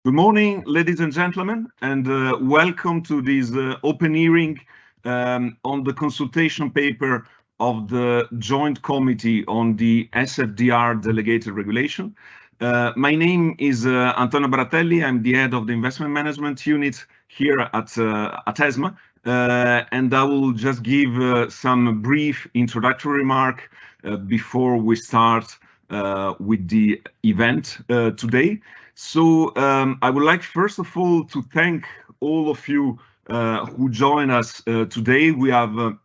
Good morning, ladies and gentlemen, and welcome to this open hearing on the consultation paper of the Joint Committee on the SFDR Delegated Regulation. My name is Antonio Baratelli. I'm the head of the Investment Management Unit here at ESMA, and I will just give some brief introductory remark before we start with the event today. So I would like, first of all, to thank all of you who join us today. We have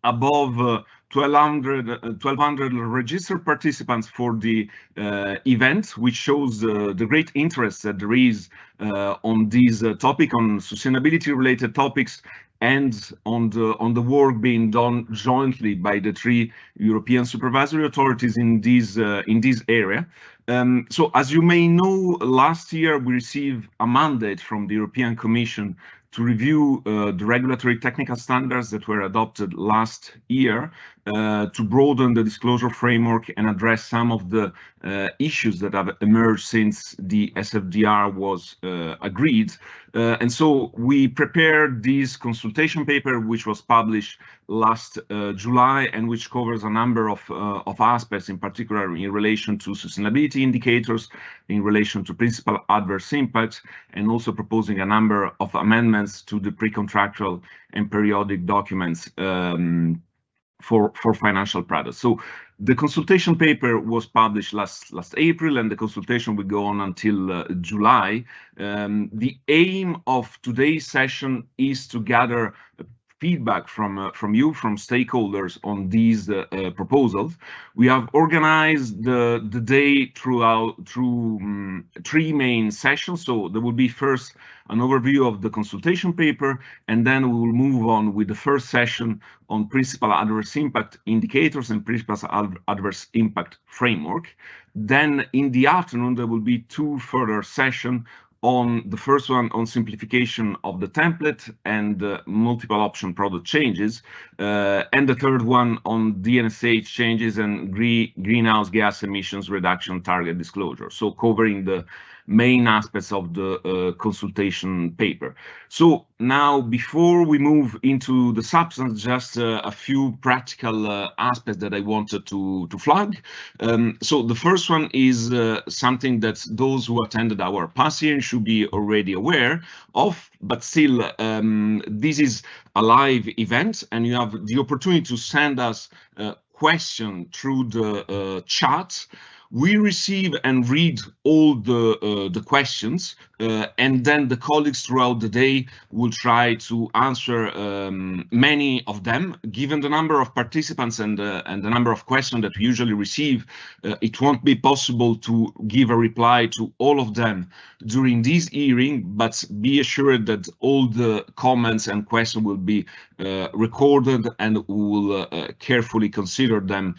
above 1,200 registered participants for the event, which shows the great interest that there is on this topic, on sustainability-related topics, and on the work being done jointly by the three European Supervisory Authorities in this area. So as you may know, last year we received a mandate from the European Commission to review the regulatory technical standards that were adopted last year to broaden the disclosure framework and address some of the issues that have emerged since the SFDR was agreed. And so we prepared this consultation paper, which was published last July, and which covers a number of aspects, in particular in relation to sustainability indicators, in relation to principal adverse impacts, and also proposing a number of amendments to the pre-contractual and periodic documents for financial products. So the consultation paper was published last April, and the consultation will go on until July. The aim of today's session is to gather feedback from you, from stakeholders on these proposals. We have organized the day through three main sessions. So there will be first an overview of the consultation paper, and then we will move on with the first session on principal adverse impact indicators and principal adverse impact framework. Then in the afternoon, there will be two further sessions. On the first one on simplification of the template and multiple option product changes, and the third one on DNSH changes and greenhouse gas emissions reduction target disclosure. So covering the main aspects of the consultation paper. So now, before we move into the substance, just a few practical aspects that I wanted to flag. So the first one is something that those who attended our past hearing should be already aware of, but still, this is a live event, and you have the opportunity to send us questions through the chat. We receive and read all the questions, and then the colleagues throughout the day will try to answer many of them. Given the number of participants and the number of questions that we usually receive, it won't be possible to give a reply to all of them during this hearing, but be assured that all the comments and questions will be recorded, and we will carefully consider them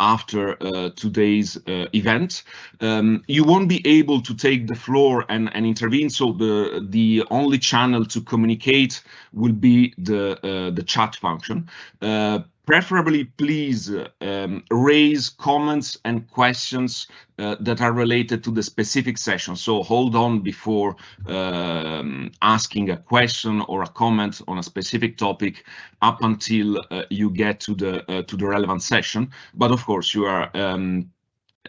after today's event. You won't be able to take the floor and intervene, so the only channel to communicate will be the chat function. Preferably, please raise comments and questions that are related to the specific session. So hold on before asking a question or a comment on a specific topic up until you get to the relevant session. But of course, you are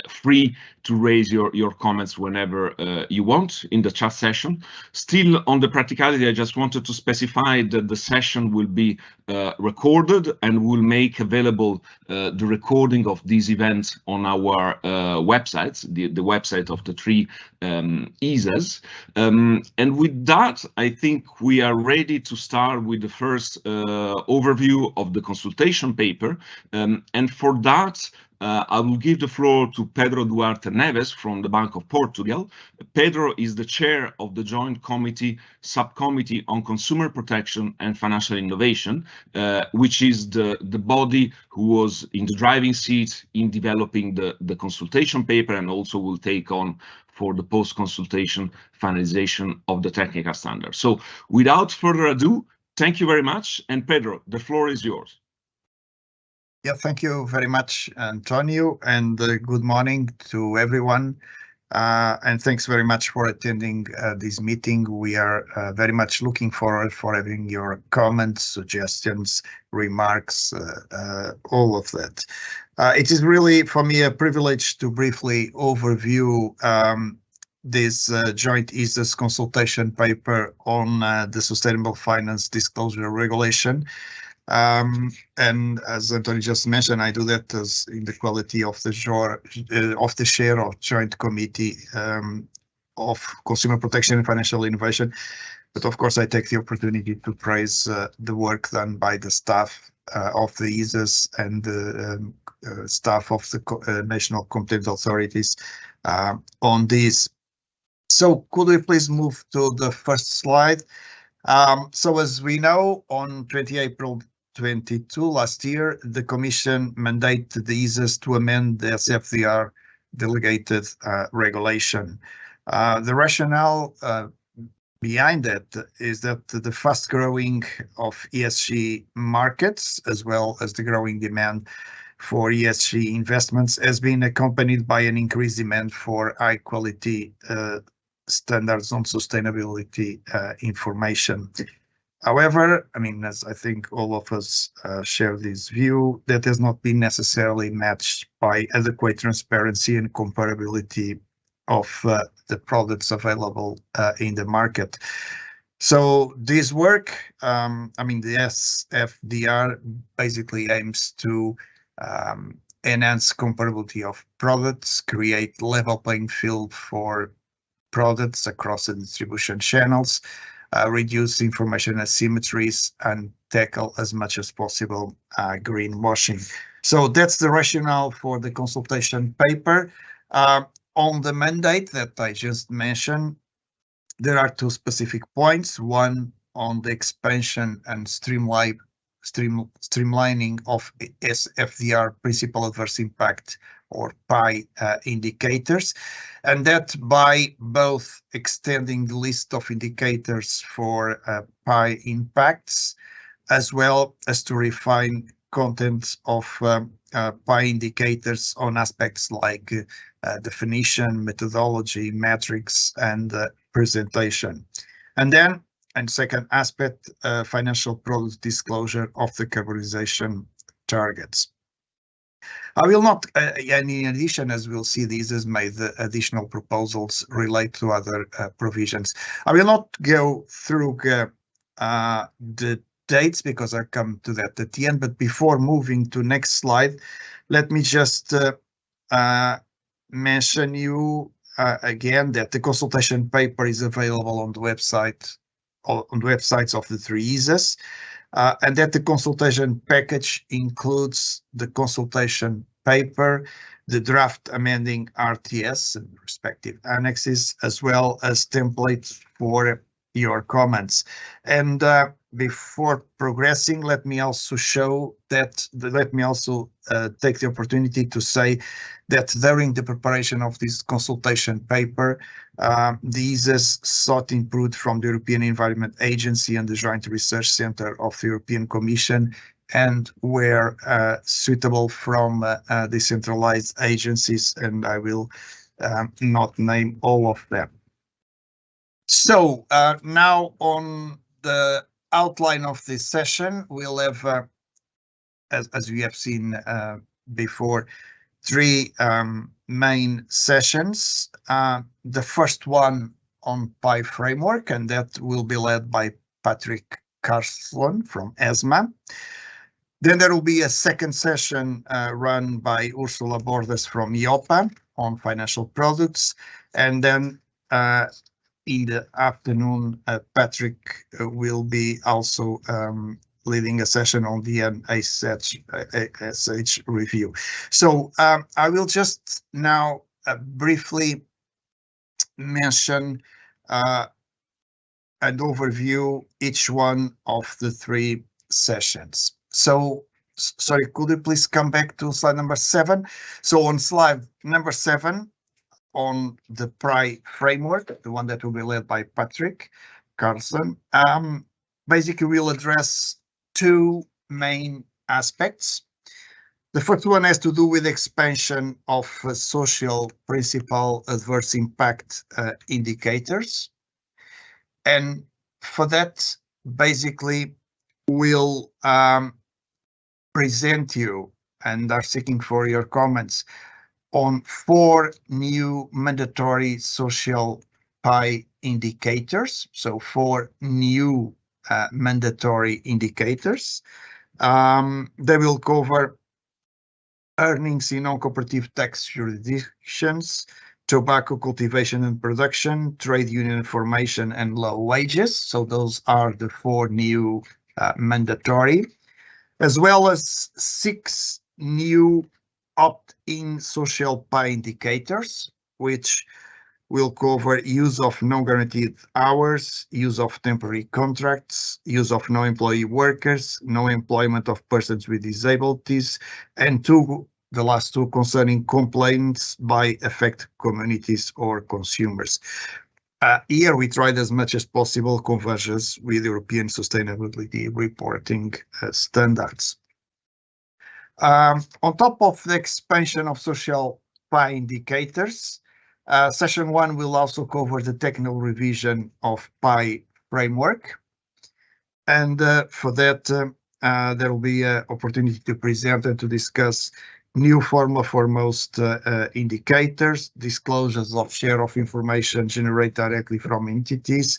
free to raise your comments whenever you want in the chat session. Still, on the practicality, I just wanted to specify that the session will be recorded, and we'll make available the recording of these events on our websites, the website of the three ESAs. And with that, I think we are ready to start with the first overview of the consultation paper. And for that, I will give the floor to Pedro Duarte Neves from the Bank of Portugal. Pedro is the chair of the Joint Committee Subcommittee on Consumer Protection and Financial Innovation, which is the body who was in the driving seat in developing the consultation paper, and also will take on for the post-consultation finalization of the technical standards. So without further ado, thank you very much. And Pedro, the floor is yours. Yeah, thank you very much, Antonio, and good morning to everyone. And thanks very much for attending this meeting. We are very much looking forward for having your comments, suggestions, remarks, all of that. It is really, for me, a privilege to briefly overview this joint ESAs consultation paper on the Sustainable Finance Disclosure Regulation. And as Antonio just mentioned, I do that as in the quality of the chair of Joint Committee of Consumer Protection and Financial Innovation. But of course, I take the opportunity to praise the work done by the staff of the ESAs and the staff of the national competent authorities on this. So could we please move to the first slide? So as we know, on 20 April 22 last year, the Commission mandated the ESAs to amend the SFDR Delegated Regulation. The rationale behind that is that the fast growing of ESG markets, as well as the growing demand for ESG investments, has been accompanied by an increased demand for high quality standards on sustainability information. However, I mean, as I think all of us share this view, that has not been necessarily matched by adequate transparency and comparability of the products available in the market. So this work, I mean, the SFDR basically aims to enhance comparability of products, create level playing field for products across the distribution channels, reduce information asymmetries, and tackle as much as possible greenwashing. So that's the rationale for the consultation paper. On the mandate that I just mentioned, there are two specific points. One on the expansion and streamlining of SFDR principal adverse impact, or PAI indicators, and that by both extending the list of indicators for PAI impacts, as well as to refine content of PAI indicators on aspects like definition, methodology, metrics, and presentation. And then, and second aspect, financial product disclosure of the decarbonization targets. I will not, and in addition, as we'll see, these has made the additional proposals relate to other provisions. I will not go through the dates because I come to that at the end, but before moving to next slide, let me just mention you again that the consultation paper is available on the website, on the websites of the three ESAs. And that the consultation package includes the consultation paper, the draft amending RTS and respective annexes, as well as templates for your comments. And before progressing, let me also show that, take the opportunity to say that during the preparation of this consultation paper, the ESAs sought input from the European Environment Agency and the Joint Research Centre of the European Commission, and were suitable from decentralized agencies, and I will not name all of them. So now on the outline of this session, we'll have, as we have seen before, three main sessions. The first one on PAI framework, and that will be led by Patrick Carlson from ESMA. Then there will be a second session run by Ursula Bordas from EIOPA on financial products. And then in the afternoon, Patrick will be also leading a session on the DNSH review. So I will just now briefly mention and overview each one of the three sessions. So, sorry, could you please come back to slide number 7? So on slide number 7, on the PAI framework, the one that will be led by Patrick Carlson, basically we'll address two main aspects. The first one has to do with expansion of social principal adverse impact indicators. And for that, basically, we'll present you and are seeking for your comments on 4 new mandatory social PAI indicators. So 4 new mandatory indicators. They will cover earnings in non-cooperative tax jurisdictions, tobacco cultivation and production, trade union formation, and low wages. So those are the 4 new mandatory, as well as 6 new opt-in social PAI indicators, which will cover use of non-guaranteed hours, use of temporary contracts, use of no-employee workers, no employment of persons with disabilities, and the last 2 concerning complaints by affected communities or consumers. Here we tried as much as possible convergence with European sustainability reporting standards. On top of the expansion of social PAI indicators, Session 1 will also cover the technical revision of PAI framework. And for that, there will be an opportunity to present and to discuss new formula for most indicators, disclosures of share of information generated directly from entities,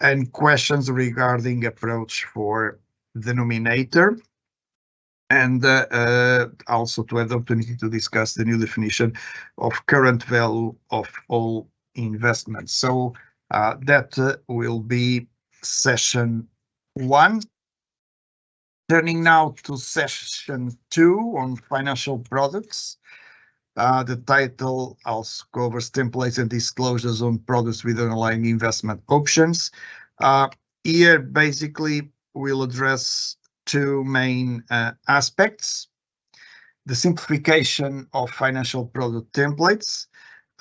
and questions regarding approach for denominator. And also to have the opportunity to discuss the new definition of current value of all investments. So that will be Session 1. Turning now to Session 2 on financial products. The title also covers templates and disclosures on products with underlying investment options. Here, basically, we'll address 2 main aspects: the simplification of financial product templates,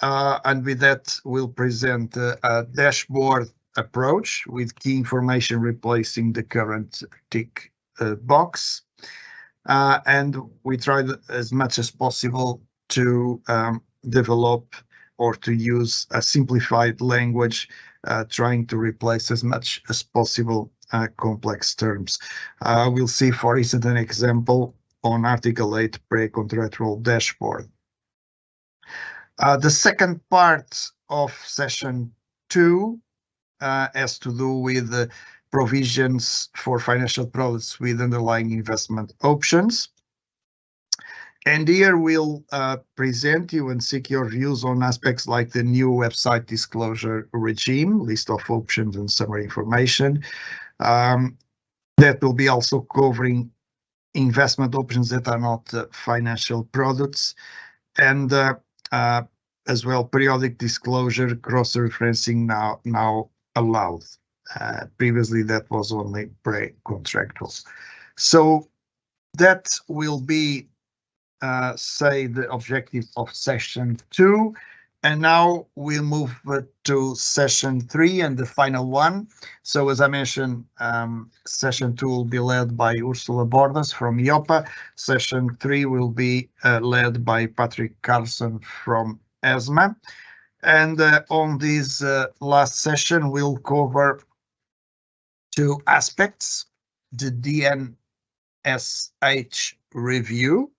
and with that we'll present a dashboard approach with key information replacing the current tick box, and we tried as much as possible to develop or to use a simplified language, trying to replace as much as possible complex terms. We'll see, for instance, an example on Article 8 pre-contractual dashboard. The second part of Session 2 has to do with the provisions for financial products with underlying investment options. And here we'll present you and seek your views on aspects like the new website disclosure regime, list of options and summary information. That will be also covering investment options that are not financial products, and as well periodic disclosure cross-referencing now allowed. Previously that was only pre-contractual. So that will be say the objective of Session 2, and now we'll move to Session 3 and the final one. So as I mentioned, Session 2 will be led by Ursula Bordas from EIOPA. Session 3 will be led by Patrick Carlson from ESMA. And on this last session, we'll cover 2 aspects: the DNSH review,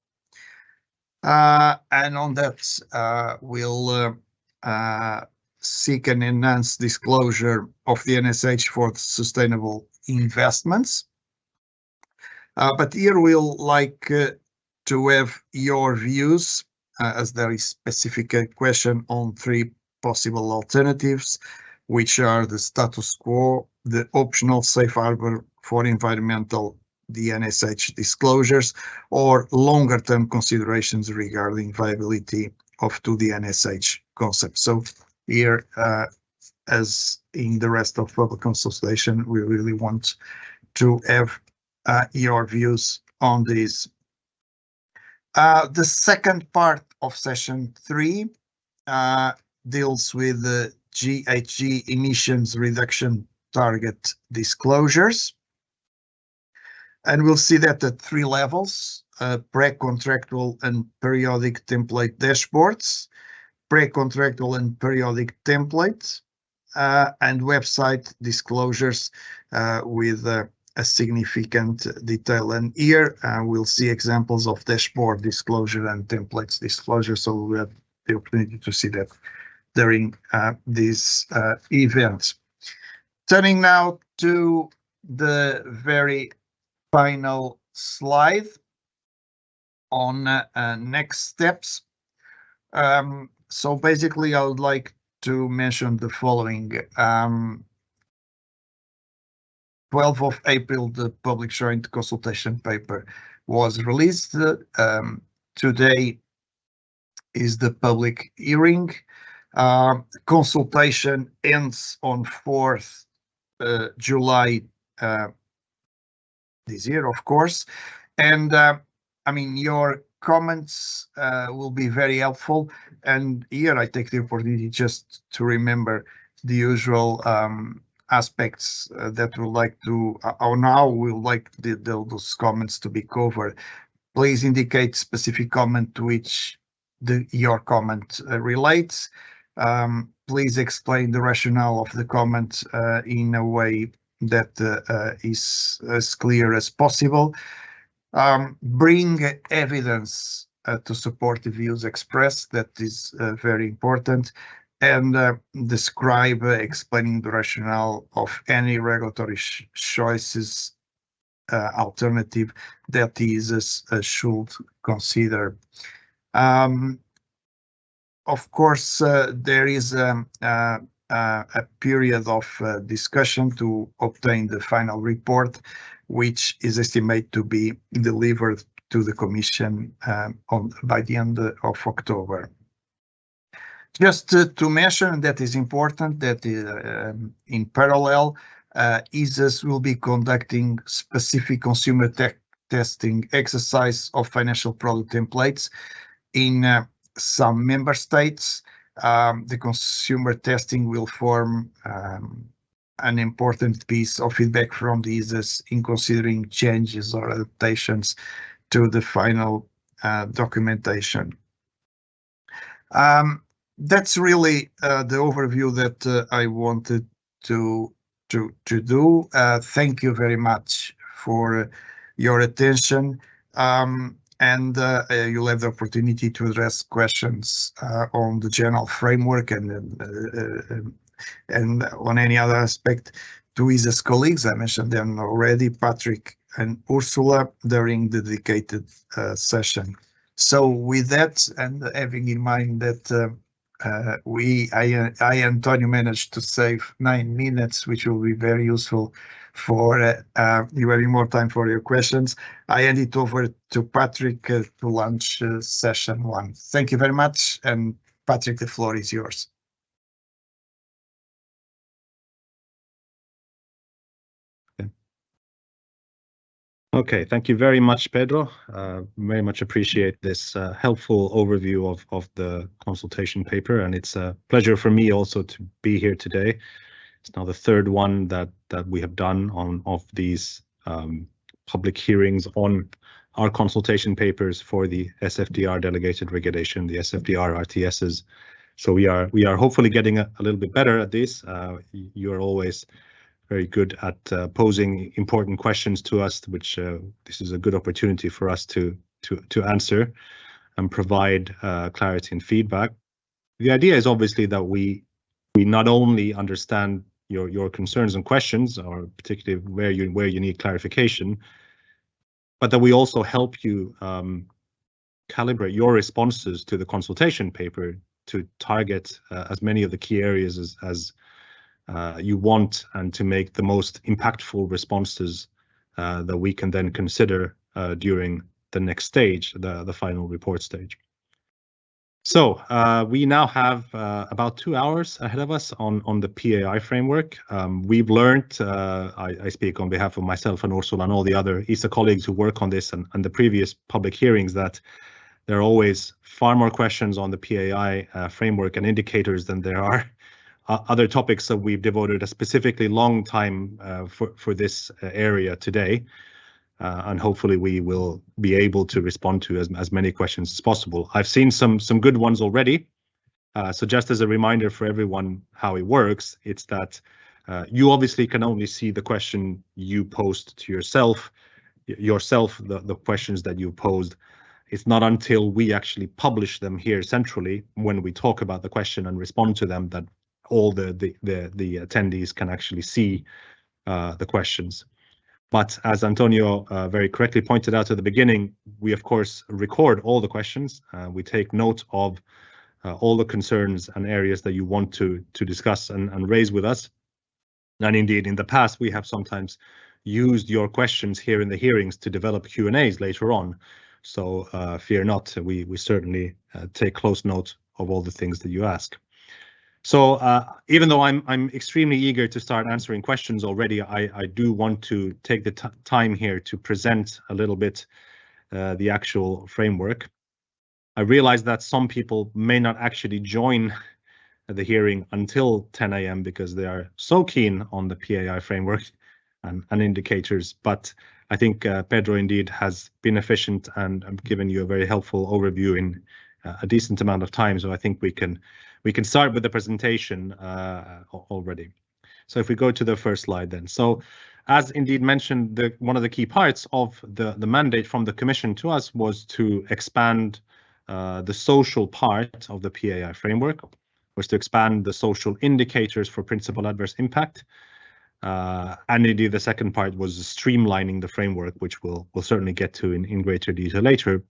and on that we'll seek an enhanced disclosure of the DNSH for sustainable investments. But here we'll like to have your views, as there is specific question on 3 possible alternatives, which are the status quo, the optional safe harbor for environmental DNSH disclosures, or longer-term considerations regarding viability of 2 DNSH concepts. So here, as in the rest of public consultation, we really want to have your views on this. The second part of Session 3 deals with the GHG emissions reduction target disclosures. And we'll see that at 3 levels, pre-contractual and periodic template dashboards, pre-contractual and periodic templates, and website disclosures with a significant detail. And here we'll see examples of dashboard disclosure and templates disclosure, so we have the opportunity to see that during this event. Turning now to the very final slide on next steps. So basically, I would like to mention the following. 12th of April, the public joint consultation paper was released. Today is the public hearing. Consultation ends on 4th July this year, of course. And I mean, your comments will be very helpful. And here I take the opportunity just to remember the usual aspects that we like to, or now we would like those comments to be covered. Please indicate specific comment to which your comment relates. Please explain the rationale of the comment in a way that is as clear as possible. Bring evidence to support the views expressed. That is very important. And describe explaining the rationale of any regulatory choices alternative that ESAs should consider. Of course, there is a period of discussion to obtain the final report, which is estimated to be delivered to the Commission by the end of October. Just to mention, that is important, that in parallel, ESAs will be conducting specific consumer testing exercise of financial product templates in some member states. The consumer testing will form an important piece of feedback from the ESAs in considering changes or adaptations to the final documentation. That's really the overview that I wanted to do. Thank you very much for your attention, and you'll have the opportunity to address questions on the general framework and on any other aspect to ESA's colleagues. I mentioned them already, Patrick and Ursula, during the dedicated session. So with that, and having in mind that I, Antonio, managed to save 9 minutes, which will be very useful for you having more time for your questions. I hand it over to Patrick to launch session 1. Thank you very much, and Patrick, the floor is yours. Okay, thank you very much, Pedro. Very much appreciate this helpful overview of the consultation paper, and it's a pleasure for me also to be here today. It's now the 3rd one that we have done of these public hearings on our consultation papers for the SFDR Delegated Regulation, the SFDR RTSs. So we are hopefully getting a little bit better at this. You're always very good at posing important questions to us, which this is a good opportunity for us to answer and provide clarity and feedback. The idea is obviously that we not only understand your concerns and questions, or particularly where you need clarification, but that we also help you calibrate your responses to the consultation paper to target as many of the key areas as you want, and to make the most impactful responses that we can then consider during the next stage, the final report stage. So we now have about 2 hours ahead of us on the PAI framework. We've learned, I speak on behalf of myself and Ursula and all the other ESA colleagues who work on this and the previous public hearings, that there are always far more questions on the PAI framework and indicators than there are other topics that we've devoted a specifically long time for this area today. and hopefully we will be able to respond to as many questions as possible. I've seen some good ones already. So just as a reminder for everyone how it works, it's that you obviously can only see the question you post to yourself, the questions that you posed. It's not until we actually publish them here centrally, when we talk about the question and respond to them, that all the attendees can actually see the questions. But as Antonio very correctly pointed out at the beginning, we of course record all the questions. We take note of all the concerns and areas that you want to discuss and raise with us. And indeed, in the past, we have sometimes used your questions here in the hearings to develop Q&As later on. So fear not, we certainly take close note of all the things that you ask. So even though I'm extremely eager to start answering questions already, I do want to take the time here to present a little bit the actual framework. I realize that some people may not actually join the hearing until 10 a.m. because they are so keen on the PAI framework and indicators, but I think Pedro indeed has been efficient and given you a very helpful overview in a decent amount of time. So I think we can start with the presentation already. So if we go to the first slide then. So as indeed mentioned, one of the key parts of the mandate from the Commission to us was to expand the social part of the PAI framework, was to expand the social indicators for principal adverse impact. And indeed, the second part was streamlining the framework, which we'll certainly get to in greater detail later.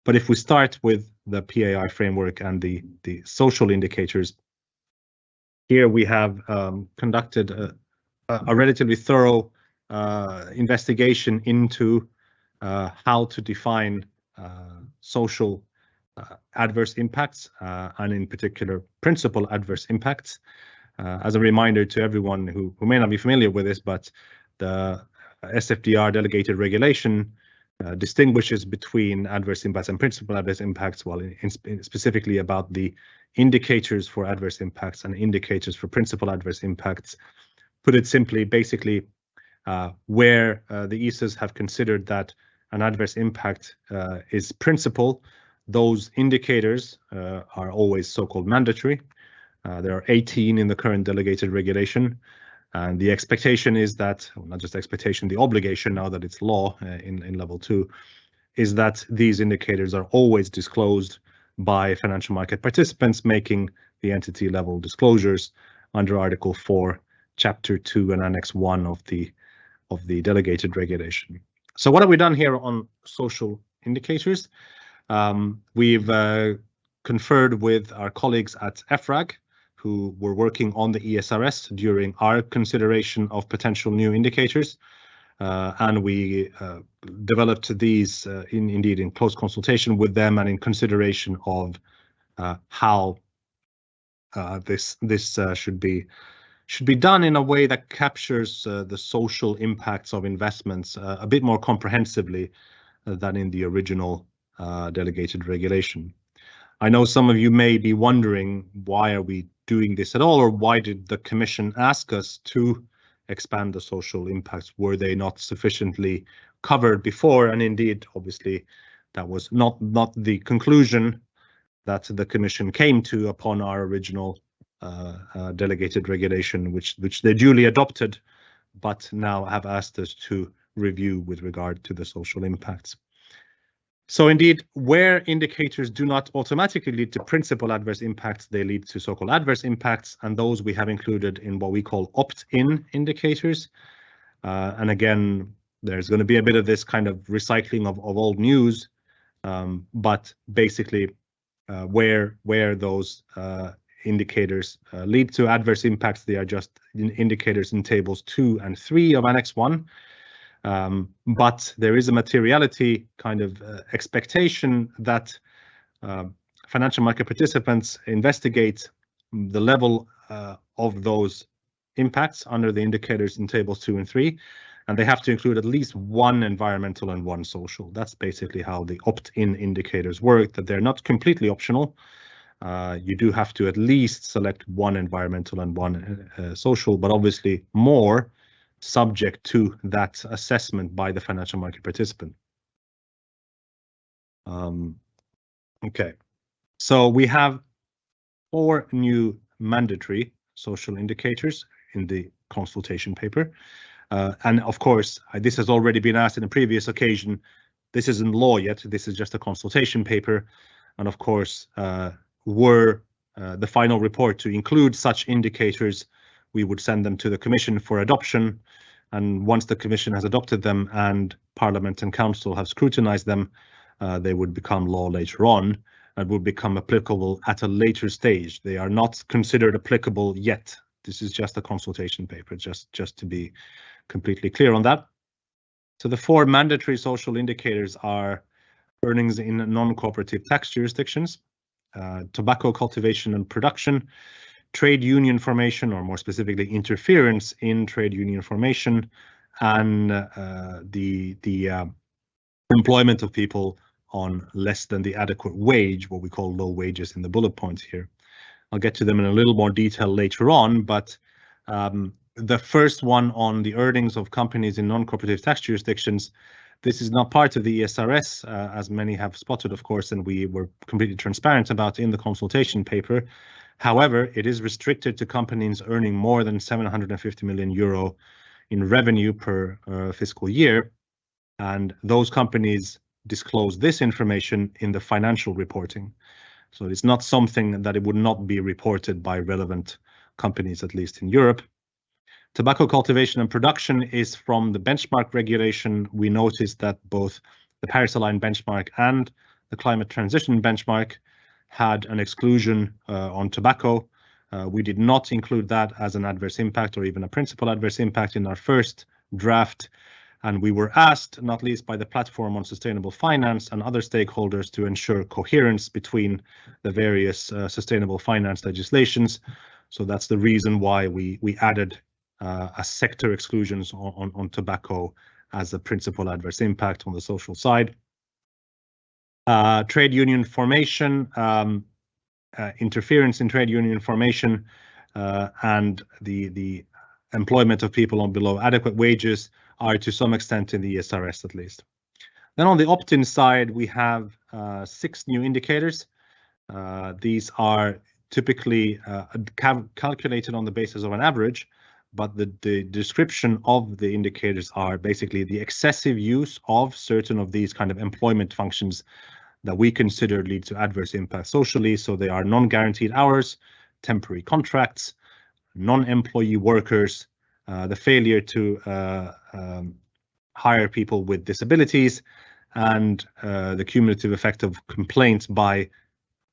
But if we start with the PAI framework and the social indicators, here we have conducted a relatively thorough investigation into how to define social adverse impacts, and in particular principal adverse impacts. As a reminder to everyone who may not be familiar with this, but the SFDR Delegated Regulation distinguishes between adverse impacts and principal adverse impacts, while specifically about the indicators for adverse impacts and indicators for principal adverse impacts. Put it simply, basically, where the ESAs have considered that an adverse impact is principal, those indicators are always so-called mandatory. There are 18 in the current delegated regulation, and the expectation is that, well, not just expectation, the obligation now that it's law in level 2, is that these indicators are always disclosed by financial market participants making the entity level disclosures under Article 4, Chapter 2 and Annex 1 of the delegated regulation. So what have we done here on social indicators? We've conferred with our colleagues at EFRAG, who were working on the ESRS during our consideration of potential new indicators, and we developed these indeed in close consultation with them and in consideration of how this should be done in a way that captures the social impacts of investments a bit more comprehensively than in the original delegated regulation. I know some of you may be wondering, why are we doing this at all, or why did the Commission ask us to expand the social impacts? Were they not sufficiently covered before? And indeed, obviously, that was not the conclusion that the Commission came to upon our original delegated regulation, which they duly adopted, but now have asked us to review with regard to the social impacts. So indeed, where indicators do not automatically lead to principal adverse impacts, they lead to so-called adverse impacts, and those we have included in what we call opt-in indicators. And again, there's going to be a bit of this kind of recycling of old news, but basically where those indicators lead to adverse impacts, they are just indicators in tables 2 and 3 of Annex 1. But there is a materiality kind of expectation that financial market participants investigate the level of those impacts under the indicators in tables 2 and 3, and they have to include at least one environmental and one social. That's basically how the opt-in indicators work, that they're not completely optional. You do have to at least select one environmental and one social, but obviously more subject to that assessment by the financial market participant. Okay, so we have 4 new mandatory social indicators in the consultation paper. And of course, this has already been asked in a previous occasion. This isn't law yet, this is just a consultation paper. And of course, were the final report to include such indicators, we would send them to the Commission for adoption. And once the Commission has adopted them and Parliament and Council have scrutinized them, they would become law later on and would become applicable at a later stage. They are not considered applicable yet. This is just a consultation paper, just to be completely clear on that. So the 4 mandatory social indicators are earnings in non-cooperative tax jurisdictions, tobacco cultivation and production, trade union formation, or more specifically interference in trade union formation, and the employment of people on less than the adequate wage, what we call low wages in the bullet points here. I'll get to them in a little more detail later on, but the first one on the earnings of companies in non-cooperative tax jurisdictions, this is not part of the ESRS, as many have spotted, of course, and we were completely transparent about in the consultation paper. However, it is restricted to companies earning more than 750 million euro in revenue per fiscal year, and those companies disclose this information in the financial reporting. So it's not something that it would not be reported by relevant companies, at least in Europe. Tobacco cultivation and production is from the benchmark regulation. We noticed that both the Paris-aligned benchmark and the climate transition benchmark had an exclusion on tobacco. We did not include that as an adverse impact or even a principal adverse impact in our first draft. And we were asked, not least by the Platform on Sustainable Finance and other stakeholders, to ensure coherence between the various sustainable finance legislations. So that's the reason why we added a sector exclusions on tobacco as a principal adverse impact on the social side. Trade union formation, interference in trade union formation, and the employment of people on below adequate wages are to some extent in the ESRS at least. Then on the opt-in side, we have 6 new indicators. These are typically calculated on the basis of an average, but the description of the indicators are basically the excessive use of certain of these kind of employment functions that we consider lead to adverse impact socially. So they are non-guaranteed hours, temporary contracts, non-employee workers, the failure to hire people with disabilities, and the cumulative effect of complaints by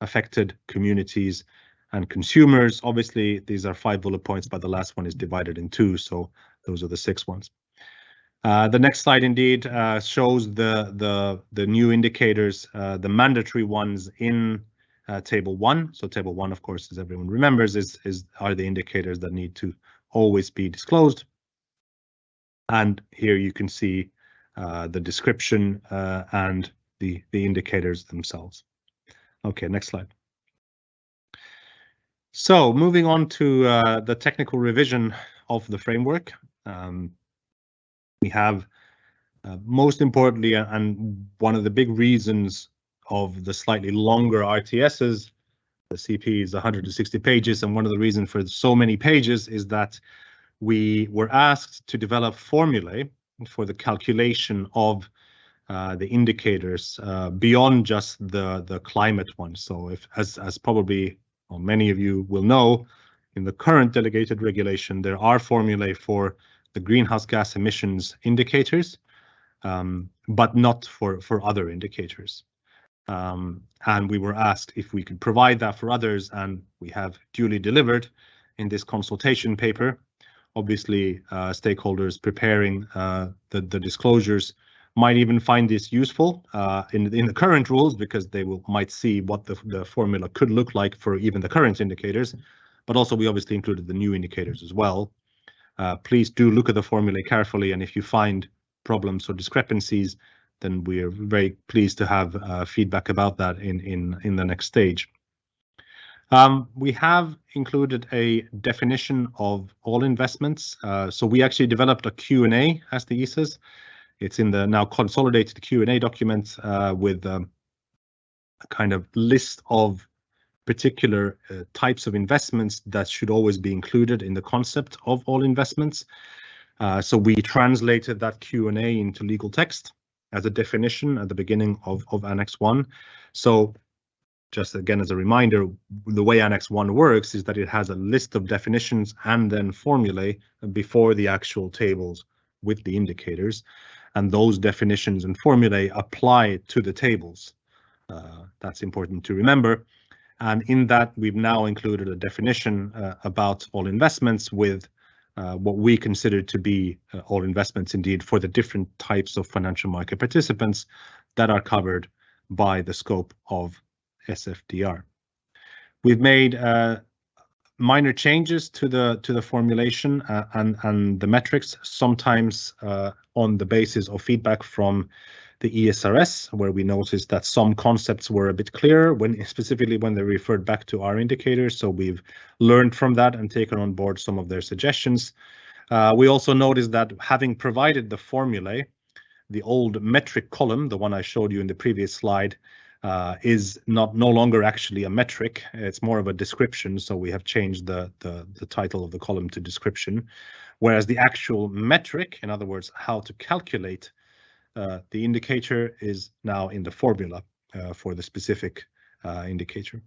affected communities and consumers. Obviously, these are 5 bullet points, but the last one is divided in 2, so those are the 6 ones. The next slide indeed shows the new indicators, the mandatory ones in table 1. So table 1, of course, as everyone remembers, are the indicators that need to always be disclosed. And here you can see the description and the indicators themselves. Okay, next slide. So moving on to the technical revision of the framework. We have most importantly, and one of the big reasons of the slightly longer RTSs, the CP is 160 pages, and one of the reasons for so many pages is that we were asked to develop formulae for the calculation of the indicators beyond just the climate one. So if, as probably many of you will know, in the current delegated regulation, there are formulae for the greenhouse gas emissions indicators, but not for other indicators. And we were asked if we could provide that for others, and we have duly delivered in this consultation paper. Obviously, stakeholders preparing the disclosures might even find this useful in the current rules, because they might see what the formula could look like for even the current indicators. But also, we obviously included the new indicators as well. Please do look at the formulae carefully, and if you find problems or discrepancies, then we are very pleased to have feedback about that in the next stage. We have included a definition of all investments. So we actually developed a Q&A as the ESAs. It's in the now consolidated Q&A document with a kind of list of particular types of investments that should always be included in the concept of all investments. So we translated that Q&A into legal text as a definition at the beginning of Annex 1. So just again, as a reminder, the way Annex 1 works is that it has a list of definitions and then formulae before the actual tables with the indicators. And those definitions and formulae apply to the tables. That's important to remember. And in that, we've now included a definition about all investments with what we consider to be all investments indeed for the different types of financial market participants that are covered by the scope of SFDR. We've made minor changes to the formulation and the metrics, sometimes on the basis of feedback from the ESRS, where we noticed that some concepts were a bit clearer, specifically when they referred back to our indicators. So we've learned from that and taken on board some of their suggestions. We also noticed that having provided the formulae, the old metric column, the one I showed you in the previous slide, is no longer actually a metric. It's more of a description. So we have changed the title of the column to description, whereas the actual metric, in other words, how to calculate the indicator, is now in the formula for the specific indicator.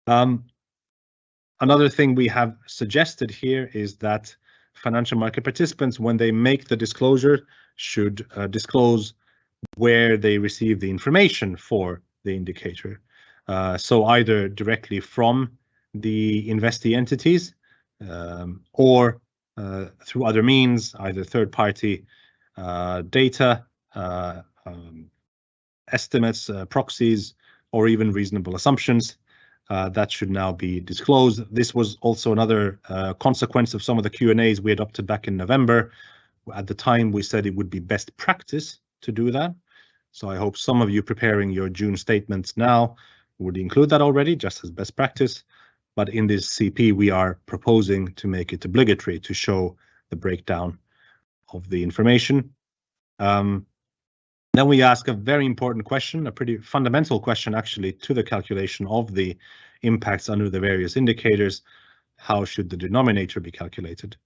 Another thing we have suggested here is that financial market participants, when they make the disclosure, should disclose where they receive the information for the indicator. So either directly from the investee entities or through other means, either third-party data, estimates, proxies, or even reasonable assumptions. That should now be disclosed. This was also another consequence of some of the Q&As we adopted back in November. At the time, we said it would be best practice to do that. So I hope some of you preparing your June statements now would include that already, just as best practice. But in this CP, we are proposing to make it obligatory to show the breakdown of the information. Then we ask a very important question, a pretty fundamental question actually, to the calculation of the impacts under the various indicators. How should the denominator be calculated?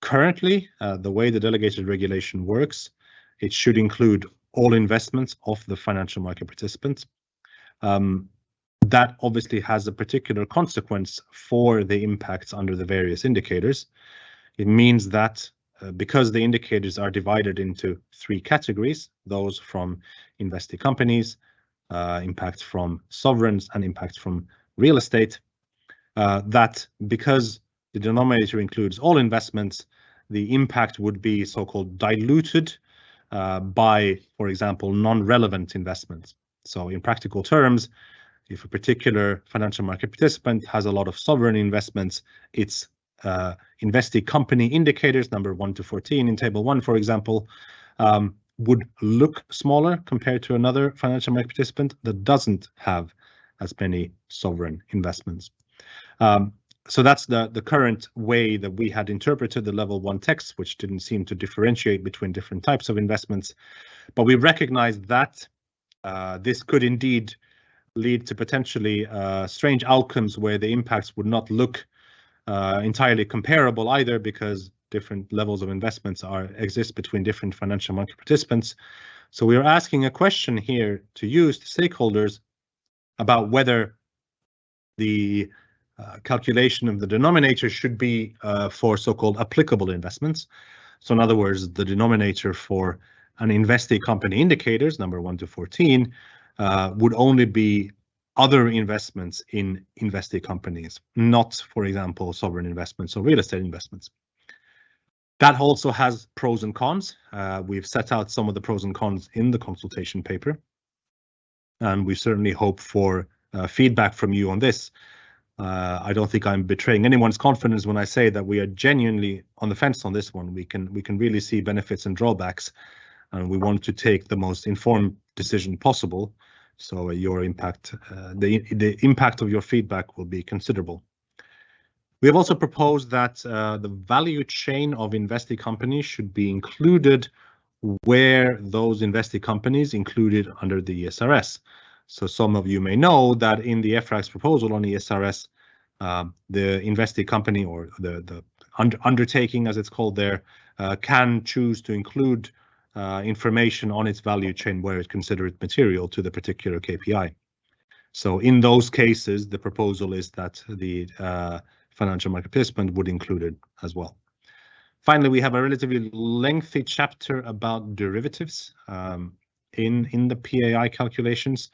Currently, the way the delegated regulation works, it should include all investments of the financial market participants. That obviously has a particular consequence for the impacts under the various indicators. It means that because the indicators are divided into three categories, those from investee companies, impacts from sovereigns, and impacts from real estate, that because the denominator includes all investments, the impact would be so-called diluted by, for example, non-relevant investments. So in practical terms, if a particular financial market participant has a lot of sovereign investments, its investee company indicators, number 1 to 14 in table 1, for example, would look smaller compared to another financial market participant that doesn't have as many sovereign investments. So that's the current way that we had interpreted the level 1 text, which didn't seem to differentiate between different types of investments. But we recognize that this could indeed lead to potentially strange outcomes where the impacts would not look entirely comparable either, because different levels of investments exist between different financial market participants. So we are asking a question here to you, to stakeholders, about whether the calculation of the denominator should be for so-called applicable investments. So in other words, the denominator for an investee company indicators, number 1 to 14, would only be other investments in investee companies, not, for example, sovereign investments or real estate investments. That also has pros and cons. We've set out some of the pros and cons in the consultation paper, and we certainly hope for feedback from you on this. I don't think I'm betraying anyone's confidence when I say that we are genuinely on the fence on this one. We can really see benefits and drawbacks, and we want to take the most informed decision possible So your impact, the impact of your feedback will be considerable. We have also proposed that the value chain of investee companies should be included where those investee companies included under the ESRS. So some of you may know that in the EFRAG's proposal on ESRS, the investee company or the undertaking, as it's called there, can choose to include information on its value chain where it considers it material to the particular KPI. So in those cases, the proposal is that the financial market participant would include it as well. Finally, we have a relatively lengthy chapter about derivatives in the PAI calculations.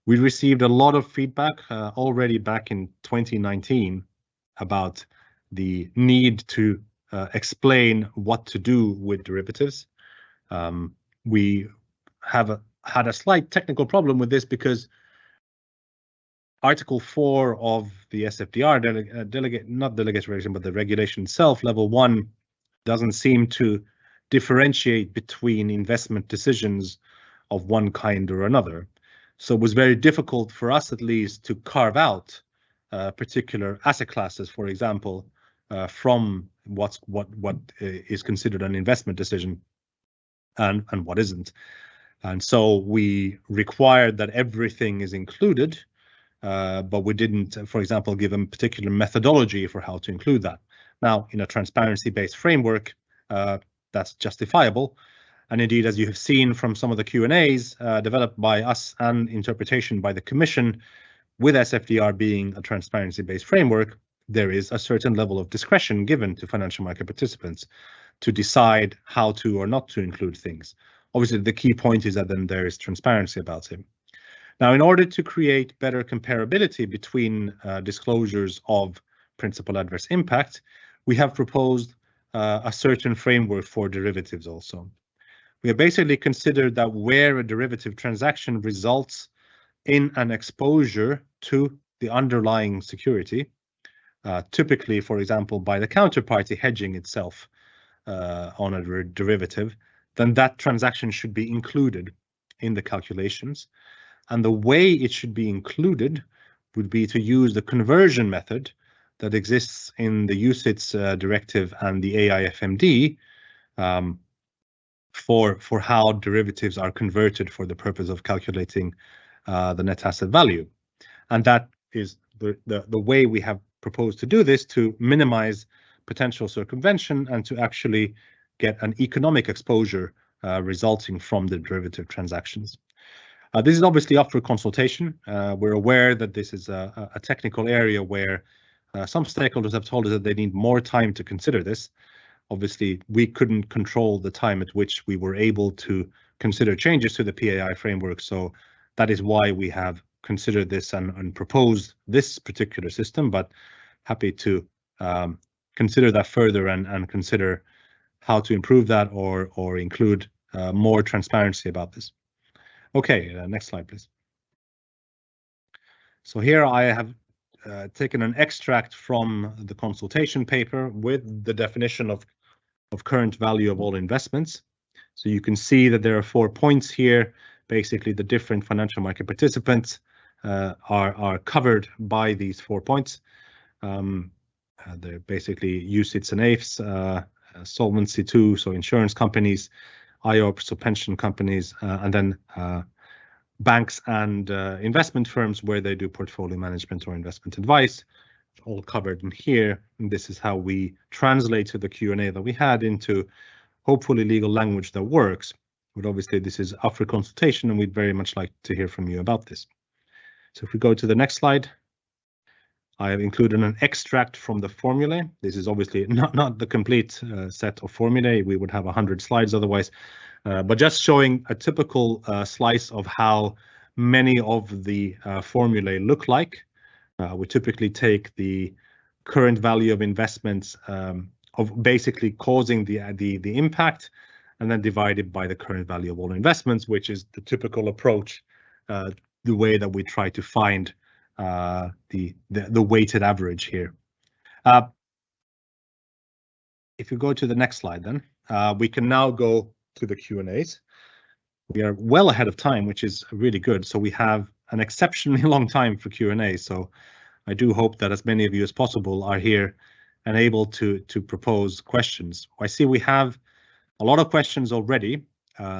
We received a lot of feedback already back in 2019 about the need to explain what to do with derivatives. We have had a slight technical problem with this because Article 4 of the SFDR Delegated Regulation, but the regulation itself, Level 1, doesn't seem to differentiate between investment decisions of one kind or another. So it was very difficult for us, at least, to carve out particular asset classes, for example, from what is considered an investment decision and what isn't. And so we required that everything is included, but we didn't, for example, give a particular methodology for how to include that. Now, in a transparency-based framework, that's justifiable. And indeed, as you have seen from some of the Q&As developed by us and interpretation by the Commission, with SFDR being a transparency-based framework, there is a certain level of discretion given to financial market participants to decide how to or not to include things. Obviously, the key point is that then there is transparency about it. Now, in order to create better comparability between disclosures of principal adverse impact, we have proposed a certain framework for derivatives also. We have basically considered that where a derivative transaction results in an exposure to the underlying security, typically, for example, by the counterparty hedging itself on a derivative, then that transaction should be included in the calculations. And the way it should be included would be to use the conversion method that exists in the UCITS directive and the AIFMD for how derivatives are converted for the purpose of calculating the net asset value. And that is the way we have proposed to do this, to minimize potential circumvention and to actually get an economic exposure resulting from the derivative transactions. This is obviously up for consultation. We're aware that this is a technical area where some stakeholders have told us that they need more time to consider this. Obviously, we couldn't control the time at which we were able to consider changes to the PAI framework. So that is why we have considered this and proposed this particular system, but happy to consider that further and consider how to improve that or include more transparency about this. Okay, next slide, please. So here I have taken an extract from the consultation paper with the definition of current value of all investments. So you can see that there are 4 points here. Basically, the different financial market participants are covered by these 4 points. They're basically UCITS and AIFs, Solvency II, so insurance companies, IOPs, so pension companies, and then banks and investment firms where they do portfolio management or investment advice, all covered in here. And this is how we translated the Q&A that we had into hopefully legal language that works. But obviously this is up for consultation and we'd very much like to hear from you about this. So if we go to the next slide, I have included an extract from the formulae. This is obviously not the complete set of formulae. We would have 100 slides otherwise, but just showing a typical slice of how many of the formulae look like. We typically take the current value of investments of basically causing the impact and then divide it by the current value of all investments, which is the typical approach, the way that we try to find the weighted average here. If you go to the next slide, then we can now go to the Q&As. We are well ahead of time, which is really good. So we have an exceptionally long time for Q&A. So I do hope that as many of you as possible are here and able to propose questions. I see we have a lot of questions already,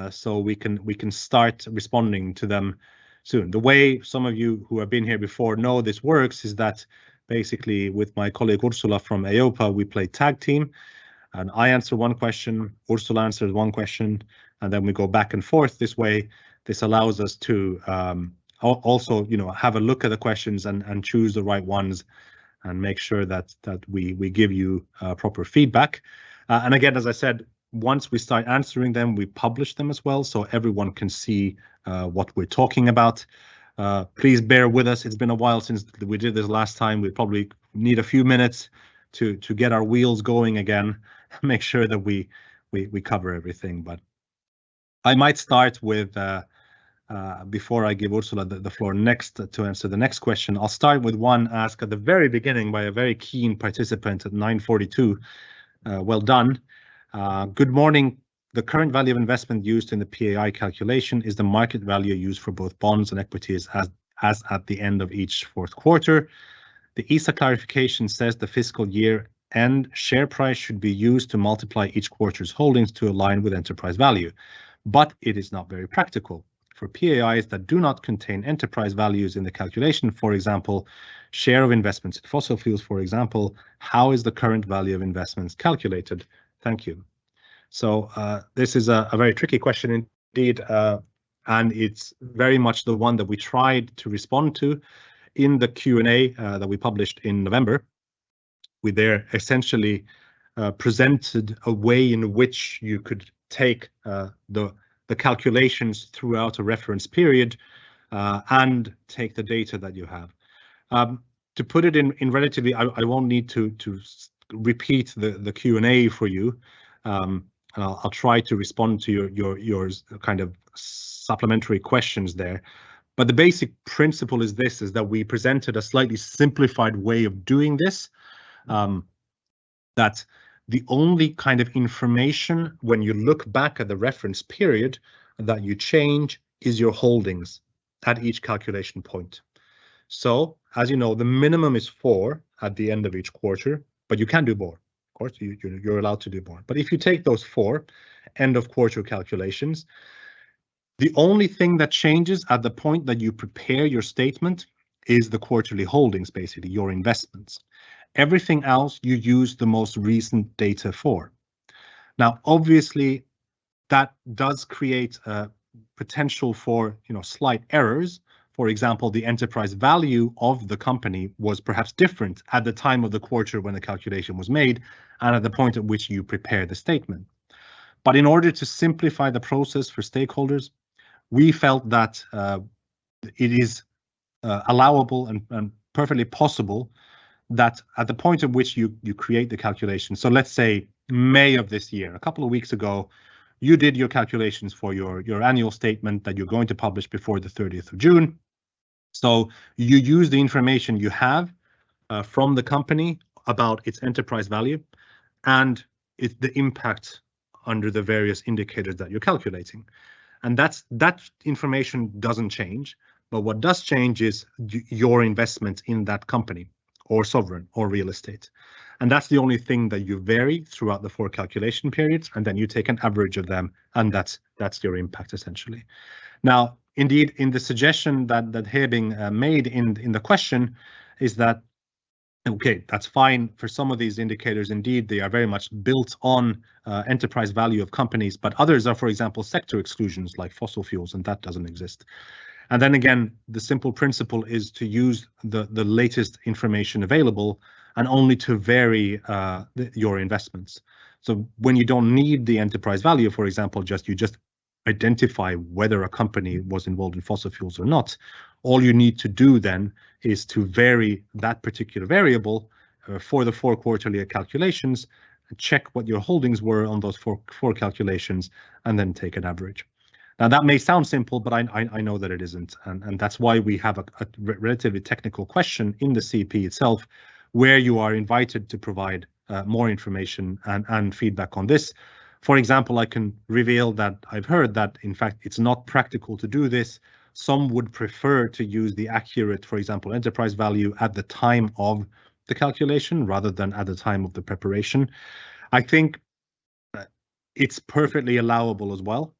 so we can start responding to them soon. The way some of you who have been here before know this works is that basically with my colleague Ursula from EIOPA, we play tag team, and I answer one question, Ursula answers one question, and then we go back and forth this way. This allows us to also, have a look at the questions and choose the right ones and make sure that we give you proper feedback. And again, as I said, once we start answering them, we publish them as well, so everyone can see what we're talking about. Please bear with us. It's been a while since we did this last time. We probably need a few minutes to get our wheels going again, make sure that we cover everything. But I might start with, before I give Ursula the floor next to answer the next question, I'll start with one asked at the very beginning by a very keen participant at 9:42. Well done. Good morning. The current value of investment used in the PAI calculation is the market value used for both bonds and equities as at the end of each fourth quarter. The ESA clarification says the fiscal year end share price should be used to multiply each quarter's holdings to align with enterprise value, but it is not very practical. For PAIs that do not contain enterprise values in the calculation, for example, share of investments in fossil fuels, for example, how is the current value of investments calculated? Thank you. So this is a very tricky question indeed, and it's very much the one that we tried to respond to in the Q&A that we published in November. We there essentially presented a way in which you could take the calculations throughout a reference period and take the data that you have. To put it in relatively, I won't need to repeat the Q&A for you. I'll try to respond to your kind of supplementary questions there. But the basic principle is this, is that we presented a slightly simplified way of doing this, that the only kind of information when you look back at the reference period that you change is your holdings at each calculation point. So, as you know, the minimum is 4 at the end of each quarter, but you can do more. Of course, you're allowed to do more. But if you take those 4 end of quarter calculations, the only thing that changes at the point that you prepare your statement is the quarterly holdings, basically, your investments. Everything else you use the most recent data for. Now, obviously, that does create a potential for slight errors. For example, the enterprise value of the company was perhaps different at the time of the quarter when the calculation was made and at the point at which you prepare the statement. But in order to simplify the process for stakeholders, we felt that it is allowable and perfectly possible that at the point at which you create the calculation, so let's say May of this year, a couple of weeks ago, you did your calculations for your annual statement that you're going to publish before the 30th of June. So you use the information you have from the company about its enterprise value and the impact under the various indicators that you're calculating. And that information doesn't change, but what does change is your investment in that company or sovereign or real estate. And that's the only thing that you vary throughout the 4 calculation periods, and then you take an average of them, and that's your impact essentially. Now, indeed, in the suggestion that Hebing made in the question is that, okay, that's fine for some of these indicators. Indeed, they are very much built on enterprise value of companies, but others are, for example, sector exclusions like fossil fuels, and that doesn't exist. And then again, the simple principle is to use the latest information available and only to vary your investments. So when you don't need the enterprise value, for example, you just identify whether a company was involved in fossil fuels or not. All you need to do then is to vary that particular variable for the 4 quarterly calculations, check what your holdings were on those four calculations, and then take an average. Now that may sound simple, but I know that it isn't, and that's why we have a relatively technical question in the CP itself, where you are invited to provide more information and feedback on this. For example, I can reveal that I've heard that, in fact, it's not practical to do this. Some would prefer to use the accurate, for example, enterprise value at the time of the calculation rather than at the time of the preparation. I think it's perfectly allowable as well.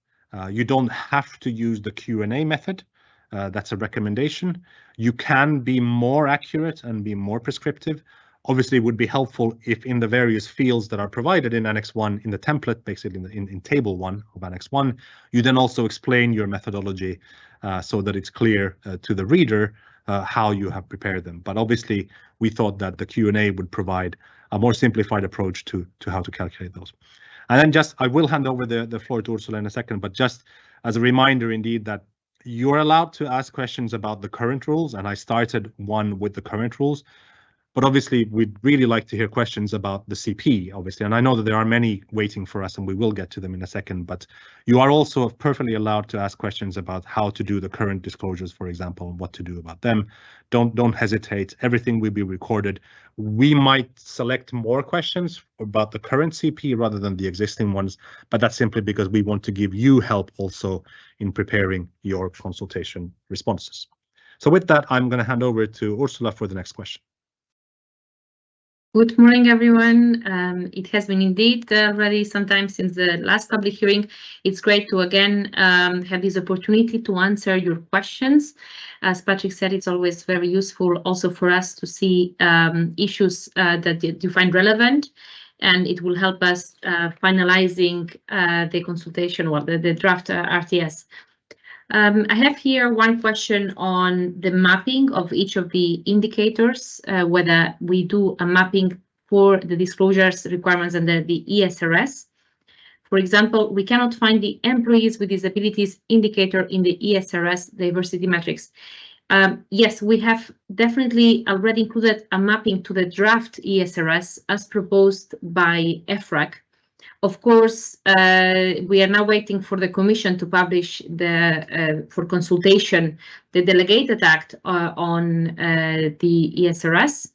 You don't have to use the Q&A method. That's a recommendation. You can be more accurate and be more prescriptive. Obviously, it would be helpful if in the various fields that are provided in Annex 1 in the template, basically in Table 1 of Annex 1, you then also explain your methodology so that it's clear to the reader how you have prepared them. But obviously, we thought that the Q&A would provide a more simplified approach to how to calculate those. And then just, I will hand over the floor to Ursula in a second, but just as a reminder, indeed, that you're allowed to ask questions about the current rules, and I started one with the current rules. But obviously, we'd really like to hear questions about the CP, obviously. And I know that there are many waiting for us, and we will get to them in a second. But you are also perfectly allowed to ask questions about how to do the current disclosures, for example, and what to do about them. Don't hesitate. Everything will be recorded. We might select more questions about the current CP rather than the existing ones, but that's simply because we want to give you help also in preparing your consultation responses. So with that, I'm going to hand over to Ursula for the next question. Good morning, everyone. It has been indeed already some time since the last public hearing. It's great to again have this opportunity to answer your questions. As Patrick said, it's always very useful also for us to see issues that you find relevant, and it will help us finalizing the consultation or the draft RTS. I have here one question on the mapping of each of the indicators, whether we do a mapping for the disclosures requirements under the ESRS. For example, we cannot find the employees with disabilities indicator in the ESRS diversity matrix. Yes, we have definitely already included a mapping to the draft ESRS as proposed by EFRAG. Of course, we are now waiting for the Commission to publish for consultation the Delegated Act on the ESRS,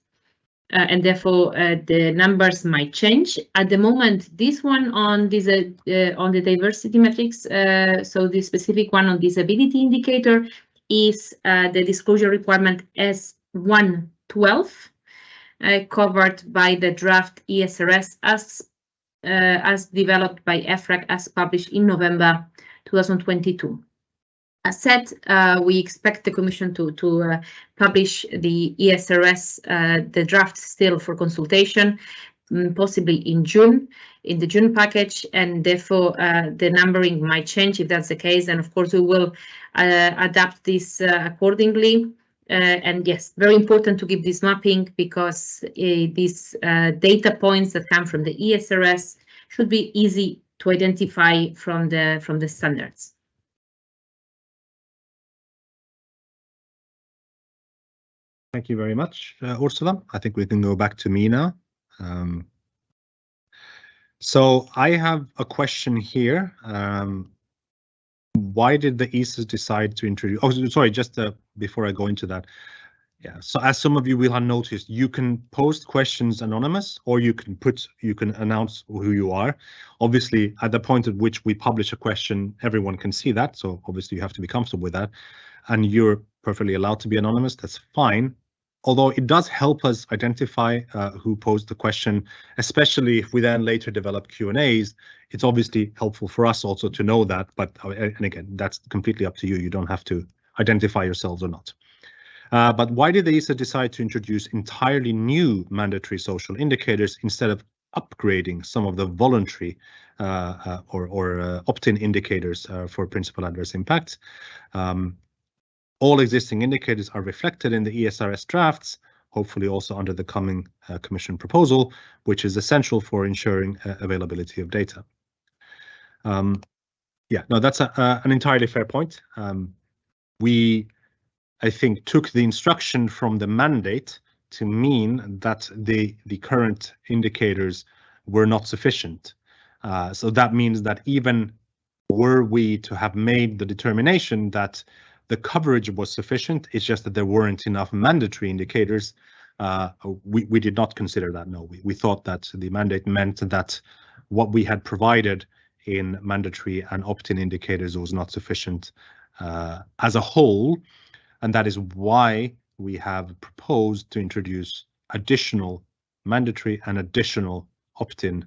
and therefore the numbers might change. At the moment, this one on the diversity metrics, so the specific one on disability indicator, is the disclosure requirement S112, covered by the draft ESRS as developed by EFRAG, as published in November 2022. As said, we expect the Commission to publish the ESRS, the draft still for consultation, possibly in June, in the June package, and therefore the numbering might change if that's the case. And of course, we will adapt this accordingly. And yes, very important to give this mapping because these data points that come from the ESRS should be easy to identify from the standards. Thank you very much, Ursula. I think we can go back to me now. So I have a question here. Why did the ESAs decide to introduce? Oh, sorry, just before I go into that. Yeah, so as some of you will have noticed, you can post questions anonymous, or you can announce who you are. Obviously, at the point at which we publish a question, everyone can see that. So obviously, you have to be comfortable with that, and you're perfectly allowed to be anonymous. That's fine. Although it does help us identify who posed the question, especially if we then later develop Q&As. It's obviously helpful for us also to know that, but and again, that's completely up to you. You don't have to identify yourselves or not. But why did the ESA decide to introduce entirely new mandatory social indicators instead of upgrading some of the voluntary or opt-in indicators for principal adverse impact? All existing indicators are reflected in the ESRS drafts, hopefully also under the coming Commission proposal, which is essential for ensuring availability of data. Yeah, no, that's an entirely fair point. We, I think, took the instruction from the mandate to mean that the current indicators were not sufficient. So that means that even were we to have made the determination that the coverage was sufficient, it's just that there weren't enough mandatory indicators. We did not consider that, no. We thought that the mandate meant that what we had provided in mandatory and opt-in indicators was not sufficient as a whole, and that is why we have proposed to introduce additional mandatory and additional opt-in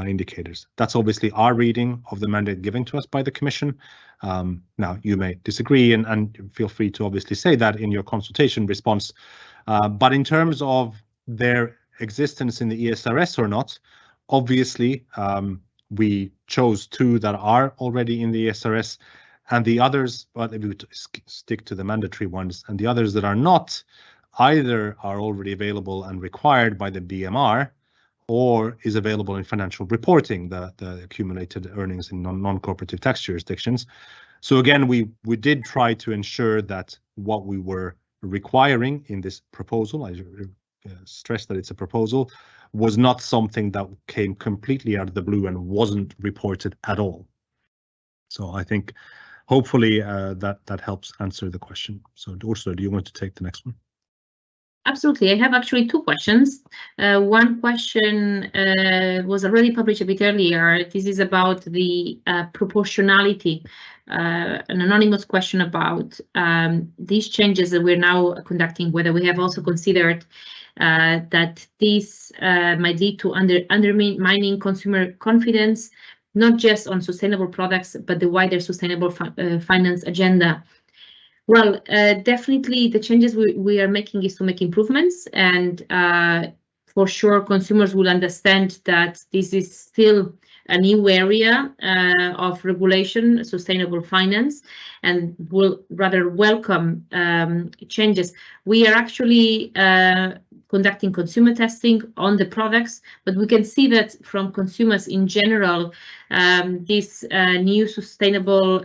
indicators. That's obviously our reading of the mandate given to us by the Commission. Now, you may disagree and feel free to obviously say that in your consultation response, but in terms of their existence in the ESRS or not, obviously we chose two that are already in the ESRS, and the others, well, we would stick to the mandatory ones, and the others that are not either are already available and required by the BMR, or is available in financial reporting, the accumulated earnings in non-cooperative tax jurisdictions. So again, we did try to ensure that what we were requiring in this proposal, I stress that it's a proposal, was not something that came completely out of the blue and wasn't reported at all. So I think hopefully that helps answer the question. So Ursula, do you want to take the next one? Absolutely. I have actually two questions. One question was already published a bit earlier. This is about the proportionality, an anonymous question about these changes that we're now conducting, whether we have also considered that this might lead to undermining consumer confidence, not just on sustainable products, but the wider sustainable finance agenda. Well, definitely the changes we are making is to make improvements, and for sure consumers will understand that this is still a new area of regulation, sustainable finance, and will rather welcome changes. We are actually conducting consumer testing on the products, but we can see that from consumers in general, these new sustainable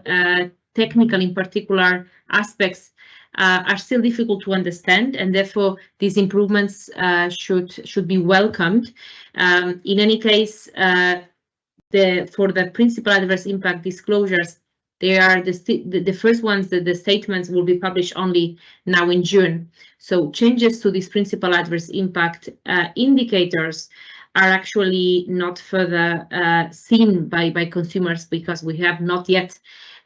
technical, in particular, aspects are still difficult to understand, and therefore these improvements should be welcomed. In any case, for the principal adverse impact disclosures, they are the first ones that the statements will be published only now in June. So changes to these principal adverse impact indicators are actually not further seen by consumers, because we have not yet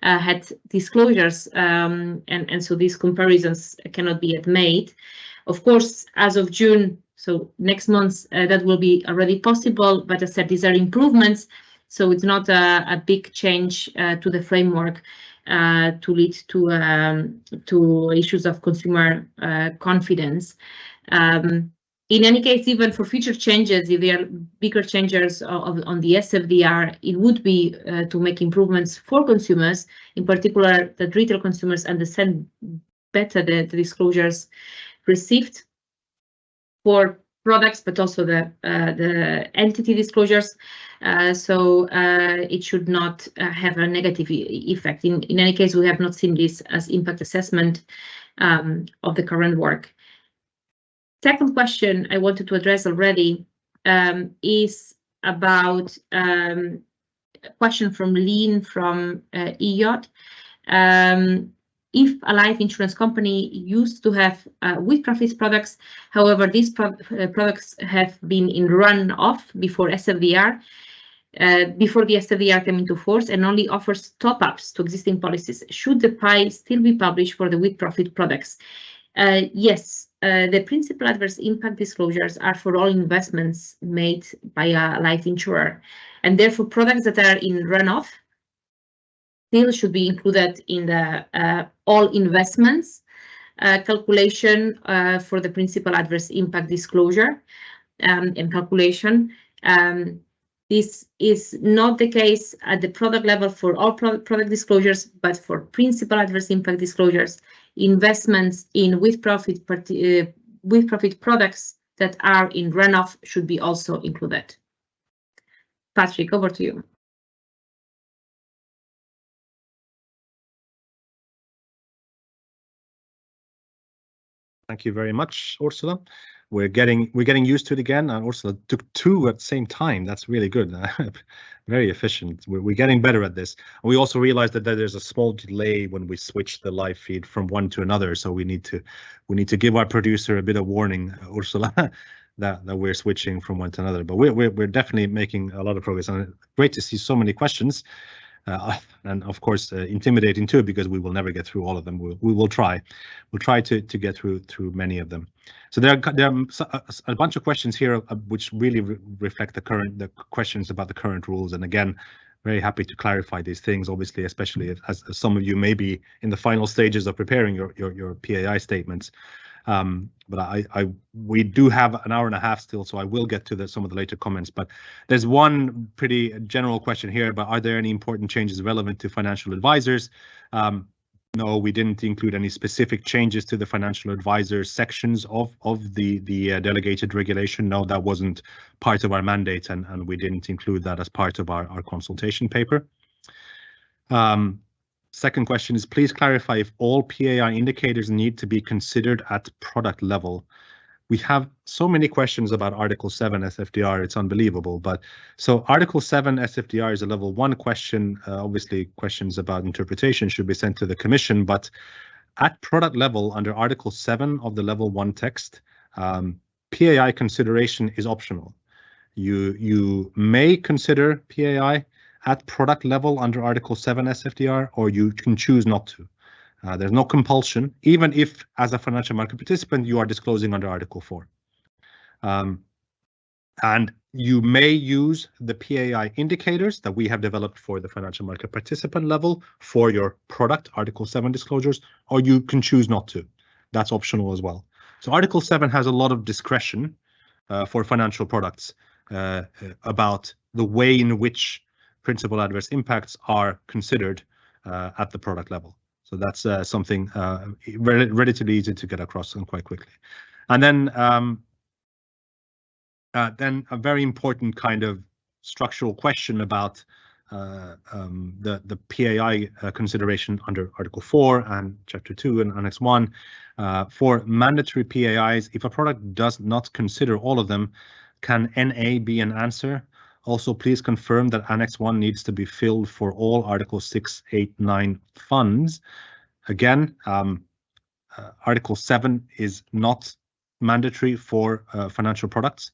had disclosures, and so these comparisons cannot be yet made. Of course, as of June, so next month, that will be already possible, but as I said, these are improvements, so it's not a big change to the framework to lead to issues of consumer confidence. In any case, even for future changes, if there are bigger changes on the SFDR, it would be to make improvements for consumers, in particular that retail consumers understand better the disclosures received for products, but also the entity disclosures. So it should not have a negative effect. In any case, we have not seen this as impact assessment of the current work. Second question I wanted to address already is about a question from Lean from EYOT. If a life insurance company used to have with-profits products, however, these products have been in run-off before SFDR, before the SFDR came into force, and only offers top-ups to existing policies, should the PAI still be published for the with-profit products? Yes. The principal adverse impact disclosures are for all investments made by a life insurer, and therefore products that are in runoff still should be included in the all investments calculation for the principal adverse impact disclosure and calculation. This is not the case at the product level for all product disclosures, but for principal adverse impact disclosures, investments in with-profit products that are in runoff should be also included. Patrick, over to you. Thank you very much, Ursula. We're getting used to it again, and Ursula took two at the same time. That's really good. Very efficient. We're getting better at this. And we also realized that there's a small delay when we switch the live feed from one to another, so we need to give our producer a bit of warning, Ursula. that we're switching from one to another. But we're definitely making a lot of progress, and great to see so many questions. And of course, intimidating too, because we will never get through all of them. We will try. We'll try to get through many of them. So there are a bunch of questions here which really reflect the questions about the current rules. And again, very happy to clarify these things, obviously, especially as some of you may be in the final stages of preparing your PAI statements. But we do have an hour and a half still, so I will get to some of the later comments. But there's one pretty general question here about, are there any important changes relevant to financial advisors? No, we didn't include any specific changes to the financial advisor sections of the delegated regulation. No, that wasn't part of our mandate, and we didn't include that as part of our consultation paper. Second question is, please clarify if all PAI indicators need to be considered at product level. We have so many questions about Article 7 SFDR, it's unbelievable. But so Article 7 SFDR is a level 1 question. Obviously, questions about interpretation should be sent to the Commission, but at product level, under Article 7 of the level 1 text, PAI consideration is optional. You may consider PAI at product level under Article 7 SFDR, or you can choose not to. There's no compulsion, even if, as a financial market participant, you are disclosing under Article 4. And you may use the PAI indicators that we have developed for the financial market participant level for your product Article 7 disclosures, or you can choose not to. That's optional as well. So Article 7 has a lot of discretion for financial products about the way in which principal adverse impacts are considered at the product level. So that's something relatively easy to get across and quite quickly. And then a very important kind of structural question about the PAI consideration under Article 4 and Chapter 2 and Annex 1. For mandatory PAIs, if a product does not consider all of them, can NA be an answer? Also, please confirm that Annex 1 needs to be filled for all Article 6, 8, 9 funds. Again, Article 7 is not mandatory for financial products.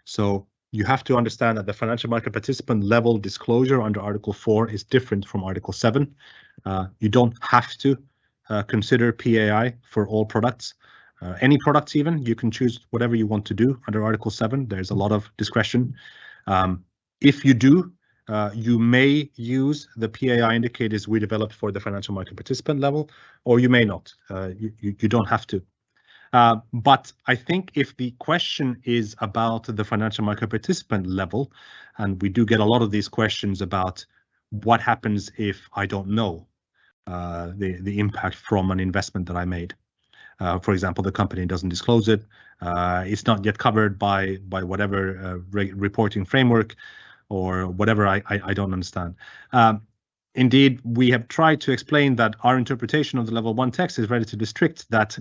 So you have to understand that the financial market participant level disclosure under Article 4 is different from Article 7. You don't have to consider PAI for all products. Any products even, you can choose whatever you want to do under Article 7. There's a lot of discretion. If you do, you may use the PAI indicators we developed for the financial market participant level, or you may not. You don't have to. But I think if the question is about the financial market participant level, and we do get a lot of these questions about what happens if I don't know the impact from an investment that I made. For example, the company doesn't disclose it. It's not yet covered by whatever reporting framework or whatever. I don't understand. Indeed, we have tried to explain that our interpretation of the level 1 text is relatively strict, that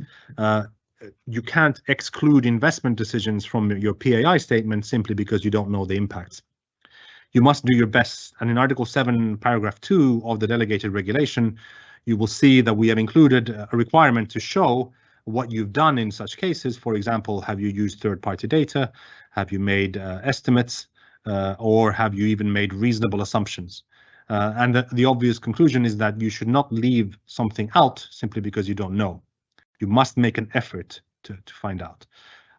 you can't exclude investment decisions from your PAI statement simply because you don't know the impacts. You must do your best. And in Article 7, paragraph 2 of the delegated regulation, you will see that we have included a requirement to show what you've done in such cases. For example, have you used third-party data? Have you made estimates? Or have you even made reasonable assumptions? And the obvious conclusion is that you should not leave something out simply because you don't know. You must make an effort to find out.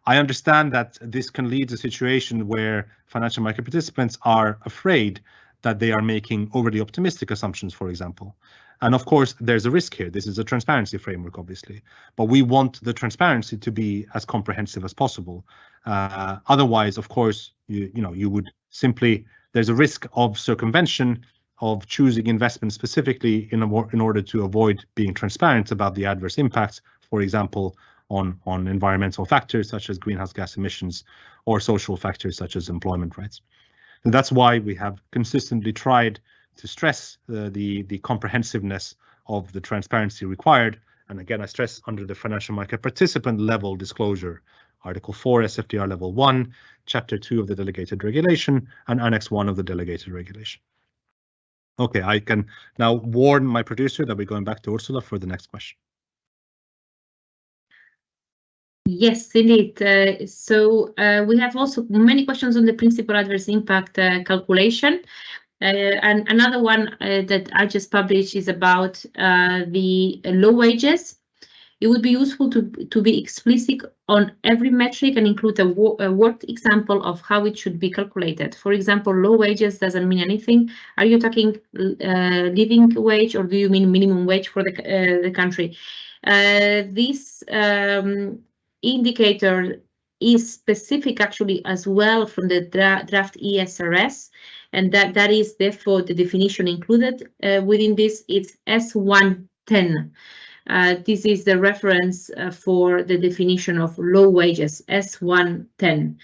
I understand that this can lead to a situation where financial market participants are afraid that they are making overly optimistic assumptions, for example. And of course, there's a risk here. This is a transparency framework, obviously, but we want the transparency to be as comprehensive as possible. Otherwise, of course, you would simply, there's a risk of circumvention of choosing investment specifically in order to avoid being transparent about the adverse impacts, for example, on environmental factors such as greenhouse gas emissions or social factors such as employment rights. And that's why we have consistently tried to stress the comprehensiveness of the transparency required. And again, I stress under the financial market participant level disclosure, Article 4 SFDR level 1, Chapter 2 of the delegated regulation, and Annex 1 of the delegated regulation. Okay, I can now warn my producer that we're going back to Ursula for the next question. Yes, indeed. We have also many questions on the principal adverse impact calculation. And another one that I just published is about the low wages. It would be useful to be explicit on every metric and include a worked example of how it should be calculated. For example, low wages doesn't mean anything. Are you talking living wage, or do you mean minimum wage for the country? This indicator is specific actually as well from the draft ESRS, and that is therefore the definition included within this. It's S110. This is the reference for the definition of low wages, S110.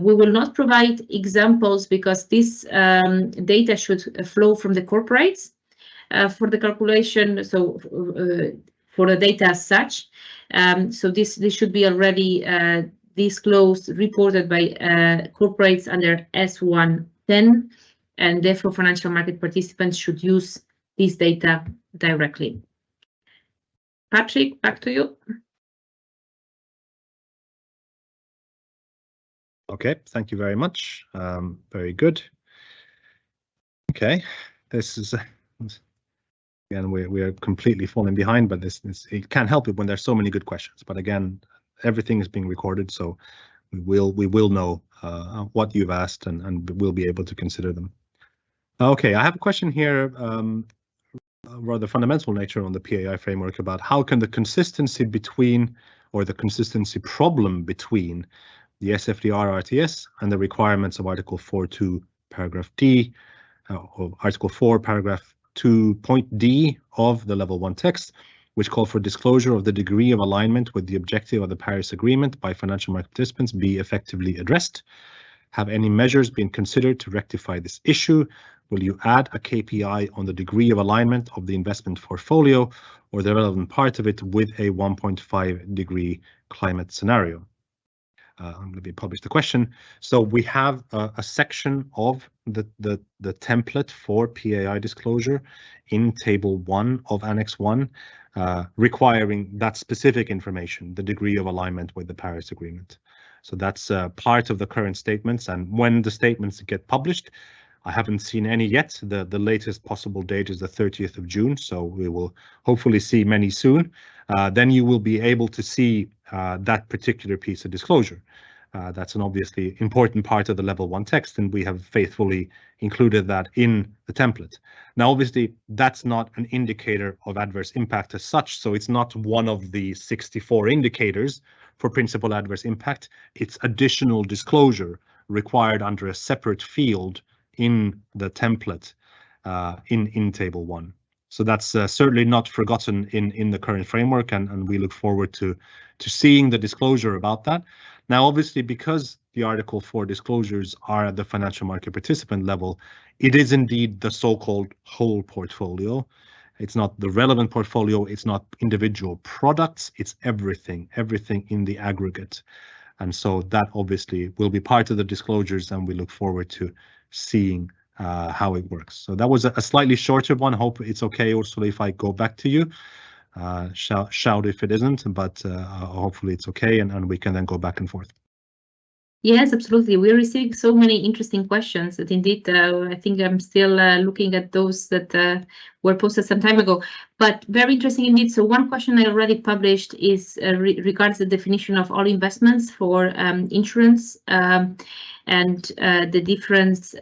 We will not provide examples because this data should flow from the corporates for the calculation, so for the data as such. So this should be already disclosed, reported by corporates under S110, and therefore financial market participants should use this data directly. Patrick, back to you. Okay, thank you very much. Very good. Okay, this is again we are completely falling behind, but this it can't help it when there's so many good questions. But again, everything is being recorded, so we will know what you've asked and we'll be able to consider them. Okay, I have a question here. Rather fundamental nature on the PAI framework about how can the consistency between, or the consistency problem between, the SFDR RTS and the requirements of Article 4.2 paragraph D, or Article 4 paragraph 2 point D of the Level 1 text, which call for disclosure of the degree of alignment with the objective of the Paris Agreement by financial market participants be effectively addressed. Have any measures been considered to rectify this issue? Will you add a KPI on the degree of alignment of the investment portfolio or the relevant part of it with a 1.5 degree climate scenario? I'm going to publish the question. So we have a section of the template for PAI disclosure in Table 1 of Annex 1, requiring that specific information, the degree of alignment with the Paris Agreement. So that's part of the current statements, and when the statements get published, I haven't seen any yet. The latest possible date is the 30th of June, so we will hopefully see many soon. Then you will be able to see that particular piece of disclosure. That's an obviously important part of the Level 1 text, and we have faithfully included that in the template. Now, obviously, that's not an indicator of adverse impact as such, so it's not one of the 64 indicators for principal adverse impact. It's additional disclosure required under a separate field in the template in Table 1. So that's certainly not forgotten in the current framework, and we look forward to seeing the disclosure about that. Now, obviously, because the Article 4 disclosures are at the financial market participant level, it is indeed the so-called whole portfolio. It's not the relevant portfolio, it's not individual products, it's everything in the aggregate. And so that obviously will be part of the disclosures, and we look forward to seeing how it works. So that was a slightly shorter one. Hope it's okay, Ursula, if I go back to you. Shout if it isn't, but hopefully it's okay, and we can then go back and forth. Yes, absolutely. We're receiving so many interesting questions that indeed, I think I'm still looking at those that were posted some time ago, but very interesting indeed. So one question I already published is regards the definition of all investments for insurance and the difference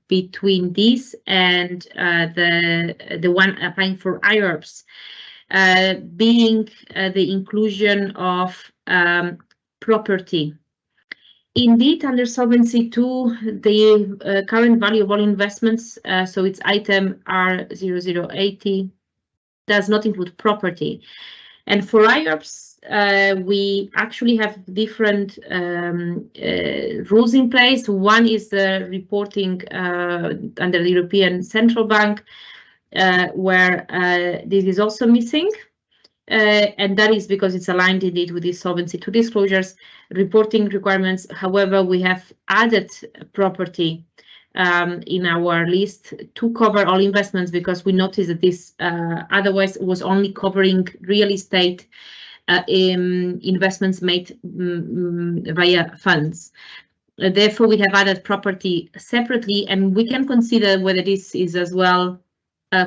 between these and the one applying for IRPs, being the inclusion of property. Indeed, under Solvency II, the current value of all investments, so it's item R0080, does not include property. And for IRPs, we actually have different rules in place. One is the reporting under the European Central Bank, where this is also missing. And that is because it's aligned indeed with the Solvency II disclosures reporting requirements. However, we have added property in our list to cover all investments because we noticed that this otherwise was only covering real estate investments made via funds. Therefore, we have added property separately, and we can consider whether this is as well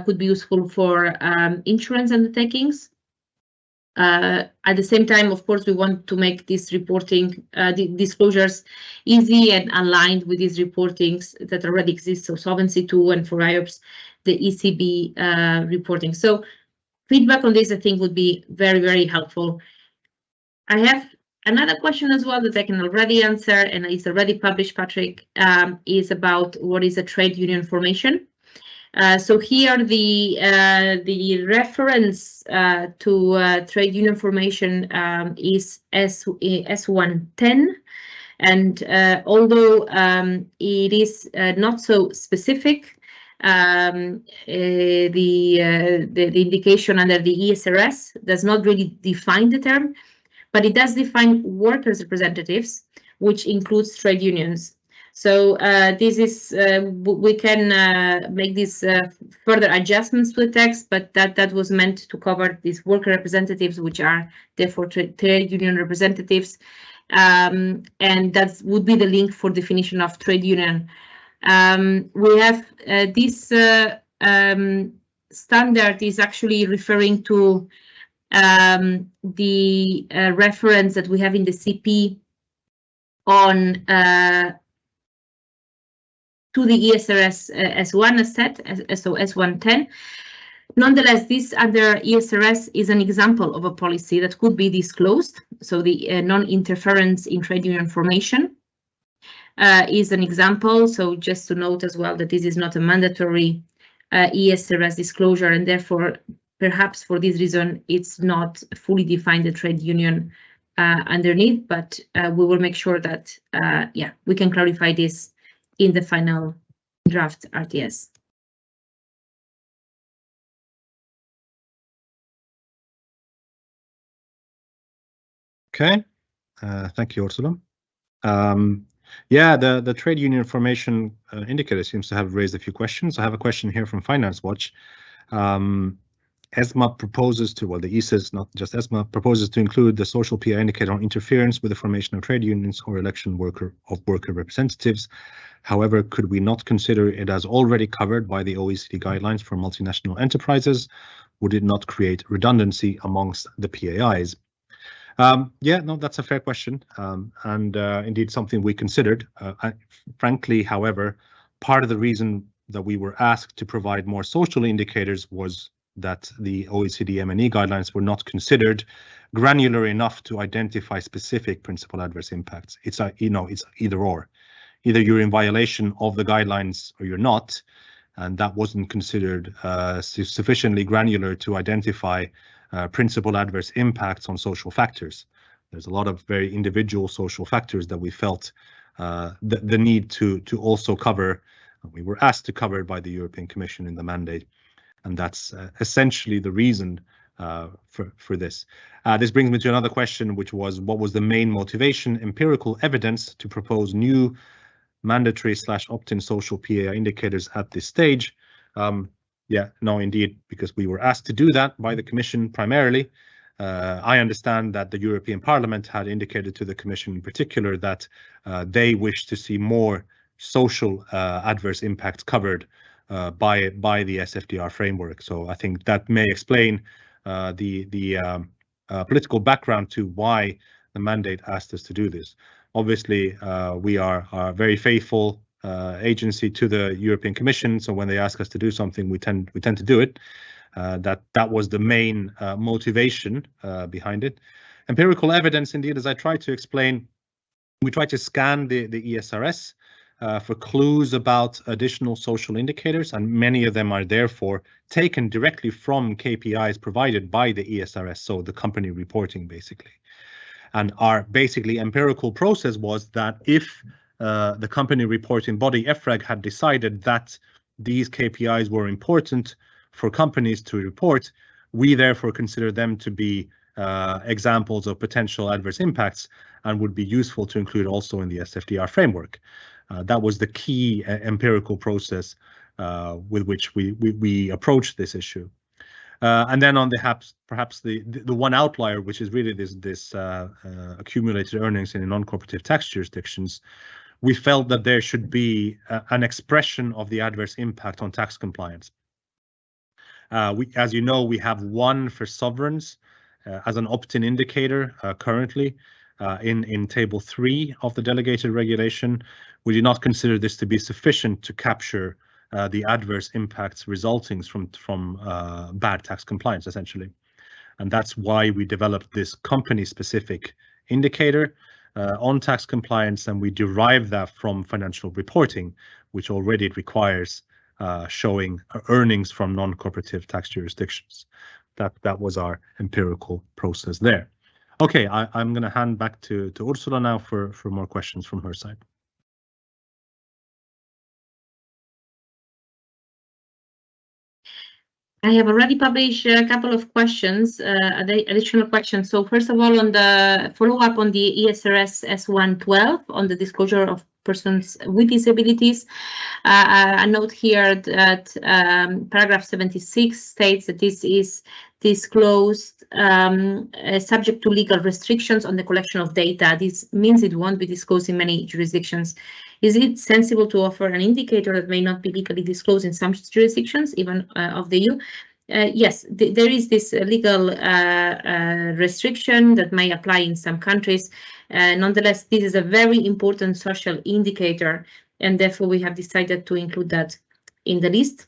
could be useful for insurance undertakings. At the same time, of course, we want to make this reporting disclosures easy and aligned with these reportings that already exist. So Solvency II, and for IOPS, the ECB reporting. So feedback on this, I think, would be very, very helpful. I have another question as well that I can already answer, and it's already published, Patrick, is about what is a trade union formation. So here the reference to trade union formation is S110, and although it is not so specific, the indication under the ESRS does not really define the term, but it does define workers' representatives, which includes trade unions. So this is we can make these further adjustments to the text, but that was meant to cover these worker representatives, which are therefore trade union representatives, and that would be the link for definition of trade union. We have this standard is actually referring to the reference that we have in the CP on to the ESRS S1 as set, so S110. Nonetheless, this under ESRS is an example of a policy that could be disclosed. So the non-interference in trade union formation is an example. So just to note as well that this is not a mandatory ESRS disclosure, and therefore, perhaps for this reason, it's not fully defined the trade union underneath, but we will make sure that, yeah, we can clarify this in the final draft RTS. Okay, thank you, Ursula. Yeah, the trade union formation indicator seems to have raised a few questions. I have a question here from Finance Watch. ESMA proposes to, well, the ESAs, not just ESMA, proposes to include the social PAI indicator on interference with the formation of trade unions or election of worker representatives. However, could we not consider it as already covered by the OECD guidelines for multinational enterprises? Would it not create redundancy amongst the PAIs? Yeah, no, that's a fair question, and indeed something we considered. Frankly, however, part of the reason that we were asked to provide more social indicators was that the OECD M&E guidelines were not considered granular enough to identify specific principal adverse impacts. It's it's either or. Either you're in violation of the guidelines or you're not, and that wasn't considered sufficiently granular to identify principal adverse impacts on social factors. There's a lot of very individual social factors that we felt the need to also cover. We were asked to cover by the European Commission in the mandate, and that's essentially the reason for this. This brings me to another question, which was, what was the main motivation, empirical evidence to propose new mandatory / opt-in social PAI indicators at this stage? Yeah, no, indeed, because we were asked to do that by the Commission primarily. I understand that the European Parliament had indicated to the Commission in particular that they wish to see more social adverse impacts covered by the SFDR framework. So I think that may explain the political background to why the mandate asked us to do this. Obviously, we are a very faithful agency to the European Commission, so when they ask us to do something, we tend to do it. That was the main motivation behind it. Empirical evidence, indeed, as I tried to explain, we try to scan the ESRS for clues about additional social indicators, and many of them are therefore taken directly from KPIs provided by the ESRS, so the company reporting basically. And our basically empirical process was that if the company reporting body EFRAG had decided that these KPIs were important for companies to report, we therefore consider them to be examples of potential adverse impacts and would be useful to include also in the SFDR framework. That was the key empirical process with which we approached this issue. And then on perhaps the one outlier, which is really this accumulated earnings in non-cooperative tax jurisdictions, we felt that there should be an expression of the adverse impact on tax compliance. As you know, we have one for sovereigns as an opt-in indicator currently in Table 3 of the Delegated Regulation. We do not consider this to be sufficient to capture the adverse impacts resulting from bad tax compliance, essentially. And that's why we developed this company-specific indicator on tax compliance, and we derive that from financial reporting, which already requires showing earnings from non-cooperative tax jurisdictions. That was our empirical process there. Okay, I'm going to hand back to Ursula now for more questions from her side. I have already published a couple of questions, additional questions. So first of all, on the follow-up on the ESRS S112 on the disclosure of persons with disabilities, a note here that paragraph 76 states that this is disclosed subject to legal restrictions on the collection of data. This means it won't be disclosed in many jurisdictions. Is it sensible to offer an indicator that may not be legally disclosed in some jurisdictions, even of the EU? Yes, there is this legal restriction that may apply in some countries. Nonetheless, this is a very important social indicator, and therefore we have decided to include that in the list.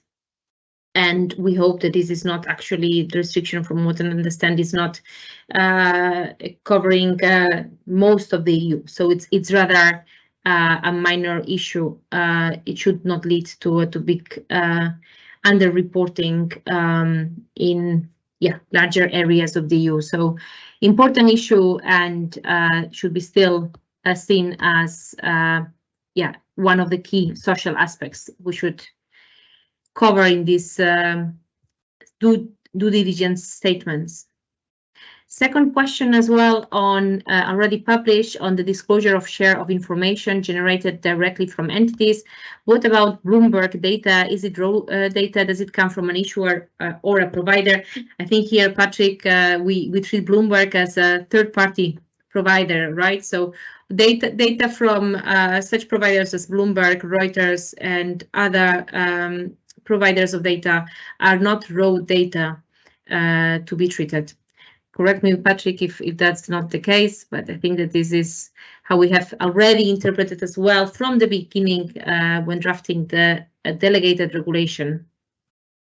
And we hope that this is not actually the restriction, from what I understand, is not covering most of the EU. So it's rather a minor issue. It should not lead to big underreporting in larger areas of the EU. So important issue, and should be still seen as one of the key social aspects we should cover in these due diligence statements. Second question as well on already published on the disclosure of share of information generated directly from entities. What about Bloomberg data? Is it raw data? Does it come from an issuer or a provider? I think here, Patrick, we treat Bloomberg as a third-party provider, right? So data from such providers as Bloomberg, Reuters, and other providers of data are not raw data to be treated. Correct me, Patrick, if that's not the case, but I think that this is how we have already interpreted as well from the beginning when drafting the delegated regulation.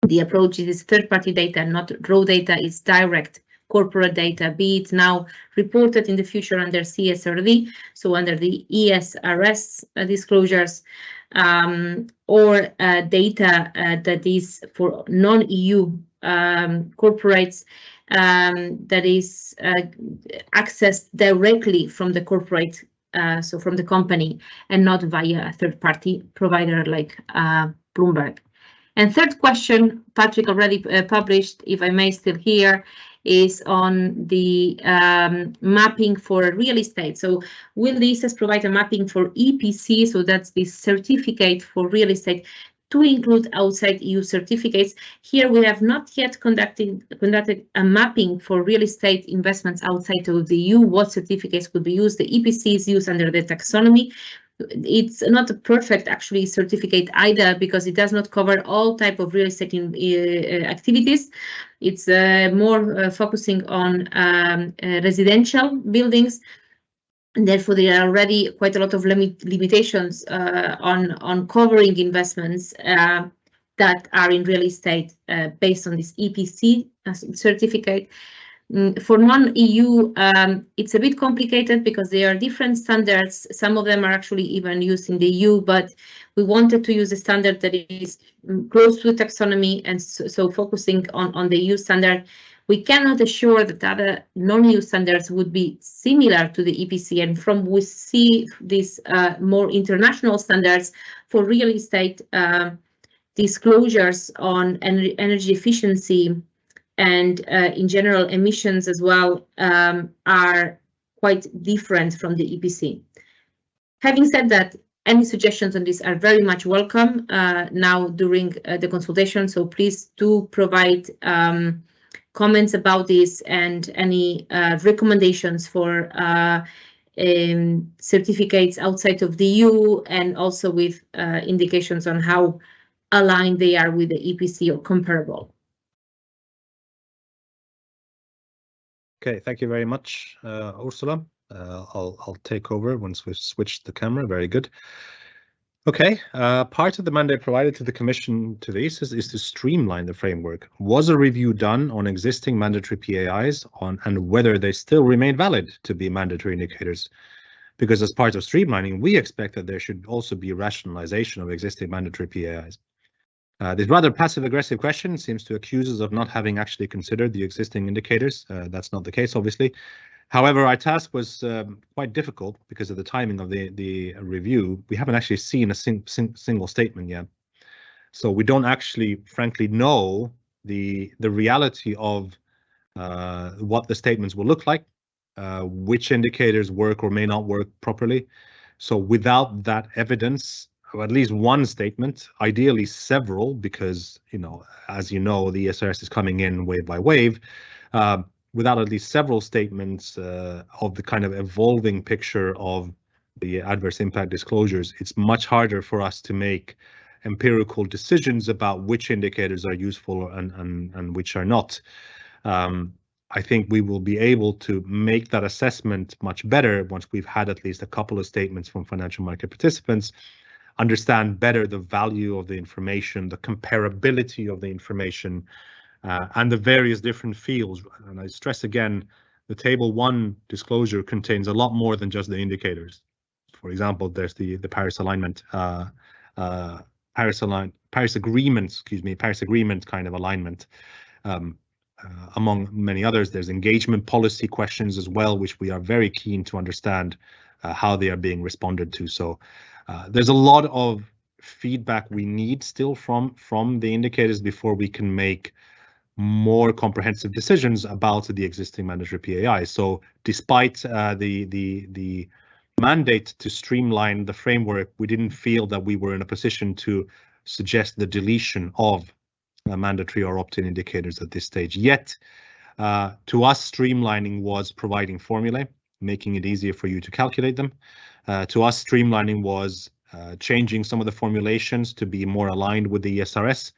The approach is third-party data, not raw data, is direct corporate data, be it now reported in the future under CSRD, so under the ESRS disclosures, or data that is for non-EU corporates that is accessed directly from the corporate, so from the company, and not via a third-party provider like Bloomberg. And third question, Patrick already published, if I may still here, is on the mapping for real estate. So will the ESAs provide a mapping for EPC, so that's the certificate for real estate, to include outside EU certificates? Here we have not yet conducted a mapping for real estate investments outside of the EU. What certificates would be used? The EPC is used under the taxonomy. It's not a perfect actually certificate either, because it does not cover all type of real estate activities. It's more focusing on residential buildings. And therefore, there are already quite a lot of limitations on covering investments that are in real estate based on this EPC certificate. For non-EU, it's a bit complicated because there are different standards. Some of them are actually even used in the EU, but we wanted to use a standard that is close to the taxonomy, and so focusing on the EU standard. We cannot assure that other non-EU standards would be similar to the EPC, and from we see these more international standards for real estate disclosures on energy efficiency and in general emissions as well are quite different from the EPC. Having said that, any suggestions on this are very much welcome now during the consultation, so please do provide comments about this and any recommendations for certificates outside of the EU, and also with indications on how aligned they are with the EPC or comparable. Okay, thank you very much, Ursula. I'll take over once we've switched the camera. Very good. Okay, part of the mandate provided to the Commission to the ESAs is to streamline the framework. Was a review done on existing mandatory PAIs and whether they still remain valid to be mandatory indicators? Because as part of streamlining, we expect that there should also be rationalization of existing mandatory PAIs. This rather passive-aggressive question seems to accuse us of not having actually considered the existing indicators. That's not the case, obviously. However, our task was quite difficult because of the timing of the review. We haven't actually seen a single statement yet. So we don't actually, frankly, know the reality of what the statements will look like, which indicators work or may not work properly. So without that evidence, or at least one statement, ideally several, because, as you know, the ESRS is coming in wave by wave. Without at least several statements of the kind of evolving picture of the adverse impact disclosures, it's much harder for us to make empirical decisions about which indicators are useful and which are not. I think we will be able to make that assessment much better once we've had at least a couple of statements from financial market participants, understand better the value of the information, the comparability of the information, and the various different fields. And I stress again, the Table 1 disclosure contains a lot more than just the indicators. For example, there's the Paris alignment, Paris Agreement kind of alignment. Among many others, there's engagement policy questions as well, which we are very keen to understand how they are being responded to. So there's a lot of feedback we need still from the indicators before we can make more comprehensive decisions about the existing mandatory PAI. So despite the mandate to streamline the framework, we didn't feel that we were in a position to suggest the deletion of mandatory or opt-in indicators at this stage. Yet, to us, streamlining was providing formulae, making it easier for you to calculate them. To us, streamlining was changing some of the formulations to be more aligned with the ESRS.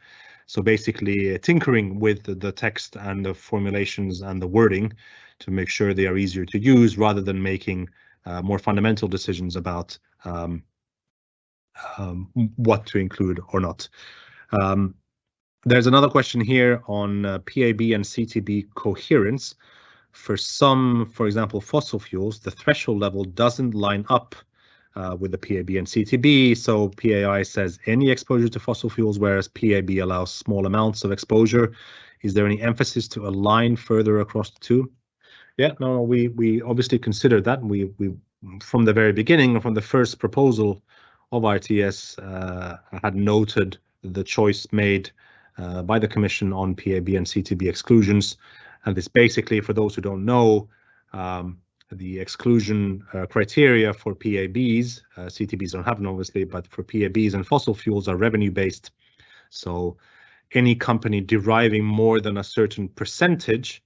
So basically tinkering with the text and the formulations and the wording to make sure they are easier to use rather than making more fundamental decisions about what to include or not. There's another question here on PAB and CTB coherence. For some, for example, fossil fuels, the threshold level doesn't line up with the PAB and CTB. So PAI says any exposure to fossil fuels, whereas PAB allows small amounts of exposure. Is there any emphasis to align further across the two? Yeah, no, we obviously considered that. We from the very beginning, from the first proposal of RTS, had noted the choice made by the Commission on PAB and CTB exclusions. And this basically, for those who don't know, the exclusion criteria for PABs, CTBs don't have them obviously, but for PABs and fossil fuels are revenue based. So any company deriving more than a certain percentage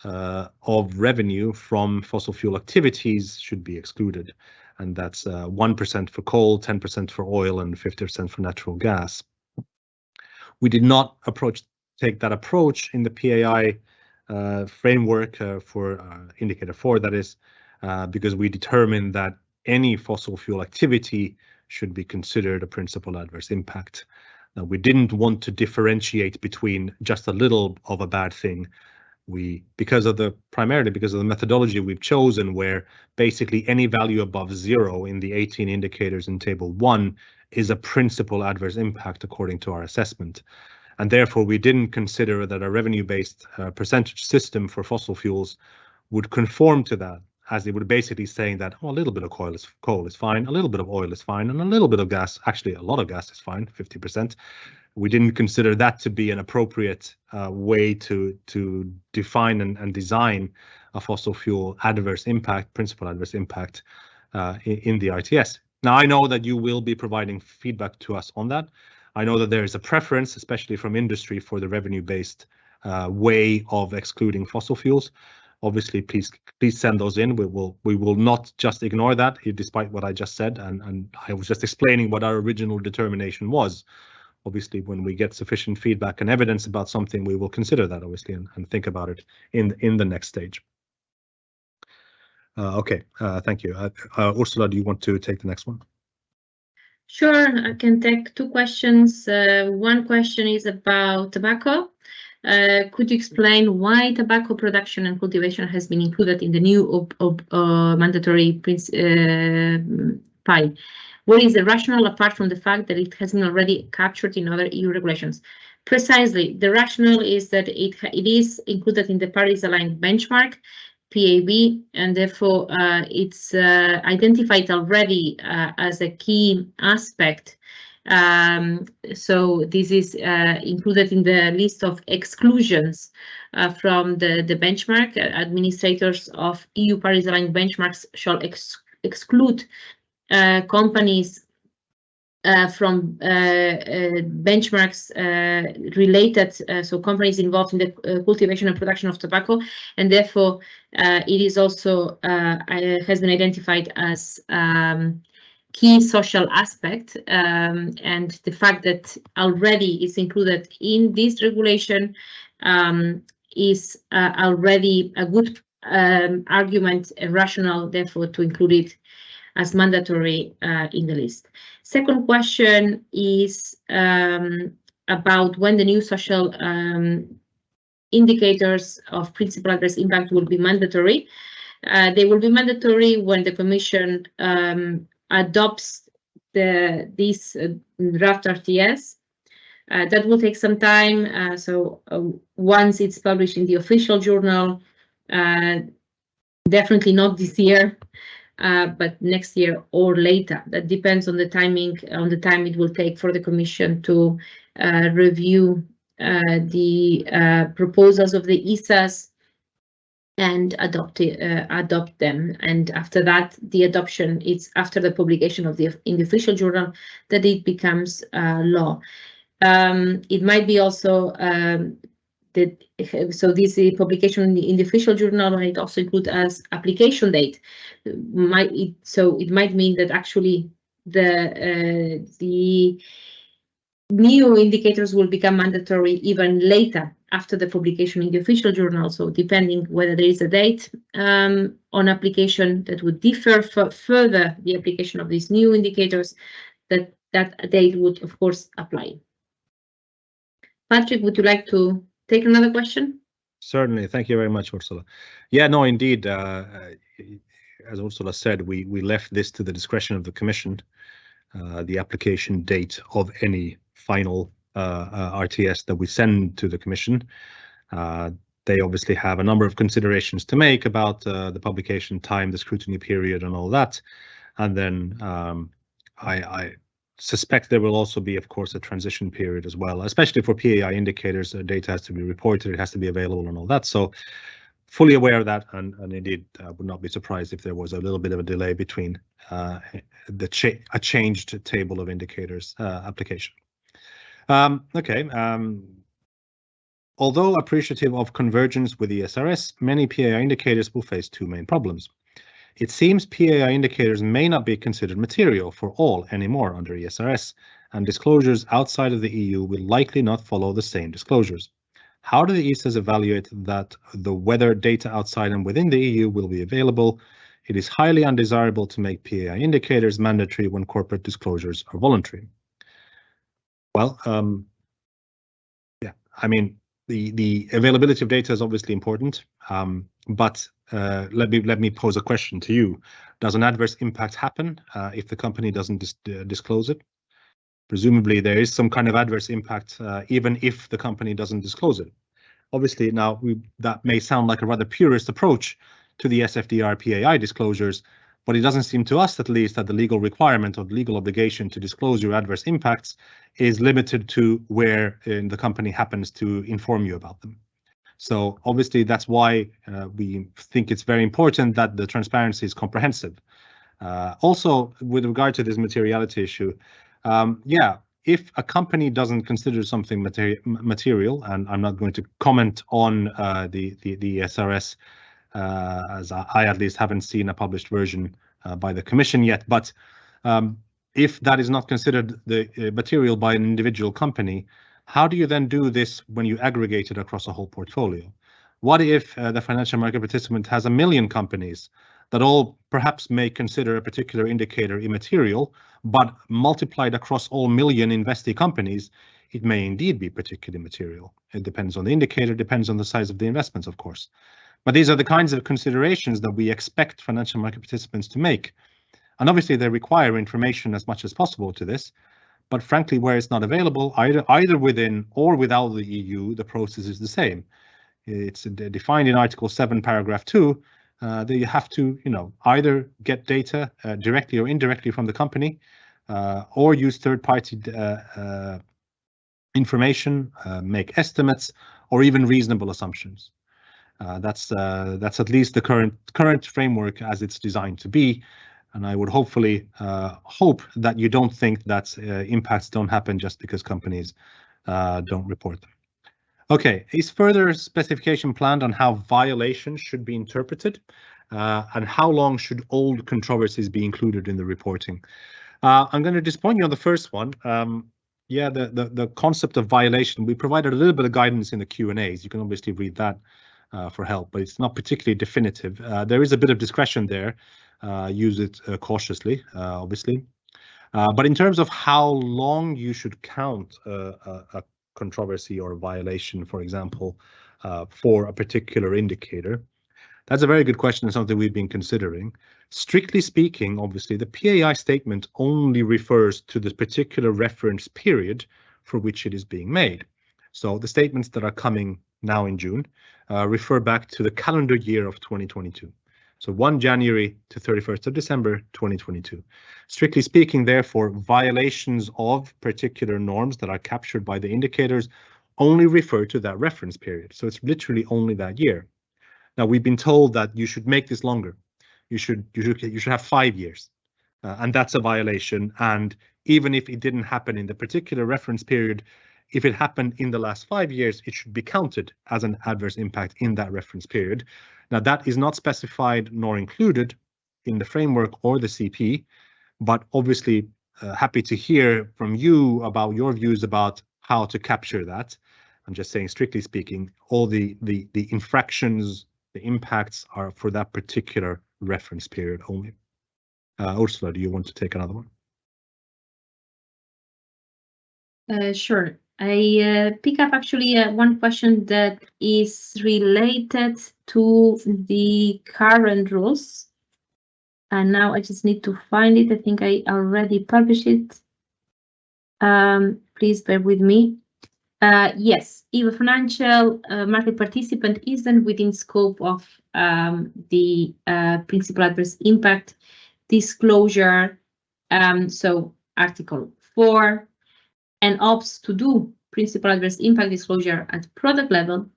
of revenue from fossil fuel activities should be excluded. And that's 1% for coal, 10% for oil, and 50% for natural gas. We did not take that approach in the PAI framework for indicator 4, that is, because we determined that any fossil fuel activity should be considered a principal adverse impact. Now, we didn't want to differentiate between just a little of a bad thing. Primarily because of the methodology we've chosen, where basically any value above 0 in the 18 indicators in Table 1 is a principal adverse impact according to our assessment. And therefore, we didn't consider that a revenue-based percentage system for fossil fuels would conform to that, as it would basically saying that, oh, a little bit of coal is fine, a little bit of oil is fine, and a little bit of gas, actually a lot of gas is fine, 50%. We didn't consider that to be an appropriate way to define and design a fossil fuel adverse impact, principal adverse impact in the RTS. Now, I know that you will be providing feedback to us on that. I know that there is a preference, especially from industry, for the revenue-based way of excluding fossil fuels. Obviously, please send those in. We will not just ignore that, despite what I just said, and I was just explaining what our original determination was. Obviously, when we get sufficient feedback and evidence about something, we will consider that, obviously, and think about it in the next stage. Okay, thank you. Ursula, do you want to take the next one? Sure, I can take two questions. One question is about tobacco. Could you explain why tobacco production and cultivation has been included in the new mandatory PAI? What is the rationale apart from the fact that it has been already captured in other EU regulations? Precisely, the rationale is that it is included in the Paris-aligned benchmark, PAB, and therefore it's identified already as a key aspect. So this is included in the list of exclusions from the benchmark. Administrators of EU Paris-aligned benchmarks shall exclude companies from benchmarks related, so companies involved in the cultivation and production of tobacco, and therefore it is also has been identified as key social aspect, and the fact that already is included in this regulation is already a good argument and rationale, therefore, to include it as mandatory in the list. Second question is about when the new social indicators of principal adverse impact will be mandatory. They will be mandatory when the Commission adopts this draft RTS. That will take some time. So once it's published in the official journal, definitely not this year, but next year or later. That depends on the timing, on the time it will take for the Commission to review the proposals of the ESAs and adopt them. And after that, the adoption is after the publication of in the official journal that it becomes law. It might be also so this publication in the official journal might also include as application date. So it might mean that actually the new indicators will become mandatory even later after the publication in the official journal. So depending whether there is a date on application that would differ further the application of these new indicators, that date would of course apply. Patrick, would you like to take another question? Certainly. Thank you very much, Ursula. Yeah, no, indeed. As Ursula said, we left this to the discretion of the Commission, the application date of any final RTS that we send to the Commission. They obviously have a number of considerations to make about the publication time, the scrutiny period, and all that. And then I suspect there will also be, of course, a transition period as well, especially for PAI indicators. Data has to be reported, it has to be available and all that. So fully aware of that, and indeed would not be surprised if there was a little bit of a delay between a changed table of indicators application. Although appreciative of convergence with ESRS, many PAI indicators will face two main problems. It seems PAI indicators may not be considered material for all anymore under ESRS, and disclosures outside of the EU will likely not follow the same disclosures. How do the ESAs evaluate that whether data outside and within the EU will be available? It is highly undesirable to make PAI indicators mandatory when corporate disclosures are voluntary. Well, yeah, I mean, the availability of data is obviously important, but let me pose a question to you. Does an adverse impact happen if the company doesn't disclose it? Presumably there is some kind of adverse impact even if the company doesn't disclose it. Obviously now that may sound like a rather purist approach to the SFDR PAI disclosures, but it doesn't seem to us at least that the legal requirement or the legal obligation to disclose your adverse impacts is limited to where the company happens to inform you about them. So obviously that's why we think it's very important that the transparency is comprehensive. Also, with regard to this materiality issue, yeah, if a company doesn't consider something material, and I'm not going to comment on the SRS, as I at least haven't seen a published version by the Commission yet, but if that is not considered the material by an individual company, how do you then do this when you aggregate it across a whole portfolio? What if the financial market participant has 1 million companies that all perhaps may consider a particular indicator immaterial, but multiplied across all 1 million investee companies, it may indeed be particularly material. It depends on the indicator, depends on the size of the investments, of course. But these are the kinds of considerations that we expect financial market participants to make. And obviously they require information as much as possible to this, but frankly, where it's not available, either within or without the EU, the process is the same. It's defined in Article 7, paragraph 2, that you have to, either get data directly or indirectly from the company, or use third-party information, make estimates, or even reasonable assumptions. That's at least the current framework as it's designed to be, and I would hopefully hope that you don't think that impacts don't happen just because companies don't report them. Okay, is further specification planned on how violations should be interpreted, and how long should old controversies be included in the reporting? I'm going to disappoint you on the first one. Yeah, the concept of violation, we provided a little bit of guidance in the Q&As. You can obviously read that for help, but it's not particularly definitive. There is a bit of discretion there. Use it cautiously, obviously. But in terms of how long you should count a controversy or a violation, for example, for a particular indicator, that's a very good question and something we've been considering. Strictly speaking, obviously, the PAI statement only refers to the particular reference period for which it is being made. So the statements that are coming now in June refer back to the calendar year of 2022. So 1 January to 31st of December 2022. Strictly speaking, therefore, violations of particular norms that are captured by the indicators only refer to that reference period. So it's literally only that year. Now, we've been told that you should make this longer. You should have 5 years, and that's a violation. And even if it didn't happen in the particular reference period, if it happened in the last 5 years, it should be counted as an adverse impact in that reference period. Now, that is not specified nor included in the framework or the CP, but obviously happy to hear from you about your views about how to capture that. I'm just saying, strictly speaking, all the infractions, the impacts are for that particular reference period only. Ursula, do you want to take another one? Sure. I pick up actually one question that is related to the current rules. And now I just need to find it. I think I already published it. Please bear with me. Yes, if a financial market participant isn't within scope of the principal adverse impact disclosure, so Article 4, and opts to do principal adverse impact disclosure at product level,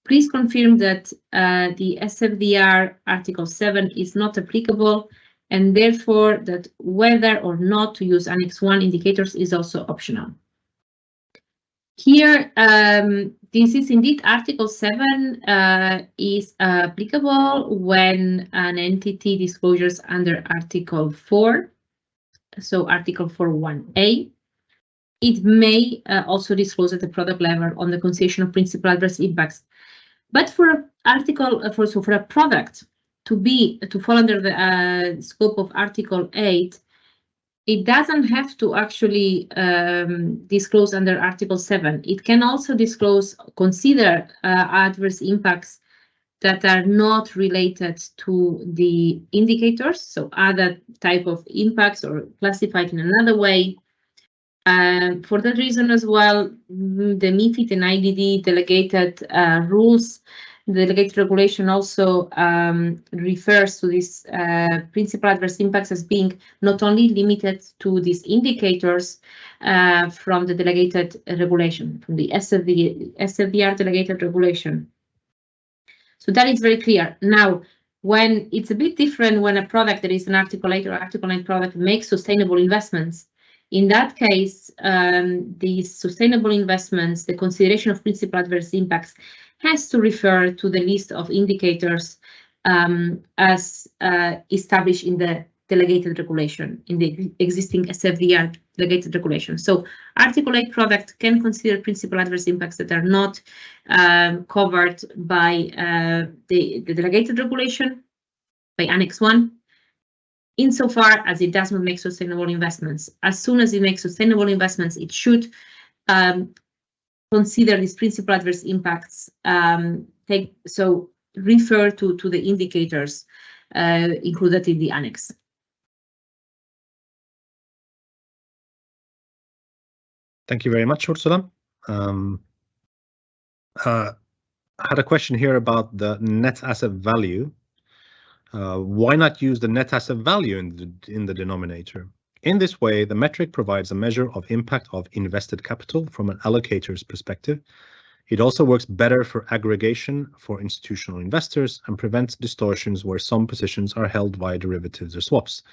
please confirm that the SFDR Article 7 is not applicable, and therefore that whether or not to use Annex 1 indicators is also optional. Here, this is indeed Article 7 is applicable when an entity disclosures under Article 4, so Article 4.1a. It may also disclose at the product level on the consideration of principal adverse impacts. But for a product to fall under the scope of Article 8, it doesn't have to actually disclose under Article 7. It can also consider adverse impacts that are not related to the indicators, so other type of impacts or classified in another way. For that reason as well, the MiFID and IDD delegated rules, the delegated regulation also refers to this principal adverse impacts as being not only limited to these indicators from the delegated regulation, from the SFDR Delegated Regulation. So that is very clear. Now, when it's a bit different when a product that is an Article 8 or Article 9 product makes sustainable investments, In that case, these sustainable investments, the consideration of principal adverse impacts has to refer to the list of indicators as established in the delegated regulation, in the existing SFDR delegated regulation. So Article 8 product can consider principal adverse impacts that are not covered by the delegated regulation, by Annex 1, insofar as it does not make sustainable investments. As soon as it makes sustainable investments, it should consider these principal adverse impacts, refer to the indicators included in the annex. Thank you very much, Ursula. I had a question here about the net asset value. Why not use the net asset value in the denominator? In this way, the metric provides a measure of impact of invested capital from an allocator's perspective. It also works better for aggregation for institutional investors and prevents distortions where some positions are held via derivatives or swaps.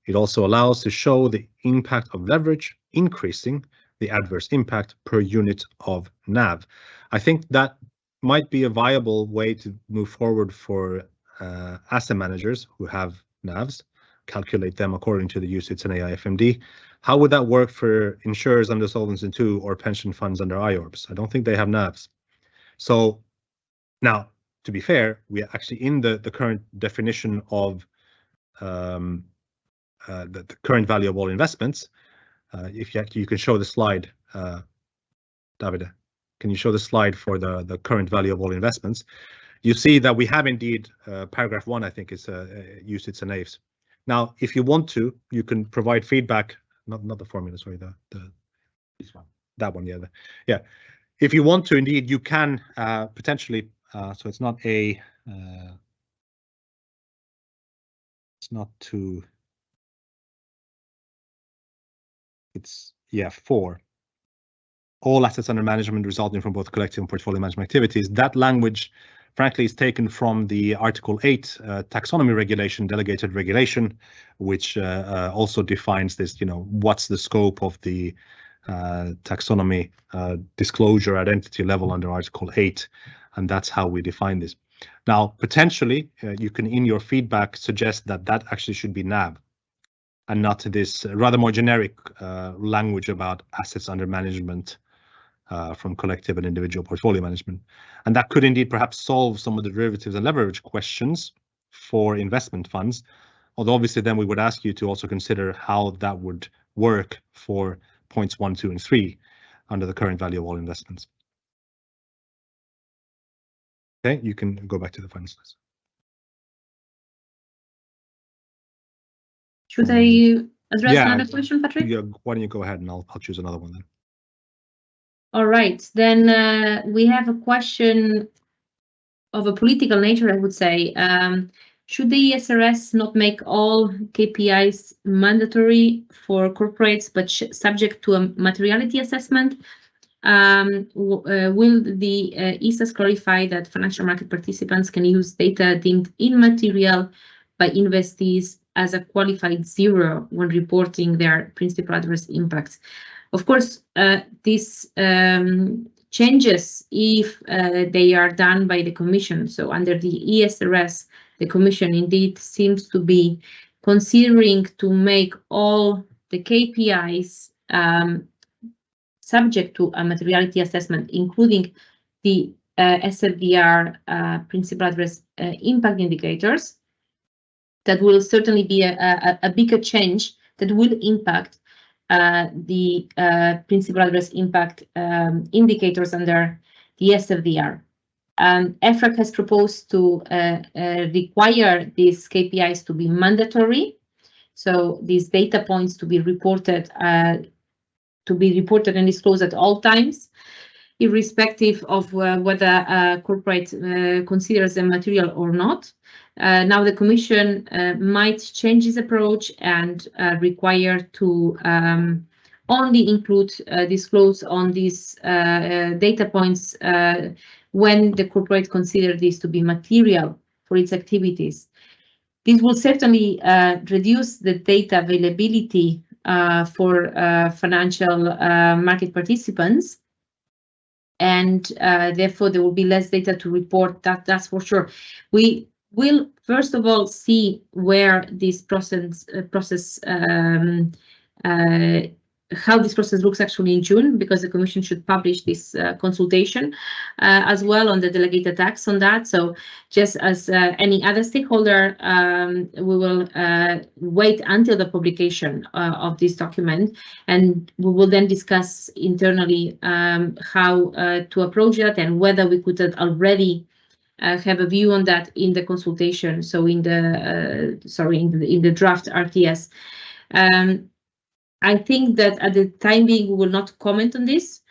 It also allows to show the impact of leverage, increasing the adverse impact per unit of NAV. I think that might be a viable way to move forward for asset managers who have NAVs, calculate them according to the UCITS and AIFMD. How would that work for insurers under Solvency II or pension funds under IORPS? I don't think they have NAVs. So now, to be fair, we are actually in the current definition of the current value of all investments. If you can show the slide, Davide, can you show the slide for the current value of all investments? You see that we have indeed paragraph 1, I think, is UCITS and AIFs. Now, if you want to, you can provide feedback. Not the formula, sorry, this one. That one, yeah. If you want to, indeed, you can potentially. So it's not a. It's not 2. It's 4. All assets under management resulting from both collective and portfolio management activities. That language, frankly, is taken from the Article 8 taxonomy regulation, delegated regulation, which also defines this, what's the scope of the taxonomy disclosure at entity level under Article 8, and that's how we define this. Now, potentially, you can, in your feedback, suggest that actually should be NAV, and not this rather more generic language about assets under management from collective and individual portfolio management. And that could indeed perhaps solve some of the derivatives and leverage questions for investment funds. Although obviously then we would ask you to also consider how that would work for points 1, 2, and 3 under the current value of all investments. Okay, you can go back to the final slides. Should I address another question, Patrick? Yeah, why don't you go ahead and I'll choose another one then. All right, then we have a question of a political nature, I would say. Should the ESRS not make all KPIs mandatory for corporates, but subject to a materiality assessment? Will the ESAs clarify that financial market participants can use data deemed immaterial by investees as a qualified zero when reporting their principal adverse impacts? Of course, this changes if they are done by the Commission. So under the ESRS, the Commission indeed seems to be considering to make all the KPIs subject to a materiality assessment, including the SFDR principal adverse impact indicators. That will certainly be a bigger change that will impact the principal adverse impact indicators under the SFDR. EFRAG has proposed to require these KPIs to be mandatory, so these data points to be reported and disclosed at all times, irrespective of whether a corporate considers them material or not. Now the Commission might change its approach and require to only include disclose on these data points when the corporate consider this to be material for its activities. This will certainly reduce the data availability for financial market participants, and therefore there will be less data to report. That's for sure. We will first of all see where this how this process looks actually in June, because the Commission should publish this consultation as well on the delegated acts on that. So just as any other stakeholder, we will wait until the publication of this document, and we will then discuss internally how to approach that and whether we could already have a view on that in the consultation. So in the in the draft RTS. I think that at the time being, we will not comment on this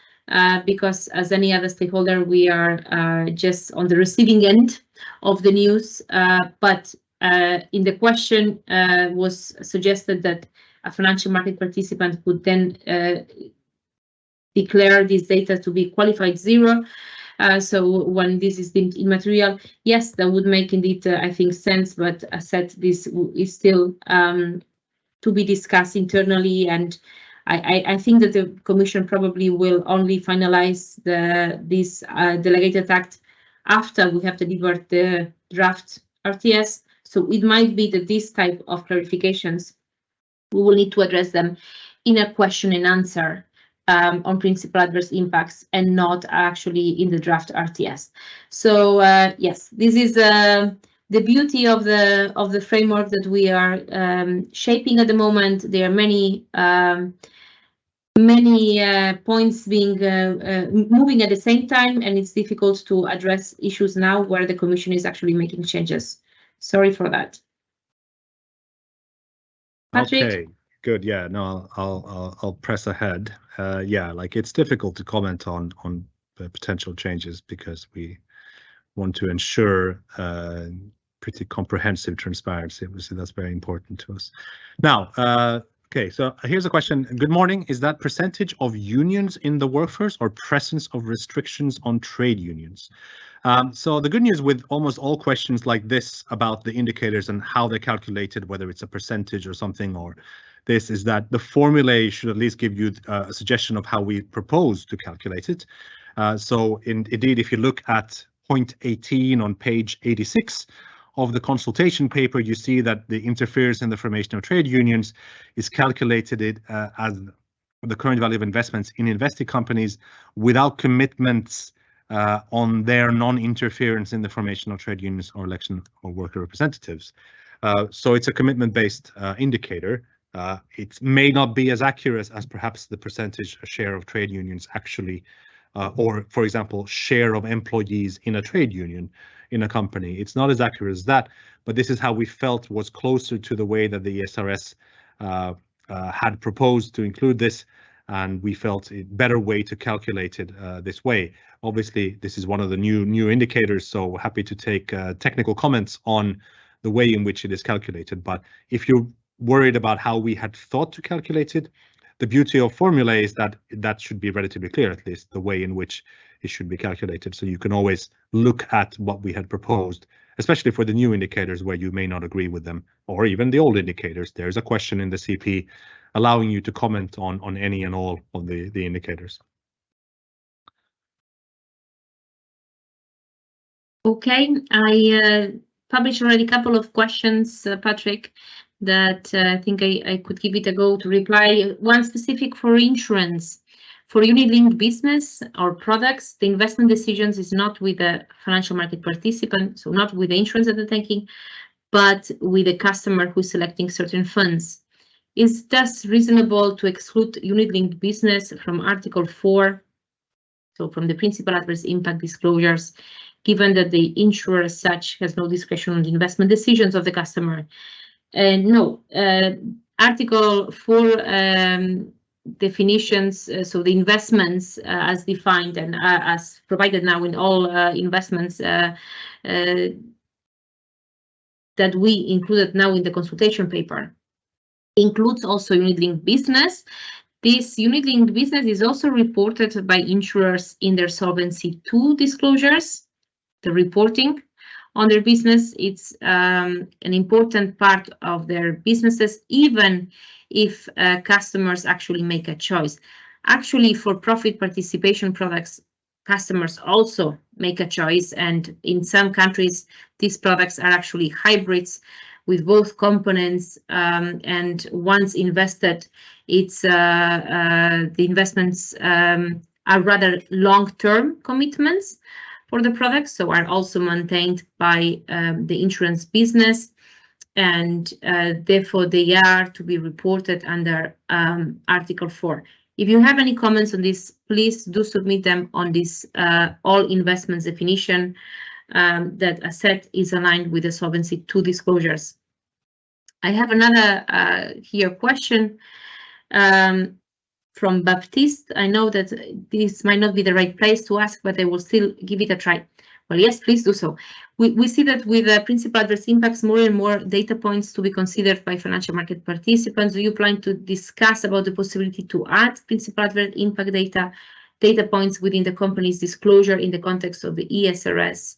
because, as any other stakeholder, we are just on the receiving end of the news. But in the question was suggested that a financial market participant would then declare this data to be qualified zero. So when this is deemed immaterial, yes, that would make indeed, I think, sense. But as said, this is still to be discussed internally, and I think that the Commission probably will only finalize this delegated act after we have delivered the draft RTS. So it might be that this type of clarifications, we will need to address them in a question and answer on principal adverse impacts, and not actually in the draft RTS. So yes, this is the beauty of the framework that we are shaping at the moment. There are many points being moving at the same time, and it's difficult to address issues now where the Commission is actually making changes. Sorry for that. Patrick? Okay, good. Yeah, no, I'll press ahead. Yeah, like it's difficult to comment on the potential changes because we want to ensure pretty comprehensive transparency. Obviously, that's very important to us. Now, okay, so here's a question. Good morning. Is that percentage of unions in the workforce or presence of restrictions on trade unions? So the good news with almost all questions like this about the indicators and how they're calculated, whether it's a percentage or something or this, is that the formulae should at least give you a suggestion of how we propose to calculate it. So indeed, if you look at point 18 on page 86, of the consultation paper, you see that the interference in the formation of trade unions is calculated as the current value of investments in invested companies without commitments on their non-interference in the formation of trade unions or election of worker representatives. So it's a commitment-based indicator. It may not be as accurate as perhaps the percentage share of trade unions actually, or for example, share of employees in a trade union in a company. It's not as accurate as that, but this is how we felt was closer to the way that the ESRS had proposed to include this, and we felt a better way to calculate it this way. Obviously, this is one of the new indicators, so happy to take technical comments on the way in which it is calculated. But if you're worried about how we had thought to calculate it, the beauty of formula is that that should be relatively clear, at least the way in which it should be calculated. So you can always look at what we had proposed, especially for the new indicators where you may not agree with them, or even the old indicators. There's a question in the CP allowing you to comment on any and all of the indicators. Okay, I published already a couple of questions, Patrick, that I think I could give it a go to reply. One specific for insurance. For unit-linked business or products, the investment decisions is not with the financial market participant, so not with the insurance that they're taking, but with the customer who's selecting certain funds. Is thus reasonable to exclude unit-linked business from Article 4, so from the principal adverse impact disclosures, given that the insurer as such has no discretion on the investment decisions of the customer? No, Article 4 definitions, so the investments as defined and as provided now in all investments that we included now in the consultation paper, includes also unit-linked business. This unit-linked business is also reported by insurers in their Solvency II disclosures, the reporting on their business. It's an important part of their businesses, even if customers actually make a choice. Actually, for profit participation products, customers also make a choice, and in some countries, these products are actually hybrids with both components, and once invested, it's the investments are rather long-term commitments for the products, so are also maintained by the insurance business, and therefore they are to be reported under Article 4. If you have any comments on this, please do submit them on this all investments definition that, as said, is aligned with the Solvency II disclosures. I have another here question from Baptiste. I know that this might not be the right place to ask, but I will still give it a try. Well, yes, please do so. We see that with principal adverse impacts, more and more data points to be considered by financial market participants. Do you plan to discuss about the possibility to add principal adverse impact data points within the company's disclosure in the context of the ESRS?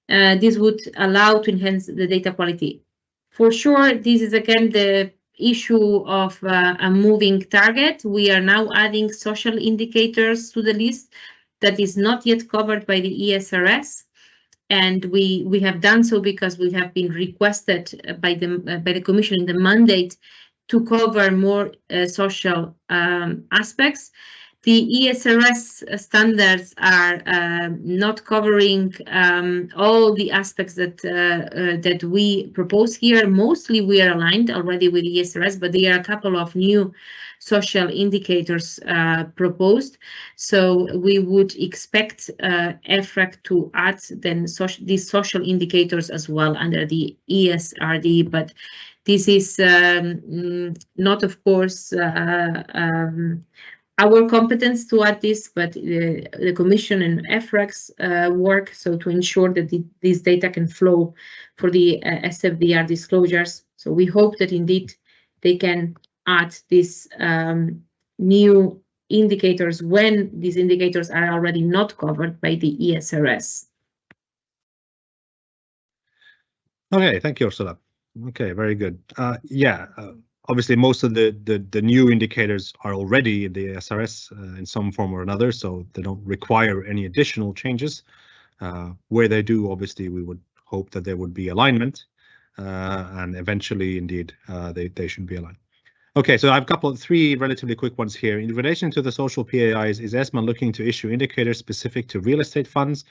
This would allow to enhance the data quality. For sure, this is again the issue of a moving target. We are now adding social indicators to the list that is not yet covered by the ESRS, and we have done so because we have been requested by the Commission in the mandate to cover more social aspects. The ESRS standards are not covering all the aspects that we propose here. Mostly we are aligned already with ESRS, but there are a couple of new social indicators proposed. So we would expect EFRAG to add then these social indicators as well under the ESRD, but this is not, of course, our competence to add this, but the Commission and EFRAG's work, so to ensure that this data can flow for the SFDR disclosures. So we hope that indeed they can add these new indicators when these indicators are already not covered by the ESRS. Okay, thank you, Ursula. Okay, very good. Obviously, most of the new indicators are already in the ESRS in some form or another, so they don't require any additional changes. Where they do, obviously, we would hope that there would be alignment, and eventually, indeed, they should be aligned. Okay, so I have three relatively quick ones here. In relation to the social PAIs, is ESMA looking to issue indicators specific to real estate funds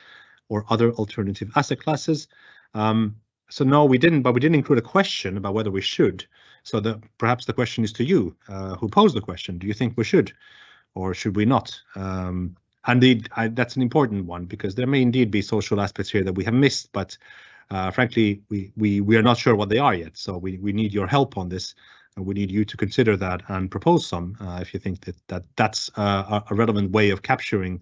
or other alternative asset classes? So no, we didn't, but we didn't include a question about whether we should. So perhaps the question is to you, who posed the question. Do you think we should, or should we not? Indeed, that's an important one, because there may indeed be social aspects here that we have missed, but frankly, we are not sure what they are yet. So we need your help on this, and we need you to consider that and propose some if you think that's a relevant way of capturing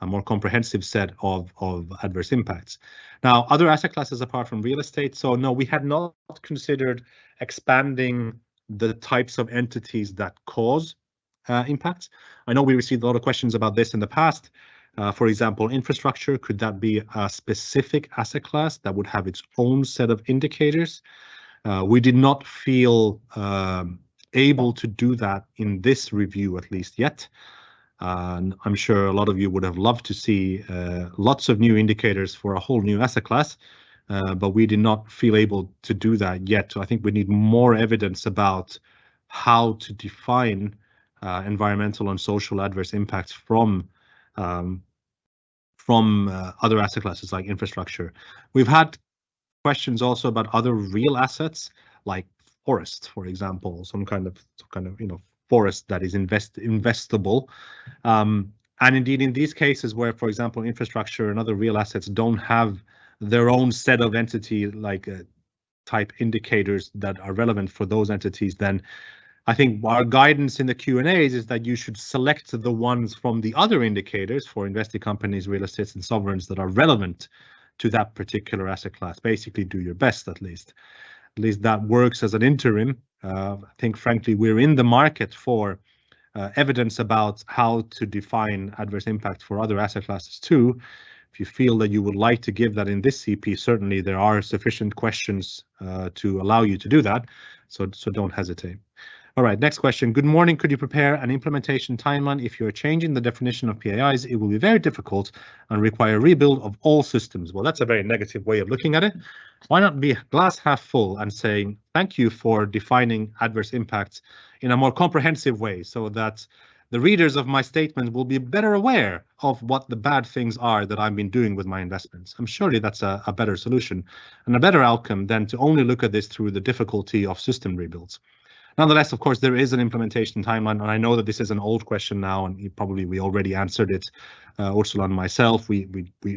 a more comprehensive set of adverse impacts. Now, other asset classes apart from real estate. So no, we had not considered expanding the types of entities that cause impacts. I know we received a lot of questions about this in the past. For example, infrastructure, could that be a specific asset class that would have its own set of indicators? We did not feel able to do that in this review, at least yet. I'm sure a lot of you would have loved to see lots of new indicators for a whole new asset class, but we did not feel able to do that yet. So I think we need more evidence about how to define environmental and social adverse impacts from other asset classes like infrastructure. We've had questions also about other real assets like forest, for example, some kind of forest that is investable. And indeed, in these cases where, for example, infrastructure and other real assets don't have their own set of entity like type indicators that are relevant for those entities, then I think our guidance in the Q&As is that you should select the ones from the other indicators for invested companies, real estates and sovereigns that are relevant to that particular asset class. Basically, do your best, at least. At least that works as an interim. I think, frankly, we're in the market for evidence about how to define adverse impact for other asset classes too, If you feel that you would like to give that in this CP, certainly there are sufficient questions to allow you to do that, so don't hesitate. All right, next question. Good morning. Could you prepare an implementation timeline? If you're changing the definition of PAIs, it will be very difficult and require rebuild of all systems. Well, that's a very negative way of looking at it. Why not be glass half full and saying, thank you for defining adverse impacts in a more comprehensive way so that the readers of my statement will be better aware of what the bad things are that I've been doing with my investments. I'm surely that's a better solution and a better outcome than to only look at this through the difficulty of system rebuilds. Nonetheless, of course, there is an implementation timeline, and I know that this is an old question now, and we already answered it, Ursula and myself. We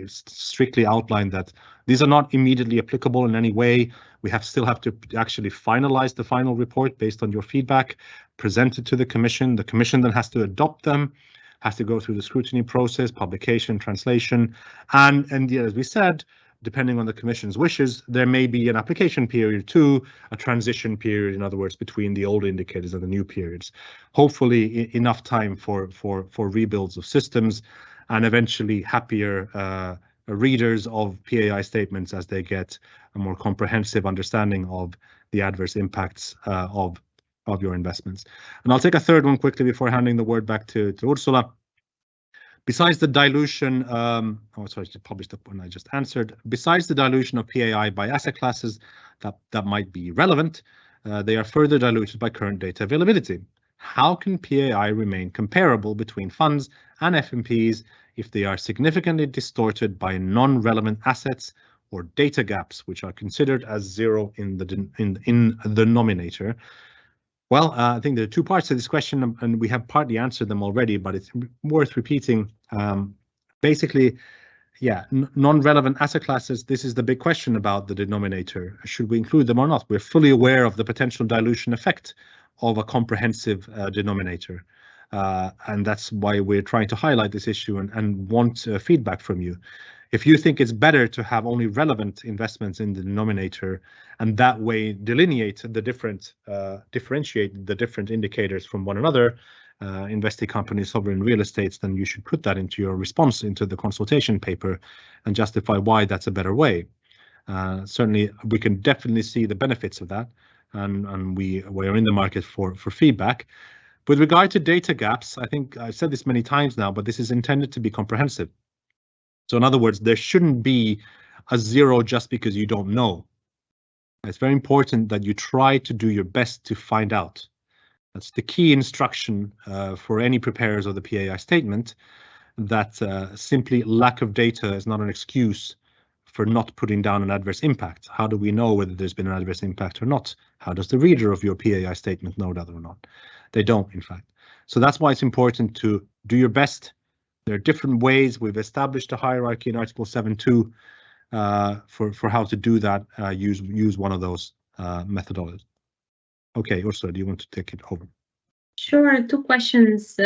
strictly outlined that these are not immediately applicable in any way. We still have to actually finalize the final report based on your feedback, present it to the Commission. The Commission then has to adopt them, has to go through the scrutiny process, publication, translation, and as we said, depending on the Commission's wishes, there may be an application period too, a transition period, in other words, between the old indicators and the new periods. Hopefully enough time for rebuilds of systems and eventually happier readers of PAI statements as they get a more comprehensive understanding of the adverse impacts of your investments. And I'll take a third one quickly before handing the word back to Ursula. Besides the dilution, sorry, to publish the one I just answered. Besides the dilution of PAI by asset classes that might be relevant, they are further diluted by current data availability. How can PAI remain comparable between funds and FMPs if they are significantly distorted by non-relevant assets or data gaps, which are considered as zero in the denominator? Well, I think there are two parts to this question, and we have partly answered them already, but it's worth repeating. Basically, yeah, non-relevant asset classes, this is the big question about the denominator. Should we include them or not? We're fully aware of the potential dilution effect of a comprehensive denominator. And that's why we're trying to highlight this issue and want feedback from you. If you think it's better to have only relevant investments in the denominator and that way delineate the different, differentiate the different indicators from one another, investing companies, sovereign real estates, then you should put that into your response into the consultation paper and justify why that's a better way. Certainly, we can definitely see the benefits of that, and we are in the market for feedback. With regard to data gaps, I think I've said this many times now, but this is intended to be comprehensive. So in other words, there shouldn't be a zero just because you don't know. It's very important that you try to do your best to find out. That's the key instruction for any preparers of the PAI statement, that simply lack of data is not an excuse for not putting down an adverse impact. How do we know whether there's been an adverse impact or not? How does the reader of your PAI statement know that or not? They don't, in fact. So that's why it's important to do your best. There are different ways. We've established a hierarchy in Article 7.2 for how to do that. Use one of those methodologies. Okay, Ursula, do you want to take it over? Sure, two questions.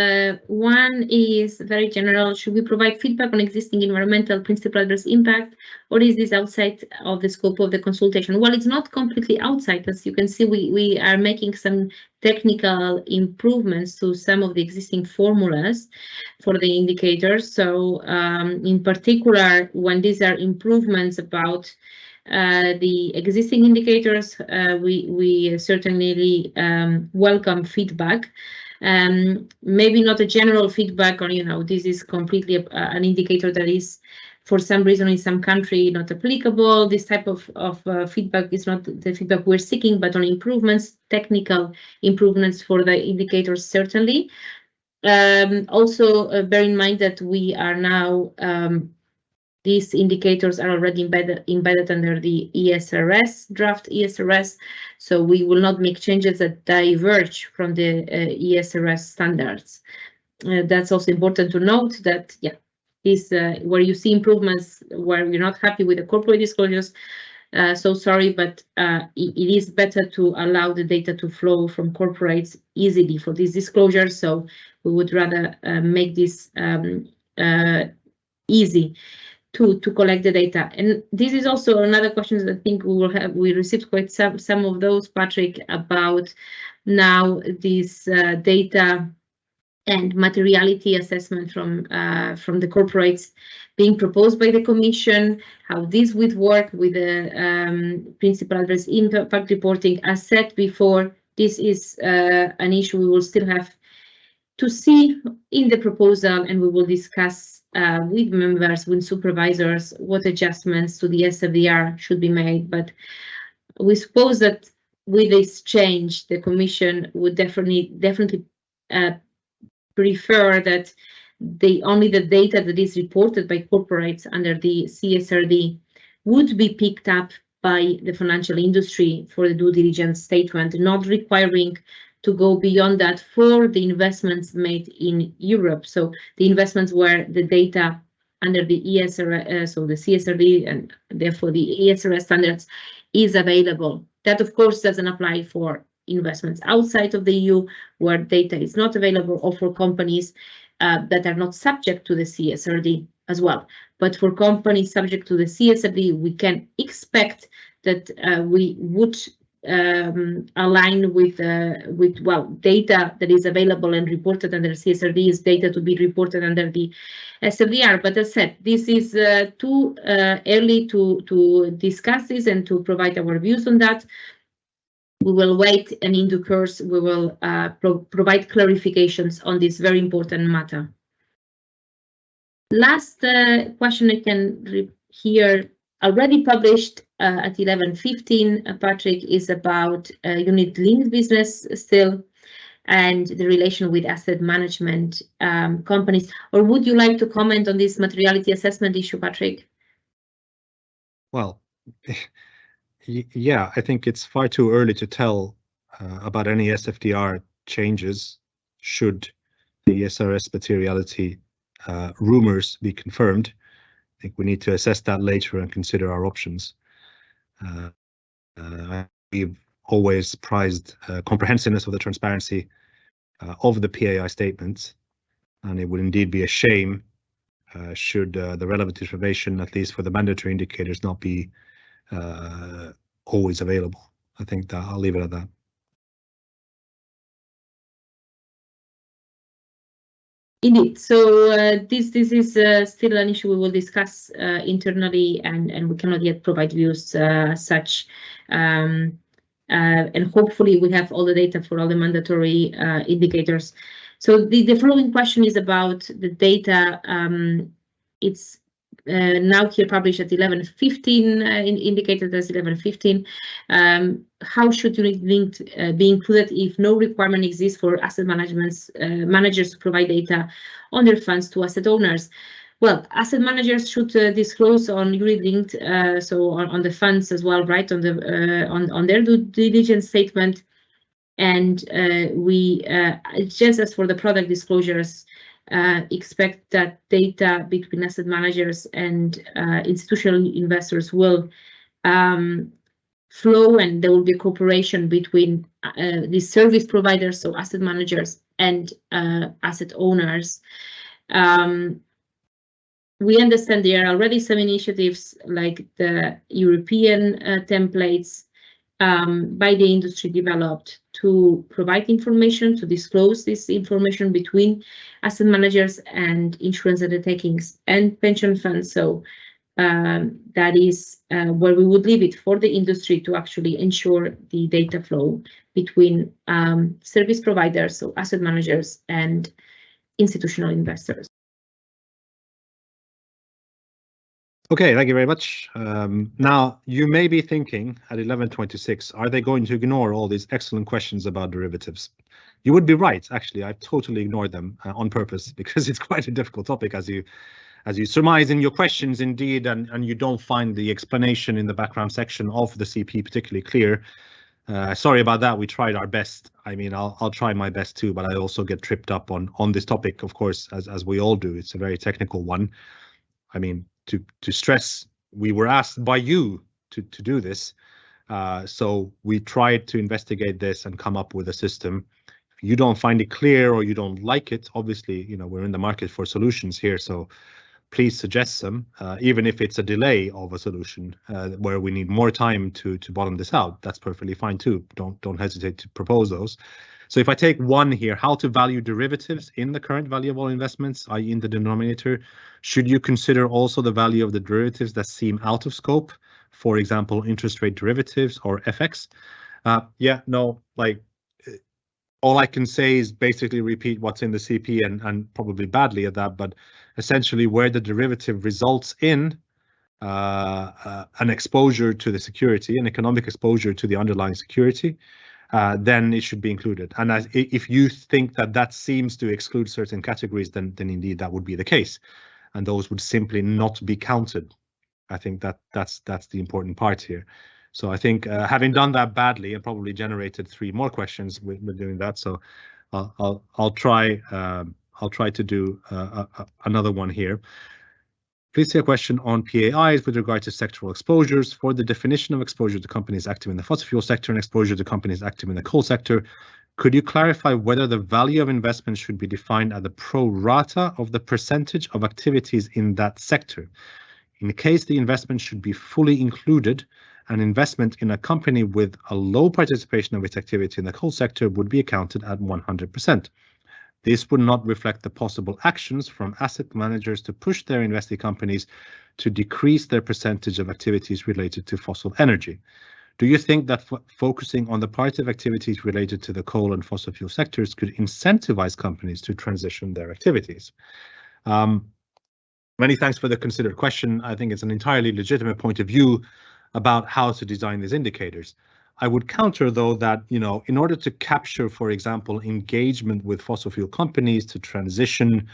One is very general. Should we provide feedback on existing environmental principal adverse impact, or is this outside of the scope of the consultation? Well, it's not completely outside. As you can see, we are making some technical improvements to some of the existing formulas for the indicators. So in particular, when these are improvements about the existing indicators, we certainly welcome feedback. Maybe not a general feedback on, this is completely an indicator that is for some reason in some country not applicable. This type of feedback is not the feedback we're seeking, but on improvements, technical improvements for the indicators, certainly. Also, bear in mind that we are now these indicators are already embedded under the ESRS, draft ESRS, so we will not make changes that diverge from the ESRS standards. That's also important to note that, yeah, this where you see improvements where you're not happy with the corporate disclosures, so sorry, but it is better to allow the data to flow from corporates easily for these disclosures, so we would rather make this easy to collect the data. And this is also another question that I think we received quite some of those, Patrick, about now this data and materiality assessment from the corporates being proposed by the Commission, how this would work with the principal adverse impact reporting. As said before, this is an issue we will still have to see in the proposal, and we will discuss with members, with supervisors, what adjustments to the SFDR should be made. But we suppose that with this change, the Commission would definitely prefer that only the data that is reported by corporates under the CSRD would be picked up by the financial industry for the due diligence statement, not requiring to go beyond that for the investments made in Europe. So the investments where the data under the ESRS, so the CSRD and therefore the ESRS standards is available. That of course doesn't apply for investments outside of the EU where data is not available, or for companies that are not subject to the CSRD as well. But for companies subject to the CSRD, we can expect that we would align with data that is available and reported under CSRD is data to be reported under the SFDR. But as said, this is too early to discuss this and to provide our views on that. We will wait, and in due course we will provide clarifications on this very important matter. Last question I can hear already published at 11:15, Patrick, is about unit-linked business still and the relation with asset management companies. Or would you like to comment on this materiality assessment issue, Patrick? Well, yeah, I think it's far too early to tell about any SFDR changes should the SRS materiality rumors be confirmed. I think we need to assess that later and consider our options. We've always prized comprehensiveness of the transparency of the PAI statements, and it would indeed be a shame should the relevant information, at least for the mandatory indicators, not be always available. I think that I'll leave it at that. Indeed. So this is still an issue we will discuss internally, and we cannot yet provide views such. And hopefully we have all the data for all the mandatory indicators. So the following question is about the data. It's now here published at 11:15, indicated as 11:15. How should unit-linked be included if no requirement exists for asset managers to provide data on their funds to asset owners? Well, asset managers should disclose on unit-linked, so on the funds as well, right, on their due diligence statement. And we just as for the product disclosures, expect that data between asset managers and institutional investors will flow, and there will be a cooperation between the service providers, so asset managers, and asset owners. We understand there are already some initiatives like the European templates by the industry developed to provide information, to disclose this information between asset managers and insurance undertakings and pension funds. So that is where we would leave it for the industry to actually ensure the data flow between service providers, so asset managers, and institutional investors. Okay, thank you very much. Now, you may be thinking at 11:26, are they going to ignore all these excellent questions about derivatives? You would be right, actually. I've totally ignored them on purpose because it's quite a difficult topic, as you surmise in your questions, indeed, and you don't find the explanation in the background section of the CP particularly clear. Sorry about that. We tried our best. I mean, I'll try my best too, but I also get tripped up on this topic, of course, as we all do. It's a very technical one. I mean, to stress, we were asked by you to do this, so we tried to investigate this and come up with a system. If you don't find it clear or you don't like it, obviously, you know, we're in the market for solutions here, so please suggest some, even if it's a delay of a solution where we need more time to bottom this out. That's perfectly fine too. Don't hesitate to propose those. So if I take one here, how to value derivatives in the current value of all investments, i.e. in the denominator, should you consider also the value of the derivatives that seem out of scope, for example, interest rate derivatives or FX? Yeah, no, like all I can say is basically repeat what's in the CP and probably badly at that, but essentially where the derivative results in an exposure to the security, an economic exposure to the underlying security, then it should be included. And if you think that that seems to exclude certain categories, then indeed that would be the case, and those would simply not be counted. I think that's the important part here. So I think having done that badly and probably generated 3 more questions with doing that, so I'll try to do another one here. Please see a question on PAIs with regard to sectoral exposures. For the definition of exposure to companies active in the fossil fuel sector and exposure to companies active in the coal sector, could you clarify whether the value of investment should be defined at the pro rata of the percentage of activities in that sector? In the case the investment should be fully included, an investment in a company with a low participation of its activity in the coal sector would be accounted at 100%. This would not reflect the possible actions from asset managers to push their investee companies to decrease their percentage of activities related to fossil energy. Do you think that focusing on the part of activities related to the coal and fossil fuel sectors could incentivize companies to transition their activities? Many thanks for the considered question. I think it's an entirely legitimate point of view about how to design these indicators. I would counter, though, that, you know, in order to capture, for example, engagement with fossil fuel companies to transition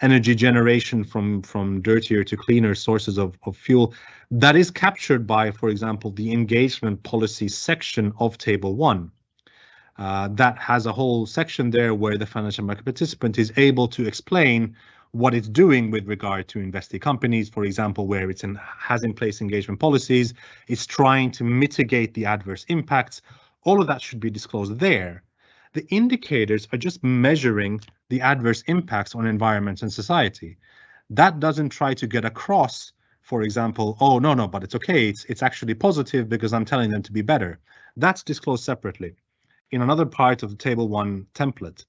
energy generation from dirtier to cleaner sources of fuel, that is captured by, for example, the engagement policy section of Table 1. That has a whole section there where the financial market participant is able to explain what it's doing with regard to investee companies, for example, where it has in place engagement policies, it's trying to mitigate the adverse impacts. All of that should be disclosed there. The indicators are just measuring the adverse impacts on environment and society. That doesn't try to get across, for example, oh, no, but it's okay, it's actually positive because I'm telling them to be better. That's disclosed separately in another part of the Table 1 template.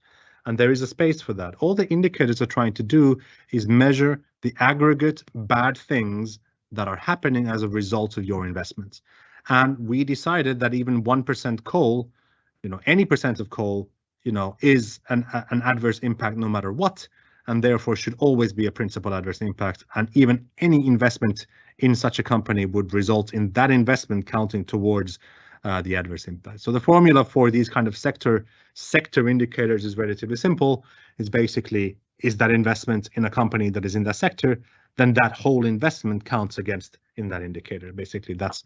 And there is a space for that. All the indicators are trying to do is measure the aggregate bad things that are happening as a result of your investments. And we decided that even 1% coal, you know, any percent of coal, you know, is an adverse impact no matter what, and therefore should always be a principal adverse impact. And even any investment in such a company would result in that investment counting towards the adverse impact. So the formula for these kind of sector indicators is relatively simple. It's basically, is that investment in a company that is in that sector, then that whole investment counts against in that indicator. Basically, that's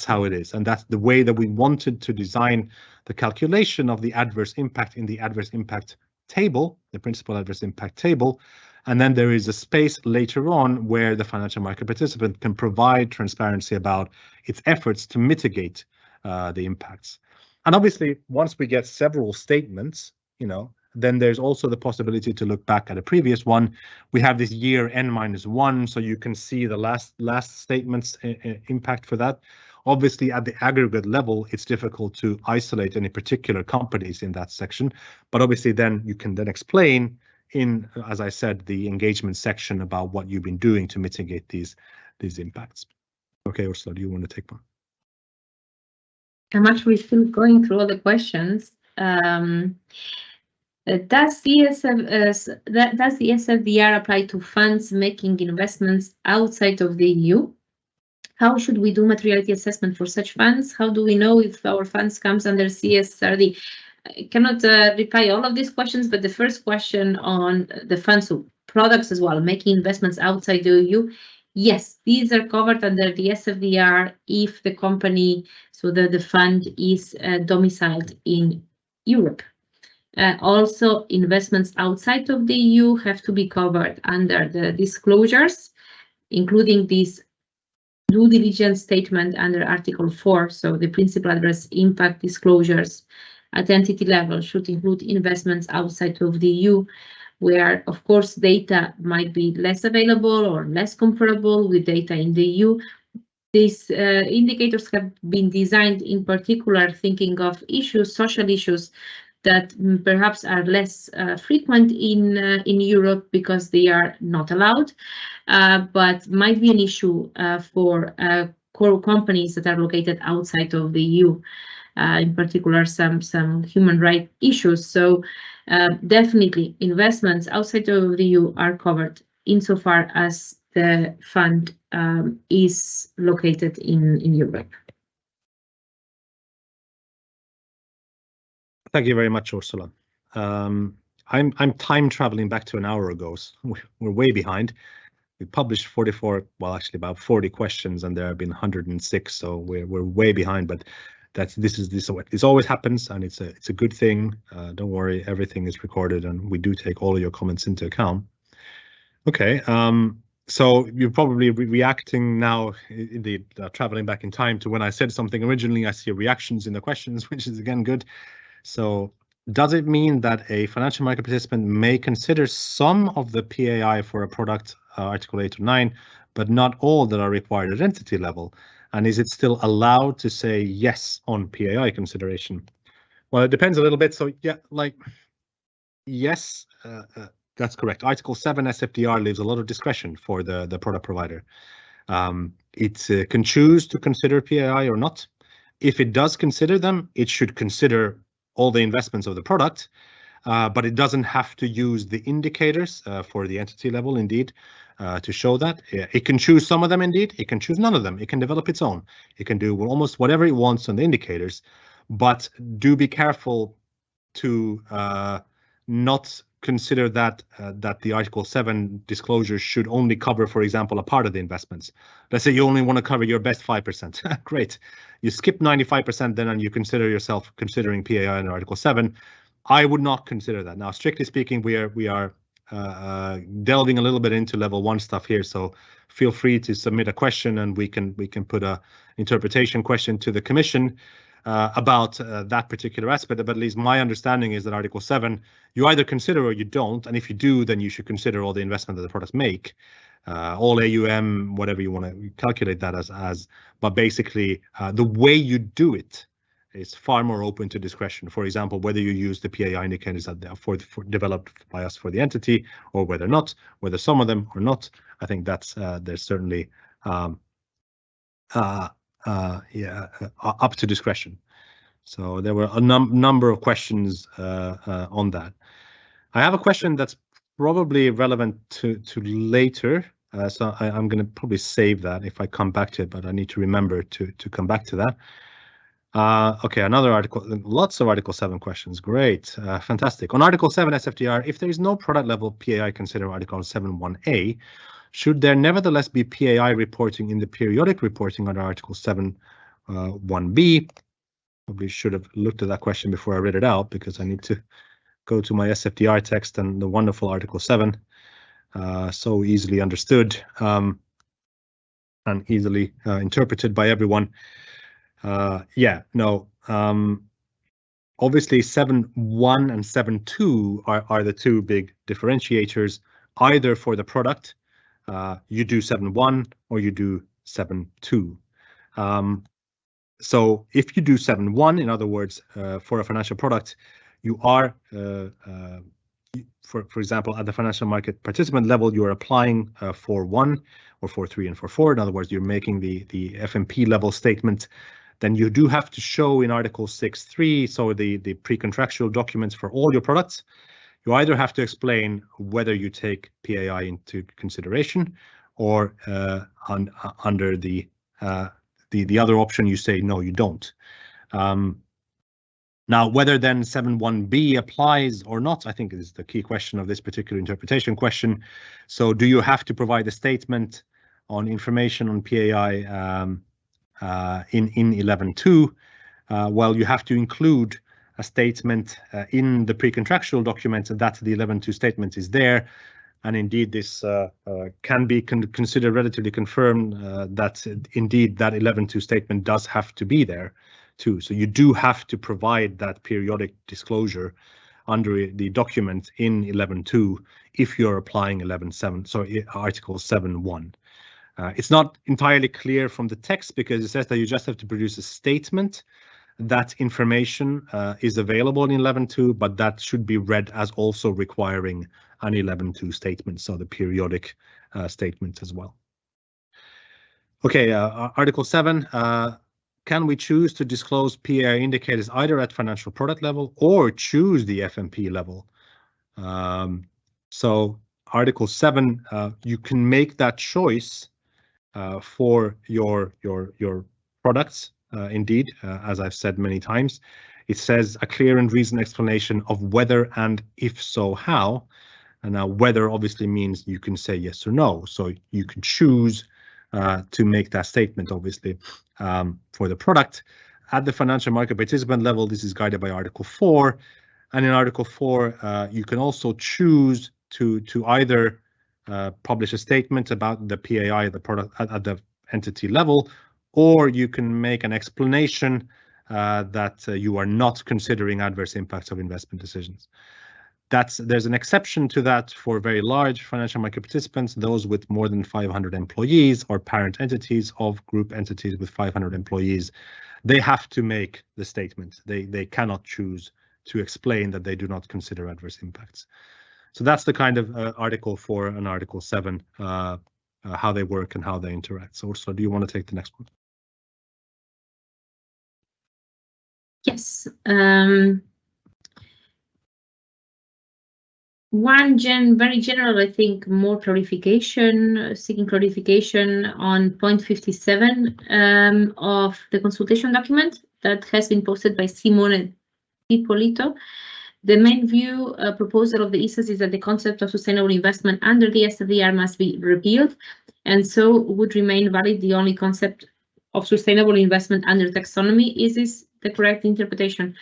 how it is. And that's the way that we wanted to design the calculation of the adverse impact in the adverse impact table, the principal adverse impact table. And then there is a space later on where the financial market participant can provide transparency about its efforts to mitigate the impacts. And obviously, once we get several statements, you know, then there's also the possibility to look back at a previous one. We have this year N-1, so you can see the last statement's impact for that. Obviously, at the aggregate level, it's difficult to isolate any particular companies in that section, but obviously then you can then explain in, as I said, the engagement section about what you've been doing to mitigate these impacts. Okay, Ursula, do you want to take one? I'm actually still going through all the questions. Does the SFDR apply to funds making investments outside of the EU? How should we do materiality assessment for such funds? How do we know if our funds comes under CSRD? I cannot reply all of these questions, but the first question on the funds of products as well, making investments outside the EU. Yes, these are covered under the SFDR if the company, so the fund is domiciled in Europe. Also, investments outside of the EU have to be covered under the disclosures, including this due diligence statement under Article 4. So the principal adverse impact disclosures at entity level should include investments outside of the EU, where, of course, data might be less available or less comparable with data in the EU. These indicators have been designed in particular thinking of issues, social issues, that perhaps are less frequent in Europe because they are not allowed, but might be an issue for core companies that are located outside of the EU, in particular some human rights issues. So definitely investments outside of the EU are covered insofar as the fund is located in Europe. Thank you very much, Ursula. I'm time traveling back to an hour ago, so we're way behind. We published 44, well, actually about 40 questions, and there have been 106, so we're way behind. But this always happens, and it's a good thing. Don't worry, everything is recorded, and we do take all of your comments into account. Okay, so you're probably reacting now, indeed, traveling back in time to when I said something originally. I see reactions in the questions, which is again good. So does it mean that a financial market participant may consider some of the PAI for a product, Article 8 or 9, but not all that are required at entity level? And is it still allowed to say yes on PAI consideration? Well, it depends a little bit. So yeah, like, yes, that's correct. Article 7 SFDR leaves a lot of discretion for the product provider. It can choose to consider PAI or not. If it does consider them, it should consider all the investments of the product, but it doesn't have to use the indicators for the entity level, indeed, to show that. It can choose some of them, indeed. It can choose none of them. It can develop its own. It can do almost whatever it wants on the indicators, but do be careful to not consider that the Article 7 disclosure should only cover, for example, a part of the investments. Let's say you only want to cover your best 5%. Great. You skip 95% then, and you consider yourself considering PAI in Article 7. I would not consider that. Now, strictly speaking, we are delving a little bit into level 1 stuff here, so feel free to submit a question, and we can put a interpretation question to the Commission about that particular aspect. But at least my understanding is that Article 7, you either consider or you don't, and if you do, then you should consider all the investment that the products make, all AUM, whatever you want to calculate that as. But basically, the way you do it is far more open to discretion. For example, whether you use the PAI indicators that are for developed by us for the entity, or whether not, whether some of them or not. I think that's there's certainly up to discretion. So there were a number of questions on that. I have a question that's probably relevant to later, so I'm going to probably save that if I come back to it, but I need to remember to come back to that. Okay, another article, lots of Article 7 questions. Great, fantastic. On Article 7 SFDR, if there is no product level PAI considered Article 7.1a, should there nevertheless be PAI reporting in the periodic reporting under Article 7.1b? Probably should have looked at that question before I read it out, because I need to go to my SFDR text and the wonderful Article 7, so easily understood and easily interpreted by everyone. Yeah, no, obviously 7.1 and 7.2 are the two big differentiators, either for the product, you do 7.1 or you do 7.2. So if you do 7.1, in other words, for a financial product, you are, for example, at the financial market participant level, you are applying 4.1 or 4.3 and 4.4. In other words, you're making the FMP level statement. Then you do have to show in Article 6.3, so the pre-contractual documents for all your products. You either have to explain whether you take PAI into consideration, or under the other option, you say no, you don't. Now, whether then 7.1b applies or not, I think is the key question of this particular interpretation question. So do you have to provide a statement on information on PAI in 11.2? Well, you have to include a statement in the pre-contractual documents that the 11.2 statement is there. And indeed, this can be considered relatively confirmed that indeed that 11.2 statement does have to be there too. So you do have to provide that periodic disclosure under the document in 11.2 if you're applying 11.7, so Article 7.1. It's not entirely clear from the text, because it says that you just have to produce a statement that information is available in 11.2, but that should be read as also requiring an 11.2 statement, so the periodic statement as well. Okay, Article 7. Can we choose to disclose PAI indicators either at financial product level or choose the FMP level? So Article 7, you can make that choice for your products. Indeed, as I've said many times, it says a clear and reasoned explanation of whether and if so how. And now whether obviously means you can say yes or no. So you can choose to make that statement, obviously, for the product. At the financial market participant level, this is guided by Article 4. And in Article 4, you can also choose to either publish a statement about the PAI, the product at the entity level, or you can make an explanation that you are not considering adverse impacts of investment decisions. There's an exception to that for very large financial market participants, those with more than 500 employees or parent entities of group entities with 500 employees. They have to make the statement. They cannot choose to explain that they do not consider adverse impacts. So that's the kind of Article 4 and Article 7, how they work and how they interact. So Ursula, do you want to take the next one? Yes. Very general, I think, more clarification, seeking clarification on point 57 of the consultation document that has been posted by Simone Ippolito. The main view proposal of the ESAs is that the concept of sustainable investment under the SFDR must be repealed, and so would remain valid the only concept of sustainable investment under taxonomy. Is this the correct interpretation?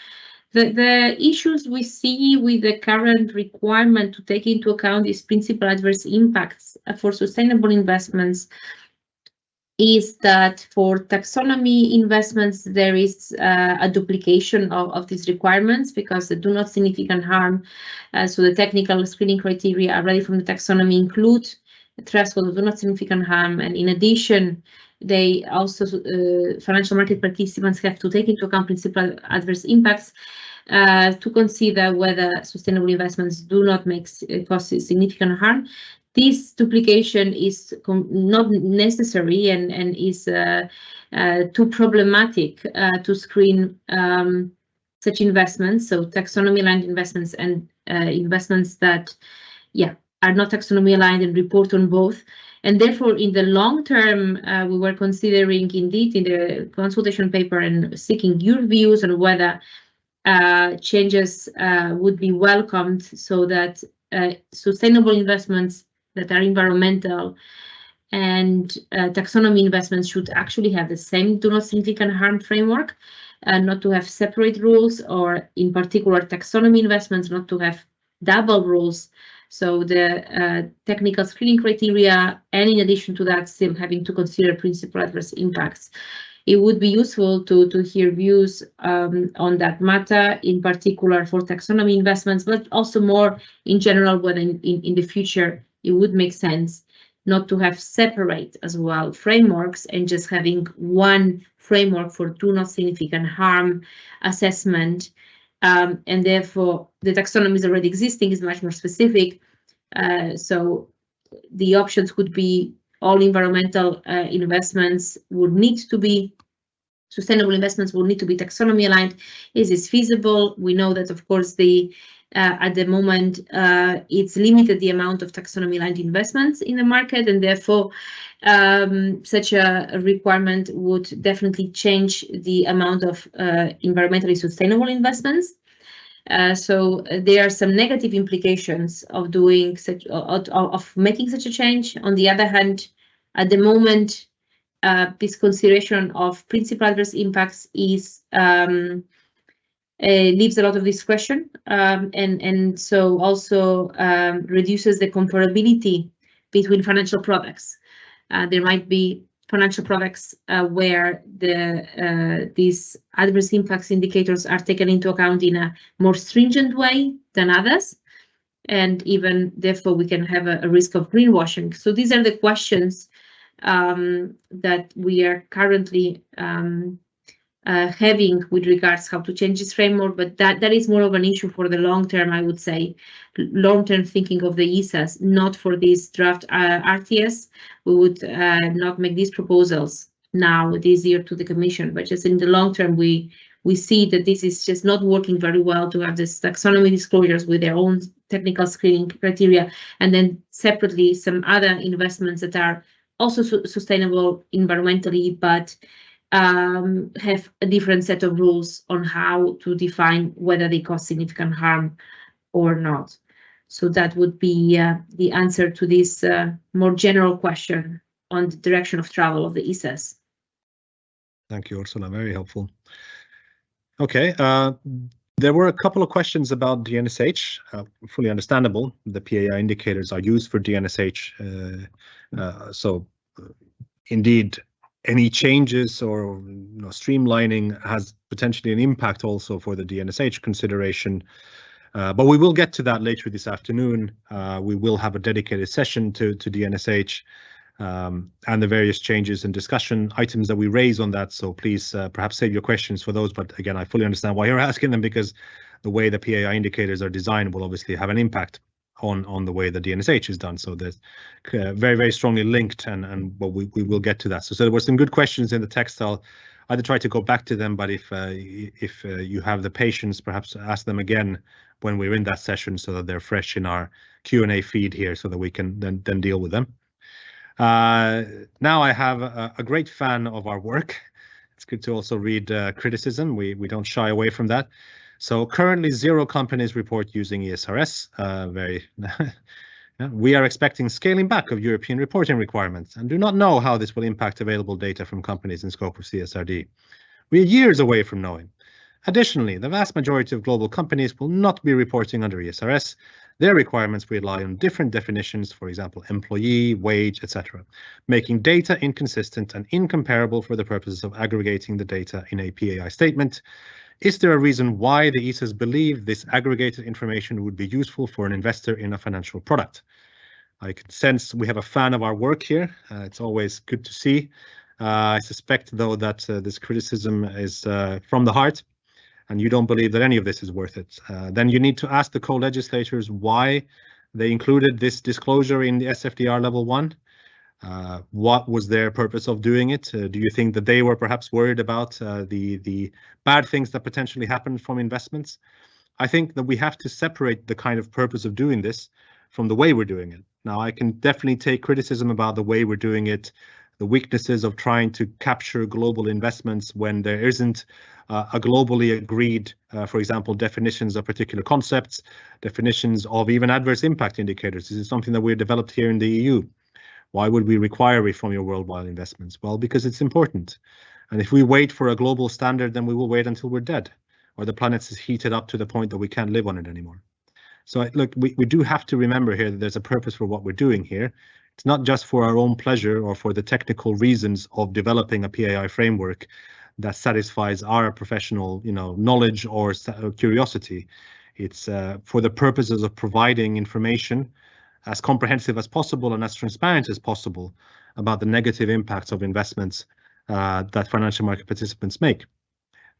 The issues we see with the current requirement to take into account these principal adverse impacts for sustainable investments is that for taxonomy investments, there is a duplication of these requirements because they do not significant harm. So the technical screening criteria already from the taxonomy include a threshold of do not significant harm. And in addition, they also, financial market participants have to take into account principal adverse impacts to consider whether sustainable investments do not cause significant harm. This duplication is not necessary and is too problematic to screen such investments. So taxonomy aligned investments and investments that, are not taxonomy aligned and report on both. And therefore, in the long term, we were considering indeed in the consultation paper and seeking your views on whether changes would be welcomed so that sustainable investments that are environmental and taxonomy investments should actually have the same do not significant harm framework, not to have separate rules, or in particular taxonomy investments not to have double rules. So the technical screening criteria, and in addition to that, still having to consider principal adverse impacts. It would be useful to hear views on that matter, in particular for taxonomy investments, but also more in general, whether in the future it would make sense not to have separate as well frameworks and just having one framework for do not significant harm assessment. And therefore, the taxonomy is already existing, is much more specific. So the options could be all environmental investments would need to be, sustainable investments will need to be taxonomy aligned. Is this feasible? We know that, of course, at the moment, it's limited the amount of taxonomy aligned investments in the market, and therefore such a requirement would definitely change the amount of environmentally sustainable investments. So there are some negative implications of doing such, of making such a change. On the other hand, at the moment, this consideration of principal adverse impacts is leaves a lot of discretion, and so also reduces the comparability between financial products. There might be financial products where these adverse impacts indicators are taken into account in a more stringent way than others, and even therefore we can have a risk of greenwashing. So these are the questions that we are currently having with regards how to change this framework, but that is more of an issue for the long term, I would say, long-term thinking of the ESAs, not for this draft RTS. We would not make these proposals now this year to the Commission, but just in the long term, we see that this is just not working very well to have this taxonomy disclosures with their own technical screening criteria, and then separately some other investments that are also sustainable environmentally, but have a different set of rules on how to define whether they cause significant harm or not. So that would be the answer to this more general question on the direction of travel of the ESAs. Thank you, Ursula. Very helpful. Okay, there were a couple of questions about DNSH. Fully understandable. The PAI indicators are used for DNSH. Indeed, any changes or streamlining has potentially an impact also for the DNSH consideration. But we will get to that later this afternoon. We will have a dedicated session to DNSH and the various changes and discussion items that we raise on that. So please perhaps save your questions for those. But again, I fully understand why you're asking them, because the way the PAI indicators are designed will obviously have an impact on the way the DNSH is done. So that's very, very strongly linked, and but we will get to that. So there were some good questions in the text. I'll either try to go back to them, but if you have the patience, perhaps ask them again when we're in that session so that they're fresh in our Q&A feed here so that we can then deal with them. Now I have a great fan of our work. It's good to also read criticism. We don't shy away from that. So currently 0 companies report using ESRS. We are expecting scaling back of European reporting requirements and do not know how this will impact available data from companies in scope of CSRD. We are years away from knowing. Additionally, the vast majority of global companies will not be reporting under ESRS. Their requirements rely on different definitions, for example, employee, wage, etc., making data inconsistent and incomparable for the purposes of aggregating the data in a PAI statement. Is there a reason why the ESAs believe this aggregated information would be useful for an investor in a financial product? I can sense we have a fan of our work here. It's always good to see. I suspect, though, that this criticism is from the heart, and you don't believe that any of this is worth it. Then you need to ask the co-legislators why they included this disclosure in the SFDR level 1. What was their purpose of doing it? Do you think that they were perhaps worried about the bad things that potentially happened from investments? I think that we have to separate the kind of purpose of doing this from the way we're doing it. Now, I can definitely take criticism about the way we're doing it, the weaknesses of trying to capture global investments when there isn't a globally agreed, for example, definitions of particular concepts, definitions of even adverse impact indicators. This is something that we've developed here in the EU. Why would we require it from your worldwide investments? Well, because it's important. And if we wait for a global standard, then we will wait until we're dead, or the planet is heated up to the point that we can't live on it anymore. So look, we do have to remember here that there's a purpose for what we're doing here. It's not just for our own pleasure or for the technical reasons of developing a PAI framework that satisfies our professional, knowledge or curiosity. It's for the purposes of providing information as comprehensive as possible and as transparent as possible about the negative impacts of investments that financial market participants make.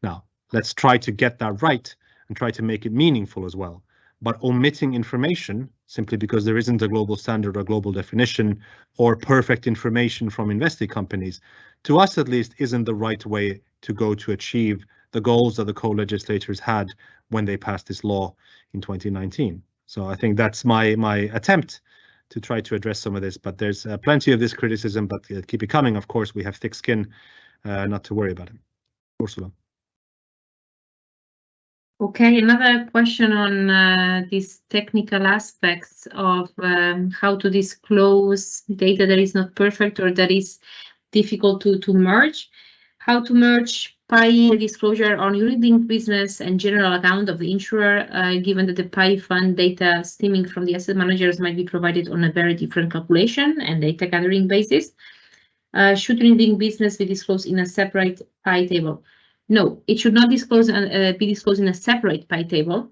Now, let's try to get that right and try to make it meaningful as well. But omitting information simply because there isn't a global standard or global definition or perfect information from investing companies, to us at least, isn't the right way to go to achieve the goals that the co-legislators had when they passed this law in 2019. So I think that's my attempt to try to address some of this, but there's plenty of this criticism, but keep it coming. Of course, we have thick skin, not to worry about it. Ursula. Okay, another question on these technical aspects of how to disclose data that is not perfect or that is difficult to merge. How to merge PAI disclosure on unit-linked business and general account of the insurer, given that the PAI fund data stemming from the asset managers might be provided on a very different calculation and data gathering basis. Should unit-linked business be disclosed in a separate PAI table? No, it should not be disclosed in a separate PAI table,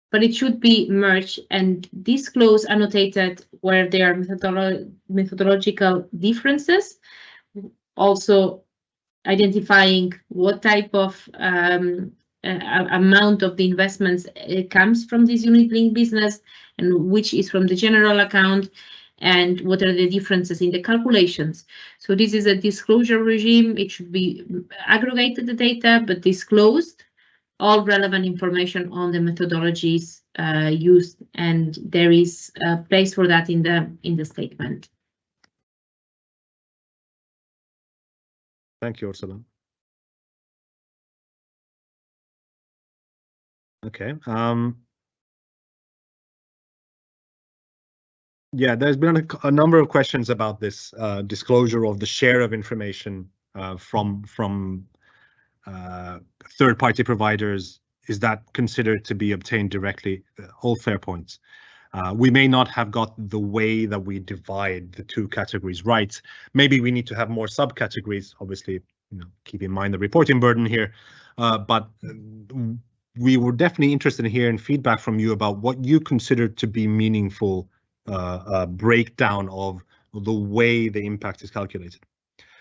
but it should be merged and disclosed annotated where there are methodological differences. Also, identifying what type of amount of the investments comes from this unit-linked business and which is from the general account, and what are the differences in the calculations. So this is a disclosure regime. It should be aggregated the data, but disclosed all relevant information on the methodologies used, and there is a place for that in the statement. Thank you, Ursula. Okay. Yeah, there's been a number of questions about this disclosure of the share of information from third-party providers. Is that considered to be obtained directly? All fair points. We may not have got the way that we divide the two categories right. Maybe we need to have more subcategories, obviously, keep in mind the reporting burden here, but we were definitely interested in hearing feedback from you about what you consider to be meaningful breakdown of the way the impact is calculated.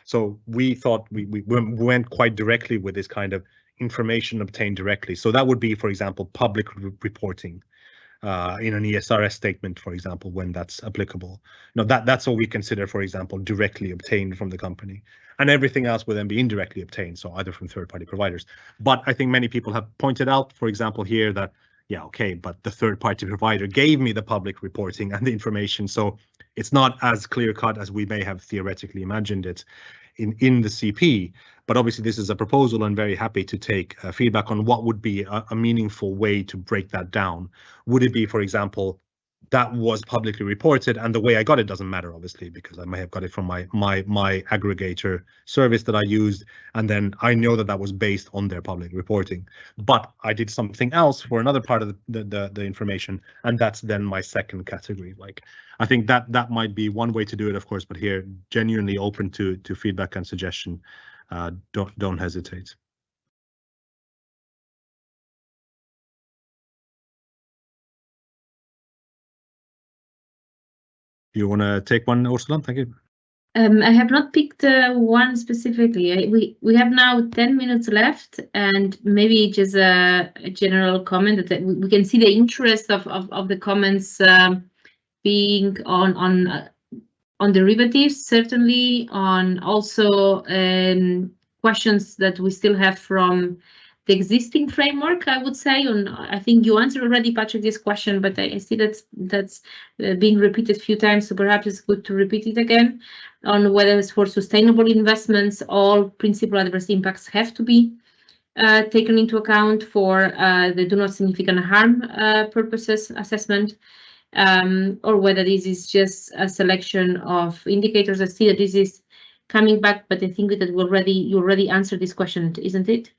So we thought we went quite directly with this kind of information obtained directly. So that would be, for example, public reporting in an ESRS statement, for example, when that's applicable. That's what we consider, for example, directly obtained from the company, and everything else will then be indirectly obtained, so either from third-party providers. But I think many people have pointed out, for example, here that, yeah, okay, but the third-party provider gave me the public reporting and the information, so it's not as clear-cut as we may have theoretically imagined it in the CP. But obviously this is a proposal, and very happy to take feedback on what would be a meaningful way to break that down. Would it be, for example, that was publicly reported, and the way I got it doesn't matter, obviously, because I may have got it from my aggregator service that I used, and then I know that that was based on their public reporting. But I did something else for another part of the information, and that's then my second category. Like, I think that might be one way to do it, of course, but here genuinely open to feedback and suggestion. Don't hesitate. You want to take one, Ursula? Thank you. I have not picked one specifically. We have now 10 minutes left, and maybe just a general comment that we can see the interest of the comments being on derivatives, certainly on also questions that we still have from the existing framework, I would say. I think you answered already, Patrick, this question, but I see that's being repeated a few times, so perhaps it's good to repeat it again, on whether it's for sustainable investments, all principal adverse impacts have to be taken into account for the do not significant harm purposes assessment, or whether this is just a selection of indicators. I see that this is coming back, but I think that you already answered this question, isn't it?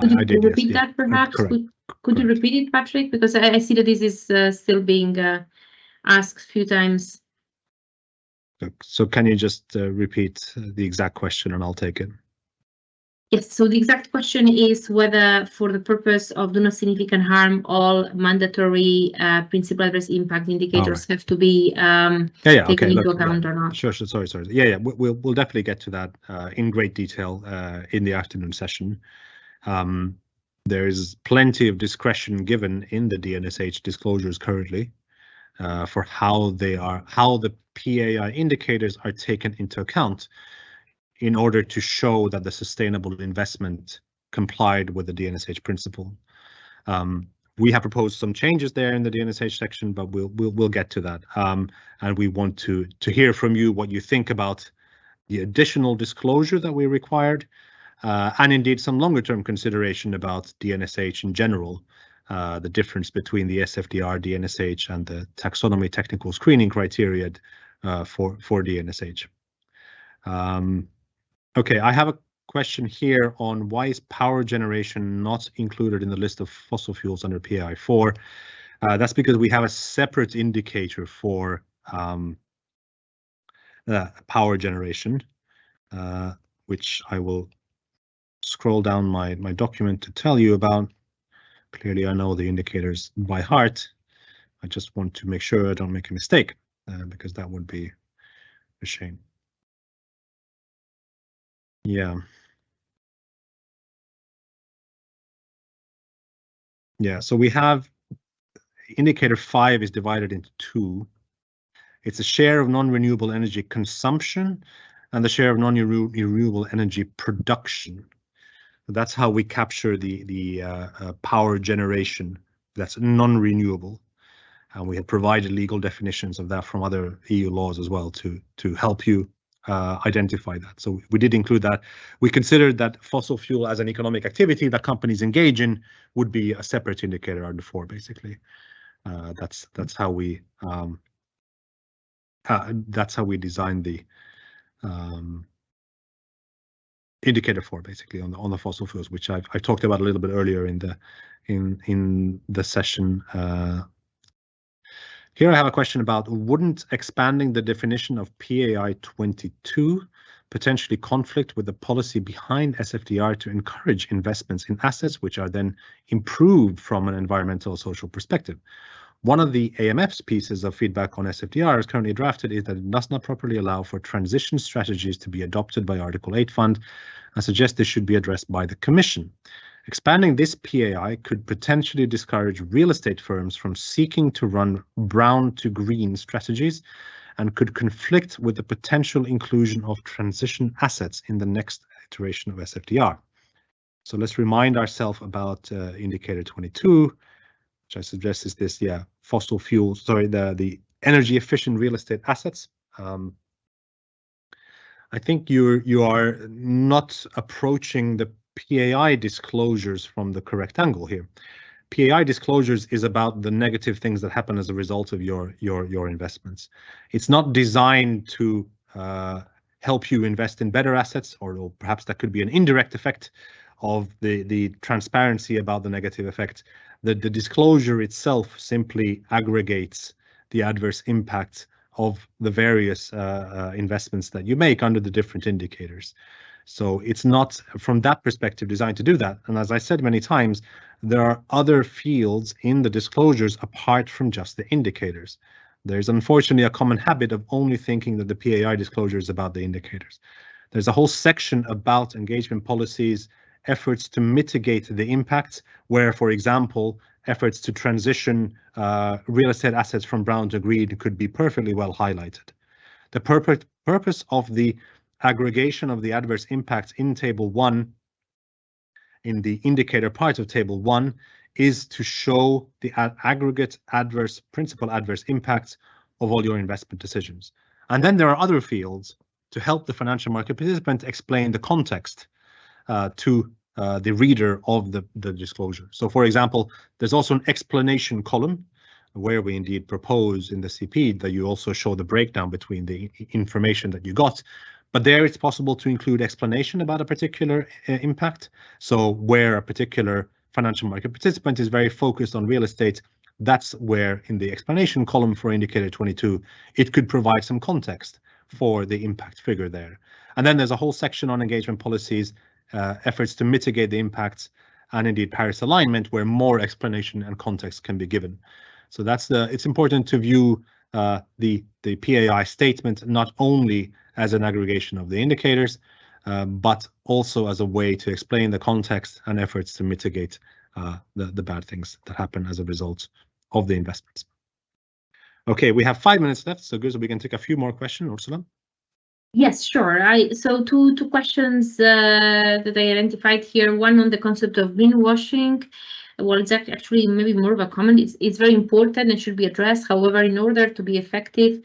Could you repeat that, perhaps? Could you repeat it, Patrick? Because I see that this is still being asked a few times. So can you just repeat the exact question, and I'll take it? Yes, so the exact question is whether, for the purpose of do not significant harm, all mandatory principal adverse impact indicators have to be taken into account or not. Sure. Sorry. Yeah. We'll definitely get to that in great detail in the afternoon session. There is plenty of discretion given in the DNSH disclosures currently for how the PAI indicators are taken into account in order to show that the sustainable investment complied with the DNSH principle. We have proposed some changes there in the DNSH section, but we'll get to that. And we want to hear from you what you think about the additional disclosure that we required, and indeed some longer-term consideration about DNSH in general, the difference between the SFDR DNSH and the taxonomy technical screening criteria for DNSH. Okay, I have a question here on why is power generation not included in the list of fossil fuels under PAI 4? That's because we have a separate indicator for power generation, which I will scroll down my document to tell you about. Clearly, I know the indicators by heart. I just want to make sure I don't make a mistake, because that would be a shame. Yeah. Yeah, so we have indicator 5 is divided into two. It's a share of non-renewable energy consumption and the share of non-renewable energy production. That's how we capture the power generation that's non-renewable. And we had provided legal definitions of that from other EU laws as well to help you identify that. So we did include that. We considered that fossil fuel as an economic activity that companies engage in would be a separate indicator under 4, basically. That's how we designed the indicator 4, basically on the fossil fuels, which I've talked about a little bit earlier in the session. Here I have a question about, wouldn't expanding the definition of PAI 22 potentially conflict with the policy behind SFDR to encourage investments in assets which are then improved from an environmental or social perspective? One of the AMF's pieces of feedback on SFDR as currently drafted is that it does not properly allow for transition strategies to be adopted by Article 8 Fund and suggests this should be addressed by the Commission. Expanding this PAI could potentially discourage real estate firms from seeking to run brown to green strategies and could conflict with the potential inclusion of transition assets in the next iteration of SFDR. So let's remind ourselves about indicator 22, which I suggest is this, fossil fuels, the energy efficient real estate assets. I think you are not approaching the PAI disclosures from the correct angle here. PAI disclosures is about the negative things that happen as a result of your investments. It's not designed to help you invest in better assets, or perhaps that could be an indirect effect of the transparency about the negative effect. The disclosure itself simply aggregates the adverse impact of the various investments that you make under the different indicators. So it's not, from that perspective, designed to do that. And as I said many times, there are other fields in the disclosures apart from just the indicators. There's unfortunately a common habit of only thinking that the PAI disclosure is about the indicators. There's a whole section about engagement policies, efforts to mitigate the impacts, where, for example, efforts to transition real estate assets from brown to green could be perfectly well highlighted. The purpose of the aggregation of the adverse impacts in Table 1, in the indicator part of Table 1, is to show the aggregate principal adverse impacts of all your investment decisions. And then there are other fields to help the financial market participant explain the context to the reader of the disclosure. So, for example, there's also an explanation column where we indeed propose in the CP that you also show the breakdown between the information that you got. But there it's possible to include explanation about a particular impact. So where a particular financial market participant is very focused on real estate, that's where in the explanation column for indicator 22, it could provide some context for the impact figure there. And then there's a whole section on engagement policies, efforts to mitigate the impacts, and indeed Paris alignment, where more explanation and context can be given. So it's important to view the PAI statement not only as an aggregation of the indicators, but also as a way to explain the context and efforts to mitigate the bad things that happen as a result of the investments. Okay, we have 5 minutes left, so good, so we can take a few more questions. Ursula? Yes, sure. So two questions that I identified here. One on the concept of greenwashing. Well, it's actually maybe more of a comment. It's very important and should be addressed. However, in order to be effective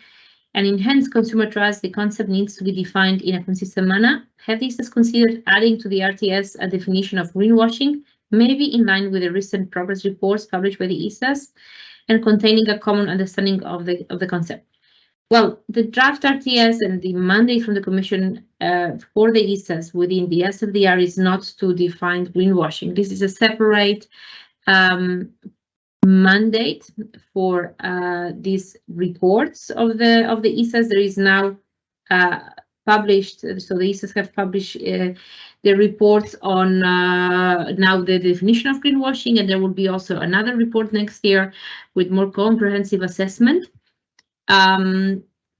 and enhance consumer trust, the concept needs to be defined in a consistent manner. Have ESAs considered adding to the RTS a definition of greenwashing, maybe in line with the recent progress reports published by the ESAs, and containing a common understanding of the concept? Well, the draft RTS and the mandate from the Commission for the ESAs within the SFDR is not to define greenwashing. This is a separate mandate for these reports of the ESAs. There is now published, so the ESAs have published the reports on now the definition of greenwashing, and there will be also another report next year with more comprehensive assessment.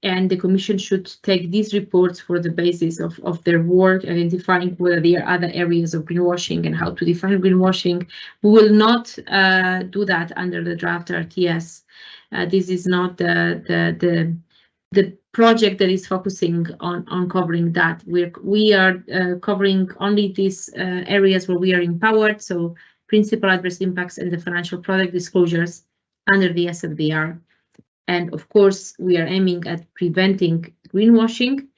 and the Commission should take these reports for the basis of their work, identifying whether there are other areas of greenwashing and how to define greenwashing. We will not do that under the draft RTS. This is not the project that is focusing on covering that. We are covering only these areas where we are empowered, so principal adverse impacts and the financial product disclosures under the SFDR. And of course, we are aiming at preventing greenwashing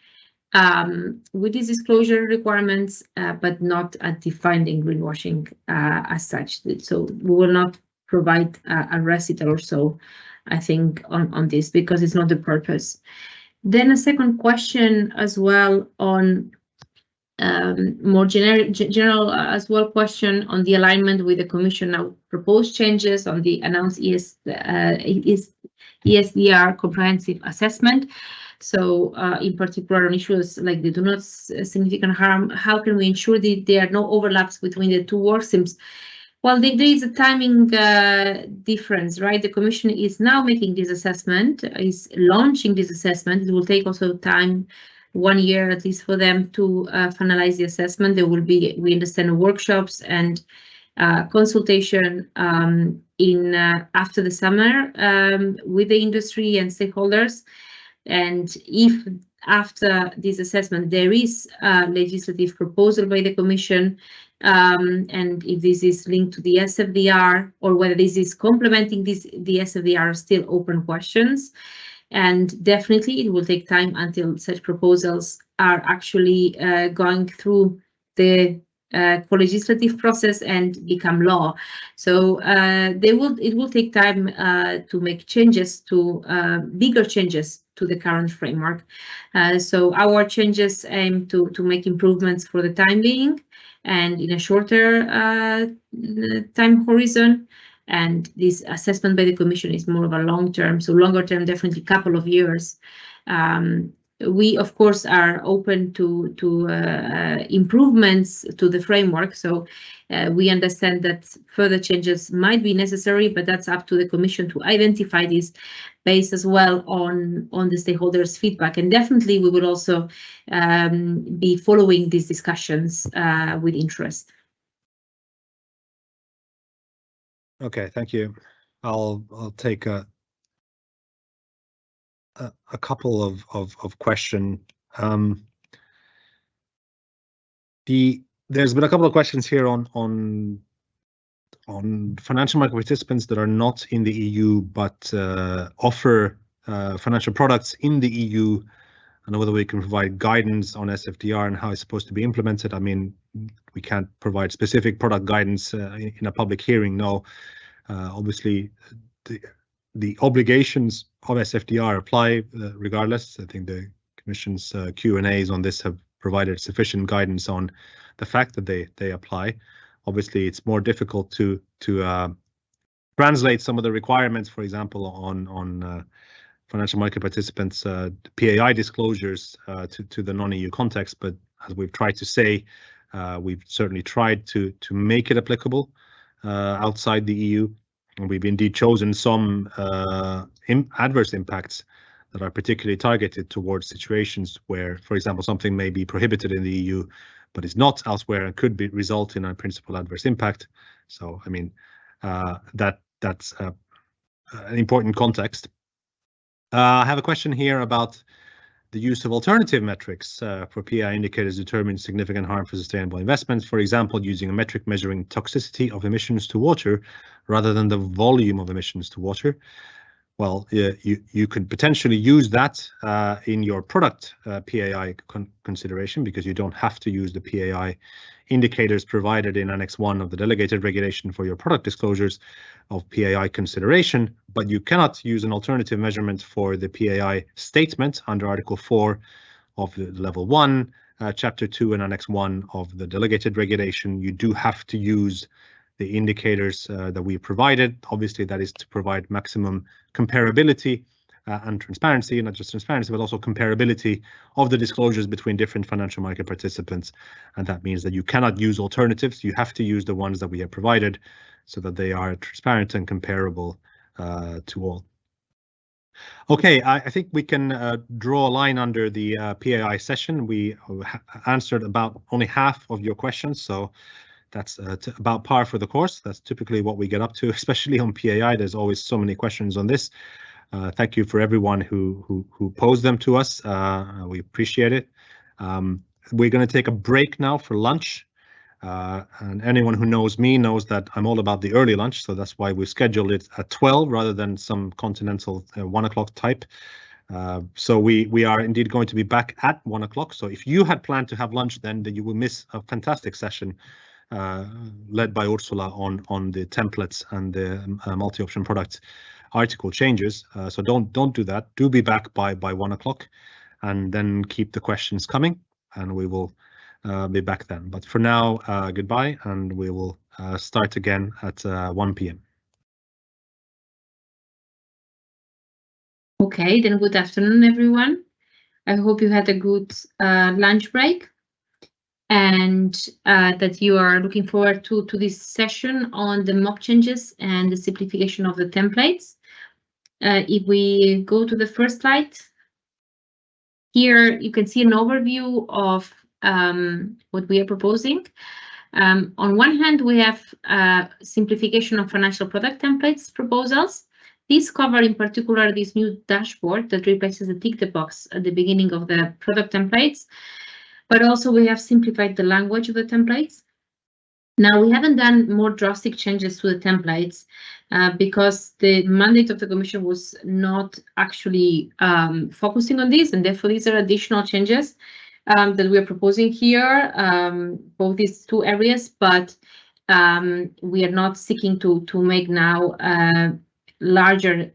with these disclosure requirements, but not at defining greenwashing as such. So we will not provide a recital or so, I think, on this, because it's not the purpose. Then a second question as well on more general as well question on the alignment with the Commission now proposed changes on the announced ESDR comprehensive assessment. So in particular on issues like the do not significant harm, how can we ensure that there are no overlaps between the two work streams? Well, there is a timing difference, right? The Commission is now making this assessment, is launching this assessment. It will take also time, 1 year at least, for them to finalize the assessment. There will be, we understand, workshops and consultation in after the summer with the industry and stakeholders. And if after this assessment there is a legislative proposal by the Commission, and if this is linked to the SFDR or whether this is complementing the SFDR, are still open questions. And definitely it will take time until such proposals are actually going through the co-legislative process and become law. So it will take time to make changes to bigger changes to the current framework. So our changes aim to make improvements for the time being and in a shorter time horizon. And this assessment by the Commission is more of a long term, so longer term, definitely couple of years. We, of course, are open to improvements to the framework. So we understand that further changes might be necessary, but that's up to the Commission to identify this based as well on the stakeholders' feedback. And definitely we will also be following these discussions with interest. Okay, thank you. I'll take a couple of questions. There's been a couple of questions here on financial market participants that are not in the EU but offer financial products in the EU, and whether we can provide guidance on SFDR and how it's supposed to be implemented. I mean, we can't provide specific product guidance in a public hearing. No, obviously the obligations of SFDR apply regardless. I think the Commission's Q&As on this have provided sufficient guidance on the fact that they apply. Obviously, it's more difficult to translate some of the requirements, for example, on financial market participants' PAI disclosures to the non-EU context. But as we've tried to say, we've certainly tried to make it applicable outside the EU. And we've indeed chosen some adverse impacts that are particularly targeted towards situations where, for example, something may be prohibited in the EU, but is not elsewhere and could result in a principal adverse impact. So, I mean, that's an important context. I have a question here about the use of alternative metrics for PAI indicators to determine significant harm for sustainable investments. For example, using a metric measuring toxicity of emissions to water rather than the volume of emissions to water. Well, you could potentially use that in your product PAI consideration, because you don't have to use the PAI indicators provided in Annex 1 of the Delegated Regulation for your product disclosures of PAI consideration, but you cannot use an alternative measurement for the PAI statement under Article 4 of the Level 1, Chapter 2 and Annex 1 of the Delegated Regulation. You do have to use the indicators that we provided. Obviously, that is to provide maximum comparability and transparency, not just transparency, but also comparability of the disclosures between different financial market participants. And that means that you cannot use alternatives. You have to use the ones that we have provided so that they are transparent and comparable to all. Okay, I think we can draw a line under the PAI session. We answered about only half of your questions, so that's about par for the course. That's typically what we get up to, especially on PAI. There's always so many questions on this. Thank you for everyone who posed them to us. We appreciate it. We're going to take a break now for lunch. And anyone who knows me knows that I'm all about the early lunch, so that's why we scheduled it at 12 rather than some continental 1 o'clock type. So we are indeed going to be back at 1 o'clock. So if you had planned to have lunch then you will miss a fantastic session led by Ursula on the templates and the multi-option product article changes. So don't do that. Do be back by 1 o'clock, and then keep the questions coming, and we will be back then. But for now, goodbye, and we will start again at 1 p.m. Okay, then good afternoon, everyone. I hope you had a good lunch break, and that you are looking forward to this session on the mock changes and the simplification of the templates. If we go to the first slide, here you can see an overview of what we are proposing. On one hand, we have simplification of financial product templates proposals. These cover in particular this new dashboard that replaces the tick the box at the beginning of the product templates, but also we have simplified the language of the templates. Now, we haven't done more drastic changes to the templates because the mandate of the Commission was not actually focusing on this, and therefore these are additional changes that we are proposing here, both these two areas, but we are not seeking to make now larger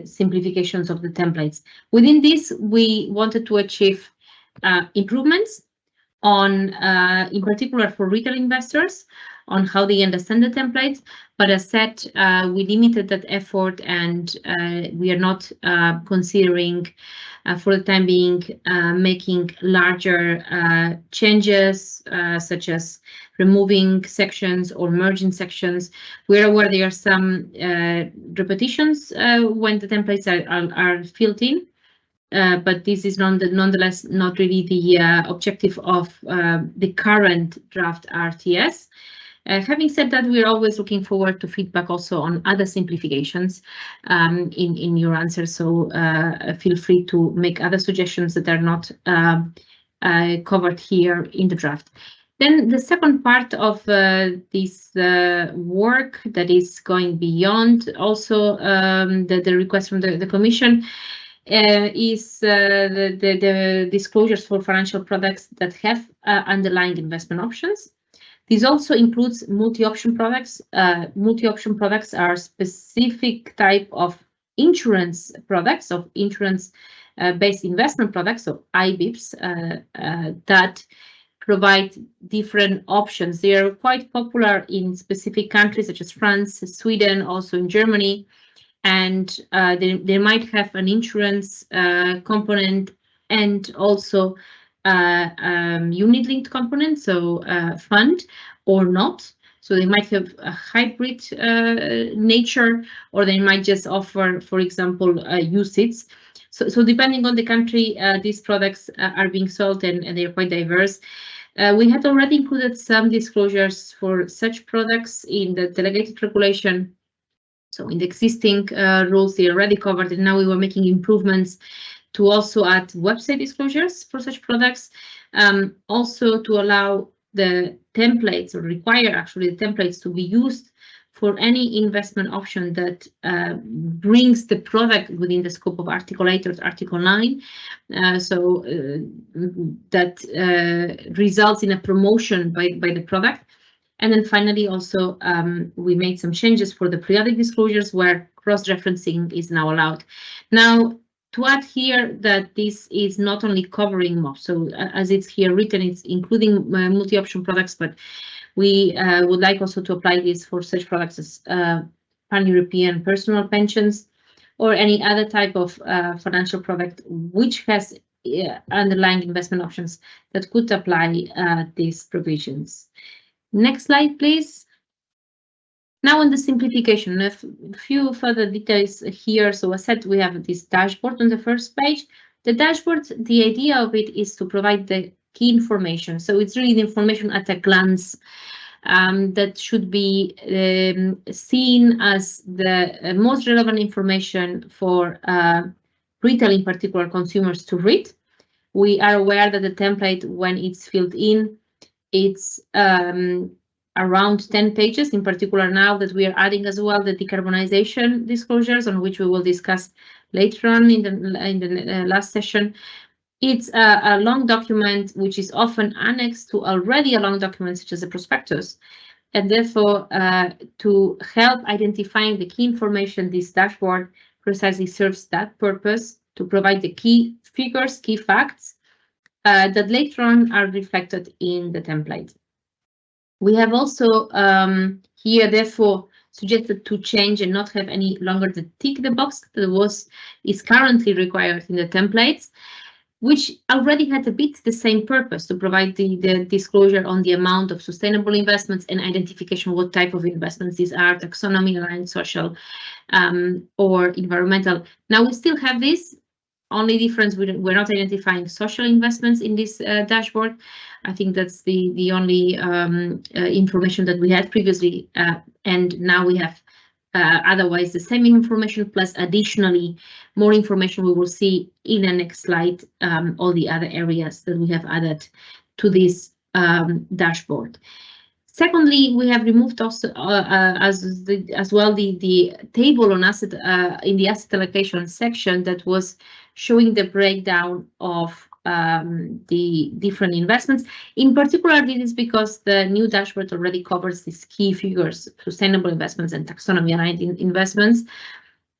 simplifications of the templates. Within this, we wanted to achieve improvements on, in particular for retail investors, on how they understand the templates, but as said, we limited that effort, and we are not considering for the time being making larger changes such as removing sections or merging sections. We're aware there are some repetitions when the templates are filled in, but this is nonetheless not really the objective of the current draft RTS. Having said that, we're always looking forward to feedback also on other simplifications in your answers, so feel free to make other suggestions that are not covered here in the draft. Then the second part of this work that is going beyond also the request from the Commission is the disclosures for financial products that have underlying investment options. This also includes multi-option products. Multi-option products are specific type of insurance products, of insurance-based investment products, so IBIPs, that provide different options. They are quite popular in specific countries such as France, Sweden, also in Germany, and they might have an insurance component and also unit-linked component, so fund or not. So they might have a hybrid nature, or they might just offer, for example, UCITS. So depending on the country, these products are being sold, and they are quite diverse. We had already included some disclosures for such products in the delegated regulation. So in the existing rules, they are already covered, and now we were making improvements to also add website disclosures for such products, also to allow the templates, or require actually the templates to be used for any investment option that brings the product within the scope of Article 8 or Article 9. So that results in a promotion by the product. And then finally, also, we made some changes for the periodic disclosures where cross-referencing is now allowed. Now, to add here that this is not only covering MOP, so as it's here written, it's including multi-option products, but we would like also to apply this for such products as pan-European personal pensions or any other type of financial product which has underlying investment options that could apply these provisions. Next slide, please. Now on the simplification, a few further details here. So as said, we have this dashboard on the first page. The dashboard, the idea of it is to provide the key information. So it's really the information at a glance that should be seen as the most relevant information for retail, in particular consumers, to read. We are aware that the template, when it's filled in, it's around 10 pages, in particular now that we are adding as well the decarbonization disclosures, on which we will discuss later on in the last session. It's a long document which is often annexed to already a long document such as a prospectus, and therefore to help identifying the key information, this dashboard precisely serves that purpose, to provide the key figures, key facts that later on are reflected in the template. We have also here therefore suggested to change and not have any longer the tick the box that is currently required in the templates, which already had a bit the same purpose, to provide the disclosure on the amount of sustainable investments and identification what type of investments these are, taxonomy aligned, social or environmental. Now we still have this. Only difference, we're not identifying social investments in this dashboard. I think that's the only information that we had previously, and now we have otherwise the same information, plus additionally more information we will see in the next slide, all the other areas that we have added to this dashboard. Secondly, we have removed also as well the table on asset in the asset allocation section that was showing the breakdown of the different investments. In particular, this is because the new dashboard already covers these key figures, sustainable investments and taxonomy aligned investments.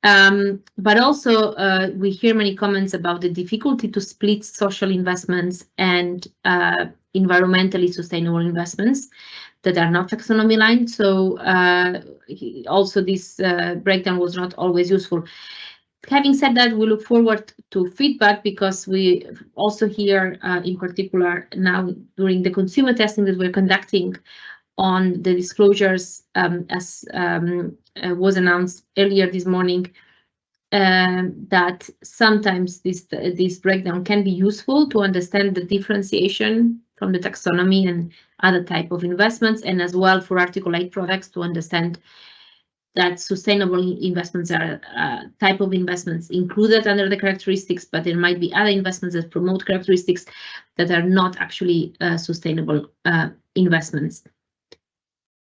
But also we hear many comments about the difficulty to split social investments and environmentally sustainable investments that are not taxonomy aligned. So also this breakdown was not always useful. Having said that, we look forward to feedback, because we also hear in particular now during the consumer testing that we're conducting on the disclosures, as was announced earlier this morning, that sometimes this breakdown can be useful to understand the differentiation from the taxonomy and other type of investments, and as well for Article 8 products to understand that sustainable investments are type of investments included under the characteristics, but there might be other investments that promote characteristics that are not actually sustainable investments.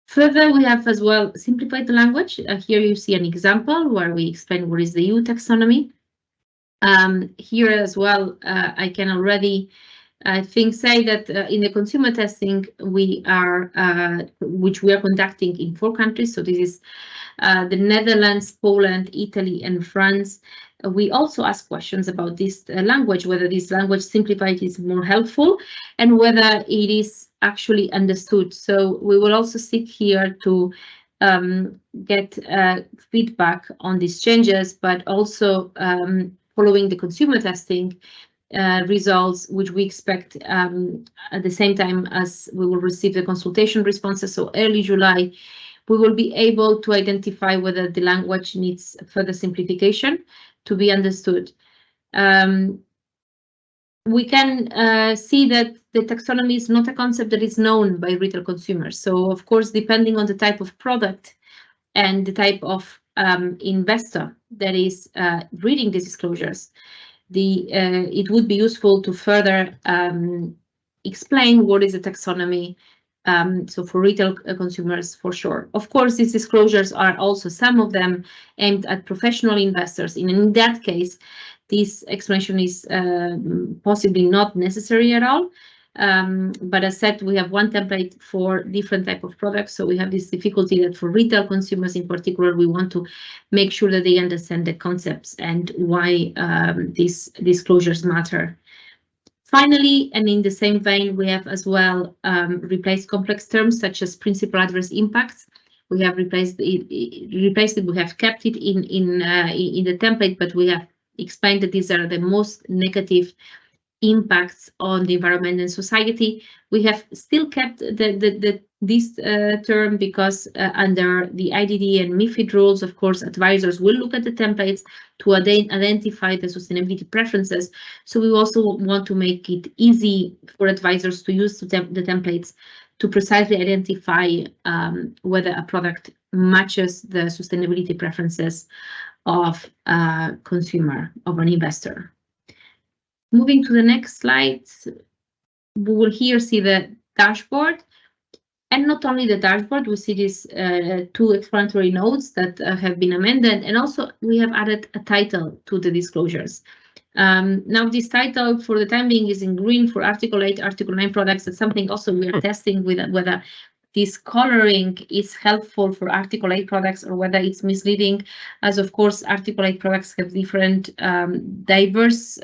Further, we have as well simplified the language. Here you see an example where we explain what is the EU taxonomy. Here as well, I can already say that in the consumer testing we are, which we are conducting in 4 countries. So this is the Netherlands, Poland, Italy, and France. We also ask questions about this language, whether this language simplified is more helpful and whether it is actually understood. So we will also seek here to get feedback on these changes, but also following the consumer testing results, which we expect at the same time as we will receive the consultation responses, so early July, we will be able to identify whether the language needs further simplification to be understood. We can see that the taxonomy is not a concept that is known by retail consumers. So, of course, depending on the type of product and the type of investor that is reading these disclosures, it would be useful to further explain what is a taxonomy. So for retail consumers, for sure. Of course, these disclosures are also some of them aimed at professional investors. In that case, this explanation is possibly not necessary at all. But as said, we have one template for different type of products. So we have this difficulty that for retail consumers in particular, we want to make sure that they understand the concepts and why these disclosures matter. Finally, and in the same vein, we have as well replaced complex terms such as principal adverse impacts. We have replaced it. We have kept it in the template, but we have explained that these are the most negative impacts on the environment and society. We have still kept this term because under the IDD and MiFID rules, of course, advisors will look at the templates to identify the sustainability preferences. So we also want to make it easy for advisors to use the templates to precisely identify whether a product matches the sustainability preferences of a consumer, of an investor. Moving to the next slide, we will here see the dashboard. And not only the dashboard, we see these two explanatory notes that have been amended, and also we have added a title to the disclosures. Now this title for the time being is in green for Article 8, Article 9 products. That's something also we are testing with whether this coloring is helpful for Article 8 products or whether it's misleading, as of course Article 8 products have different diverse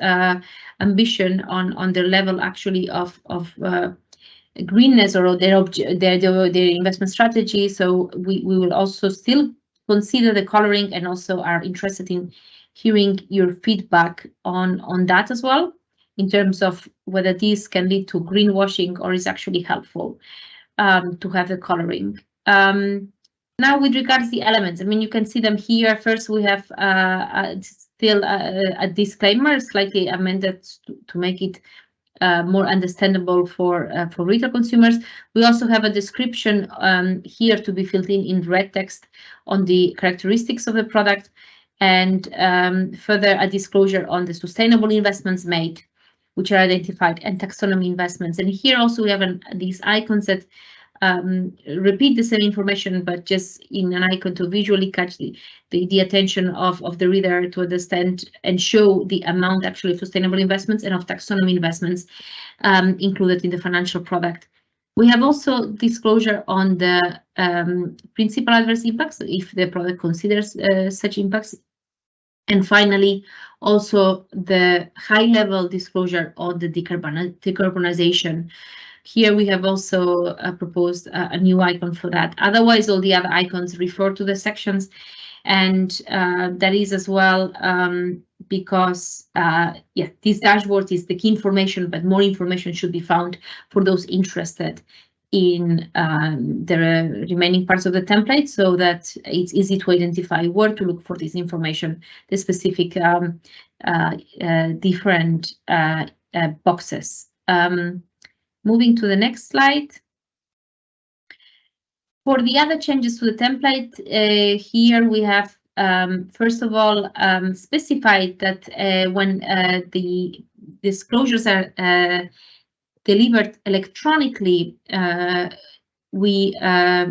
ambition on their level actually of greenness or their investment strategy. So we will also still consider the coloring and also are interested in hearing your feedback on that as well, in terms of whether this can lead to greenwashing or is actually helpful to have the coloring. Now with regards to the elements, I mean, you can see them here. First, we have still a disclaimer, slightly amended to make it more understandable for retail consumers. We also have a description here to be filled in red text on the characteristics of the product, and further a disclosure on the sustainable investments made, which are identified, and taxonomy investments. And here also we have these icons that repeat the same information, but just in an icon to visually catch the attention of the reader to understand and show the amount actually of sustainable investments and of taxonomy investments included in the financial product. We have also disclosure on the principal adverse impacts, if the product considers such impacts. And finally, also the high-level disclosure on the decarbonization. Here we have also proposed a new icon for that. Otherwise, all the other icons refer to the sections, and that is as well because this dashboard is the key information, but more information should be found for those interested in the remaining parts of the template, so that it's easy to identify where to look for this information, the specific different boxes. Moving to the next slide. For the other changes to the template, here we have, first of all, specified that when the disclosures are delivered electronically, we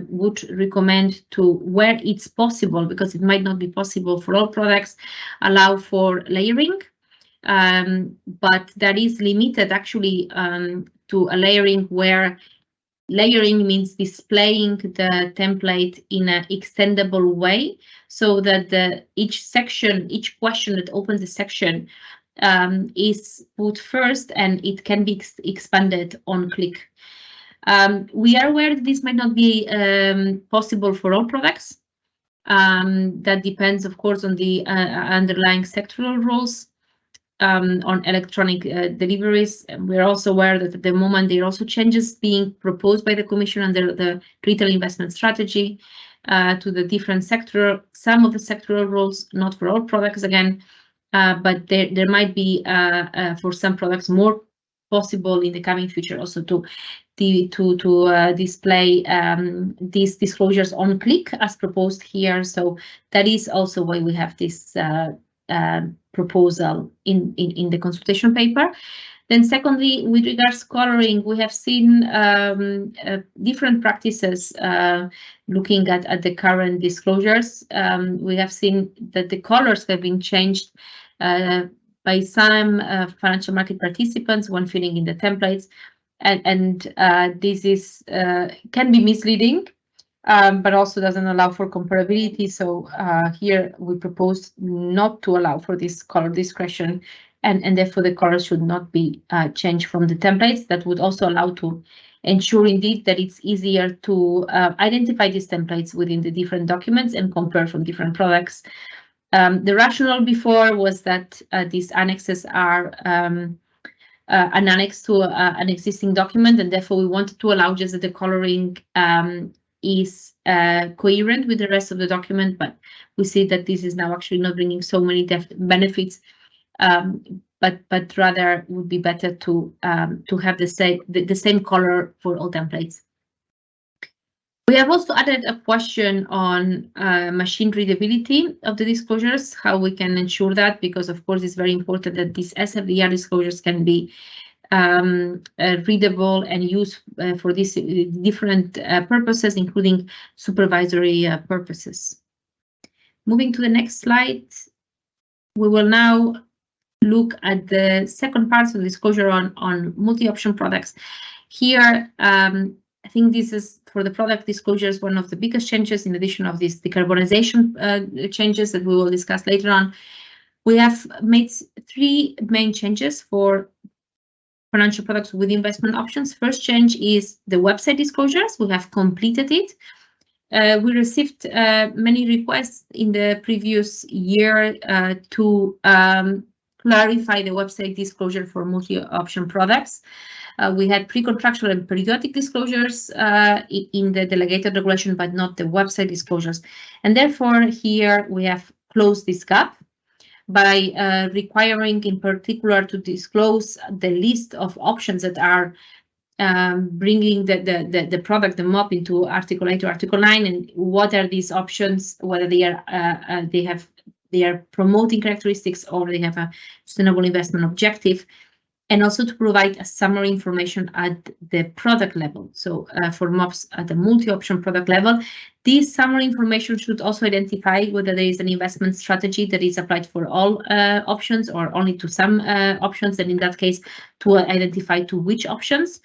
would recommend to, where it's possible, because it might not be possible for all products, allow for layering. But that is limited actually to a layering where layering means displaying the template in an extendable way, so that each question that opens the section is put first and it can be expanded on click. We are aware that this might not be possible for all products. That depends, of course, on the underlying sectoral rules on electronic deliveries. We're also aware that at the moment there are also changes being proposed by the Commission under the retail investment strategy to the different some of the sectoral rules, not for all products again, but there might be for some products more possible in the coming future also to display these disclosures on click as proposed here. So that is also why we have this proposal in the consultation paper. Then secondly, with regards to coloring, we have seen different practices looking at the current disclosures. We have seen that the colors have been changed by some financial market participants when filling in the templates, and this is can be misleading, but also doesn't allow for comparability. So here we propose not to allow for this color discretion, and therefore the colors should not be changed from the templates. That would also allow to ensure indeed that it's easier to identify these templates within the different documents and compare from different products. The rationale before was that these annexes are an annex to an existing document, and therefore we wanted to allow just that the coloring is coherent with the rest of the document, but we see that this is now actually not bringing so many benefits, but rather would be better to have the same color for all templates. We have also added a question on machine readability of the disclosures, how we can ensure that, because of course it's very important that these SFDR disclosures can be readable and used for these different purposes, including supervisory purposes. Moving to the next slide, we will now look at the second part of the disclosure on multi-option products. Here, I think this is, for the product disclosures, one of the biggest changes, in addition of these decarbonization changes that we will discuss later on. We have made 3 main changes for financial products with investment options. First change is the website disclosures. We have completed it. We received many requests in the previous year to clarify the website disclosure for multi-option products. We had pre-contractual and periodic disclosures in the delegated regulation, but not the website disclosures. And therefore, here we have closed this gap by requiring, in particular, to disclose the list of options that are bringing the product, the MOP, into Article 8 or Article 9, and what are these options, whether they are promoting characteristics or they have a sustainable investment objective, and also to provide a summary information at the product level. So for MOPs at the multi-option product level, this summary information should also identify whether there is an investment strategy that is applied for all options or only to some options, and in that case, to identify to which options.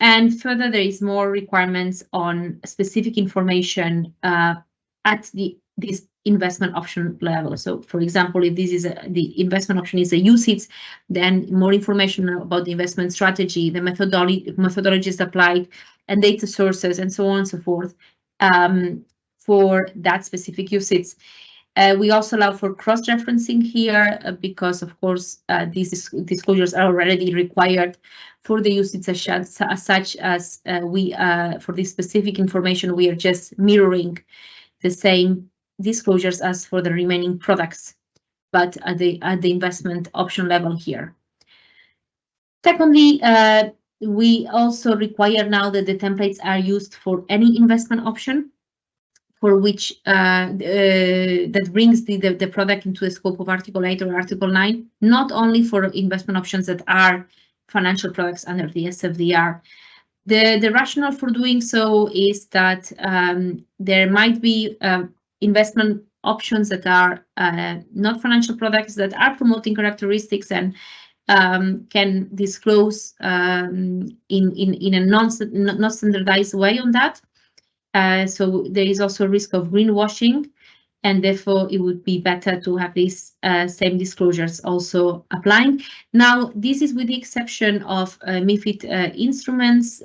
And further, there is more requirements on specific information at this investment option level. So, for example, if this is the investment option is a UCITS, then more information about the investment strategy, the methodologies applied, and data sources, and so on and so forth for that specific UCITS. We also allow for cross-referencing here because, of course, these disclosures are already required for the UCITS, such as we for this specific information, we are just mirroring the same disclosures as for the remaining products, but at the investment option level here. Secondly, we also require now that the templates are used for any investment option for which that brings the product into the scope of Article 8 or Article 9, not only for investment options that are financial products under the SFDR. The rationale for doing so is that there might be investment options that are not financial products that are promoting characteristics and can disclose in a not standardized way on that. So there is also a risk of greenwashing, and therefore it would be better to have these same disclosures also applying. Now, this is with the exception of MiFID instruments,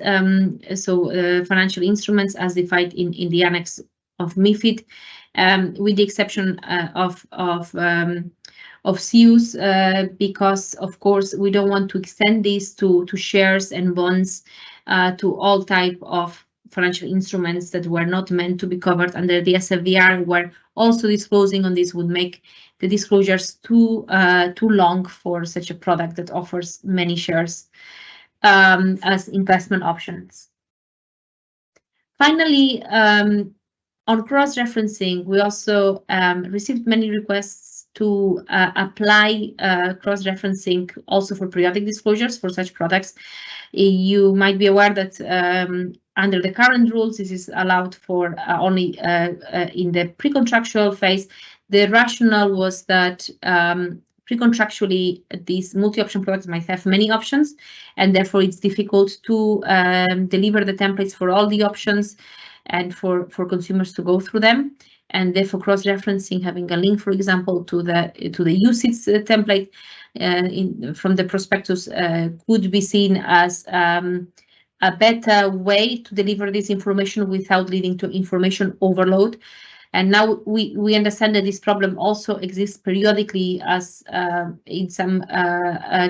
so financial instruments as defined in the annex of MiFID, with the exception of CUs, because of course we don't want to extend this to shares and bonds, to all type of financial instruments that were not meant to be covered under the SFDR, where also disclosing on this would make the disclosures too long for such a product that offers many shares as investment options. Finally, on cross-referencing, we also received many requests to apply cross-referencing also for periodic disclosures for such products. You might be aware that under the current rules, this is allowed for only in the pre-contractual phase. The rationale was that pre-contractually, these multi-option products might have many options, and therefore it's difficult to deliver the templates for all the options and for consumers to go through them. And therefore, cross-referencing, having a link, for example, to the UCITS template from the prospectus could be seen as a better way to deliver this information without leading to information overload. And now we understand that this problem also exists periodically, as in some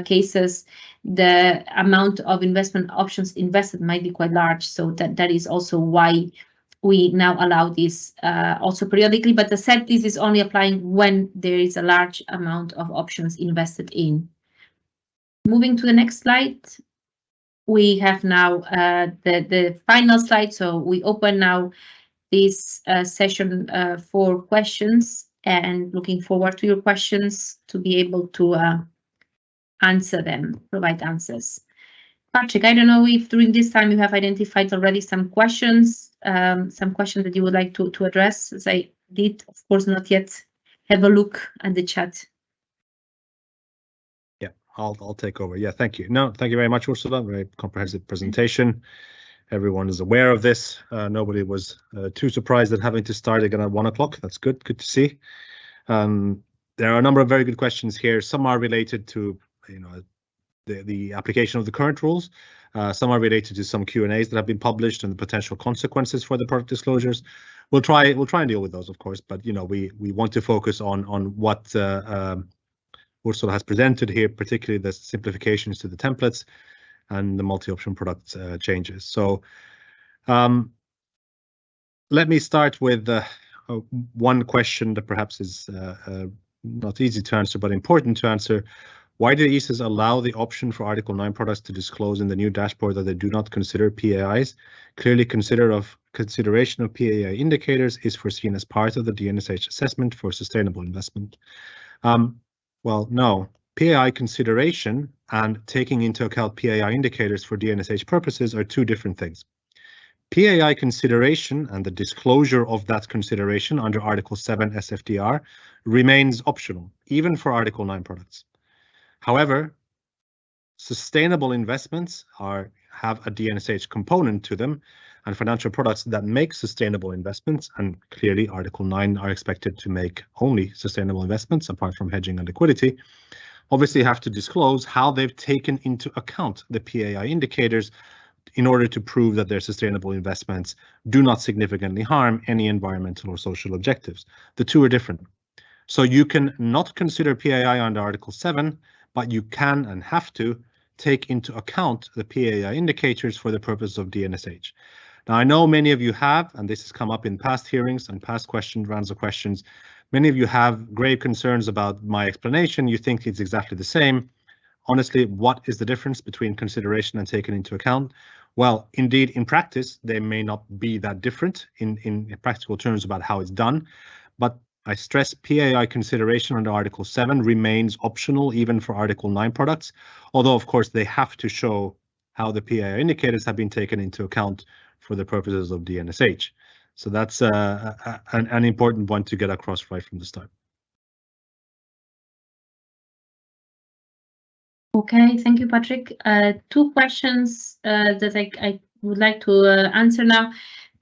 cases the amount of investment options invested might be quite large. So that is also why we now allow this also periodically. But as I said, this is only applying when there is a large amount of options invested in. Moving to the next slide, we have now the final slide. So we open now this session for questions, and looking forward to your questions to be able to answer them, provide answers. Patrick, I don't know if during this time you have identified already some questions that you would like to address, as I did, of course, not yet have a look at the chat. Yeah, I'll take over. Yeah, thank you. No, thank you very much, Ursula. Very comprehensive presentation. Everyone is aware of this. Nobody was too surprised at having to start again at 1 o'clock. That's good. Good to see. There are a number of very good questions here. Some are related to, the application of the current rules. Some are related to some Q&As that have been published and the potential consequences for the product disclosures. We'll try and deal with those, of course, but we want to focus on what Ursula has presented here, particularly the simplifications to the templates and the multi-option product changes. So let me start with one question that perhaps is not easy to answer, but important to answer. Why do ESAs allow the option for Article 9 products to disclose in the new dashboard that they do not consider PAIs? Clearly consideration of PAI indicators is foreseen as part of the DNSH assessment for sustainable investment. Well, no. PAI consideration and taking into account PAI indicators for DNSH purposes are two different things. PAI consideration and the disclosure of that consideration under Article 7 SFDR remains optional, even for Article 9 products. However, sustainable investments have a DNSH component to them, and financial products that make sustainable investments, and clearly Article 9 are expected to make only sustainable investments apart from hedging and liquidity, obviously have to disclose how they've taken into account the PAI indicators in order to prove that their sustainable investments do not significantly harm any environmental or social objectives. The two are different. So you can not consider PAI under Article 7, but you can and have to take into account the PAI indicators for the purpose of DNSH. Now, I know many of you have, and this has come up in past hearings and past rounds of questions, many of you have grave concerns about my explanation. You think it's exactly the same. Honestly, what is the difference between consideration and taken into account? Well, indeed, in practice, they may not be that different in practical terms about how it's done, but I stress PAI consideration under Article 7 remains optional even for Article 9 products, although of course they have to show how the PAI indicators have been taken into account for the purposes of DNSH. So that's an important one to get across right from the start. Okay, thank you, Patrick. Two questions that I would like to answer now.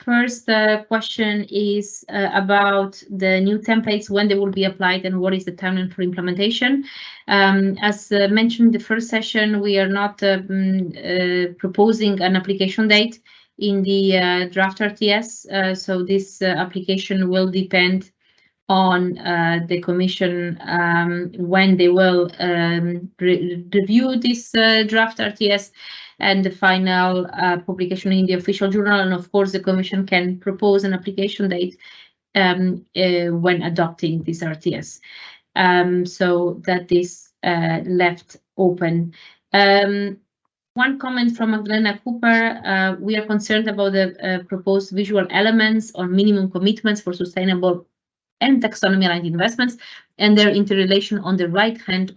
First, the question is about the new templates, when they will be applied and what is the timeline for implementation. As mentioned in the first session, we are not proposing an application date in the draft RTS. So this application will depend on the Commission when they will review this draft RTS and the final publication in the official journal. And of course, the Commission can propose an application date when adopting this RTS. So that is left open. One comment from Magdalena Cooper. We are concerned about the proposed visual elements or minimum commitments for sustainable and taxonomy-aligned investments and their interrelation on the right-hand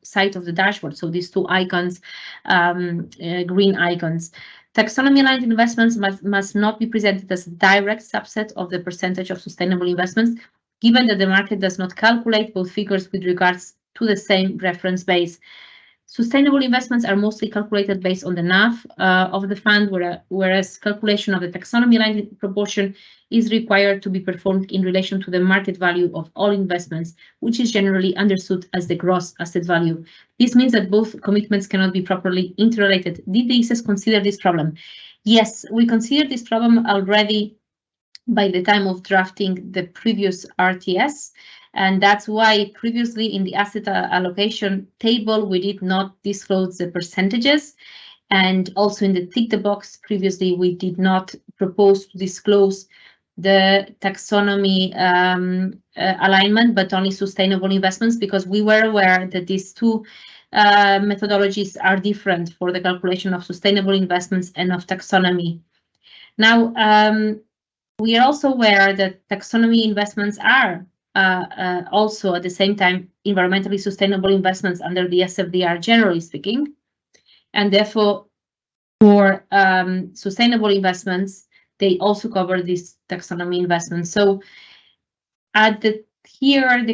side of the dashboard. So these two icons, green icons. Taxonomy-aligned investments must not be presented as a direct subset of the percentage of sustainable investments, given that the market does not calculate both figures with regards to the same reference base. Sustainable investments are mostly calculated based on the NAV of the fund, whereas calculation of the taxonomy-aligned proportion is required to be performed in relation to the market value of all investments, which is generally understood as the gross asset value. This means that both commitments cannot be properly interrelated. Did the ESAs consider this problem? Yes, we considered this problem already by the time of drafting the previous RTS. And that's why previously in the asset allocation table, we did not disclose the percentages. And also in the tick the box previously, we did not propose to disclose the taxonomy alignment, but only sustainable investments, because we were aware that these two methodologies are different for the calculation of sustainable investments and of taxonomy. Now, we are also aware that taxonomy investments are also at the same time environmentally sustainable investments under the SFDR, generally speaking, and therefore for sustainable investments, they also cover these taxonomy investments. So at the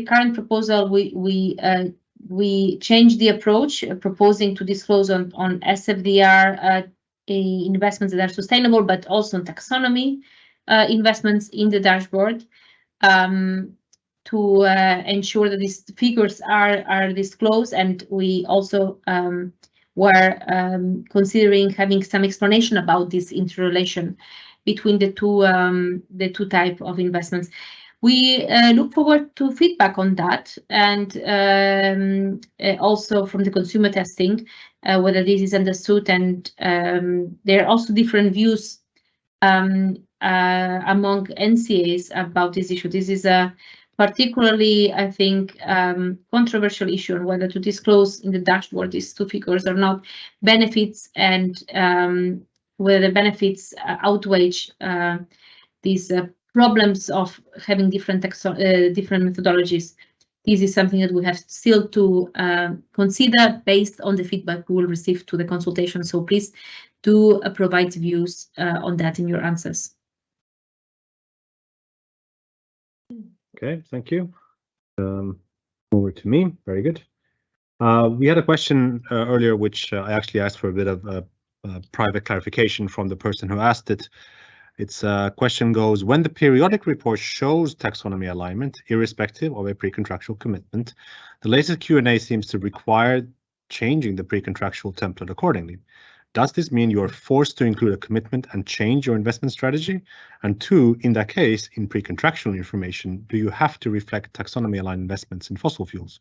current proposal, we changed the approach, proposing to disclose on SFDR investments that are sustainable, but also on taxonomy investments in the dashboard, to ensure that these figures are disclosed. And we also were considering having some explanation about this interrelation between the two type of investments. We look forward to feedback on that, and also from the consumer testing, whether this is understood. And there are also different views among NCAs about this issue. This is a particularly, I think, controversial issue on whether to disclose in the dashboard these two figures or not, benefits, and whether the benefits outweigh these problems of having different methodologies. This is something that we have still to consider based on the feedback we will receive to the consultation. So please do provide views on that in your answers. Okay, thank you. Over to me. Very good. We had a question earlier, which I actually asked for a bit of private clarification from the person who asked it. Its question goes: when the periodic report shows taxonomy alignment, irrespective of a pre-contractual commitment, the latest Q&A seems to require changing the pre-contractual template accordingly. Does this mean you are forced to include a commitment and change your investment strategy? And two, in that case, in pre-contractual information, do you have to reflect taxonomy-aligned investments in fossil fuels?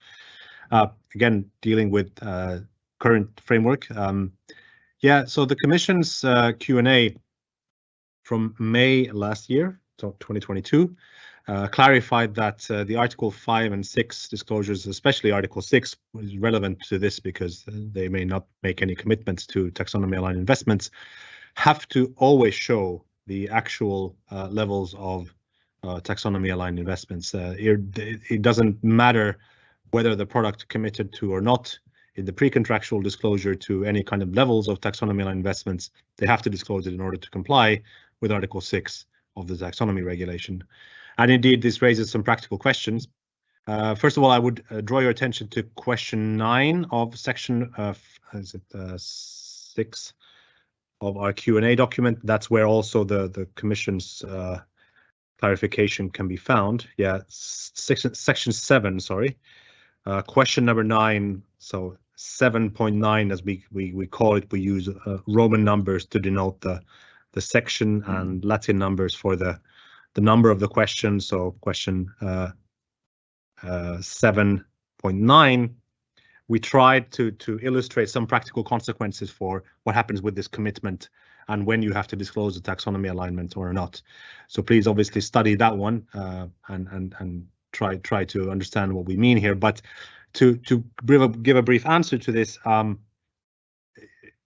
Again, dealing with current framework. Yeah, so the Commission's Q&A from May last year, so 2022, clarified that the Article 5 and 6 disclosures, especially Article 6, is relevant to this because they may not make any commitments to taxonomy-aligned investments, have to always show the actual levels of taxonomy-aligned investments. It doesn't matter whether the product committed to or not in the pre-contractual disclosure to any kind of levels of taxonomy-aligned investments. They have to disclose it in order to comply with Article 6 of the taxonomy regulation. And indeed, this raises some practical questions. First of all, I would draw your attention to question 9 of section 6 of our Q&A document. That's where also the Commission's clarification can be found. Yeah, section 7, sorry. Question number 9, so 7.9 as we call it, we use Roman numbers to denote the section and Latin numbers for the number of the question. So question 7.9, we tried to illustrate some practical consequences for what happens with this commitment and when you have to disclose the taxonomy alignment or not. So please obviously study that one and try to understand what we mean here. But to give a brief answer to this,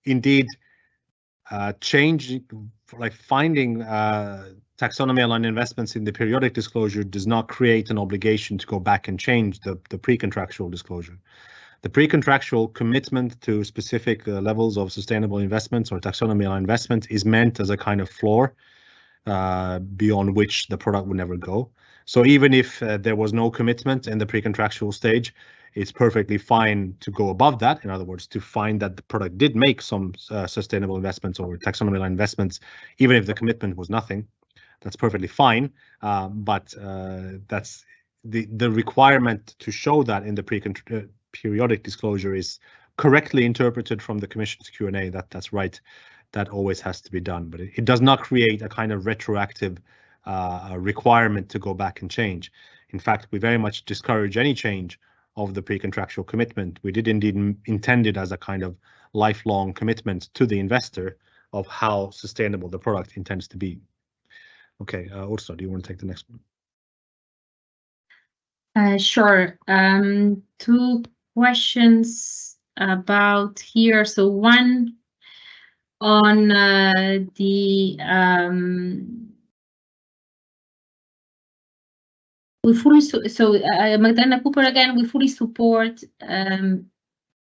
indeed, finding taxonomy aligned investments in the periodic disclosure does not create an obligation to go back and change the pre-contractual disclosure. The pre-contractual commitment to specific levels of sustainable investments or taxonomy aligned investment is meant as a kind of floor beyond which the product would never go. So even if there was no commitment in the pre-contractual stage, it's perfectly fine to go above that. In other words, to find that the product did make some sustainable investments or taxonomy aligned investments, even if the commitment was nothing. That's perfectly fine, but that's the requirement to show that in the periodic disclosure is correctly interpreted from the Commission's Q&A. That's right. That always has to be done, but it does not create a kind of retroactive requirement to go back and change. In fact, we very much discourage any change of the pre-contractual commitment. We did indeed intend it as a kind of lifelong commitment to the investor of how sustainable the product intends to be. Okay, Ursula, do you want to take the next one? Sure. Two questions about here. So one on Magdalena Cooper again, we fully support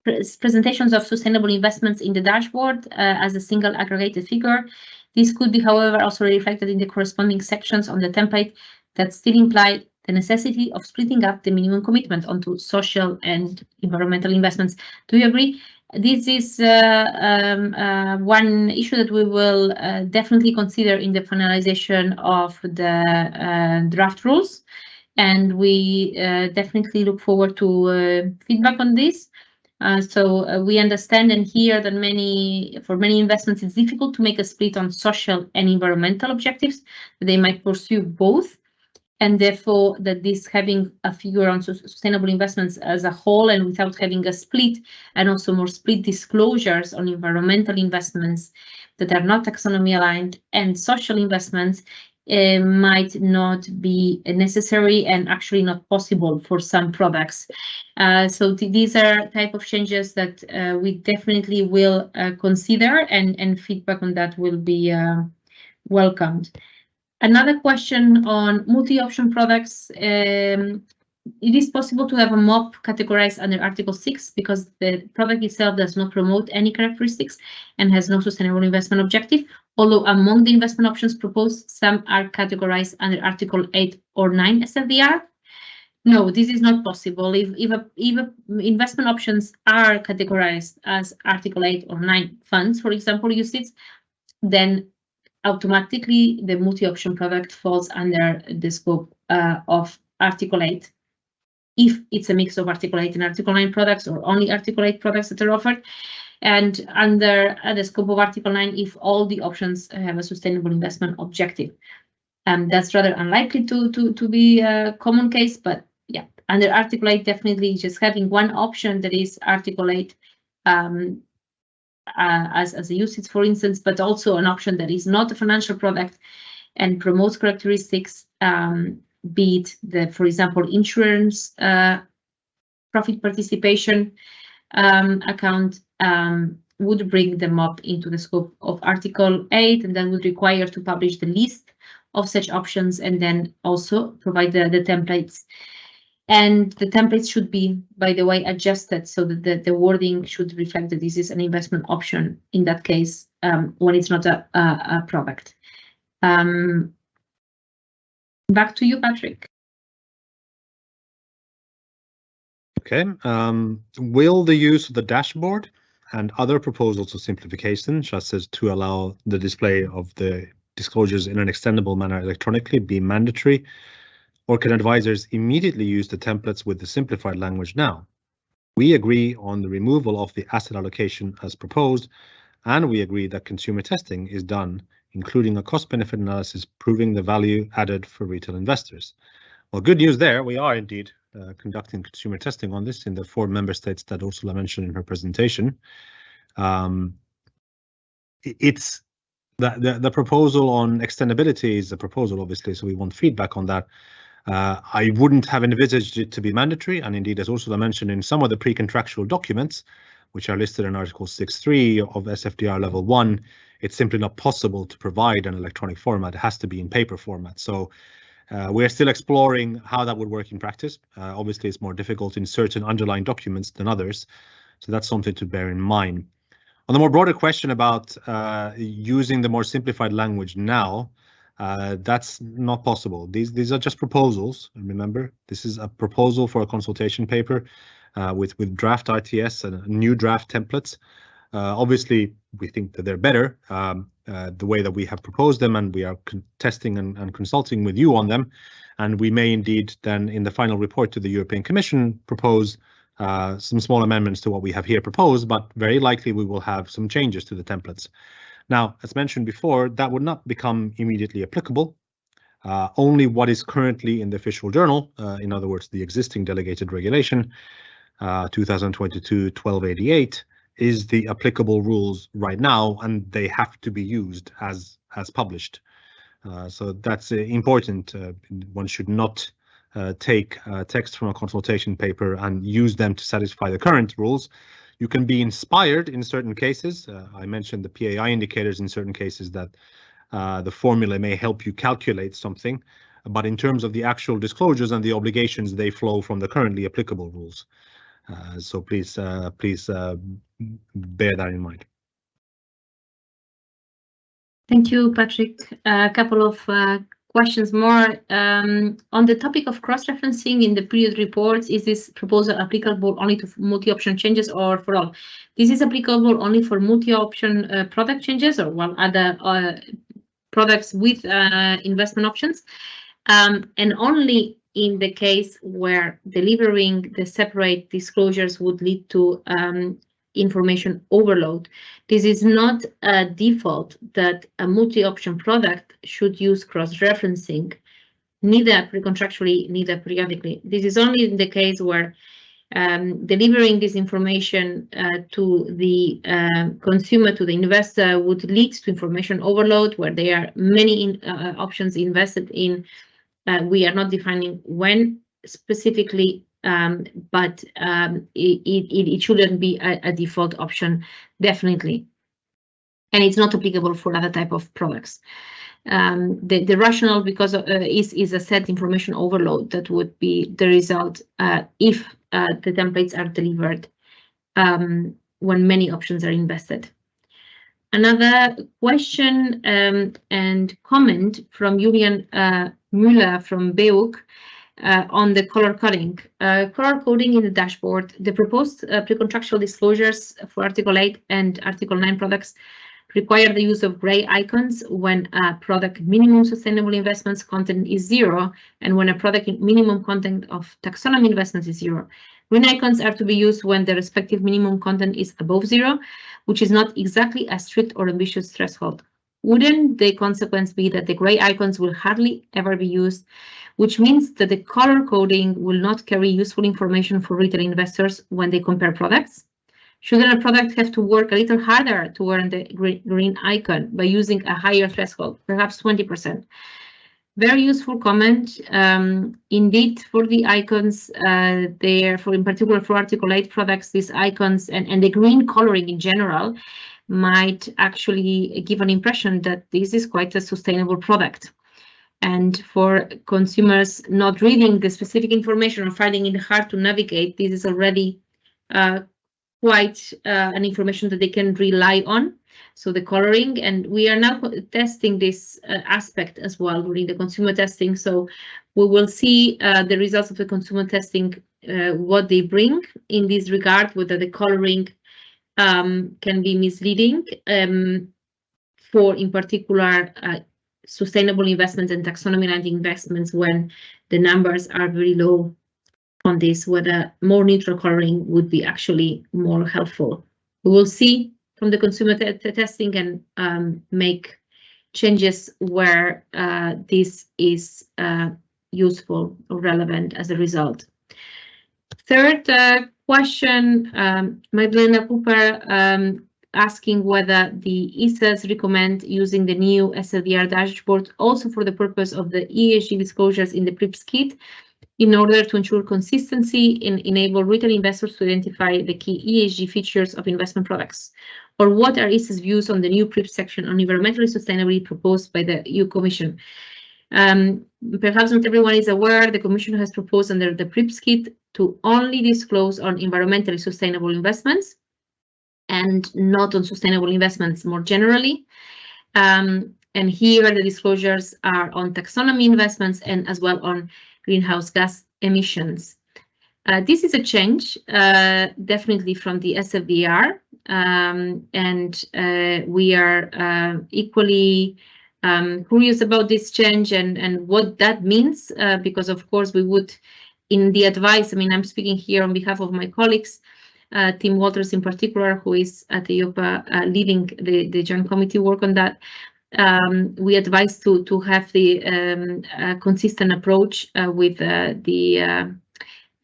presentations of sustainable investments in the dashboard as a single aggregated figure. This could be, however, also reflected in the corresponding sections on the template that still imply the necessity of splitting up the minimum commitment onto social and environmental investments. Do you agree? This is one issue that we will definitely consider in the finalization of the draft rules, and we definitely look forward to feedback on this. So we understand and hear that for many investments, it's difficult to make a split on social and environmental objectives. They might pursue both, and therefore that this having a figure on sustainable investments as a whole and without having a split, and also more split disclosures on environmental investments that are not taxonomy aligned and social investments might not be necessary and actually not possible for some products. So these are type of changes that we definitely will consider, and feedback on that will be welcomed. Another question on multi-option products. It is possible to have a MOP categorized under Article 6 because the product itself does not promote any characteristics and has no sustainable investment objective, although among the investment options proposed, some are categorized under Article 8 or 9 SFDR. No, this is not possible. If investment options are categorized as Article 8 or 9 funds, for example, UCITS, then automatically the multi-option product falls under the scope of Article 8. If it's a mix of Article 8 and Article 9 products, or only Article 8 products that are offered, and under the scope of Article 9, if all the options have a sustainable investment objective. That's rather unlikely to be a common case, but yeah, under Article 8, definitely just having one option that is Article 8 as a UCITS, for instance, but also an option that is not a financial product and promotes characteristics, be it for example, insurance profit participation account, would bring them up into the scope of Article 8, and then would require to publish the list of such options and then also provide the templates. And the templates should be, by the way, adjusted so that the wording should reflect that this is an investment option in that case, when it's not a product. Back to you, Patrick. Okay. Will the use of the dashboard and other proposals of simplification, such as to allow the display of the disclosures in an extendable manner electronically, be mandatory? Or can advisors immediately use the templates with the simplified language now? We agree on the removal of the asset allocation as proposed, and we agree that consumer testing is done, including a cost-benefit analysis proving the value added for retail investors. Well, good news there. We are indeed conducting consumer testing on this in the 4 member states that Ursula mentioned in her presentation. It's the proposal on extendability is a proposal, obviously, so we want feedback on that. I wouldn't have envisaged it to be mandatory, and indeed, as Ursula mentioned, in some of the pre-contractual documents, which are listed in Article 6.3 of SFDR Level 1, it's simply not possible to provide an electronic format. It has to be in paper format. So we're still exploring how that would work in practice. Obviously, it's more difficult in certain underlying documents than others, so that's something to bear in mind. On the more broader question about using the more simplified language now, that's not possible. These are just proposals. And remember, this is a proposal for a consultation paper with draft ITS and new draft templates. Obviously, we think that they're better the way that we have proposed them, and we are testing and consulting with you on them. And we may indeed then, in the final report to the European Commission, propose some small amendments to what we have here proposed, but very likely we will have some changes to the templates. Now, as mentioned before, that would not become immediately applicable. only what is currently in the official journal, in other words, the existing delegated regulation, 2022-1288, is the applicable rules right now, and they have to be used as published. So that's important. One should not take text from a consultation paper and use them to satisfy the current rules. You can be inspired in certain cases. I mentioned the PAI indicators in certain cases that the formula may help you calculate something, but in terms of the actual disclosures and the obligations, they flow from the currently applicable rules. So please bear that in mind. Thank you, Patrick. A couple of questions more. On the topic of cross-referencing in the period reports, is this proposal applicable only to multi-option changes or for all? This is applicable only for multi-option product changes or other products with investment options, and only in the case where delivering the separate disclosures would lead to information overload. This is not a default that a multi-option product should use cross-referencing, neither pre-contractually, neither periodically. This is only in the case where delivering this information to the consumer, to the investor, would lead to information overload, where there are many options invested in. We are not defining when specifically, but it shouldn't be a default option, definitely. And it's not applicable for other type of products. The rationale because is a set information overload that would be the result if the templates are delivered when many options are invested. Another question and comment from Julian Müller from BEUC on the color coding. Color coding in the dashboard, the proposed pre-contractual disclosures for Article 8 and Article 9 products require the use of gray icons when a product minimum sustainable investments content is 0 and when a product minimum content of taxonomy investments is 0. Green icons are to be used when the respective minimum content is above 0, which is not exactly a strict or ambitious threshold. Wouldn't the consequence be that the gray icons will hardly ever be used, which means that the color coding will not carry useful information for retail investors when they compare products? Shouldn't a product have to work a little harder to earn the green icon by using a higher threshold, perhaps 20%? Very useful comment. Indeed, for the icons, in particular for Article 8 products, these icons and the green coloring in general might actually give an impression that this is quite a sustainable product. And for consumers not reading the specific information or finding it hard to navigate, this is already quite an information that they can rely on. So the coloring, and we are now testing this aspect as well during the consumer testing. So we will see the results of the consumer testing, what they bring in this regard, whether the coloring can be misleading for, in particular, sustainable investments and taxonomy-aligned investments when the numbers are very low on this, whether more neutral coloring would be actually more helpful. We will see from the consumer testing and make changes where this is useful or relevant as a result. Third question, Magdalena Cooper asking whether the ESAs recommend using the new SFDR dashboard also for the purpose of the ESG disclosures in the PRIPS kit in order to ensure consistency and enable retail investors to identify the key ESG features of investment products. Or what are ESA's views on the new PRIPS section on environmentally sustainability proposed by the EU Commission? Perhaps not everyone is aware the Commission has proposed under the PRIPS kit to only disclose on environmentally sustainable investments and not on sustainable investments more generally. And here the disclosures are on taxonomy investments and as well on greenhouse gas emissions. This is a change definitely from the SFDR, and we are equally curious about this change and what that means, because of course we would, in the advice, I mean, I'm speaking here on behalf of my colleagues, Tim Walters in particular, who is at the EIOPA leading the joint committee work on that. we advise to have the consistent approach with the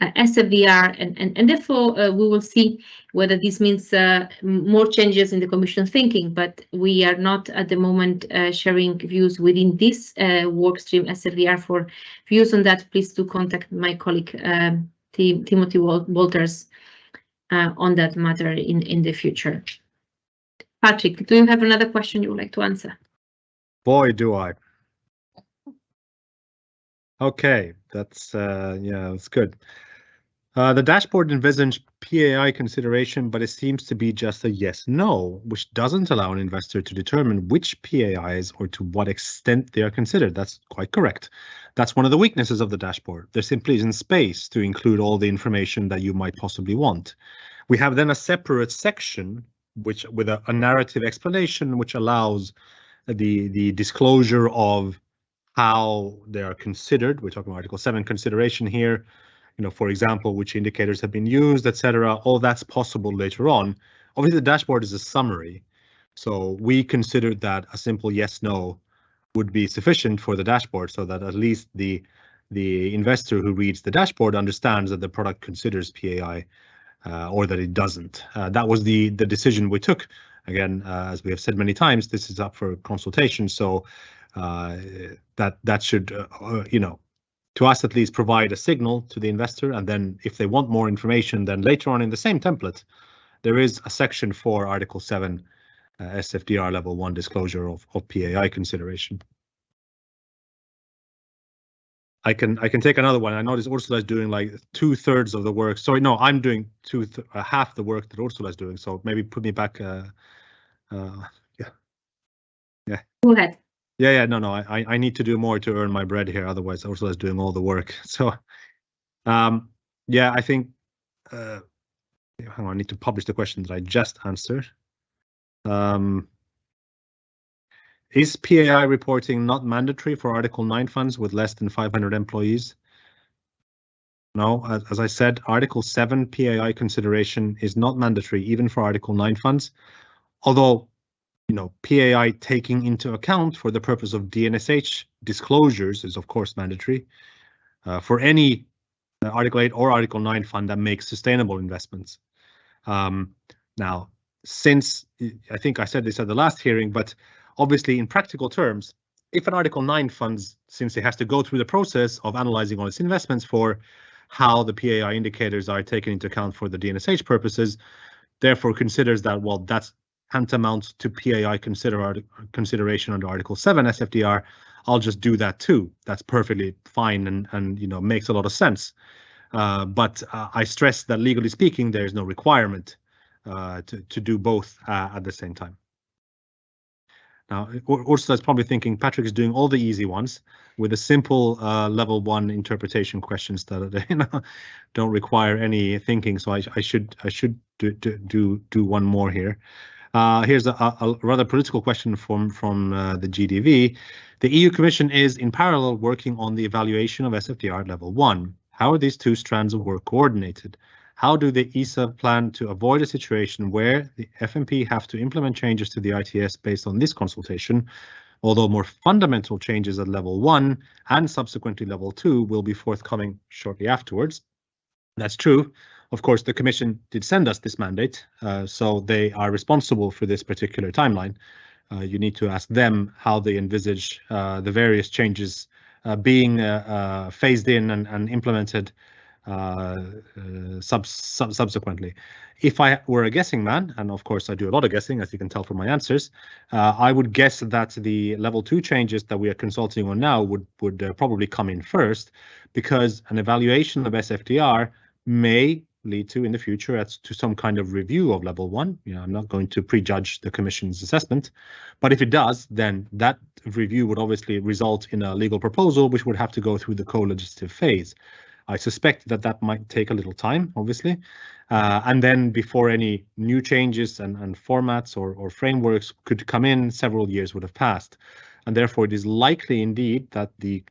SFDR, and therefore we will see whether this means more changes in the Commission thinking, but we are not at the moment sharing views within this workstream SFDR. For views on that, please do contact my colleague Timothy Walters on that matter in the future. Patrick, do you have another question you would like to answer? Boy, do I. Okay, that's yeah, that's good. The dashboard envisaged PAI consideration, but it seems to be just a yes/no, which doesn't allow an investor to determine which PAIs or to what extent they are considered. That's quite correct. That's one of the weaknesses of the dashboard. There simply isn't space to include all the information that you might possibly want. We have then a separate section which with a narrative explanation which allows the disclosure of how they are considered. We're talking Article 7 consideration here. You know, for example, which indicators have been used, etc. All that's possible later on. Obviously, the dashboard is a summary, so we considered that a simple yes/no would be sufficient for the dashboard, so that at least the investor who reads the dashboard understands that the product considers PAI or that it doesn't. That was the decision we took. Again, as we have said many times, this is up for consultation, so that should, you know, to us at least, provide a signal to the investor, and then if they want more information, then later on in the same template, there is a section for Article 7 SFDR Level 1 disclosure of PAI consideration. I can take another one. I notice Ursula is doing like 2/3 of the work. Sorry, no, I'm doing half the work that Ursula is doing. So maybe put me back. Yeah. Go ahead. Yeah. No. I need to do more to earn my bread here. Otherwise, Ursula is doing all the work. So, yeah, I think. Hang on, I need to publish the question that I just answered. Is PAI reporting not mandatory for Article 9 funds with less than 500 employees? No, as I said, Article 7 PAI consideration is not mandatory even for Article 9 funds, although, you know, PAI taking into account for the purpose of DNSH disclosures is of course mandatory for any Article 8 or Article 9 fund that makes sustainable investments. Now, since I think I said this at the last hearing, but obviously in practical terms, if an Article 9 funds, since it has to go through the process of analyzing all its investments for how the PAI indicators are taken into account for the DNSH purposes, therefore considers that, well, that's tantamount to PAI consideration under Article 7 SFDR, I'll just do that too. That's perfectly fine and you know, makes a lot of sense. But I stress that legally speaking, there is no requirement to do both at the same time. Now, Ursula is probably thinking Patrick is doing all the easy ones with the simple level 1 interpretation questions that you know, don't require any thinking. So I should do one more here. Here's a rather political question from the GDV. The EU Commission is in parallel working on the evaluation of SFDR level 1. How are these two strands of work coordinated? How do the ESA plan to avoid a situation where the FMP have to implement changes to the ITS based on this consultation, although more fundamental changes at level 1 and subsequently level 2 will be forthcoming shortly afterwards? That's true. Of course, the Commission did send us this mandate, so they are responsible for this particular timeline. You need to ask them how they envisage the various changes being phased in and implemented subsequently. If I were a guessing man, and of course I do a lot of guessing, as you can tell from my answers, I would guess that the level 2 changes that we are consulting on now would probably come in first, because an evaluation of SFDR may lead to in the future to some kind of review of level 1. You know, I'm not going to prejudge the Commission's assessment, but if it does, then that review would obviously result in a legal proposal which would have to go through the co-legislative phase. I suspect that might take a little time, obviously, and then before any new changes and formats or frameworks could come in, several years would have passed. And therefore, it is likely indeed that the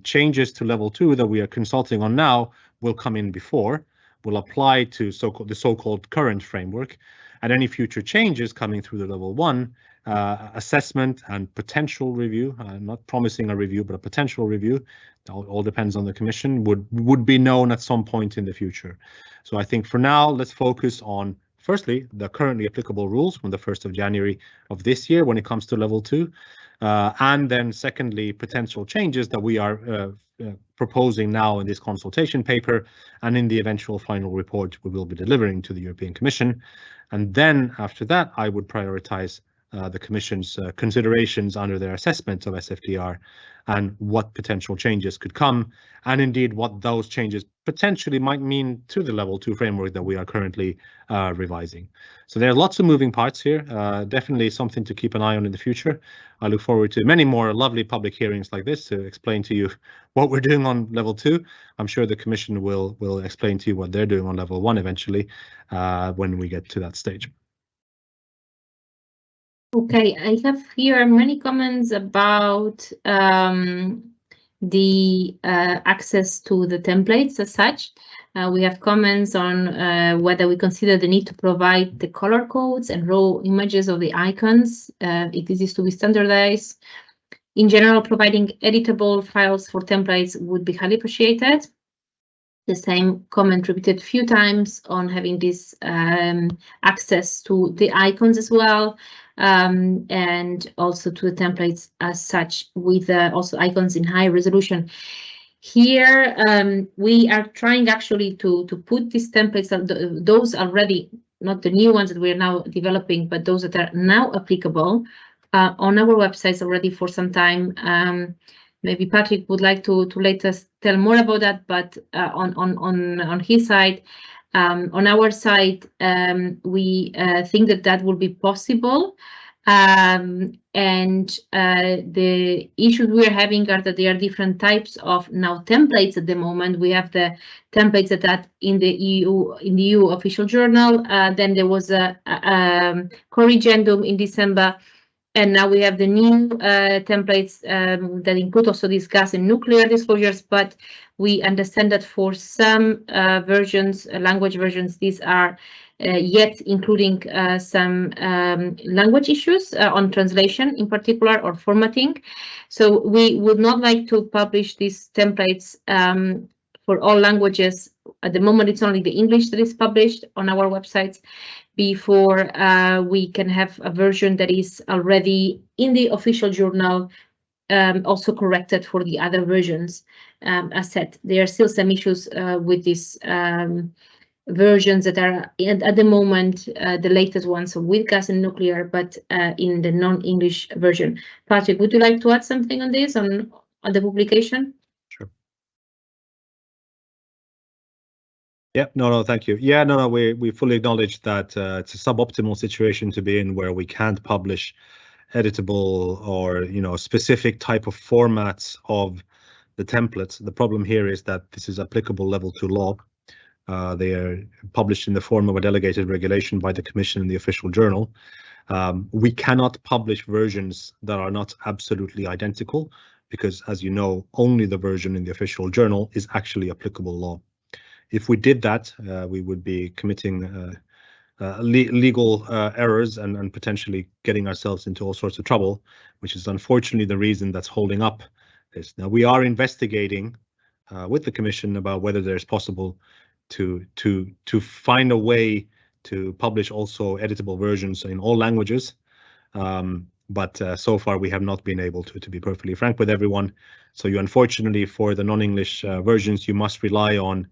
changes to level 2 that we are consulting on now will come in before, will apply to the so-called current framework, and any future changes coming through the level 1 assessment and potential review, not promising a review, but a potential review, all depends on the Commission, would be known at some point in the future. So I think for now, let's focus on, firstly, the currently applicable rules from the 1st of January of this year when it comes to level 2. And then secondly, potential changes that we are proposing now in this consultation paper and in the eventual final report we will be delivering to the European Commission. And then after that, I would prioritize the Commission's considerations under their assessment of SFDR and what potential changes could come, and indeed what those changes potentially might mean to the level 2 framework that we are currently revising. So there are lots of moving parts here, definitely something to keep an eye on in the future. I look forward to many more lovely public hearings like this to explain to you what we're doing on level 2. I'm sure the Commission will explain to you what they're doing on level 1 eventually when we get to that stage. Okay, I have here many comments about the access to the templates as such. We have comments on whether we consider the need to provide the color codes and raw images of the icons, if this is to be standardized. In general, providing editable files for templates would be highly appreciated. The same comment repeated a few times on having this access to the icons as well, and also to the templates as such, with also icons in high resolution. Here, we are trying actually to put these templates, those already, not the new ones that we are now developing, but those that are now applicable on our websites already for some time. Maybe Patrick would like to let us tell more about that, but on his side, on our side, we think that will be possible. And the issues we are having are that there are different types of now templates at the moment. We have the templates that are in the EU official journal. Then there was a corrigendum in December. And now we have the new templates that include also these gas and nuclear disclosures, but we understand that for some versions, language versions, these are yet including some language issues on translation in particular, or formatting. So we would not like to publish these templates for all languages. At the moment, it's only the English that is published on our websites, before we can have a version that is already in the official journal, also corrected for the other versions. As said, there are still some issues with these versions that are at the moment the latest ones, so with gas and nuclear, but in the non-English version. Patrick, would you like to add something on this, on the publication? Sure. Yeah, no, thank you. Yeah, no, we fully acknowledge that it's a suboptimal situation to be in, where we can't publish editable or specific type of formats of the templates. The problem here is that this is applicable level 2 law. They are published in the form of a delegated regulation by the Commission in the official journal. We cannot publish versions that are not absolutely identical, because, as you know, only the version in the official journal is actually applicable law. If we did that, we would be committing legal errors and potentially getting ourselves into all sorts of trouble, which is unfortunately the reason that's holding up this. Now, we are investigating with the Commission about whether there's possible to find a way to publish also editable versions in all languages. But so far we have not been able to be perfectly frank with everyone. So you, unfortunately, for the non-English versions, you must rely on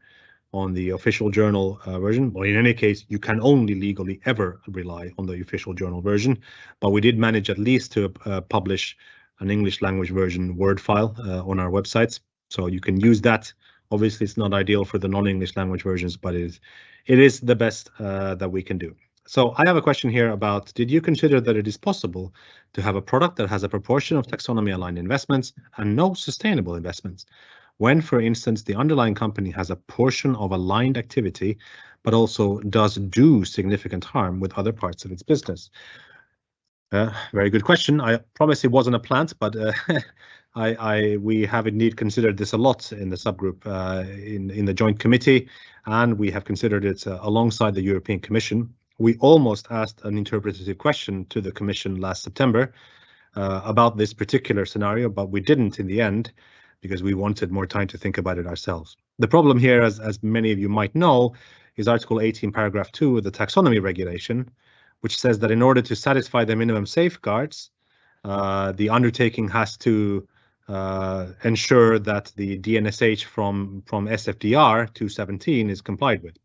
the official journal version. Well, in any case, you can only legally ever rely on the official journal version. But we did manage at least to publish an English language version Word file on our websites. So you can use that. Obviously, it's not ideal for the non-English language versions, but it is the best that we can do. So I have a question here about, did you consider that it is possible to have a product that has a proportion of taxonomy aligned investments and no sustainable investments, when, for instance, the underlying company has a portion of aligned activity, but also does do significant harm with other parts of its business? Very good question. I promise it wasn't a plant, but we have indeed considered this a lot in the subgroup in the joint committee, and we have considered it alongside the European Commission. We almost asked an interpretative question to the Commission last September about this particular scenario, but we didn't in the end because we wanted more time to think about it ourselves. The problem here, as many of you might know, is Article 18, Paragraph 2 of the Taxonomy Regulation, which says that in order to satisfy the minimum safeguards, the undertaking has to ensure that the DNSH from SFDR 217 is complied with.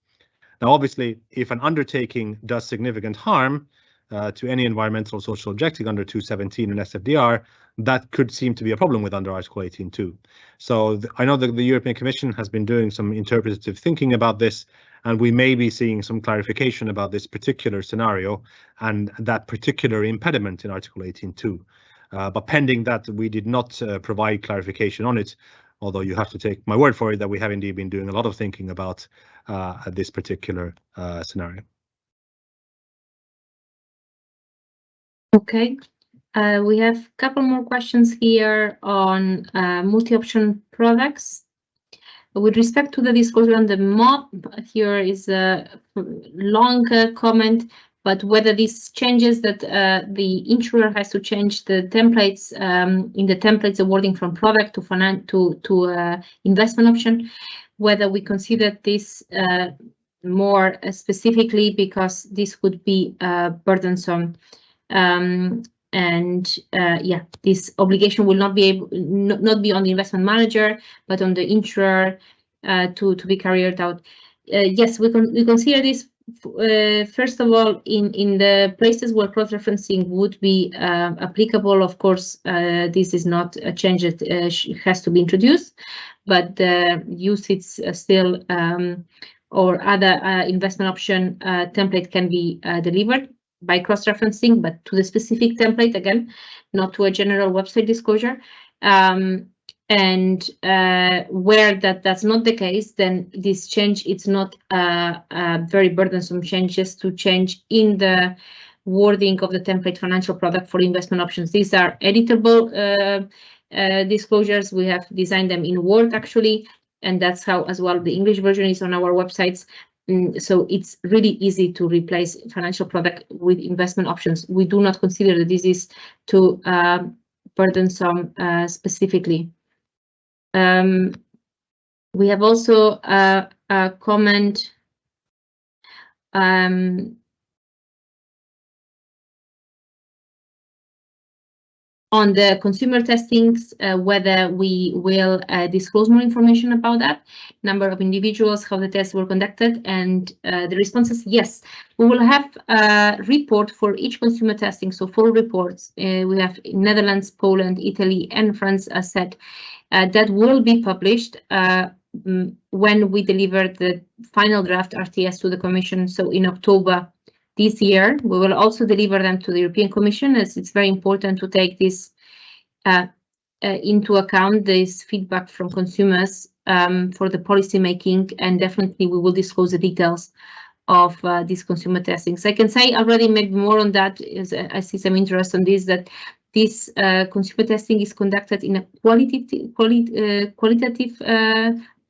Now, obviously, if an undertaking does significant harm to any environmental or social objective under 217 and SFDR, that could seem to be a problem with under Article 18.2. So I know that the European Commission has been doing some interpretative thinking about this, and we may be seeing some clarification about this particular scenario and that particular impediment in Article 18.2. But pending that, we did not provide clarification on it, although you have to take my word for it that we have indeed been doing a lot of thinking about this particular scenario. Okay, we have a couple more questions here on multi-option products. With respect to the disclosure on the MOP, here is a long comment, but whether this changes that the insurer has to change the templates in the templates, the wording from product to investment option, whether we consider this more specifically because this would be burdensome. Yeah, this obligation will not be on the investment manager, but on the insurer to be carried out. Yes, we consider this first of all in the places where cross-referencing would be applicable. Of course, this is not a change that has to be introduced, but the usage still or other investment option template can be delivered by cross-referencing, but to the specific template, again, not to a general website disclosure. And where that's not the case, then this change, it's not a very burdensome change, just to change in the wording of the template financial product for investment options. These are editable disclosures. We have designed them in Word, actually, and that's how as well the English version is on our websites. So it's really easy to replace financial product with investment options. We do not consider that this is too burdensome specifically. We have also a comment on the consumer testings, whether we will disclose more information about that, number of individuals, how the tests were conducted, and the responses. Yes, we will have a report for each consumer testing, so 4 reports. We have Netherlands, Poland, Italy, and France, as said, that will be published when we deliver the final draft RTS to the Commission, so in October this year. We will also deliver them to the European Commission, as it's very important to take this into account, this feedback from consumers for the policy making, and definitely we will disclose the details of these consumer testings. I can say already maybe more on that, as I see some interest on this, that this consumer testing is conducted in a qualitative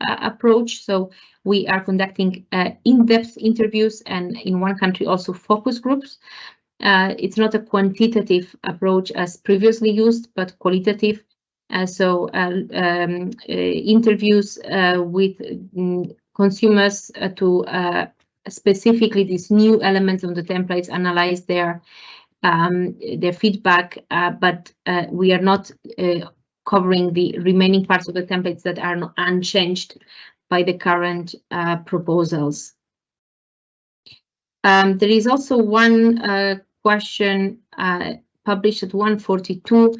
approach. So we are conducting in-depth interviews, and in one country also focus groups. It's not a quantitative approach as previously used, but qualitative. Interviews with consumers to specifically these new elements of the templates, analyze their feedback, but we are not covering the remaining parts of the templates that are not unchanged by the current proposals. There is also one question published at 142.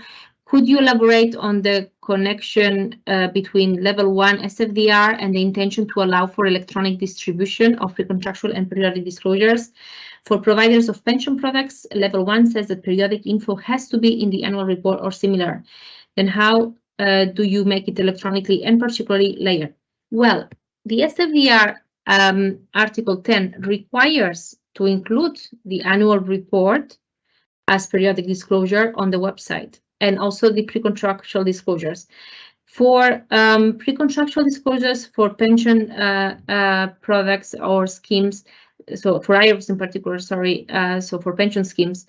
Could you elaborate on the connection between level 1 SFDR and the intention to allow for electronic distribution of pre-contractual and periodic disclosures? For providers of pension products, level 1 says that periodic info has to be in the annual report or similar. Then how do you make it electronically and particularly layered? Well, the SFDR Article 10 requires to include the annual report as periodic disclosure on the website, and also the pre-contractual disclosures. For pre-contractual disclosures for pension products or schemes, so for IRFs in particular, sorry, so for pension schemes,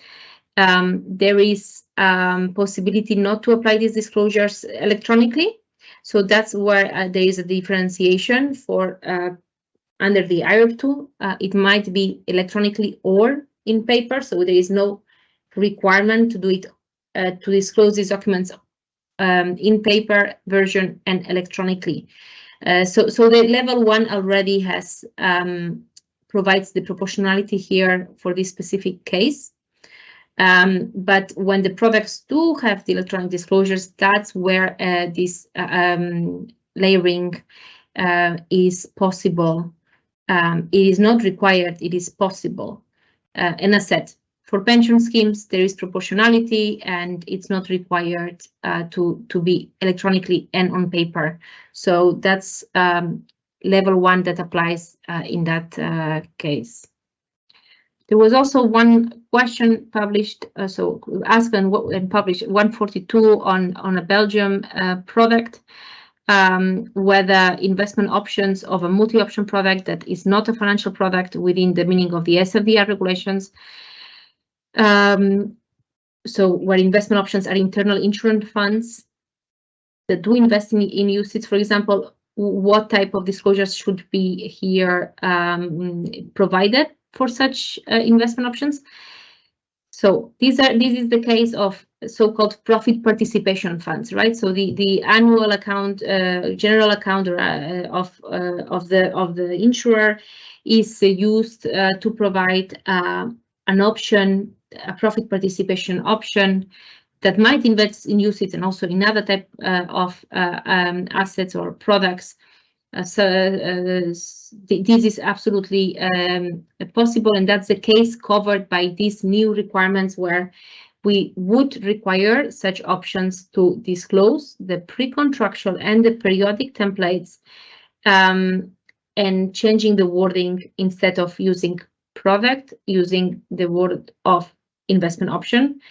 there is possibility not to apply these disclosures electronically. So that's where there is a differentiation for under the IRF 2. It might be electronically or in paper, so there is no requirement to do it to disclose these documents in paper version and electronically. So the level 1 already has provides the proportionality here for this specific case. But when the products do have the electronic disclosures, that's where this layering is possible. It is not required, it is possible. And as said, for pension schemes, there is proportionality and it's not required to be electronically and on paper. So that's level 1 that applies in that case. There was also one question published, so asked and published 142 on a Belgium product, whether investment options of a multi-option product that is not a financial product within the meaning of the SFDR regulations. So where investment options are internal insurance funds that do invest in UCITS, for example, what type of disclosures should be here provided for such investment options? So this is the case of so-called profit participation funds, right? So the annual account, general account of the insurer is used to provide an option, a profit participation option that might invest in UCITS and also in other type of assets or products. This is absolutely possible, and that's the case covered by these new requirements where we would require such options to disclose the pre-contractual and the periodic templates, and changing the wording instead of using product, using the word of investment option.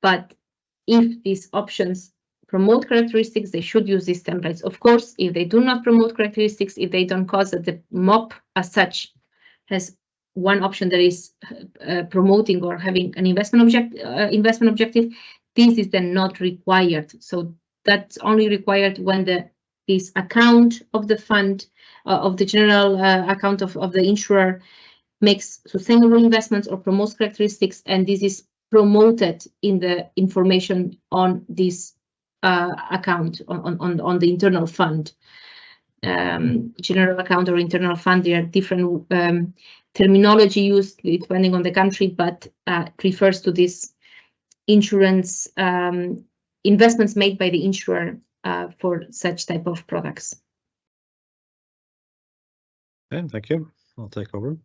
But if these options promote characteristics, they should use these templates. Of course, if they do not promote characteristics, if they don't cause that the MOP as such has one option that is promoting or having an investment objective, this is then not required. So that's only required when this account of the fund, of the general account of the insurer makes sustainable investments or promotes characteristics, and this is promoted in the information on this account on the internal fund. General account or internal fund, there are different terminology used depending on the country, but refers to this insurance investments made by the insurer for such type of products. Okay, thank you. I'll take over.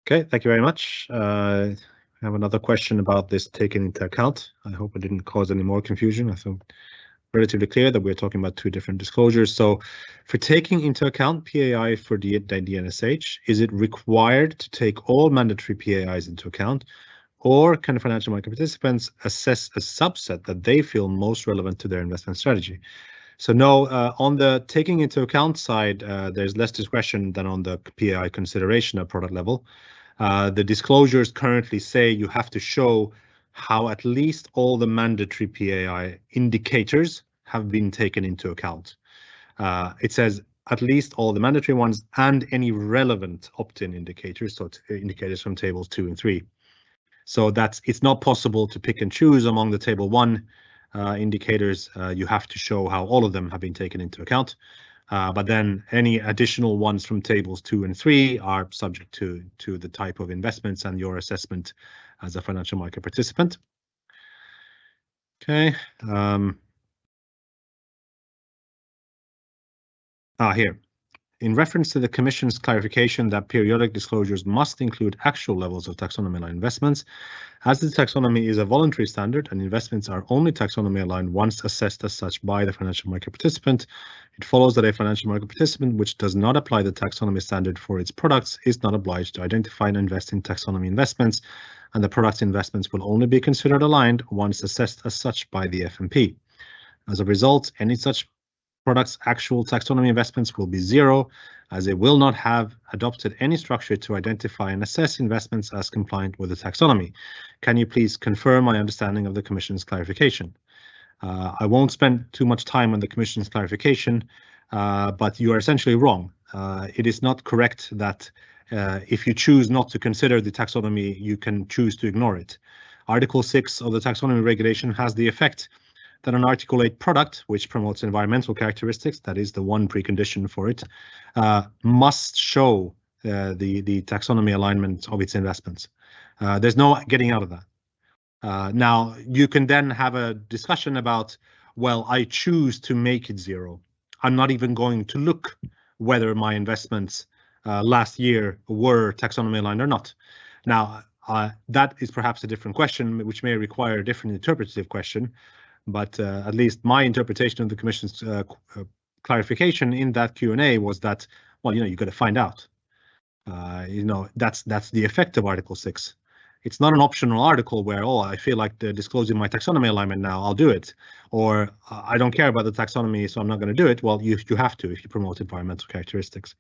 Okay, thank you very much. I have another question about this taken into account. I hope it didn't cause any more confusion. I think relatively clear that we're talking about two different disclosures. So for taking into account PAI for the DNSH, is it required to take all mandatory PAIs into account, or can financial market participants assess a subset that they feel most relevant to their investment strategy? So no, on the taking into account side, there's less discretion than on the PAI consideration at product level. The disclosures currently say you have to show how at least all the mandatory PAI indicators have been taken into account. It says at least all the mandatory ones and any relevant opt-in indicators, so indicators from tables 2 and 3. So it's not possible to pick and choose among the table 1 indicators. You have to show how all of them have been taken into account. But then any additional ones from tables 2 and 3 are subject to the type of investments and your assessment as a financial market participant. Okay. Here. In reference to the Commission's clarification that periodic disclosures must include actual levels of taxonomy aligned investments, as the taxonomy is a voluntary standard and investments are only taxonomy aligned once assessed as such by the financial market participant, it follows that a financial market participant which does not apply the taxonomy standard for its products is not obliged to identify and invest in taxonomy investments, and the product's investments will only be considered aligned once assessed as such by the FMP. As a result, any such product's actual taxonomy investments will be zero, as it will not have adopted any structure to identify and assess investments as compliant with the taxonomy. Can you please confirm my understanding of the Commission's clarification? I won't spend too much time on the Commission's clarification, but you are essentially wrong. It is not correct that if you choose not to consider the taxonomy, you can choose to ignore it. Article 6 of the taxonomy regulation has the effect that an Article 8 product, which promotes environmental characteristics, that is the one precondition for it, must show the taxonomy alignment of its investments. There's no getting out of that. Now, you can then have a discussion about, well, I choose to make it zero. I'm not even going to look whether my investments last year were taxonomy aligned or not. Now, that is perhaps a different question, which may require a different interpretative question, but at least my interpretation of the Commission's clarification in that Q&A was that, well, you got to find out. That's the effect of Article 6. It's not an optional article where, oh, I feel like disclosing my taxonomy alignment now, I'll do it. Or I don't care about the taxonomy, so I'm not going to do it. Well, you have to if you promote environmental characteristics.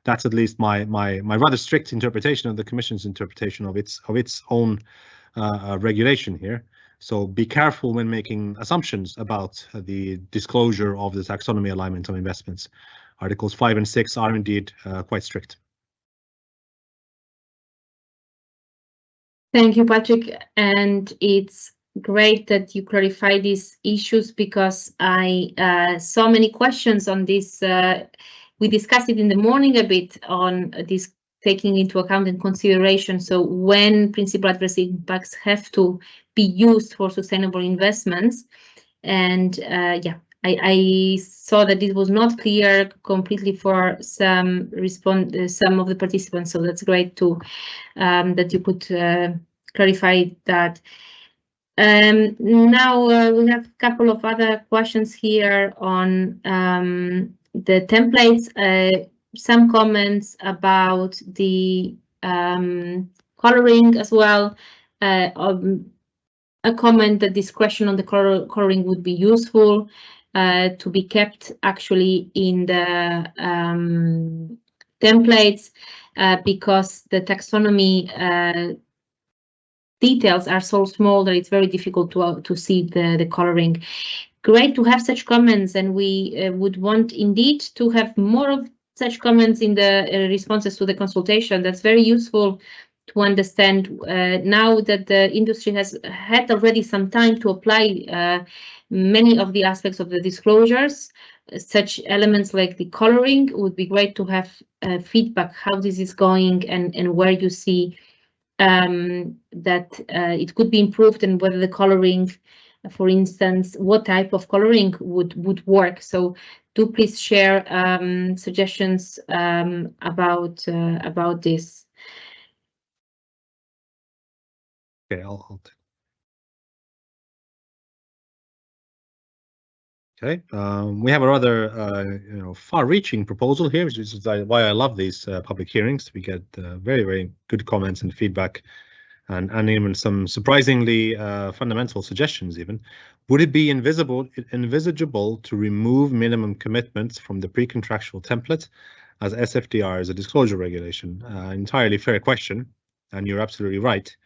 That's at least my rather strict interpretation of the Commission's interpretation of its own regulation here. So be careful when making assumptions about the disclosure of the taxonomy alignment of investments. Articles 5 and 6 are indeed quite strict. Thank you, Patrick. And it's great that you clarify these issues because I saw many questions on this. We discussed it in the morning a bit on this taking into account and consideration. So when principal adverse impacts have to be used for sustainable investments. And yeah, I saw that it was not clear completely for some of the participants. So that's great to that you could clarify that. Now we have a couple of other questions here on the templates. Some comments about the coloring as well. A comment that discretion on the coloring would be useful to be kept actually in the templates because the taxonomy details are so small that it's very difficult to see the coloring. Great to have such comments, and we would want indeed to have more of such comments in the responses to the consultation. That's very useful to understand now that the industry has had already some time to apply many of the aspects of the disclosures. Such elements like the coloring would be great to have feedback how this is going and where you see that it could be improved and whether the coloring, for instance, what type of coloring would work. So do please share suggestions about this. Okay, I'll take. Okay, we have a rather far-reaching proposal here, which is why I love these public hearings. We get very, very good comments and feedback, and even some surprisingly fundamental suggestions. Even would it be envisageable to remove minimum commitments from the pre-contractual template, as SFDR is a disclosure regulation? Entirely fair question, and you're absolutely right.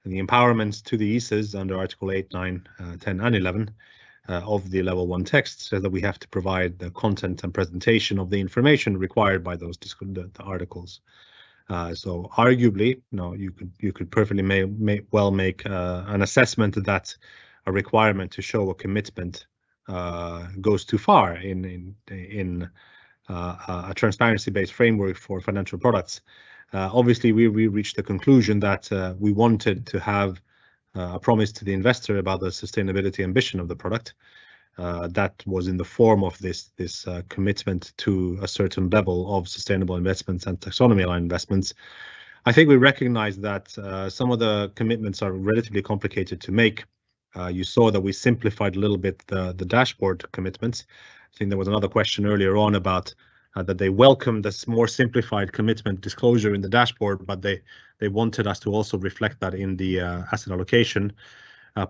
And the empowerment to the ESAs under Article 8, 9, 10, and 11 of the Level 1 text says that we have to provide the content and presentation of the information required by those the articles. So arguably, you could perfectly well make an assessment that a requirement to show a commitment goes too far in a transparency-based framework for financial products. Obviously, we reached the conclusion that we wanted to have a promise to the investor about the sustainability ambition of the product. That was in the form of this commitment to a certain level of sustainable investments and taxonomy-aligned investments. I think we recognize that some of the commitments are relatively complicated to make. You saw that we simplified a little bit the dashboard commitments. I think there was another question earlier on about that they welcomed this more simplified commitment disclosure in the dashboard, but they wanted us to also reflect that in the asset allocation.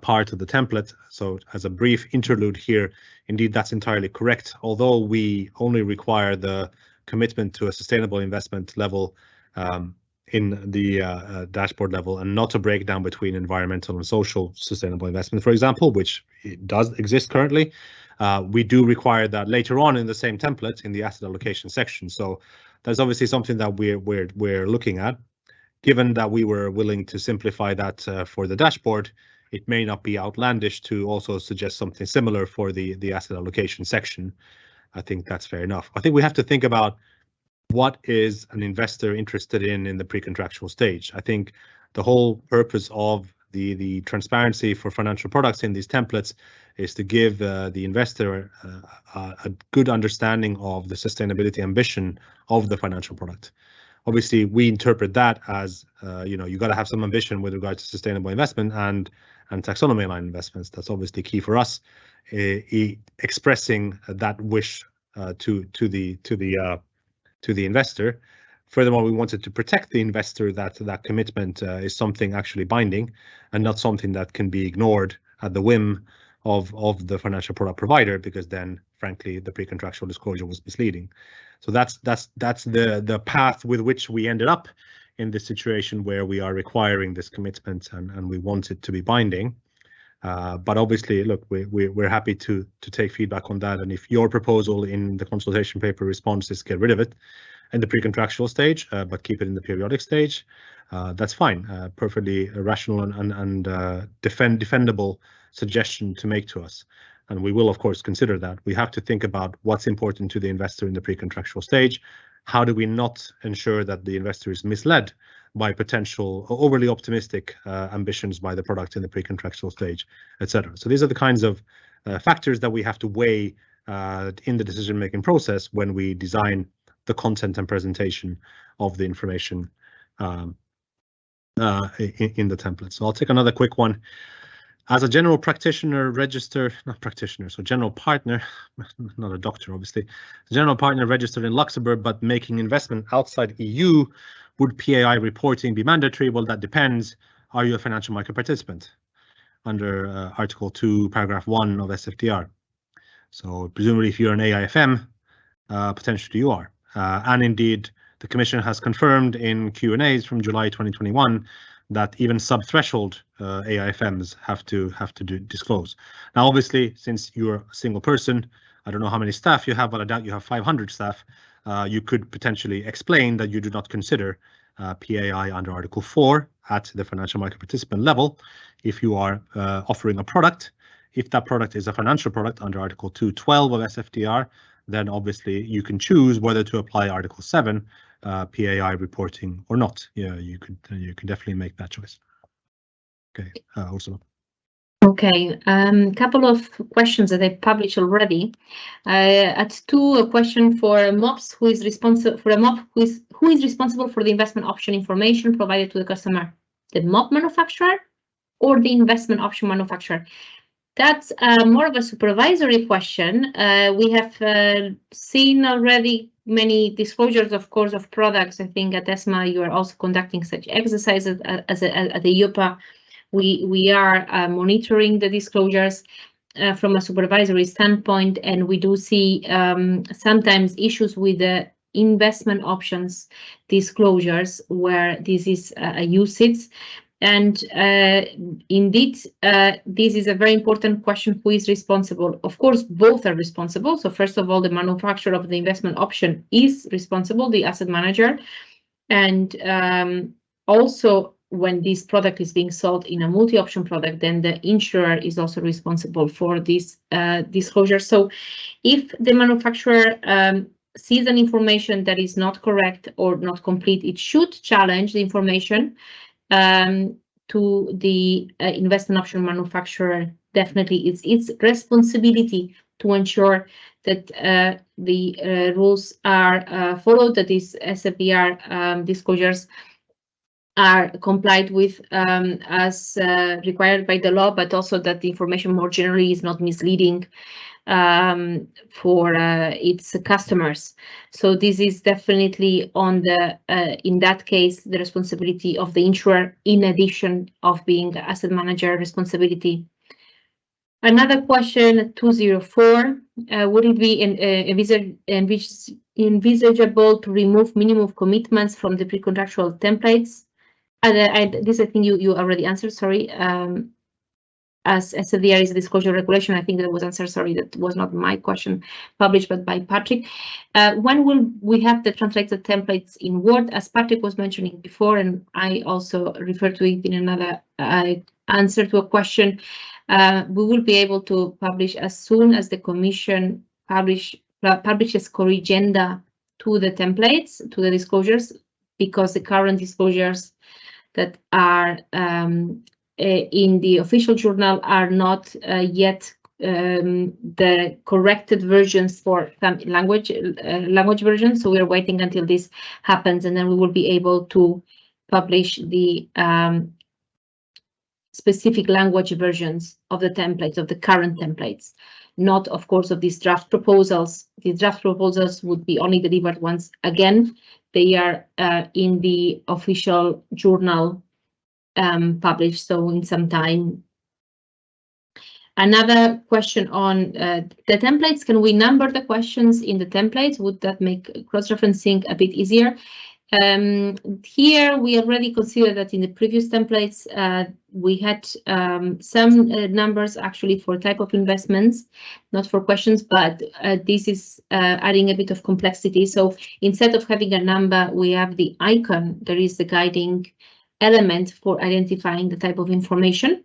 part of the template. So as a brief interlude here, indeed, that's entirely correct. Although we only require the commitment to a sustainable investment level in the dashboard level and not a breakdown between environmental and social sustainable investment, for example, which it does exist currently. We do require that later on in the same template in the asset allocation section. So that's obviously something that we're looking at. Given that we were willing to simplify that for the dashboard, it may not be outlandish to also suggest something similar for the asset allocation section. I think that's fair enough. I think we have to think about what is an investor interested in the pre-contractual stage. I think the whole purpose of the transparency for financial products in these templates is to give the investor a good understanding of the sustainability ambition of the financial product. Obviously, we interpret that as you got to have some ambition with regard to sustainable investment and taxonomy aligned investments. That's obviously key for us. Expressing that wish to the investor. Furthermore, we wanted to protect the investor that commitment is something actually binding and not something that can be ignored at the whim of the financial product provider, because then, frankly, the pre-contractual disclosure was misleading. So that's the path with which we ended up in this situation where we are requiring this commitment and we want it to be binding. But obviously, look, we're happy to take feedback on that. And if your proposal in the consultation paper response is get rid of it in the pre-contractual stage, but keep it in the periodic stage, that's fine. Perfectly rational and defendable suggestion to make to us. And we will, of course, consider that. We have to think about what's important to the investor in the pre-contractual stage. How do we not ensure that the investor is misled by potential overly optimistic ambitions by the product in the pre-contractual stage, etc. So these are the kinds of factors that we have to weigh in the decision-making process when we design the content and presentation of the information in the template. So I'll take another quick one. As a general practitioner general partner, not a doctor, obviously, general partner registered in Luxembourg, but making investment outside EU, would PAI reporting be mandatory? Well, that depends. Are you a financial market participant under Article 2, Paragraph 1 of SFDR? So presumably, if you're an AIFM, potentially you are. And indeed, the Commission has confirmed in Q&As from July 2021 that even sub-threshold AIFMs have to disclose. Now, obviously, since you're a single person, I don't know how many staff you have, but I doubt you have 500 staff. You could potentially explain that you do not consider PAI under Article 4 at the financial market participant level if you are offering a product. If that product is a financial product under Article 2.12 of SFDR, then obviously you can choose whether to apply Article 7 PAI reporting or not. Yeah, you can definitely make that choice. Okay, Ursula. Okay, couple of questions that I published already. At 2, a question for MOPS, who is responsible for a MOP, who is responsible for the investment option information provided to the customer, the MOP manufacturer or the investment option manufacturer? That's more of a supervisory question. We have seen already many disclosures, of course, of products. I think at ESMA you are also conducting such exercises at the EIOPA. We are monitoring the disclosures from a supervisory standpoint, and we do see sometimes issues with the investment options disclosures where this is a usage. And indeed, this is a very important question, who is responsible? Of course, both are responsible. So first of all, the manufacturer of the investment option is responsible, the asset manager. And also, when this product is being sold in a multi-option product, then the insurer is also responsible for this disclosure. So if the manufacturer sees an information that is not correct or not complete, it should challenge the information to the investment option manufacturer. Definitely, it's its responsibility to ensure that the rules are followed, that these SFDR disclosures are complied with as required by the law, but also that the information more generally is not misleading for its customers. So this is definitely on the, in that case, the responsibility of the insurer, in addition of being asset manager responsibility. Another question, 204, would it be envisageable to remove minimum commitments from the pre-contractual templates? This I think you already answered, sorry. As SFDR is a disclosure regulation, I think that was answered, sorry, that was not my question published, but by Patrick. When will we have the translated templates in Word? As Patrick was mentioning before, and I also referred to it in another answer to a question, we will be able to publish as soon as the Commission publishes corrigenda to the templates, to the disclosures, because the current disclosures that are in the official journal are not yet the corrected versions for language versions. So we're waiting until this happens, and then we will be able to publish the specific language versions of the templates, of the current templates, not, of course, of these draft proposals. These draft proposals would be only delivered once again they are in the official journal published, so in some time. Another question on the templates. Can we number the questions in the templates? Would that make cross-referencing a bit easier? Here we already considered that in the previous templates we had some numbers actually for type of investments, not for questions, but this is adding a bit of complexity. So instead of having a number, we have the icon. There is the guiding element for identifying the type of information,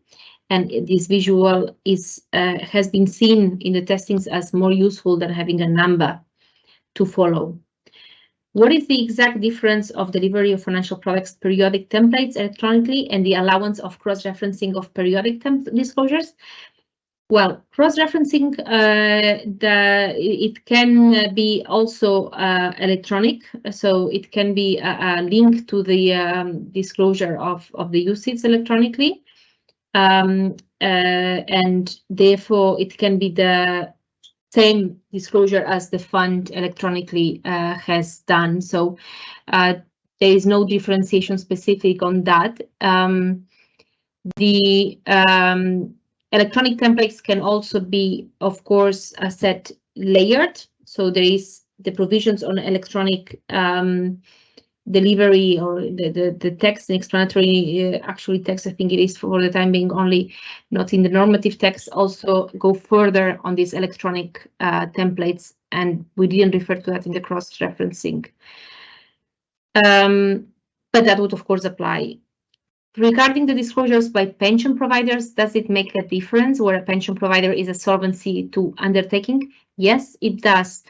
and this visual is has been seen in the testings as more useful than having a number to follow. What is the exact difference of delivery of financial products periodic templates electronically and the allowance of cross-referencing of periodic disclosures? Well, cross-referencing, it can be also electronic, so it can be a link to the disclosure of the UCITS electronically, and therefore it can be the same disclosure as the fund electronically has done. So there is no differentiation specific on that. The electronic templates can also be, of course, set layered. So there is the provisions on electronic delivery, or the text and explanatory actually text, I think it is for the time being only, not in the normative text, also go further on these electronic templates, and we didn't refer to that in the cross-referencing. But that would, of course, apply. Regarding the disclosures by pension providers, does it make a difference where a pension provider is a Solvency II undertaking? Yes, it does.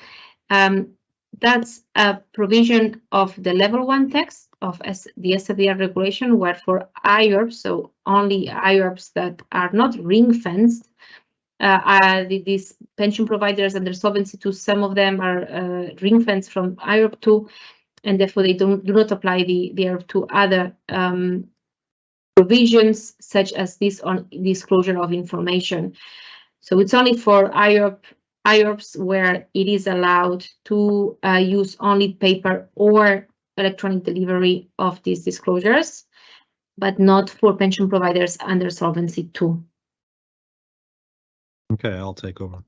That's a provision of the level 1 text of the SFDR regulation, where for IORPs, so only IORPs that are not ring-fenced, these pension providers under Solvency II, some of them are ring-fenced from IORP 2, and therefore they do not apply the IORP 2 other provisions, such as this on disclosure of information. So it's only for IORPs where it is allowed to use only paper or electronic delivery of these disclosures, but not for pension providers under Solvency II. Okay, I'll take over.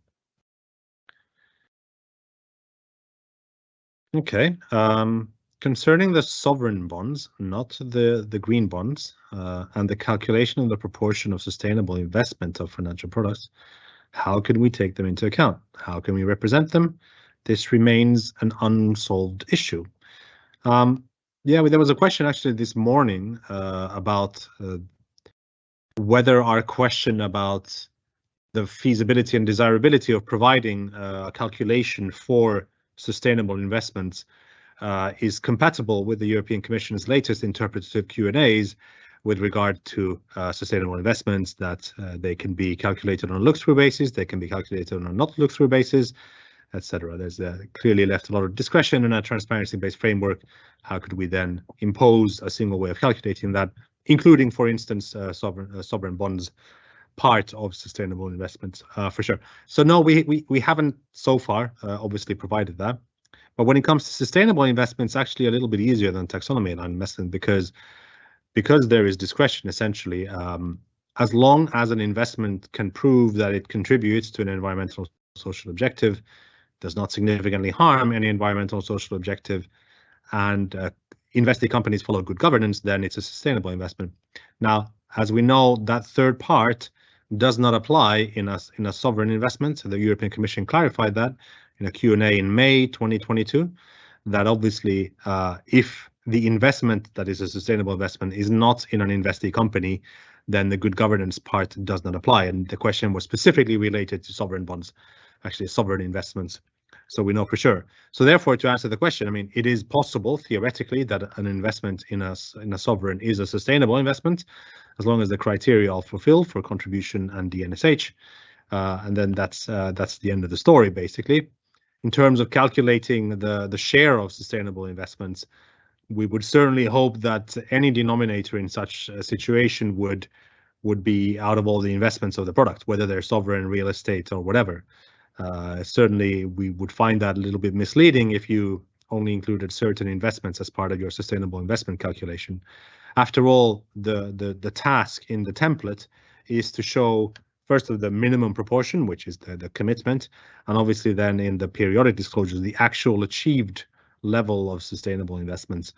Okay, concerning the sovereign bonds, not the green bonds, and the calculation of the proportion of sustainable investment of financial products, how can we take them into account? How can we represent them? This remains an unsolved issue. Yeah, there was a question actually this morning about whether our question about the feasibility and desirability of providing a calculation for sustainable investments is compatible with the European Commission's latest interpretative Q&As with regard to sustainable investments, that they can be calculated on a look-through basis, they can be calculated on a not look-through basis, etc. There's clearly left a lot of discretion in a transparency-based framework. How could we then impose a single way of calculating that, including, for instance, sovereign bonds, part of sustainable investments, for sure. So no, we haven't so far obviously provided that. But when it comes to sustainable investments, actually a little bit easier than taxonomy and investment because there is discretion essentially. As long as an investment can prove that it contributes to an environmental social objective, does not significantly harm any environmental social objective, and invested companies follow good governance, then it's a sustainable investment. Now, as we know, that third part does not apply in a sovereign investment. So the European Commission clarified that in a Q&A in May 2022, that obviously if the investment that is a sustainable investment is not in an investee company, then the good governance part does not apply. And the question was specifically related to sovereign bonds, actually sovereign investments. So we know for sure. So therefore, to answer the question, I mean, it is possible theoretically that an investment in a sovereign is a sustainable investment, as long as the criteria are fulfilled for contribution and DNSH. And then that's the end of the story, basically. In terms of calculating the share of sustainable investments, we would certainly hope that any denominator in such a situation would be out of all the investments of the product, whether they're sovereign, real estate, or whatever. Certainly, we would find that a little bit misleading if you only included certain investments as part of your sustainable investment calculation. After all, the task in the template is to show first of the minimum proportion, which is the commitment, and obviously then in the periodic disclosures, the actual achieved level of sustainable investments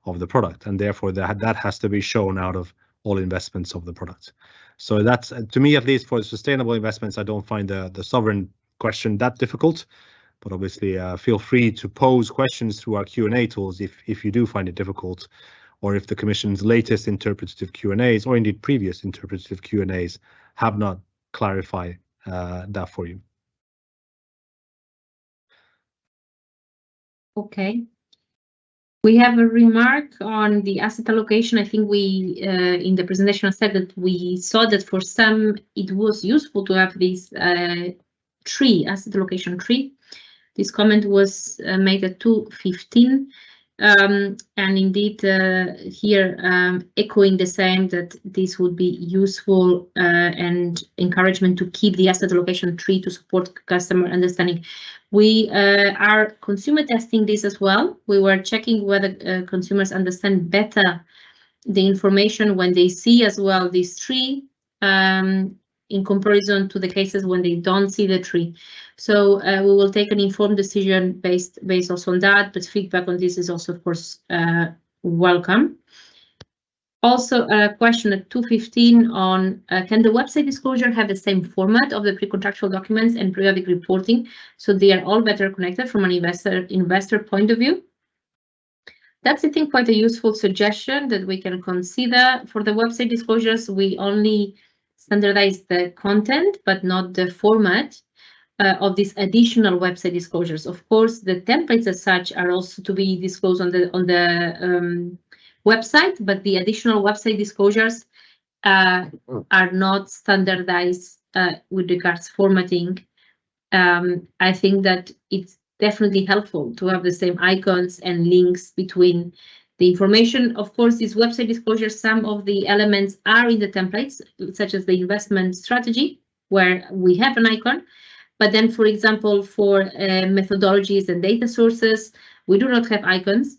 of the product, and therefore that has to be shown out of all investments of the product. So that's, to me at least, for the sustainable investments, I don't find the sovereign question that difficult, but obviously feel free to pose questions through our Q&A tools if you do find it difficult, or if the Commission's latest interpretative Q&As, or indeed previous interpretative Q&As, have not clarified that for you. Okay. We have a remark on the asset allocation. I think we, in the presentation, said that we saw that for some it was useful to have this tree, asset allocation tree. This comment was made at 2:15, and indeed here echoing the same, that this would be useful and encouragement to keep the asset allocation tree to support customer understanding. We are consumer testing this as well. We were checking whether consumers understand better the information when they see as well this tree in comparison to the cases when they don't see the tree. So we will take an informed decision based also on that, but feedback on this is also, of course, welcome. Also, a question at 2:15 on can the website disclosure have the same format of the pre-contractual documents and periodic reporting, so they are all better connected from an investor point of view? That's, I think, quite a useful suggestion that we can consider. For the website disclosures, we only standardize the content, but not the format of these additional website disclosures. Of course, the templates as such are also to be disclosed on the website, but the additional website disclosures are not standardized with regards formatting. I think that it's definitely helpful to have the same icons and links between the information. Of course, these website disclosures, some of the elements are in the templates, such as the investment strategy, where we have an icon. But then, for example, for methodologies and data sources, we do not have icons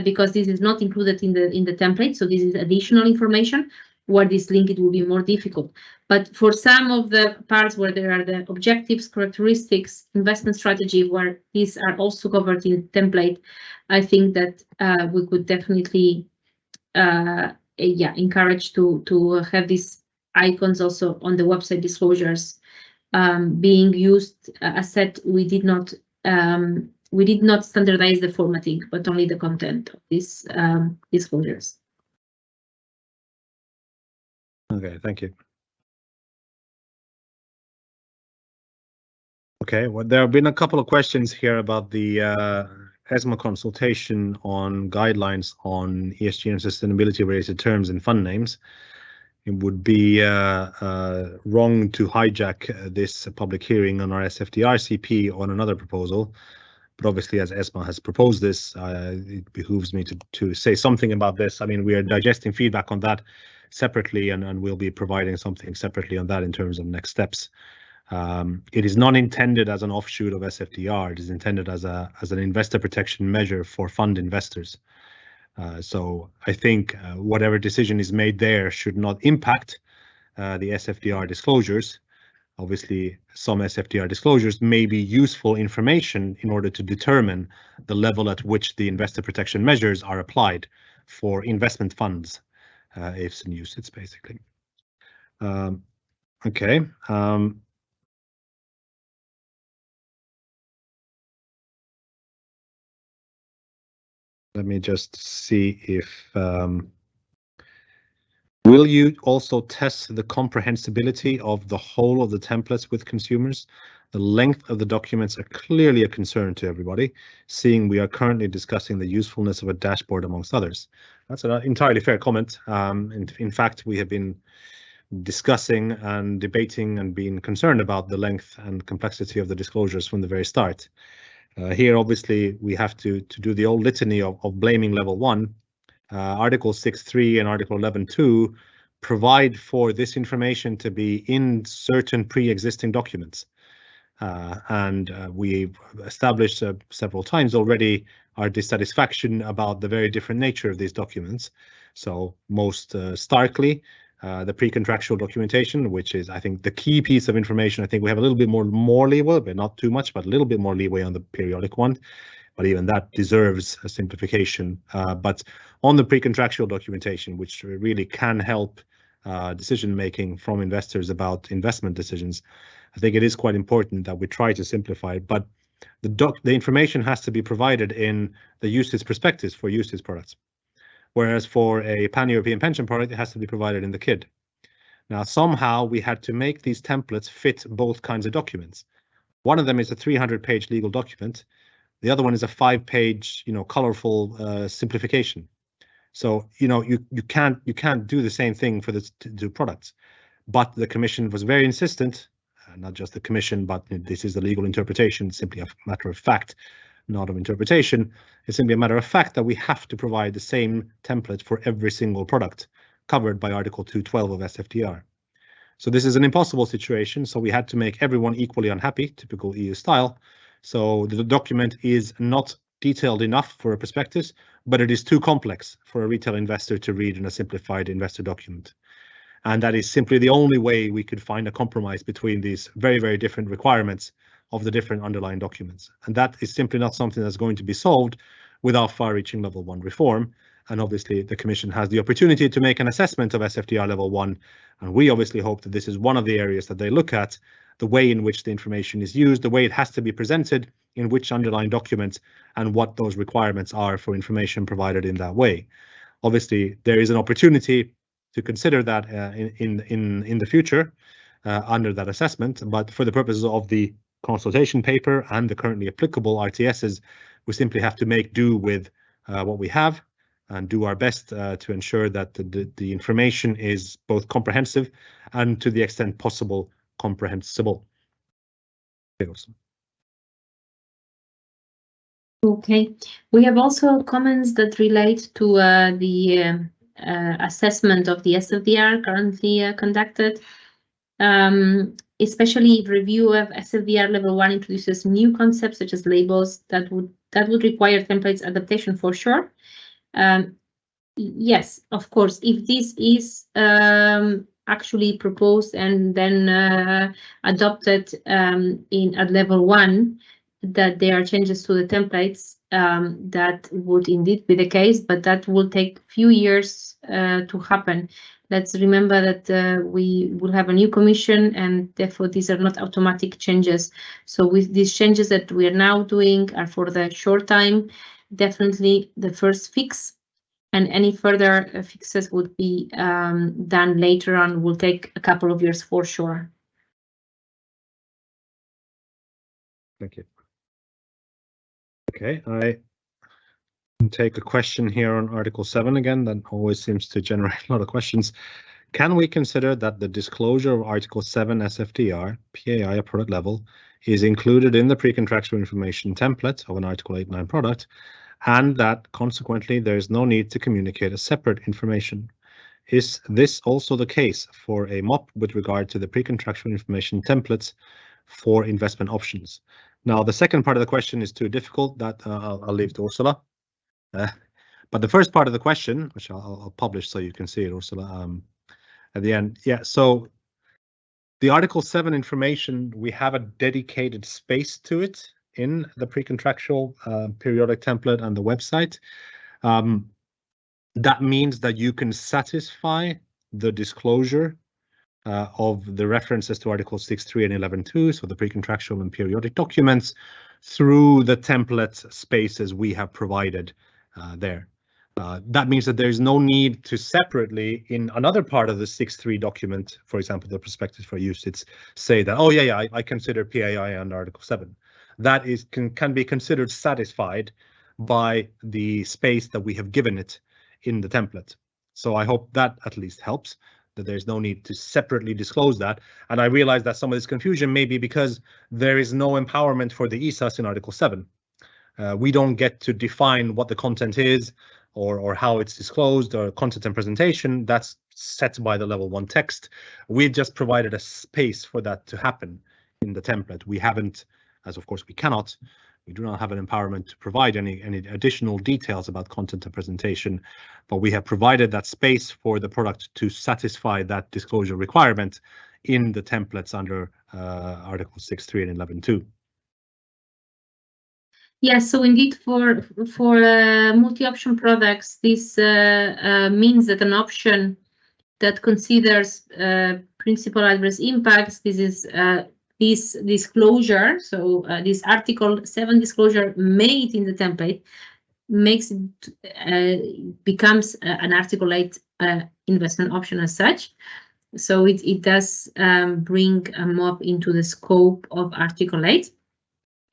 because this is not included in the template. So this is additional information. Where this link, it will be more difficult. But for some of the parts where there are the objectives, characteristics, investment strategy, where these are also covered in the template, I think that we could definitely encourage to have these icons also on the website disclosures being used. As said, we did not standardize the formatting, but only the content of these disclosures. Okay, thank you. Okay, well, there have been a couple of questions here about the ESMA consultation on guidelines on ESG and sustainability related terms and fund names. it would be wrong to hijack this public hearing on our SFDR CP on another proposal. But obviously, as ESMA has proposed this, it behooves me to say something about this. I mean, we are digesting feedback on that separately, and we'll be providing something separately on that in terms of next steps. It is not intended as an offshoot of SFDR. It is intended as an investor protection measure for fund investors. So I think whatever decision is made there should not impact the SFDR disclosures. Obviously, some SFDR disclosures may be useful information in order to determine the level at which the investor protection measures are applied for investment funds, IFs and UCITS, basically. Okay. Let me just see if will you also test the comprehensibility of the whole of the templates with consumers? The length of the documents are clearly a concern to everybody, seeing we are currently discussing the usefulness of a dashboard amongst others. That's an entirely fair comment. In fact, we have been discussing and debating and being concerned about the length and complexity of the disclosures from the very start. Here, obviously, we have to do the old litany of blaming level 1. Article 6.3 and Article 11.2 provide for this information to be in certain pre-existing documents. We've established several times already our dissatisfaction about the very different nature of these documents. So most starkly, the pre-contractual documentation, which is, I think, the key piece of information. I think we have a little bit more leeway, but not too much, but a little bit more leeway on the periodic one. But even that deserves a simplification. But on the pre-contractual documentation, which really can help decision-making from investors about investment decisions, I think it is quite important that we try to simplify it. But the information has to be provided in the UCITS prospectus for UCITS products, whereas for a pan-European pension product, it has to be provided in the KID. Now, somehow we had to make these templates fit both kinds of documents. One of them is a 300-page legal document. The other one is a 5-page, colorful simplification. So, you can't do the same thing for the two products. But the Commission was very insistent, not just the Commission, but this is the legal interpretation, simply a matter of fact, not of interpretation. It's simply a matter of fact that we have to provide the same template for every single product covered by Article 212 of SFDR. So this is an impossible situation. So we had to make everyone equally unhappy, typical EU style. So the document is not detailed enough for a prospectus, but it is too complex for a retail investor to read in a simplified investor document. And that is simply the only way we could find a compromise between these very, very different requirements of the different underlying documents. And that is simply not something that's going to be solved without far-reaching level 1 reform. And obviously the Commission has the opportunity to make an assessment of SFDR level 1. And we obviously hope that this is one of the areas that they look at, the way in which the information is used, the way it has to be presented, in which underlying documents, and what those requirements are for information provided in that way. Obviously, there is an opportunity to consider that in the future under that assessment, but for the purposes of the consultation paper and the currently applicable RTSs, we simply have to make do with what we have and do our best to ensure that the information is both comprehensive and, to the extent possible, comprehensible. Okay, we have also comments that relate to the assessment of the SFDR currently conducted. Especially review of SFDR level 1 introduces new concepts such as labels that would require templates adaptation for sure. Yes, of course, if this is actually proposed and then adopted at level 1, that there are changes to the templates, that would indeed be the case, but that will take a few years to happen. Let's remember that we will have a new Commission, and therefore these are not automatic changes. So with these changes that we are now doing are for the short time, definitely the first fix, and any further fixes would be done later on, will take a couple of years for sure. Thank you. Okay, I take a question here on Article 7 again. That always seems to generate a lot of questions. can we consider that the disclosure of Article 7 SFDR, PAI at product level, is included in the pre-contractual information template of an Article 8.9 product, and that consequently there is no need to communicate a separate information? Is this also the case for a MOP with regard to the pre-contractual information templates for investment options? Now, the second part of the question is too difficult. That I'll leave to Ursula. But the first part of the question, which I'll publish so you can see it, Ursula, at the end. Yeah, so the Article 7 information, we have a dedicated space to it in the pre-contractual periodic template and the website. That means that you can satisfy the disclosure of the references to Articles 6.3 and 11.2, so the pre-contractual and periodic documents, through the template spaces we have provided there. That means that there's no need to separately, in another part of the 6.3 document, for example, the prospectus for UCITS, say that, oh yeah, I consider PAI under Article 7. That is can be considered satisfied by the space that we have given it in the template. So I hope that at least helps, that there's no need to separately disclose that. And I realize that some of this confusion may be because there is no empowerment for the ESAs in Article 7. We don't get to define what the content is or how it's disclosed, or content and presentation. That's set by the level 1 text. We've just provided a space for that to happen in the template. We haven't, as of course we cannot, we do not have an empowerment to provide any additional details about content and presentation, but we have provided that space for the product to satisfy that disclosure requirement in the templates under Article 6.3 and 11.2. Yes, so indeed for multi-option products, this means that an option that considers principal adverse impacts, this is this disclosure, so this Article 7 disclosure made in the template makes it becomes an Article 8 investment option as such. So it does bring a MOP into the scope of Article 8.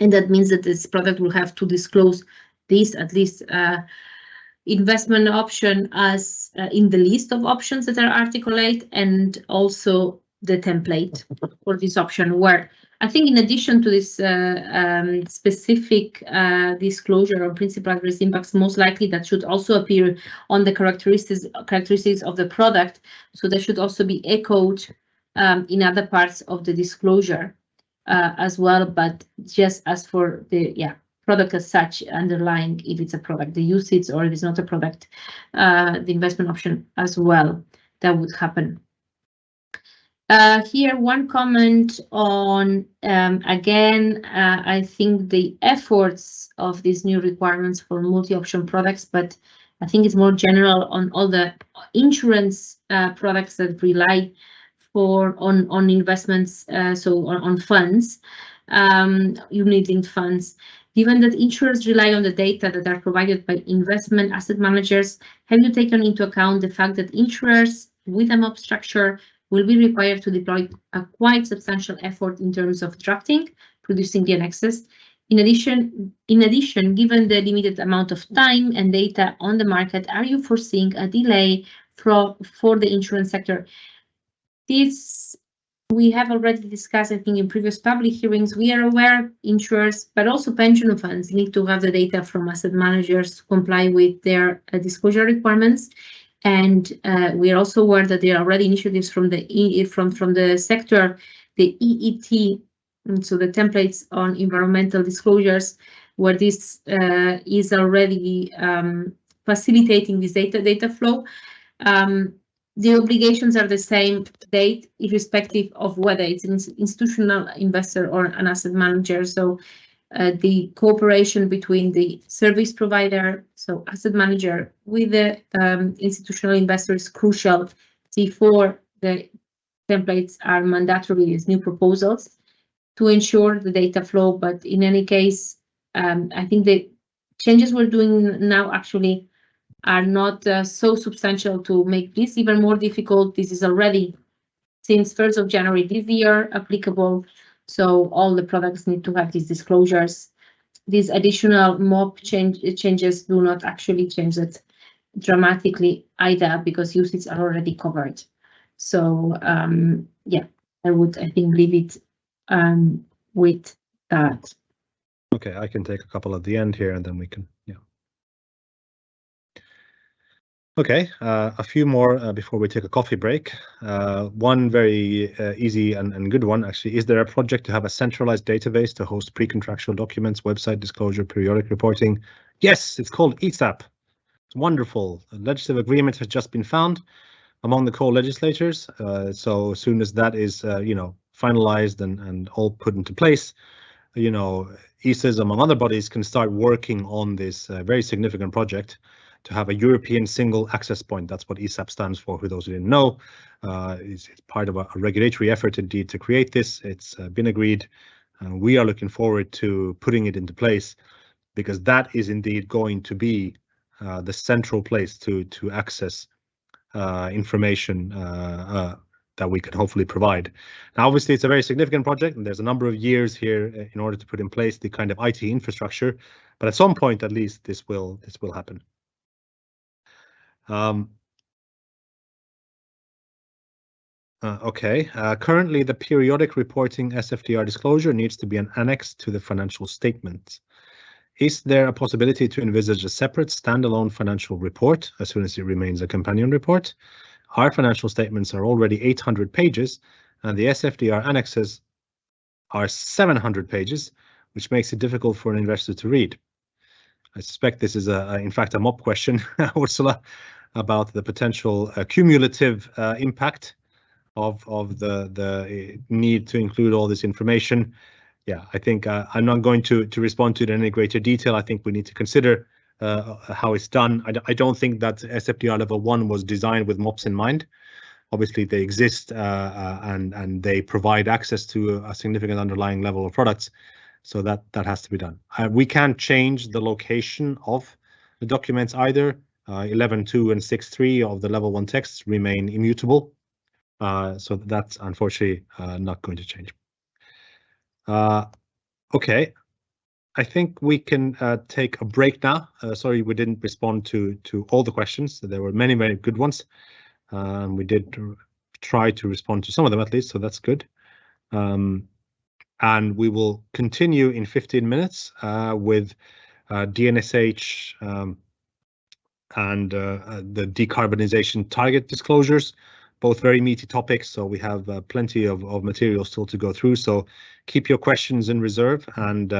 And that means that this product will have to disclose this, at least investment option, as in the list of options that are Article 8, and also the template for this option, where I think in addition to this specific disclosure of principal adverse impacts, most likely that should also appear on the characteristics of the product. So that should also be echoed in other parts of the disclosure as well, but just as for the product as such, underlying if it's a product, the UCITS, or if it's not a product, the investment option as well, that would happen. Here, one comment on, again, I think the efforts of these new requirements for multi-option products, but I think it's more general on all the insurance products that rely on investments, so on funds, unit-linked funds. Given that insurers rely on the data that are provided by investment asset managers, have you taken into account the fact that insurers with a MOP structure will be required to deploy a quite substantial effort in terms of drafting, producing the annexes? In addition, given the limited amount of time and data on the market, are you foreseeing a delay for the insurance sector? This we have already discussed, I think, in previous public hearings. We are aware insurers, but also pension funds, need to have the data from asset managers to comply with their disclosure requirements. And we are also aware that there are already initiatives from the sector, the EET, so the templates on environmental disclosures, where this is already facilitating this data flow. The obligations are the same date, irrespective of whether it's an institutional investor or an asset manager. So the cooperation between the service provider, so asset manager, with the institutional investor is crucial before the templates are mandatory as new proposals to ensure the data flow. But in any case, I think the changes we're doing now actually are not so substantial to make this even more difficult. This is already since 1st of January this year applicable. So all the products need to have these disclosures. These additional MOP changes do not actually change it dramatically either, because UCITS are already covered. So yeah, I think leave it with that. Okay, I can take a couple at the end here, and then we can, yeah. Okay, a few more before we take a coffee break. One very easy and good one, actually. Is there a project to have a centralized database to host pre-contractual documents, website disclosure, periodic reporting? Yes, it's called ESAP. It's wonderful. A legislative agreement has just been found among the co-legislators. So as soon as that is, finalized and all put into place, ESAs, among other bodies, can start working on this very significant project to have a European single access point. That's what ESAP stands for, for those who didn't know. It's part of a regulatory effort indeed to create this. It's been agreed. We are looking forward to putting it into place, because that is indeed going to be the central place to access information that we can hopefully provide. Now, obviously, it's a very significant project, and there's a number of years here in order to put in place the kind of IT infrastructure. But at some point, at least, this will happen. Currently, the periodic reporting SFDR disclosure needs to be an annex to the financial statements. Is there a possibility to envisage a separate standalone financial report as soon as it remains a companion report? Our financial statements are already 800 pages, and the SFDR annexes are 700 pages, which makes it difficult for an investor to read. I suspect this is, in fact, a mob question, Ursula, about the potential cumulative impact of the need to include all this information. Yeah, I think I'm not going to respond to it in any greater detail. I think we need to consider how it's done. I don't think that SFDR level 1 was designed with MOPS in mind. Obviously, they exist and they provide access to a significant underlying level of products. So that has to be done. We can't change the location of the documents either. 11.2 and 6.3 of the level 1 texts remain immutable. So that's unfortunately not going to change. Okay, I think we can take a break now. Sorry, we didn't respond to all the questions. There were many, very good ones. We did try to respond to some of them at least, so that's good. And we will continue in 15 minutes with DNSH and the decarbonization target disclosures, both very meaty topics. So we have plenty of material still to go through. So keep your questions in reserve, and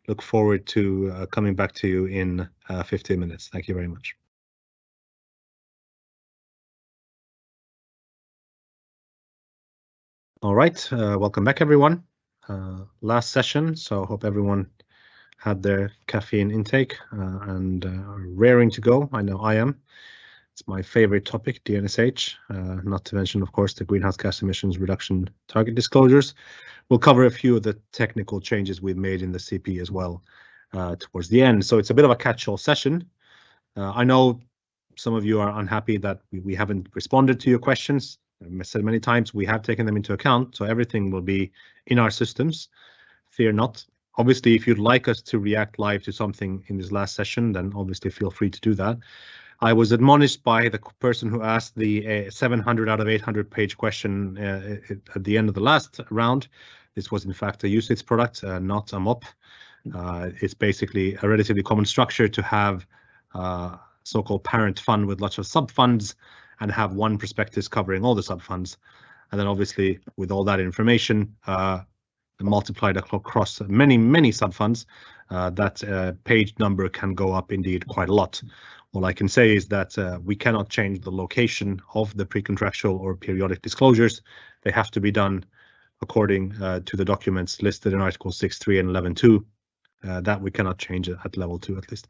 look forward to coming back to you in 15 minutes. Thank you very much. All right, welcome back, everyone. Last session, so I hope everyone had their caffeine intake and are raring to go. I know I am. It's my favorite topic, DNSH, not to mention, of course, the greenhouse gas emissions reduction target disclosures. We'll cover a few of the technical changes we've made in the CP as well towards the end. So it's a bit of a catch-all session. I know some of you are unhappy that we haven't responded to your questions. I've said many times, we have taken them into account, so everything will be in our systems. Fear not. Obviously, if you'd like us to react live to something in this last session, then obviously feel free to do that. I was admonished by the person who asked the 700 out of 800 page question at the end of the last round. This was in fact a UCITS product, not a MOP. It's basically a relatively common structure to have a so-called parent fund with lots of sub-funds and have one prospectus covering all the sub-funds. And then obviously with all that information multiplied across many, many sub-funds, that page number can go up indeed quite a lot. All I can say is that we cannot change the location of the pre-contractual or periodic disclosures. They have to be done according to the documents listed in Article 6.3 and 11.2. That we cannot change at level 2 at least.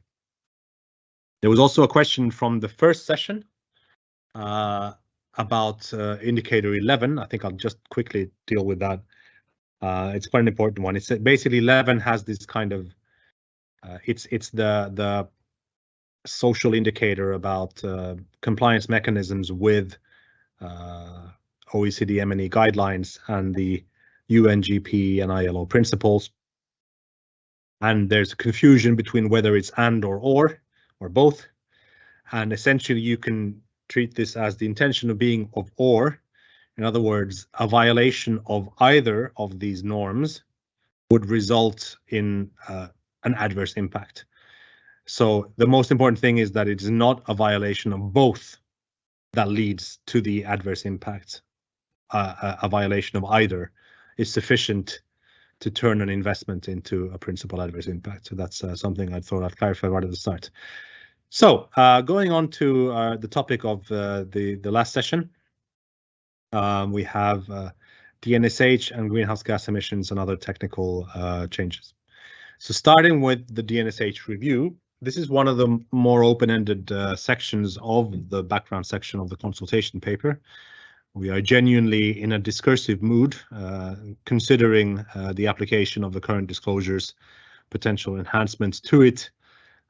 There was also a question from the first session about indicator 11. I think I'll just quickly deal with that. It's quite an important one. It's basically 11 has this kind of it's the social indicator about compliance mechanisms with OECD M&E guidelines and the UNGP and ILO principles. And there's confusion between whether it's and or both. And essentially you can treat this as the intention of being of or, In other words, a violation of either of these norms would result in an adverse impact. So the most important thing is that it is not a violation of both that leads to the adverse impact. A violation of either is sufficient to turn an investment into a principal adverse impact. So that's something I thought I'd clarify right at the start. So going on to the topic of the last session, we have DNSH and greenhouse gas emissions and other technical changes. So starting with the DNSH review, this is one of the more open-ended sections of the background section of the consultation paper. We are genuinely in a discursive mood, considering the application of the current disclosures, potential enhancements to it,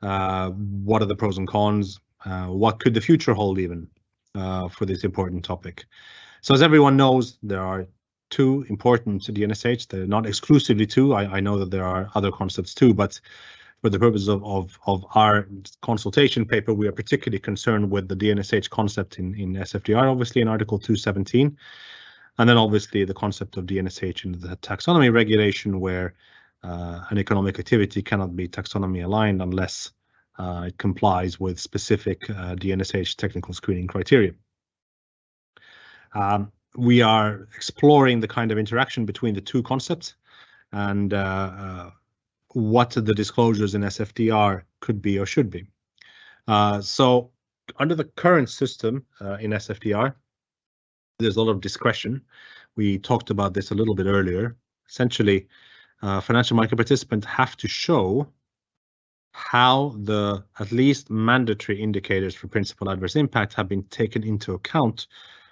what are the pros and cons, what could the future hold even for this important topic. So as everyone knows, there are two important DNSH. They're not exclusively two. I know that there are other concepts too, but for the purpose of our consultation paper, we are particularly concerned with the DNSH concept in SFDR, obviously in Article 217, and then obviously the concept of DNSH in the taxonomy regulation, where an economic activity cannot be taxonomy aligned unless it complies with specific DNSH technical screening criteria. We are exploring the kind of interaction between the two concepts and what the disclosures in SFDR could be or should be. So under the current system in SFDR, there's a lot of discretion. We talked about this a little bit earlier. Essentially, financial market participants have to show how the at least mandatory indicators for principal adverse impact have been taken into account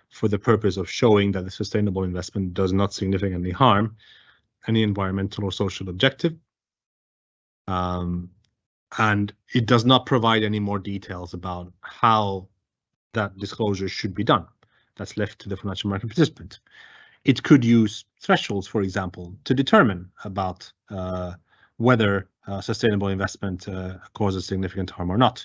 for the purpose of showing that the sustainable investment does not significantly harm any environmental or social objective. And it does not provide any more details about how that disclosure should be done. That's left to the financial market participant. It could use thresholds, for example, to determine about whether sustainable investment causes significant harm or not.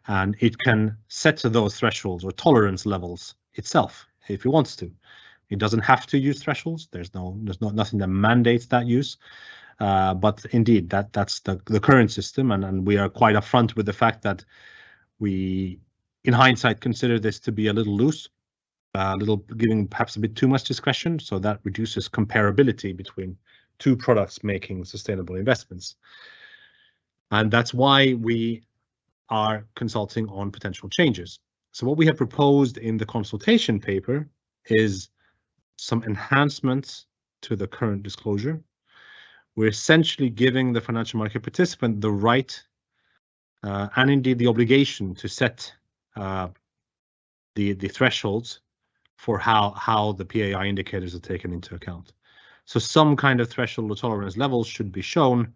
And it can set those thresholds or tolerance levels itself if it wants to. It doesn't have to use thresholds. There's nothing that mandates that use. But indeed, that's the current system, and we are quite upfront with the fact that we, in hindsight, consider this to be a little loose, giving perhaps a bit too much discretion, so that reduces comparability between two products making sustainable investments. And that's why we are consulting on potential changes. So what we have proposed in the consultation paper is some enhancements to the current disclosure. We're essentially giving the financial market participant the right and indeed the obligation to set the thresholds for how the PAI indicators are taken into account. So some kind of threshold or tolerance levels should be shown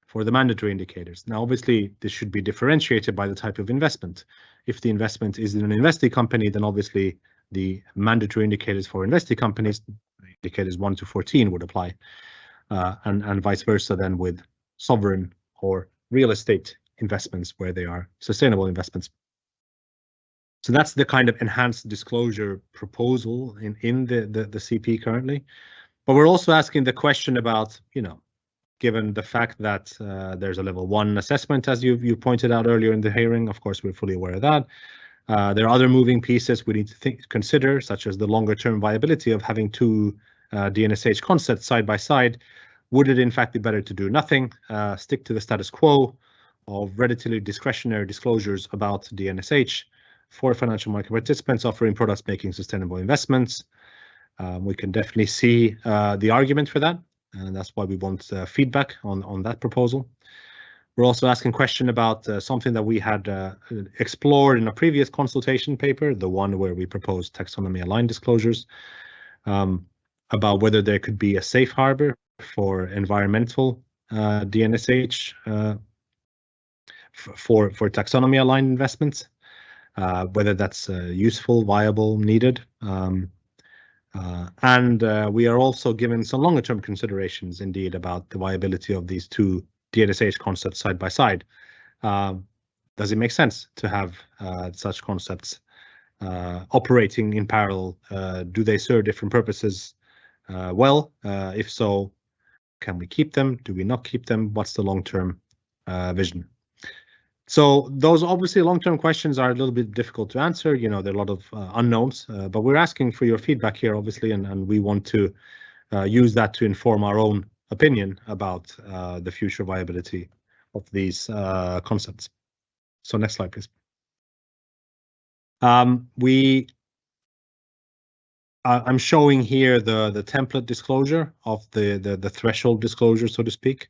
for the mandatory indicators. Now, obviously, this should be differentiated by the type of investment. If the investment is in an investee company, then obviously the mandatory indicators for investee companies, indicators 1 to 14, would apply. And vice versa then with sovereign or real estate investments where they are sustainable investments. So that's the kind of enhanced disclosure proposal in the CP currently. But we're also asking the question about, given the fact that there's a level 1 assessment, as you pointed out earlier in the hearing, of course, we're fully aware of that. There are other moving pieces we need to consider, such as the longer term viability of having two DNSH concepts side by side. Would it in fact be better to do nothing, stick to the status quo of relatively discretionary disclosures about DNSH for financial market participants offering products making sustainable investments? We can definitely see the argument for that, and that's why we want feedback on that proposal. We're also asking a question about something that we had explored in a previous consultation paper, the one where we proposed taxonomy aligned disclosures, about whether there could be a safe harbor for environmental DNSH for taxonomy aligned investments, whether that's useful, viable, needed. And we are also given some longer term considerations indeed about the viability of these two DNSH concepts side by side. Does it make sense to have such concepts operating in parallel? Do they serve different purposes well? If so, can we keep them? Do we not keep them? What's the long-term vision? So those obviously long-term questions are a little bit difficult to answer. You know, there are a lot of unknowns, but we're asking for your feedback here, obviously, and we want to use that to inform our own opinion about the future viability of these concepts. So next slide, please. I'm showing here the template disclosure of the threshold disclosure, so to speak.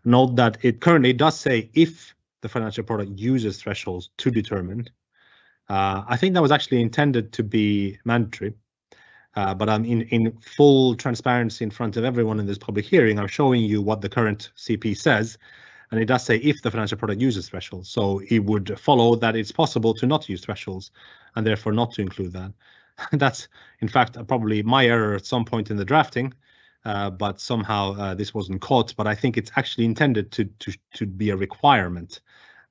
Note that it currently does say if the financial product uses thresholds to determine. I think that was actually intended to be mandatory, but I'm in full transparency in front of everyone in this public hearing. I'm showing you what the current CP says, and it does say if the financial product uses thresholds. So it would follow that it's possible to not use thresholds and therefore not to include that. That's in fact probably my error at some point in the drafting. But somehow this wasn't caught, but I think it's actually intended to be a requirement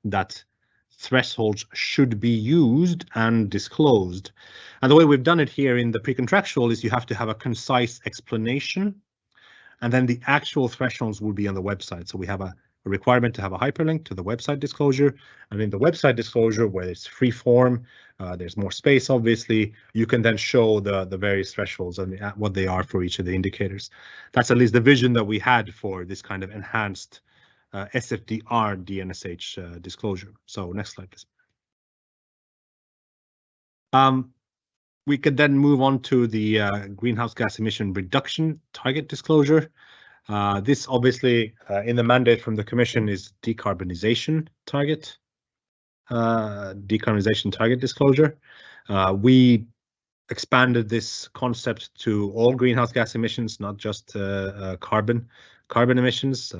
that thresholds should be used and disclosed. And the way we've done it here in the pre-contractual is you have to have a concise explanation, and then the actual thresholds will be on the website. So we have a requirement to have a hyperlink to the website disclosure, and in the website disclosure, where it's free form, there's more space, obviously, you can then show the various thresholds and what they are for each of the indicators. That's at least the vision that we had for this kind of enhanced SFDR DNSH disclosure. So next slide, please. We could then move on to the greenhouse gas emission reduction target disclosure. This obviously in the mandate from the Commission is decarbonization target disclosure. We expanded this concept to all greenhouse gas emissions, not just carbon emissions.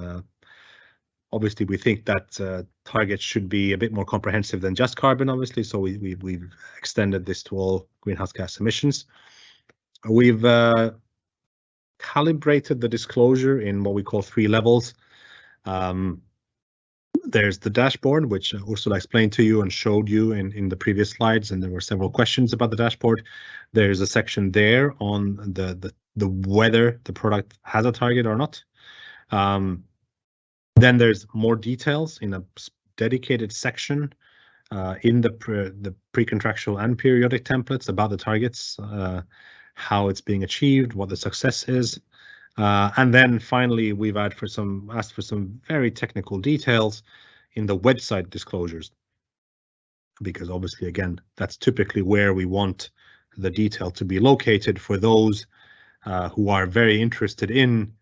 Obviously, we think that targets should be a bit more comprehensive than just carbon, obviously, so we've extended this to all greenhouse gas emissions. We've calibrated the disclosure in what we call 3 levels. There's the dashboard, which Ursula explained to you and showed you in the previous slides, and there were several questions about the dashboard. There's a section there on the whether the product has a target or not. Then there's more details in a dedicated section in the pre-contractual and periodic templates about the targets, how it's being achieved, what the success is. And then finally, we've asked for some very technical details in the website disclosures, because obviously, again, that's typically where we want the detail to be located for those who are very interested in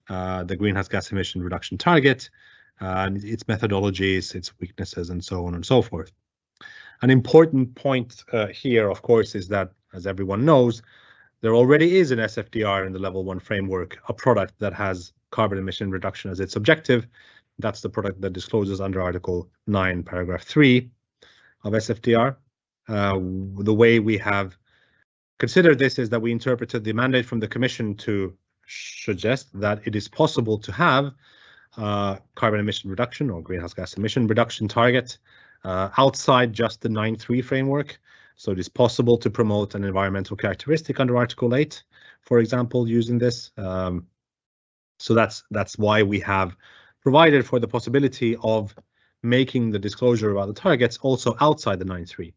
the greenhouse gas emission reduction target, its methodologies, its weaknesses, and so on and so forth. An important point here, of course, is that, as everyone knows, there already is an SFDR in the Level 1 framework, a product that has carbon emission reduction as its objective. That's the product that discloses under Article 9, Paragraph 3 of SFDR. The way we have considered this is that we interpreted the mandate from the Commission to suggest that it is possible to have carbon emission reduction or greenhouse gas emission reduction target outside just the 9.3 framework. So it is possible to promote an environmental characteristic under Article 8, for example, using this. So that's why we have provided for the possibility of making the disclosure about the targets also outside the 9.3.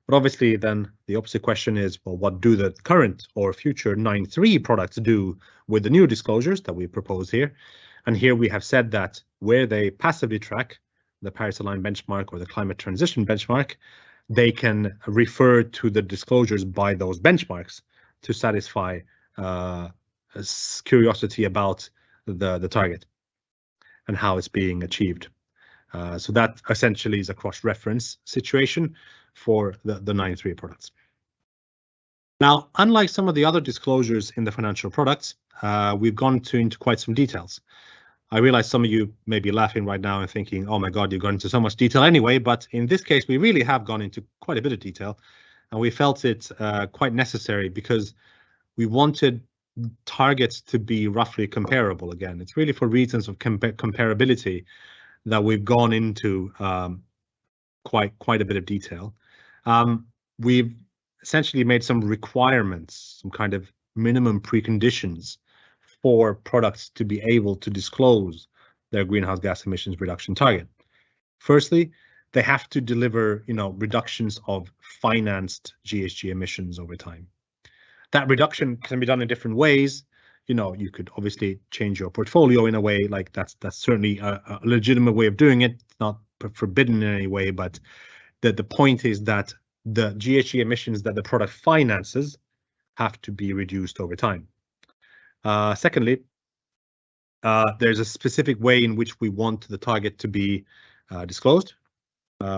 But obviously, then the opposite question is, well, what do the current or future 9.3 products do with the new disclosures that we propose here? And here we have said that where they passively track the Paris-aligned benchmark or the climate transition benchmark, they can refer to the disclosures by those benchmarks to satisfy curiosity about the target and how it's being achieved. So that essentially is a cross-reference situation for the 9.3 products. Now, unlike some of the other disclosures in the financial products, we've gone into quite some details. I realize some of you may be laughing right now and thinking, oh my God, you've gone into so much detail anyway, but in this case, we really have gone into quite a bit of detail, and we felt it quite necessary because we wanted targets to be roughly comparable. Again, it's really for reasons of comparability that we've gone into quite a bit of detail. We've essentially made some requirements, some kind of minimum preconditions for products to be able to disclose their greenhouse gas emissions reduction target. Firstly, they have to deliver, reductions of financed GHG emissions over time. That reduction can be done in different ways. You could obviously change your portfolio in a way, like that's certainly a legitimate way of doing it. It's not forbidden in any way, but the point is that the GHG emissions that the product finances have to be reduced over time. Secondly, there's a specific way in which we want the target to be disclosed.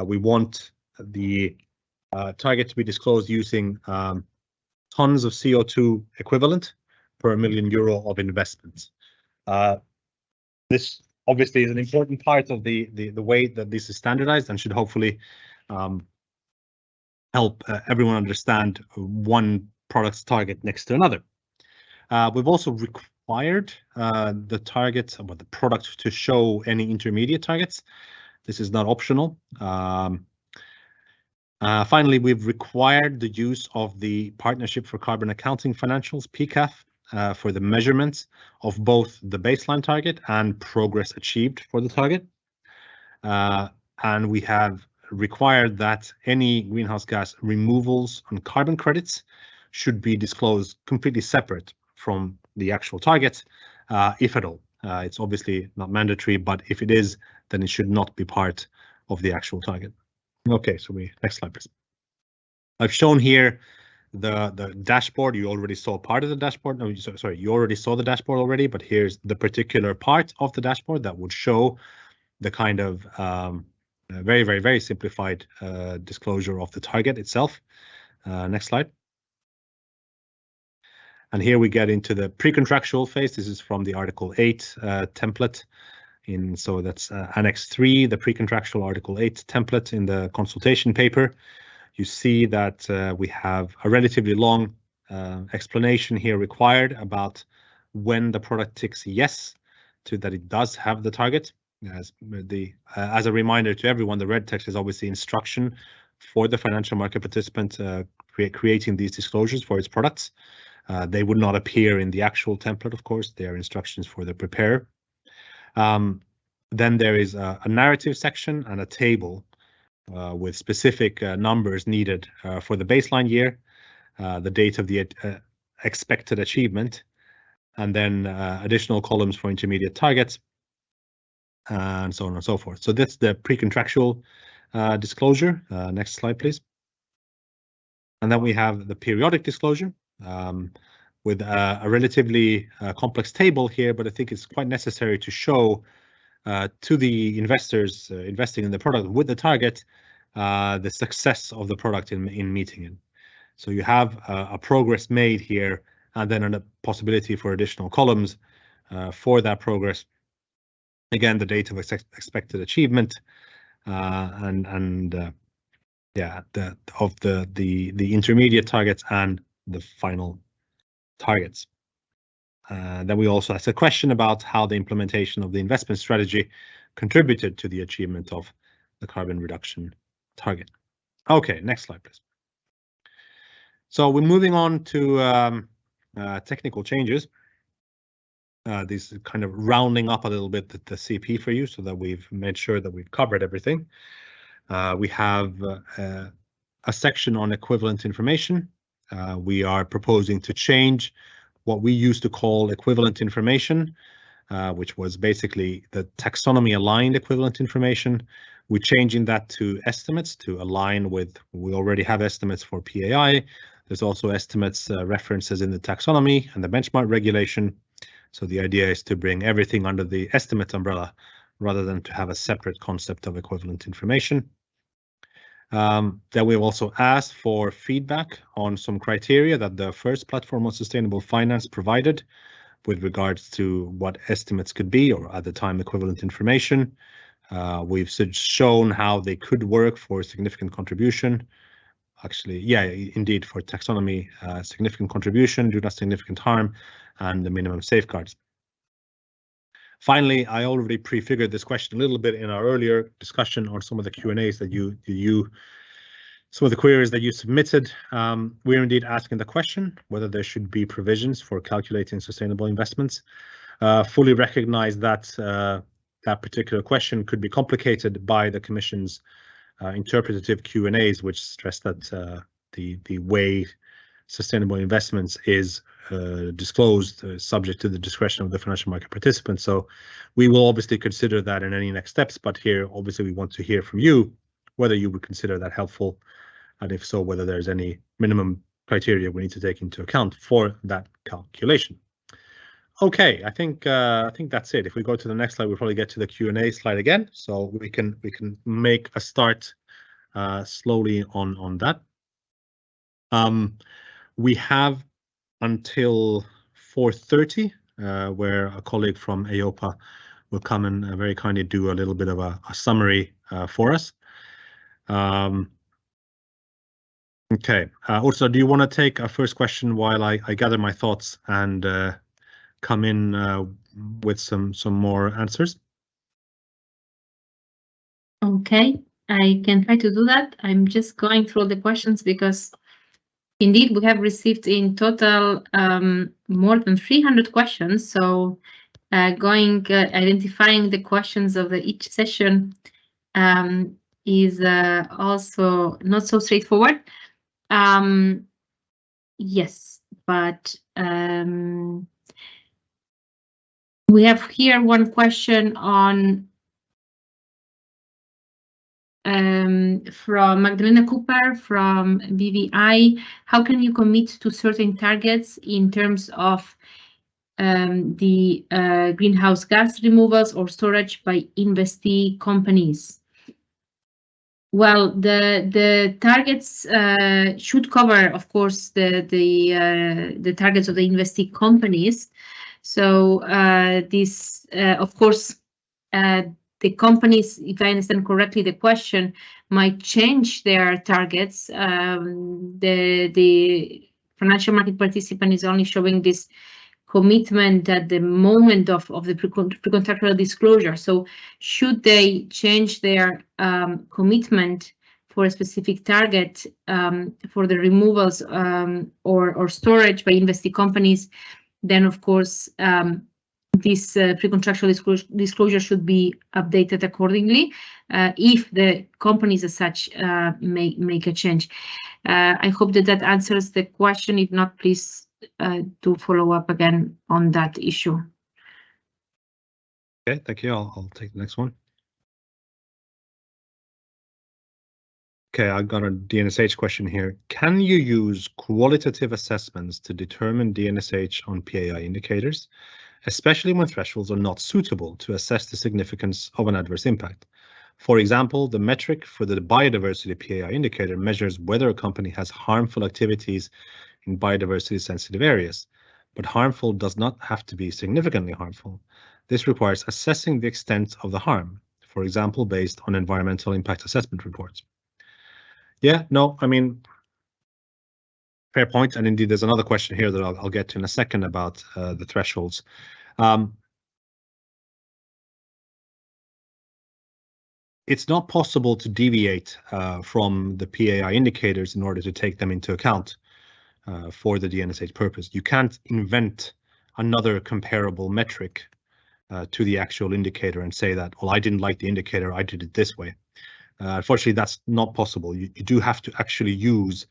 We want the target to be disclosed using tons of CO2 equivalent per €1,000,000 of investments. This obviously is an important part of the way that this is standardized and should hopefully help everyone understand one product's target next to another. We've also required the target or the product to show any intermediate targets. This is not optional. Finally, we've required the use of the Partnership for Carbon Accounting Financials, PCAF, for the measurements of both the baseline target and progress achieved for the target. And we have required that any greenhouse gas removals on carbon credits should be disclosed completely separate from the actual target, if at all. It's obviously not mandatory, but if it is, then it should not be part of the actual target. Okay, so next slide, please. I've shown here the dashboard. You already saw part of the dashboard. No, sorry, you already saw the dashboard already, but here's the particular part of the dashboard that would show the kind of very, very, very simplified disclosure of the target itself. Next slide. And here we get into the pre-contractual phase. This is from the Article 8 template. So that's Annex 3, the pre-contractual Article 8 template in the consultation paper. You see that we have a relatively long explanation here required about when the product ticks yes to that it does have the target. As a reminder to everyone, the red text is obviously instruction for the financial market participant creating these disclosures for its products. They would not appear in the actual template, of course. They are instructions for the preparer. Then there is a narrative section and a table with specific numbers needed for the baseline year, the date of the expected achievement, and then additional columns for intermediate targets, and so on and so forth. So that's the pre-contractual disclosure. Next slide, please. And then we have the periodic disclosure with a relatively complex table here, but I think it's quite necessary to show to the investors investing in the product with the target the success of the product in meeting it. So you have a progress made here, and then a possibility for additional columns for that progress. Again, the date of expected achievement the intermediate targets and the final targets. Then we also asked a question about how the implementation of the investment strategy contributed to the achievement of the carbon reduction target. Okay, next slide, please. So we're moving on to technical changes. This is kind of rounding up a little bit the CP for you so that we've made sure that we've covered everything. We have a section on equivalent information. We are proposing to change what we used to call equivalent information, which was basically the taxonomy aligned equivalent information. We're changing that to estimates to align with, we already have estimates for PAI. There's also estimates references in the taxonomy and the benchmark regulation. So the idea is to bring everything under the estimate umbrella rather than to have a separate concept of equivalent information. Then we've also asked for feedback on some criteria that the first platform on sustainable finance provided with regards to what estimates could be, or at the time equivalent information. We've shown how they could work for significant contribution. Actually, yeah, indeed, for taxonomy, significant contribution, do not significant harm, and the minimum safeguards. Finally, I already prefigured this question a little bit in our earlier discussion on some of the Q&As that you So the queries that you submitted, we're indeed asking the question whether there should be provisions for calculating sustainable investments. Fully recognize that that particular question could be complicated by the Commission's interpretative Q&As, which stress that the way sustainable investments is disclosed subject to the discretion of the financial market participants. So we will obviously consider that in any next steps, but here obviously we want to hear from you whether you would consider that helpful, and if so, whether there's any minimum criteria we need to take into account for that calculation. Okay, I think that's it. If we go to the next slide, we'll probably get to the Q&A slide again, so we can make a start slowly on that. We have until 4:30, where a colleague from EIOPA will come and very kindly do a little bit of a summary for us. Okay, Ursula, do you want to take a first question while I gather my thoughts and come in with some more answers? Okay, I can try to do that. I'm just going through the questions because indeed we have received in total more than 300 questions. So identifying the questions of each session is also not so straightforward. Yes, but we have here one question on from Magdalena Cooper from BVI. How can you commit to certain targets in terms of the greenhouse gas removals or storage by investee companies? Well, the targets should cover, of course, the targets of the investee companies. So this, of course, the companies, if I understand correctly, the question might change their targets. The financial market participant is only showing this commitment at the moment of the pre-contractual disclosure. So should they change their commitment for a specific target for the removals or storage by investee companies, then of course this pre-contractual disclosure should be updated accordingly if the companies as such make a change. I hope that answers the question. If not, please to follow up again on that issue. Okay, thank you. I'll take the next one. Okay, I've got a DNSH question here. Can you use qualitative assessments to determine DNSH on PAI indicators, especially when thresholds are not suitable to assess the significance of an adverse impact? For example, the metric for the biodiversity PAI indicator measures whether a company has harmful activities in biodiversity sensitive areas, but harmful does not have to be significantly harmful. This requires assessing the extent of the harm, for example, based on environmental impact assessment reports. Yeah, no, I mean, fair point. And indeed, there's another question here that I'll get to in a second about the thresholds. It's not possible to deviate from the PAI indicators in order to take them into account for the DNSH purpose. You can't invent another comparable metric to the actual indicator and say that, well, I didn't like the indicator, I did it this way. Unfortunately, that's not possible. You do have to actually use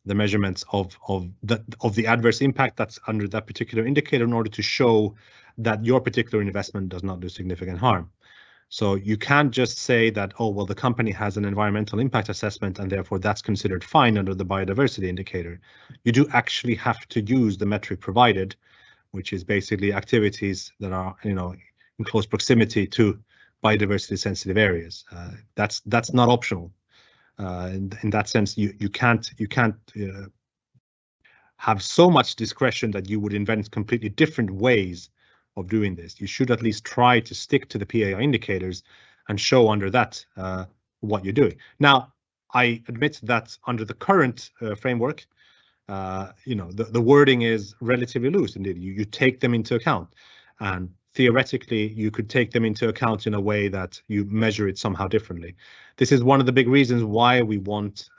the measurements of the adverse impact that's under that particular indicator in order to show that your particular investment does not do significant harm. So you can't just say that, oh, well, the company has an environmental impact assessment and therefore that's considered fine under the biodiversity indicator. You do actually have to use the metric provided, which is basically activities that are, in close proximity to biodiversity sensitive areas. That's not optional. In that sense, you can't have so much discretion that you would invent completely different ways of doing this. You should at least try to stick to the PAI indicators and show under that what you're doing. Now, I admit that under the current framework, the wording is relatively loose. Indeed, you take them into account, and theoretically you could take them into account in a way that you measure it somehow differently. This is one of the big reasons why we want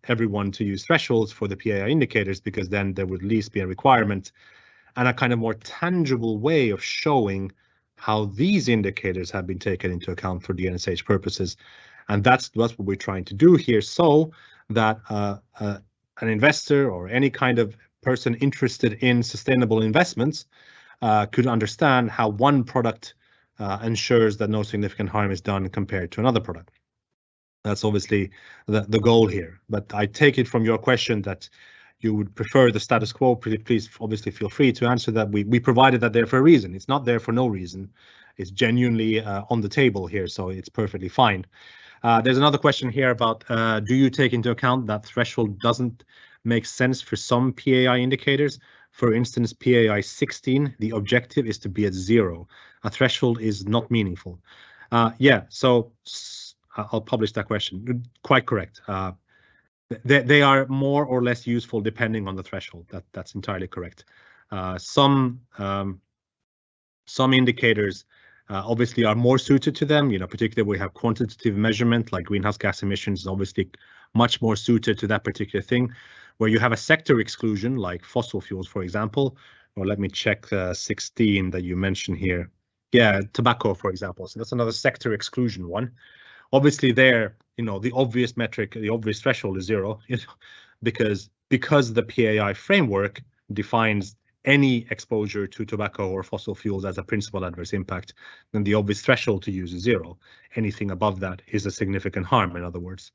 everyone to use thresholds for the PAI indicators, because then there would at least be a requirement and a kind of more tangible way of showing how these indicators have been taken into account for DNSH purposes. And that's what we're trying to do here, so that an investor or any kind of person interested in sustainable investments could understand how one product ensures that no significant harm is done compared to another product. That's obviously the goal here. But I take it from your question that you would prefer the status quo. Please obviously feel free to answer that. We provided that there for a reason. It's not there for no reason. It's genuinely on the table here, so it's perfectly fine. There's another question here about do you take into account that threshold doesn't make sense for some PAI indicators? For instance, PAI 16, the objective is to be at 0. A threshold is not meaningful. Yeah, so I'll publish that question. Quite correct. They are more or less useful depending on the threshold. That's entirely correct. Some indicators obviously are more suited to them. Particularly we have quantitative measurement like greenhouse gas emissions is obviously much more suited to that particular thing. Where you have a sector exclusion like fossil fuels, for example, or let me check 16 that you mentioned here. Yeah, tobacco, for example. So that's another sector exclusion one. Obviously there, the obvious metric, the obvious threshold is 0, because the PAI framework defines any exposure to tobacco or fossil fuels as a principal adverse impact, then the obvious threshold to use is 0. Anything above that is a significant harm, in other words.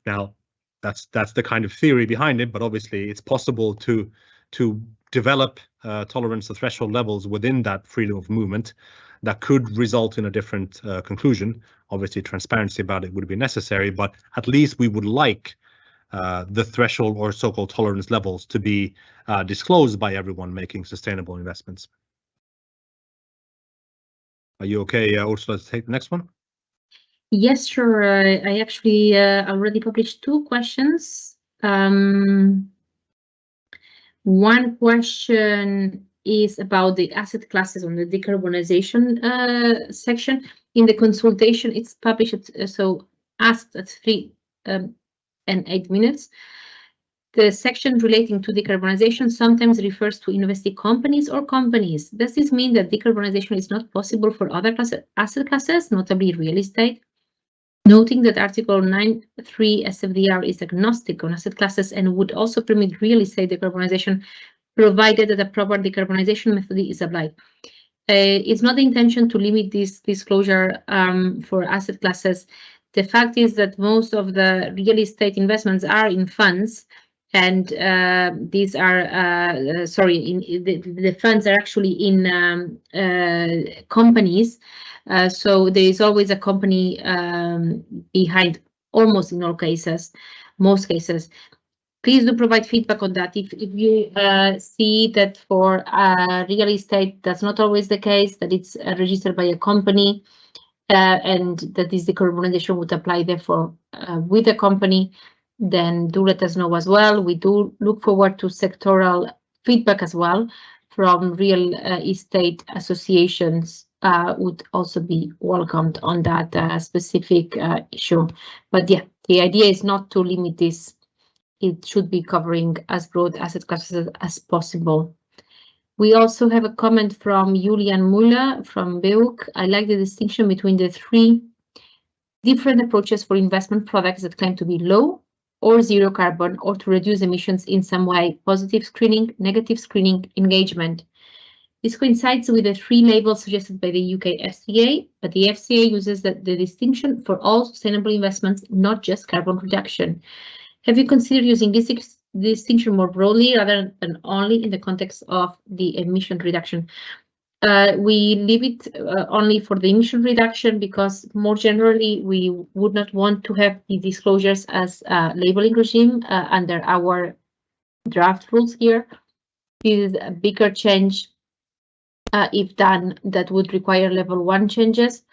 Now, that's the kind of theory behind it, but obviously it's possible to develop tolerance to threshold levels within that freedom of movement that could result in a different conclusion. Obviously, transparency about it would be necessary, but at least we would like the threshold or so-called tolerance levels to be disclosed by everyone making sustainable investments. Are you okay, Ursula, to take the next one? Yes, sure. I actually already published 2 questions. One question is about the asset classes on the decarbonization section. In the consultation, it's published, so asked at 3 and 8 minutes. The section relating to decarbonization sometimes refers to investing companies or companies. Does this mean that decarbonization is not possible for other asset classes, notably real estate? Noting that Article 9.3 SFDR is agnostic on asset classes and would also permit real estate decarbonization, provided that a proper decarbonization method is applied. It's not the intention to limit this disclosure for asset classes. The fact is that most of the real estate investments are in funds, and these are the funds are actually in companies. So there is always a company behind, almost in all cases, most cases. Please do provide feedback on that. If you see that for real estate, that's not always the case, that it's registered by a company and that this decarbonization would apply therefore with the company, then do let us know as well. We do look forward to sectoral feedback as well from real estate associations. Would also be welcomed on that specific issue. But yeah, the idea is not to limit this. It should be covering as broad asset classes as possible. We also have a comment from Julian Müller from BEUC. I like the distinction between the 3 different approaches for investment products that claim to be low or 0 carbon or to reduce emissions in some way: positive screening, negative screening, engagement. This coincides with the 3 labels suggested by the UK FCA, but the FCA uses the distinction for all sustainable investments, not just carbon reduction. Have you considered using this distinction more broadly rather than only in the context of the emission reduction? We leave it only for the emission reduction because more generally we would not want to have the disclosures as a labeling regime under our draft rules here. This is a bigger change. If done, that would require level 1 changes.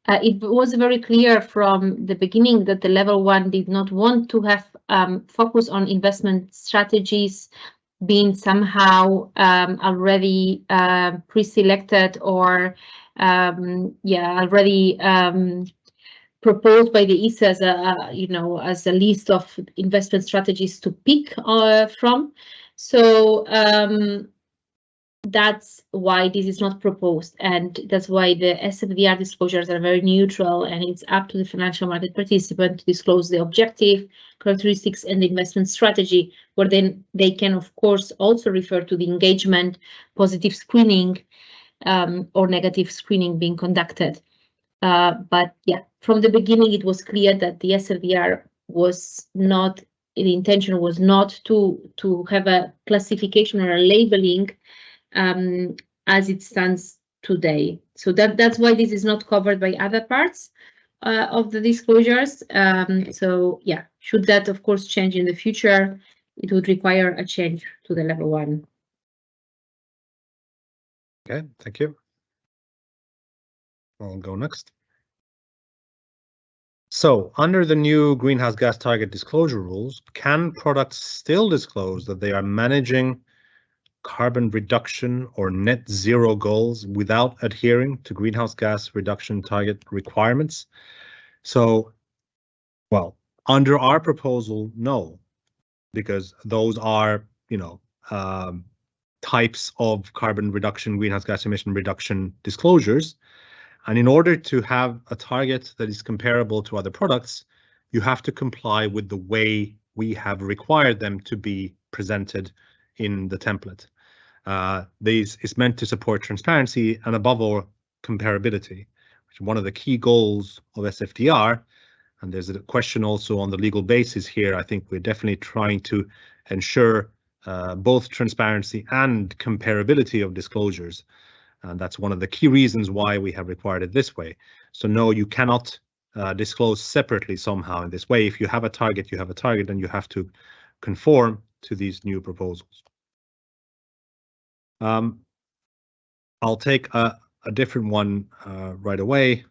It was very clear from the beginning that the level 1 did not want to have focus on investment strategies been somehow already pre-selected or already proposed by the ESAs, as a list of investment strategies to pick from. So that's why this is not proposed, and that's why the SFDR disclosures are very neutral, and it's up to the financial market participant to disclose the objective, characteristics, and the investment strategy, where then they can, of course, also refer to the engagement, positive screening, or negative screening being conducted. But yeah, from the beginning, it was clear that the SFDR was not, the intention was not to have a classification or a labeling as it stands today. So that's why this is not covered by other parts of the disclosures. So yeah, should that of course change in the future, it would require a change to the level 1. Okay, thank you. I'll go next. So under the new greenhouse gas target disclosure rules, can products still disclose that they are managing carbon reduction or net zero goals without adhering to greenhouse gas reduction target requirements? So, well, under our proposal, no, because those are, types of carbon reduction, greenhouse gas emission reduction disclosures. And in order to have a target that is comparable to other products, you have to comply with the way we have required them to be presented in the template. This is meant to support transparency and above all comparability, which is one of the key goals of SFDR. And there's a question also on the legal basis here. I think we're definitely trying to ensure both transparency and comparability of disclosures. And that's one of the key reasons why we have required it this way. So no, you cannot disclose separately somehow in this way. If you have a target, you have a target, and you have to conform to these new proposals. I'll take a different one right away.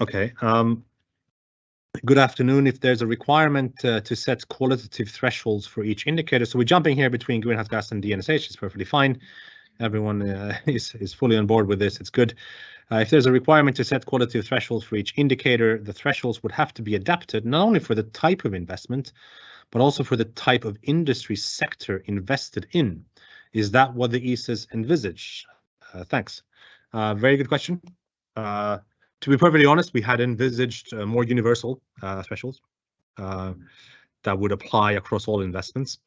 Okay. Good afternoon. If there's a requirement to set qualitative thresholds for each indicator, so we're jumping here between greenhouse gas and DNSH, it's perfectly fine. Everyone is fully on board with this. It's good. If there's a requirement to set qualitative thresholds for each indicator, the thresholds would have to be adapted not only for the type of investment, but also for the type of industry sector invested in. Is that what the ESAs envisage? Thanks. Very good question. To be perfectly honest, we had envisaged more universal thresholds that would apply across all investments.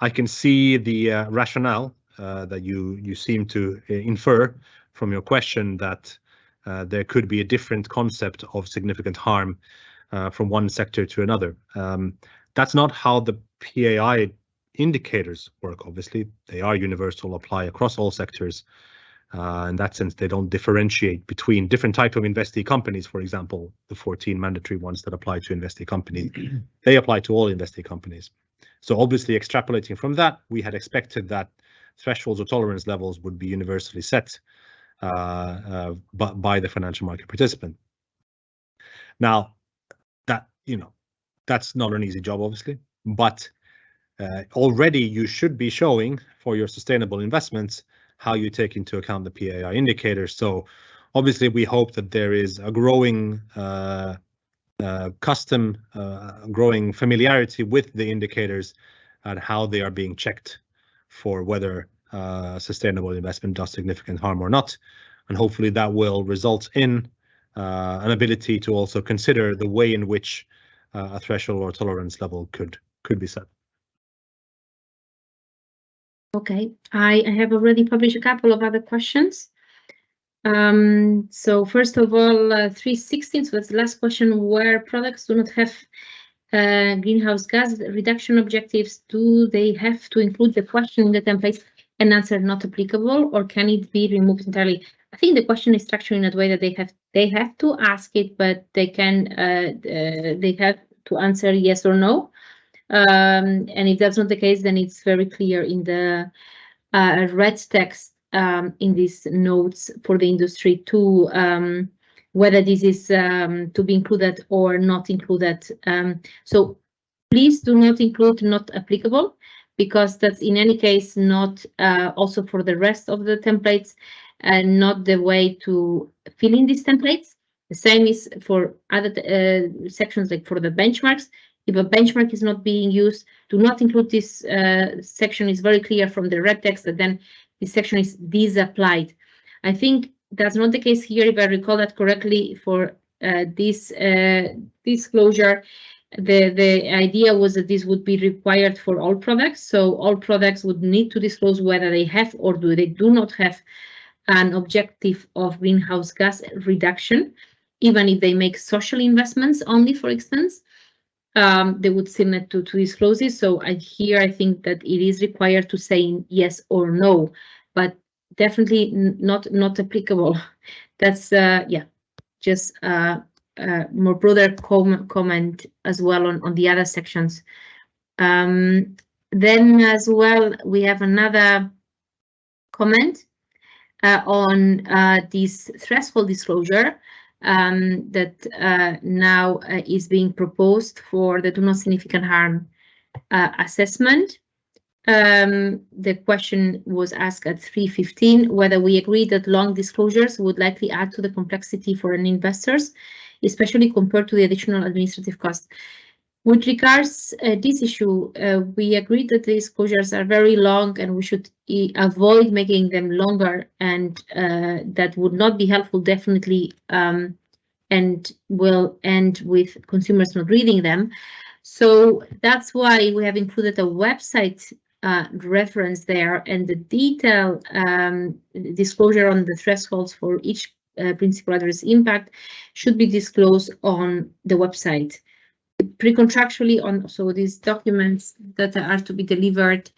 I can see the rationale that you seem to infer from your question, that there could be a different concept of significant harm from one sector to another. That's not how the PAI indicators work. Obviously, they are universal, apply across all sectors. In that sense, they don't differentiate between different types of investee companies. For example, the 14 mandatory ones that apply to investee companies, they apply to all investee companies. So obviously, extrapolating from that, we had expected that thresholds or tolerance levels would be universally set by the financial market participant. Now, that's not an easy job, obviously, but already you should be showing for your sustainable investments how you take into account the PAI indicators. So obviously we hope that there is a growing growing familiarity with the indicators and how they are being checked for whether sustainable investment does significant harm or not. And hopefully that will result in an ability to also consider the way in which a threshold or tolerance level could be set. Okay, I have already published a couple of other questions. So first of all, 316, so that's the last question, where products do not have greenhouse gas reduction objectives, do they have to include the question in the template and answer not applicable, or can it be removed entirely? I think the question is structured in a way that they have to ask it, but they have to answer yes or no. And if that's not the case, then it's very clear in the red text in these notes for the industry to whether this is to be included or not included. So Please do not include not applicable, because that's in any case not also for the rest of the templates and not the way to fill in these templates. The same is for other sections, like for the benchmarks. If a benchmark is not being used, do not include this section. Is very clear from the red text that then this section is disapplied. I think that's not the case here. If I recall that correctly, for this disclosure, the idea was that this would be required for all products. So all products would need to disclose whether they have or do not have an objective of greenhouse gas reduction, even if they make social investments only, for instance. They would still need to disclose this. So here I think that it is required to say yes or no, but definitely not applicable. That's yeah, just more broader comment as well on the other sections. Then as well, we have another comment on this threshold disclosure that now is being proposed for the do not significant harm assessment. The question was asked at 3:15 whether we agree that long disclosures would likely add to the complexity for an investors, especially compared to the additional administrative cost. With regards this issue, we agree that the disclosures are very long and we should avoid making them longer, and that would not be helpful, definitely, and will end with consumers not reading them. So that's why we have included a website reference there, and the detailed disclosure on the thresholds for each principal adverse impact should be disclosed on the website. Pre-contractually, so these documents that are to be delivered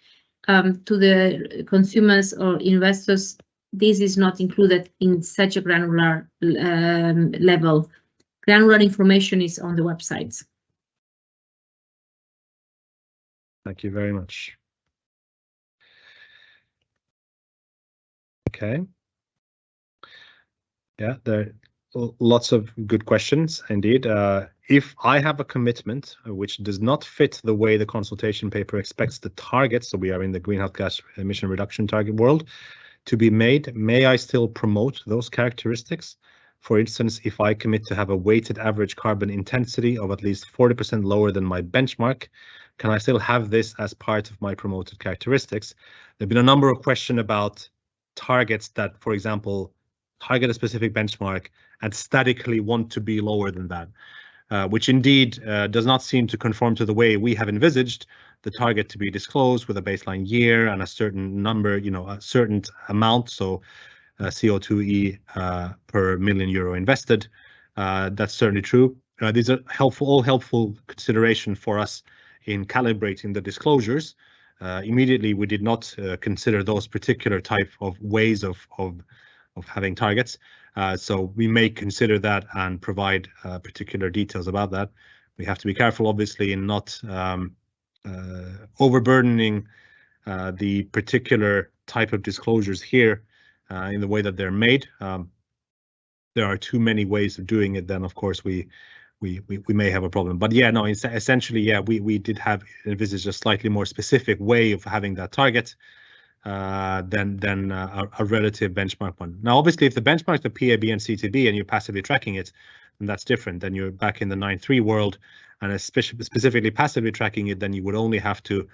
to the consumers or investors, this is not included in such a granular level. Granular information is on the websites. Thank you very much. Okay. Yeah, there are lots of good questions indeed. If I have a commitment which does not fit the way the consultation paper expects the targets, so we are in the greenhouse gas emission reduction target world, to be made, may I still promote those characteristics? For instance, if I commit to have a weighted average carbon intensity of at least 40% lower than my benchmark, can I still have this as part of my promoted characteristics? There have been a number of questions about targets that, for example, target a specific benchmark and statically want to be lower than that, which indeed does not seem to conform to the way we have envisaged the target to be disclosed with a baseline year and a certain number, a certain amount, so CO2e per million euro invested. That's certainly true. These are all helpful consideration for us in calibrating the disclosures. Immediately, we did not consider those particular type of ways of having targets. So we may consider that and provide particular details about that. We have to be careful, obviously, in not overburdening the particular type of disclosures here in the way that they're made. There are too many ways of doing it, then of course we may have a problem. But yeah, no, essentially, yeah, we did have envisaged a slightly more specific way of having that target than a relative benchmark one. Now, obviously, if the benchmark is the PAB and CTB and you're passively tracking it, then that's different. Then you're back in the 9.3 world, and specifically passively tracking it, then you would only have to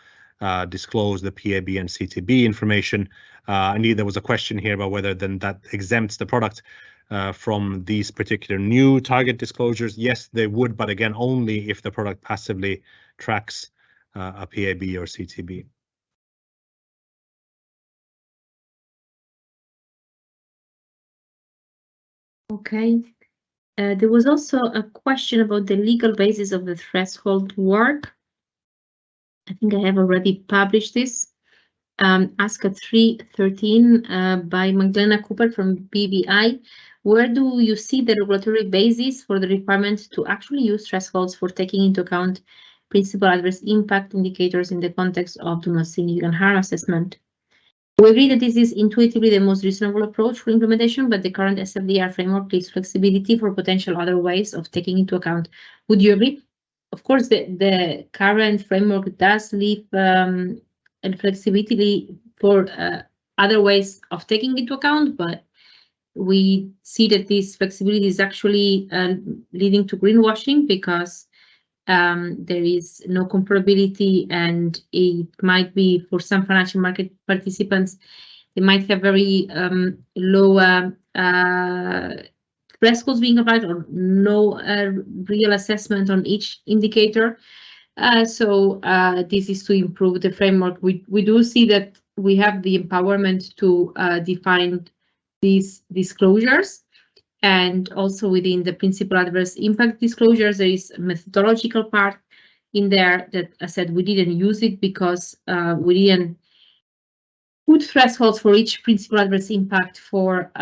disclose the PAB and CTB information. Indeed, there was a question here about whether then that exempts the product from these particular new target disclosures. Yes, they would, but again, only if the product passively tracks a PAB or CTB. Okay. There was also a question about the legal basis of the threshold work. I think I have already published this. Asked at 3:13 by Magdalena Cooper from BBI. Where do you see the regulatory basis for the requirement to actually use thresholds for taking into account principal adverse impact indicators in the context of do not significant harm assessment? We agree that this is intuitively the most reasonable approach for implementation, but the current SFDR framework leaves flexibility for potential other ways of taking into account. Would you agree? of course, the current framework does leave flexibility for other ways of taking into account, but we see that this flexibility is actually leading to greenwashing because there is no comparability, and it might be for some financial market participants, they might have very low thresholds being applied or no real assessment on each indicator. So this is to improve the framework. We do see that we have the empowerment to define these disclosures, and also within the principal adverse impact disclosures, there is a methodological part in there that I said we didn't use it because we didn't put thresholds for each principal adverse impact for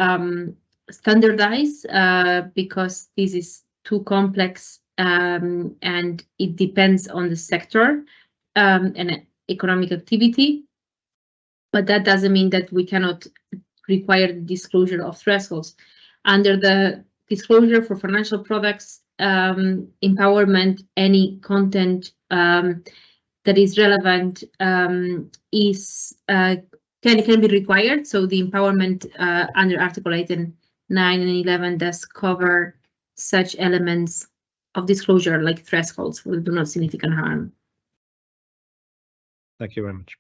standardize because this is too complex and it depends on the sector and economic activity. But that doesn't mean that we cannot require the disclosure of thresholds. Under the disclosure for financial products empowerment, any content that is relevant is can be required. So the empowerment under Article 8 and 9 and 11 does cover such elements of disclosure like thresholds will do not significant harm. Thank you very much.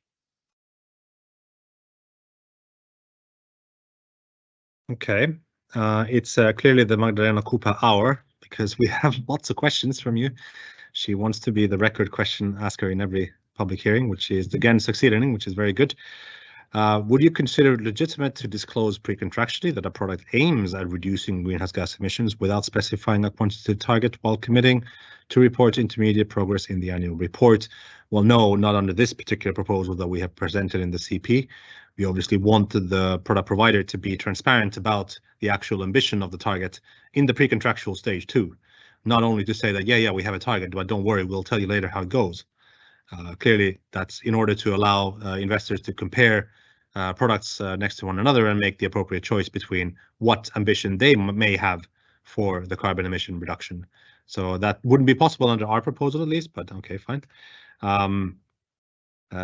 Okay, it's clearly the Magdalena Kupa hour because we have lots of questions from you. She wants to be the record question asker in every public hearing, which is again succeeding, which is very good. Would you consider it legitimate to disclose pre-contractually that a product aims at reducing greenhouse gas emissions without specifying a quantitative target while committing to report intermediate progress in the annual report? Well, no, not under this particular proposal that we have presented in the CP. We obviously wanted the product provider to be transparent about the actual ambition of the target in the pre-contractual stage too. Not only to say that, yeah, we have a target, but don't worry, we'll tell you later how it goes. Clearly, that's in order to allow investors to compare products next to one another and make the appropriate choice between what ambition they may have for the carbon emission reduction. So that wouldn't be possible under our proposal at least, but okay, fine.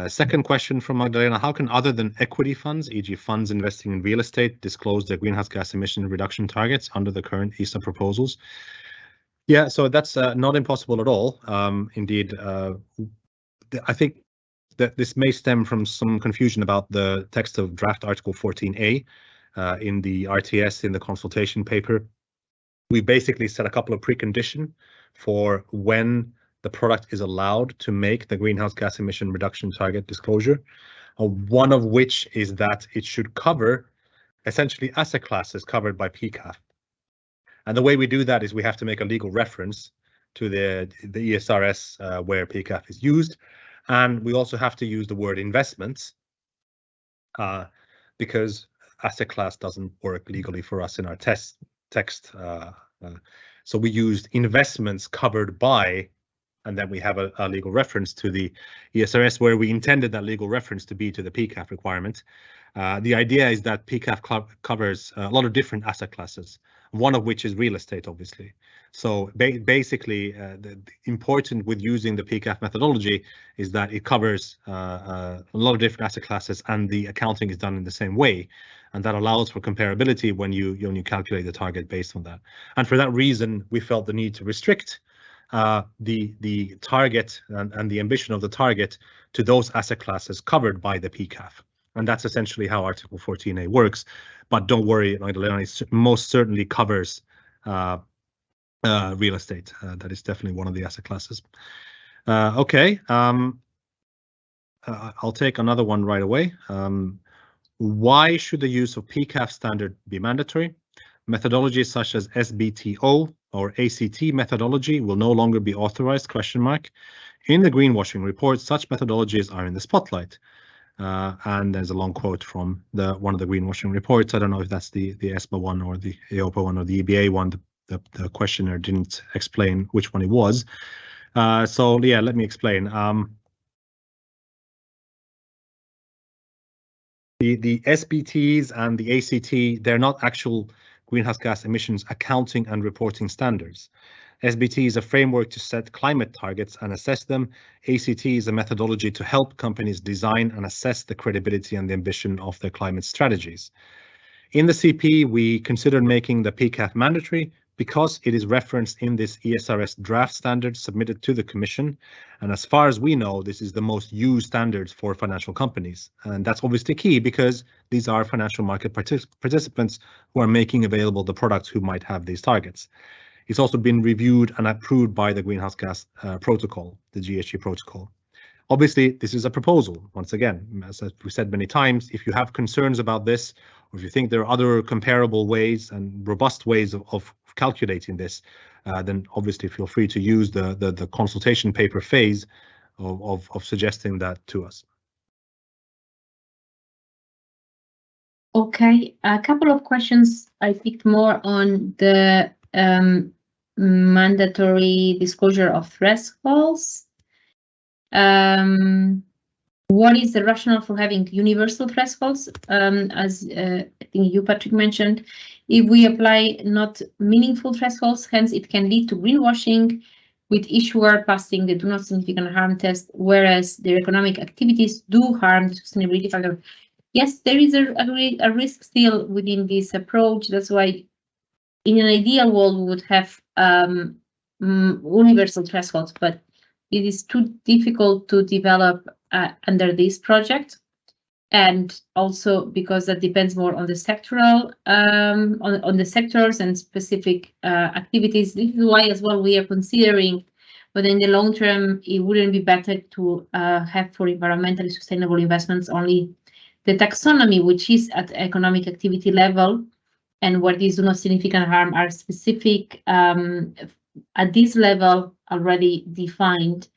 Second question from Magdalena, how can other than equity funds, e.g. funds investing in real estate, disclose their greenhouse gas emission reduction targets under the current ESA proposals? Yeah, so that's not impossible at all. Indeed, I think that this may stem from some confusion about the text of draft Article 14A in the RTS in the consultation paper. We basically set a couple of preconditions for when the product is allowed to make the greenhouse gas emission reduction target disclosure, one of which is that it should cover essentially asset classes covered by PCAF. And the way we do that is we have to make a legal reference to the ESRS where PCAF is used. And we also have to use the word investments because asset class doesn't work legally for us in our text. So we used investments covered by, and then we have a legal reference to the ESRS where we intended that legal reference to be to the PCAF requirement. The idea is that PCAF covers a lot of different asset classes, one of which is real estate, obviously. So basically, the important with using the PCAF methodology is that it covers a lot of different asset classes and the accounting is done in the same way. And that allows for comparability when you calculate the target based on that. And for that reason, we felt the need to restrict the target and the ambition of the target to those asset classes covered by the PCAF. And that's essentially how Article 14A works. But don't worry, Magdalena, it most certainly covers real estate. That is definitely one of the asset classes. Okay, I'll take another one right away. Why should the use of PCAF standard be mandatory? Methodologies such as SBTO or ACT methodology will no longer be authorized, ? In the greenwashing report, such methodologies are in the spotlight. And there's a long quote from one of the greenwashing reports. I don't know if that's the ESPA one or the EOPA one or the EBA one. The questioner didn't explain which one it was. So yeah, let me explain. The SBTs and the ACT, they're not actual greenhouse gas emissions accounting and reporting standards. SBT is a framework to set climate targets and assess them. ACT is a methodology to help companies design and assess the credibility and the ambition of their climate strategies. In the CP, we considered making the PCAF mandatory because it is referenced in this ESRS draft standard submitted to the Commission. And as far as we know, this is the most used standards for financial companies. And that's obviously key because these are financial market participants who are making available the products who might have these targets. It's also been reviewed and approved by the Greenhouse Gas Protocol, the GHG Protocol. Obviously, this is a proposal. Once again, as we said many times, if you have concerns about this, or if you think there are other comparable ways and robust ways of calculating this, then obviously feel free to use the consultation paper phase of suggesting that to us. Okay, a couple of questions I picked more on the mandatory disclosure of thresholds. What is the rationale for having universal thresholds? As I think you, Patrick, mentioned, if we apply not meaningful thresholds, hence it can lead to greenwashing, with issuer passing the do not significant harm test, whereas their economic activities do harm the sustainability factor. Yes, there is a risk still within this approach. That's why in an ideal world we would have universal thresholds, but it is too difficult to develop under this project, and also because that depends more on the sectoral, on the sectors and specific activities. This is why as well we are considering whether in the long term it wouldn't be better to have for environmentally sustainable investments only the taxonomy, which is at economic activity level, and where these do not significant harm are specific at this level already defined.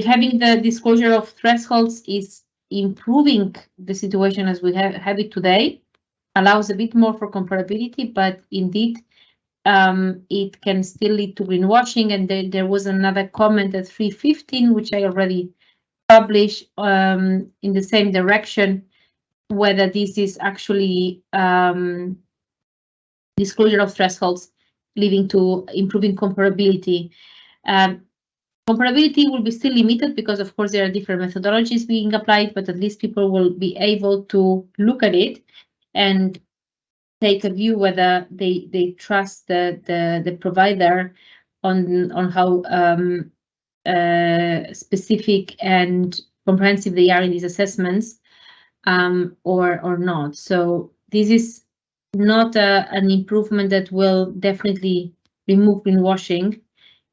Having the disclosure of thresholds is improving the situation as we have it today, allows a bit more for comparability, but indeed it can still lead to greenwashing. And there was another comment at 315, which I already published in the same direction, whether this is actually disclosure of thresholds leading to improving comparability. Comparability will be still limited because, of course, there are different methodologies being applied, but at least people will be able to look at it and take a view whether they trust the provider on how specific and comprehensive they are in these assessments, or not. So this is not an improvement that will definitely remove greenwashing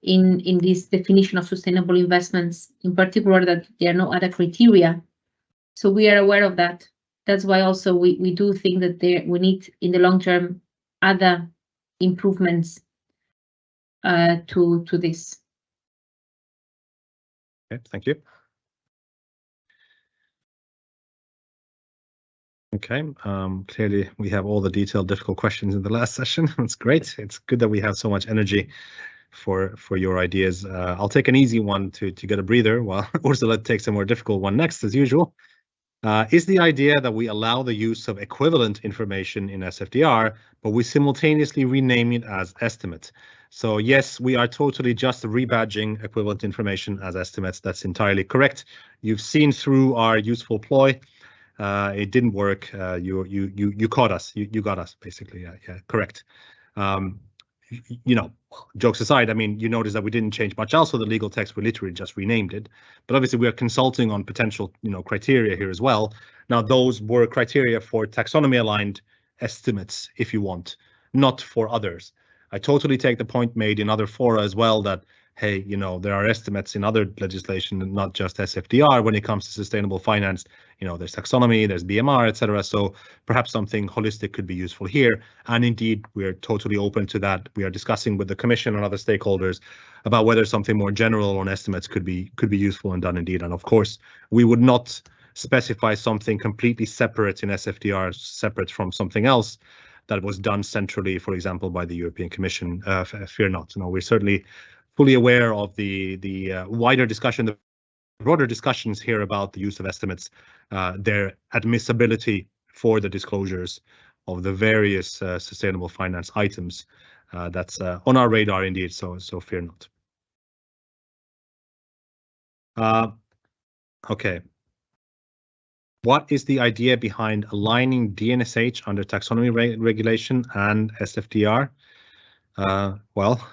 in this definition of sustainable investments, in particular that there are no other criteria. So we are aware of that. That's why also we do think that we need in the long term other improvements to this. Okay, thank you. Okay, clearly we have all the detailed, difficult questions in the last session. That's great. It's good that we have so much energy for your ideas. I'll take an easy one to get a breather while Ursula takes a more difficult one next, as usual. Is the idea that we allow the use of equivalent information in SFDR, but we simultaneously rename it as estimate? So yes, we are totally just rebadging equivalent information as estimates. That's entirely correct. You've seen through our useful ploy. It didn't work. You caught us. You got us, basically. Yeah, correct. You know, jokes aside, I mean, you notice that we didn't change much else. So the legal text, we literally just renamed it. But obviously, we are consulting on potential, criteria here as well. Now, those were criteria for taxonomy-aligned estimates, if you want, not for others. I totally take the point made in other fora as well that, hey, there are estimates in other legislation, not just SFDR, when it comes to sustainable finance. There's taxonomy, there's BMR, etc. So perhaps something holistic could be useful here. And indeed, we're totally open to that. We are discussing with the Commission and other stakeholders about whether something more general on estimates could be useful and done indeed. And of course, we would not specify something completely separate in SFDR, separate from something else that was done centrally, for example, by the European Commission. Fear not. We're certainly fully aware of the wider discussion, the broader discussions here about the use of estimates, their admissibility for the disclosures of the various sustainable finance items. that's on our radar indeed, so fear not. Okay. What is the idea behind aligning DNSH under taxonomy regulation and SFDR? Well,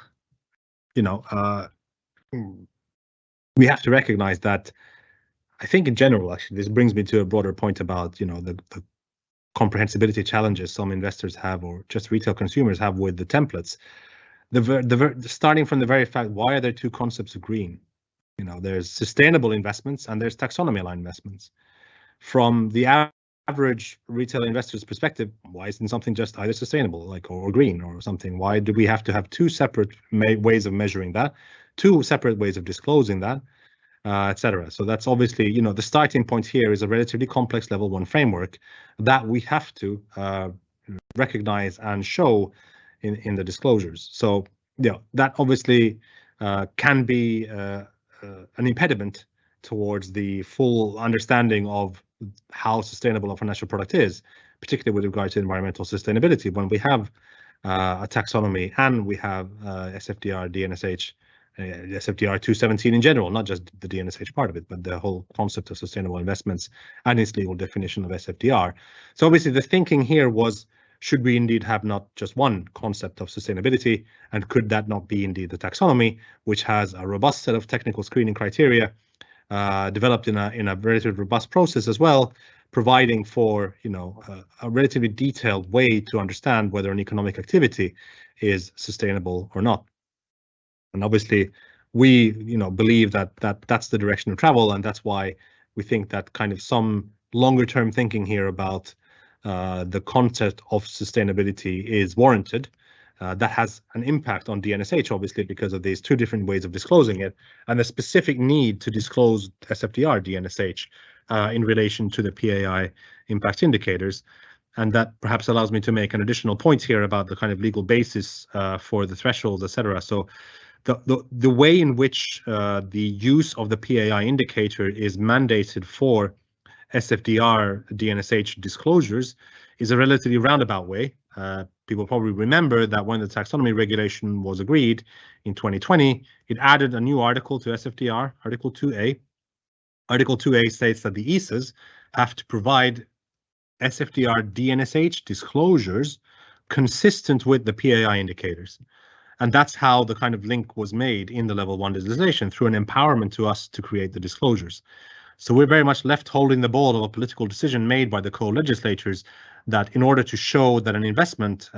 you know, we have to recognize that. I think in general, actually, this brings me to a broader point about, you know, the comprehensibility challenges some investors have, or just retail consumers have, with the templates. Starting from the very fact, why are there two concepts of green? You know, there's sustainable investments and there's taxonomy aligned investments. From the average retail investor's perspective, why isn't something just either sustainable, like, or green or something? Why do we have to have two separate ways of measuring that, two separate ways of disclosing that, etc.? So that's obviously, you know, the starting point here is a relatively complex level 1 framework that we have to recognize and show in the disclosures. So, you know, that obviously can be an impediment towards the full understanding of how sustainable a financial product is, particularly with regard to environmental sustainability. When we have a taxonomy and we have SFDR, DNSH, SFDR 217 in general, not just the DNSH part of it, but the whole concept of sustainable investments and its legal definition of SFDR. So obviously the thinking here was, should we indeed have not just one concept of sustainability, and could that not be indeed the taxonomy, which has a robust set of technical screening criteria developed in a relatively robust process as well, providing for, you know, a relatively detailed way to understand whether an economic activity is sustainable or not. And obviously, we, you know, believe that that's the direction of travel, and that's why we think that kind of some longer term thinking here about the concept of sustainability is warranted. That has an impact on DNSH, obviously, because of these two different ways of disclosing it, and the specific need to disclose SFDR DNSH in relation to the PAI impact indicators. And that perhaps allows me to make an additional point here about the kind of legal basis for the thresholds, etc. So the way in which the use of the PAI indicator is mandated for SFDR DNSH disclosures is a relatively roundabout way. People probably remember that when the taxonomy regulation was agreed in 2020, it added a new article to SFDR, Article 2A. Article 2A states that the ESAs have to provide SFDR DNSH disclosures consistent with the PAI indicators. And that's how the kind of link was made in the level 1 legislation, through an empowerment to us to create the disclosures. So we're very much left holding the ball of a political decision made by the co-legislators that in order to show that an investment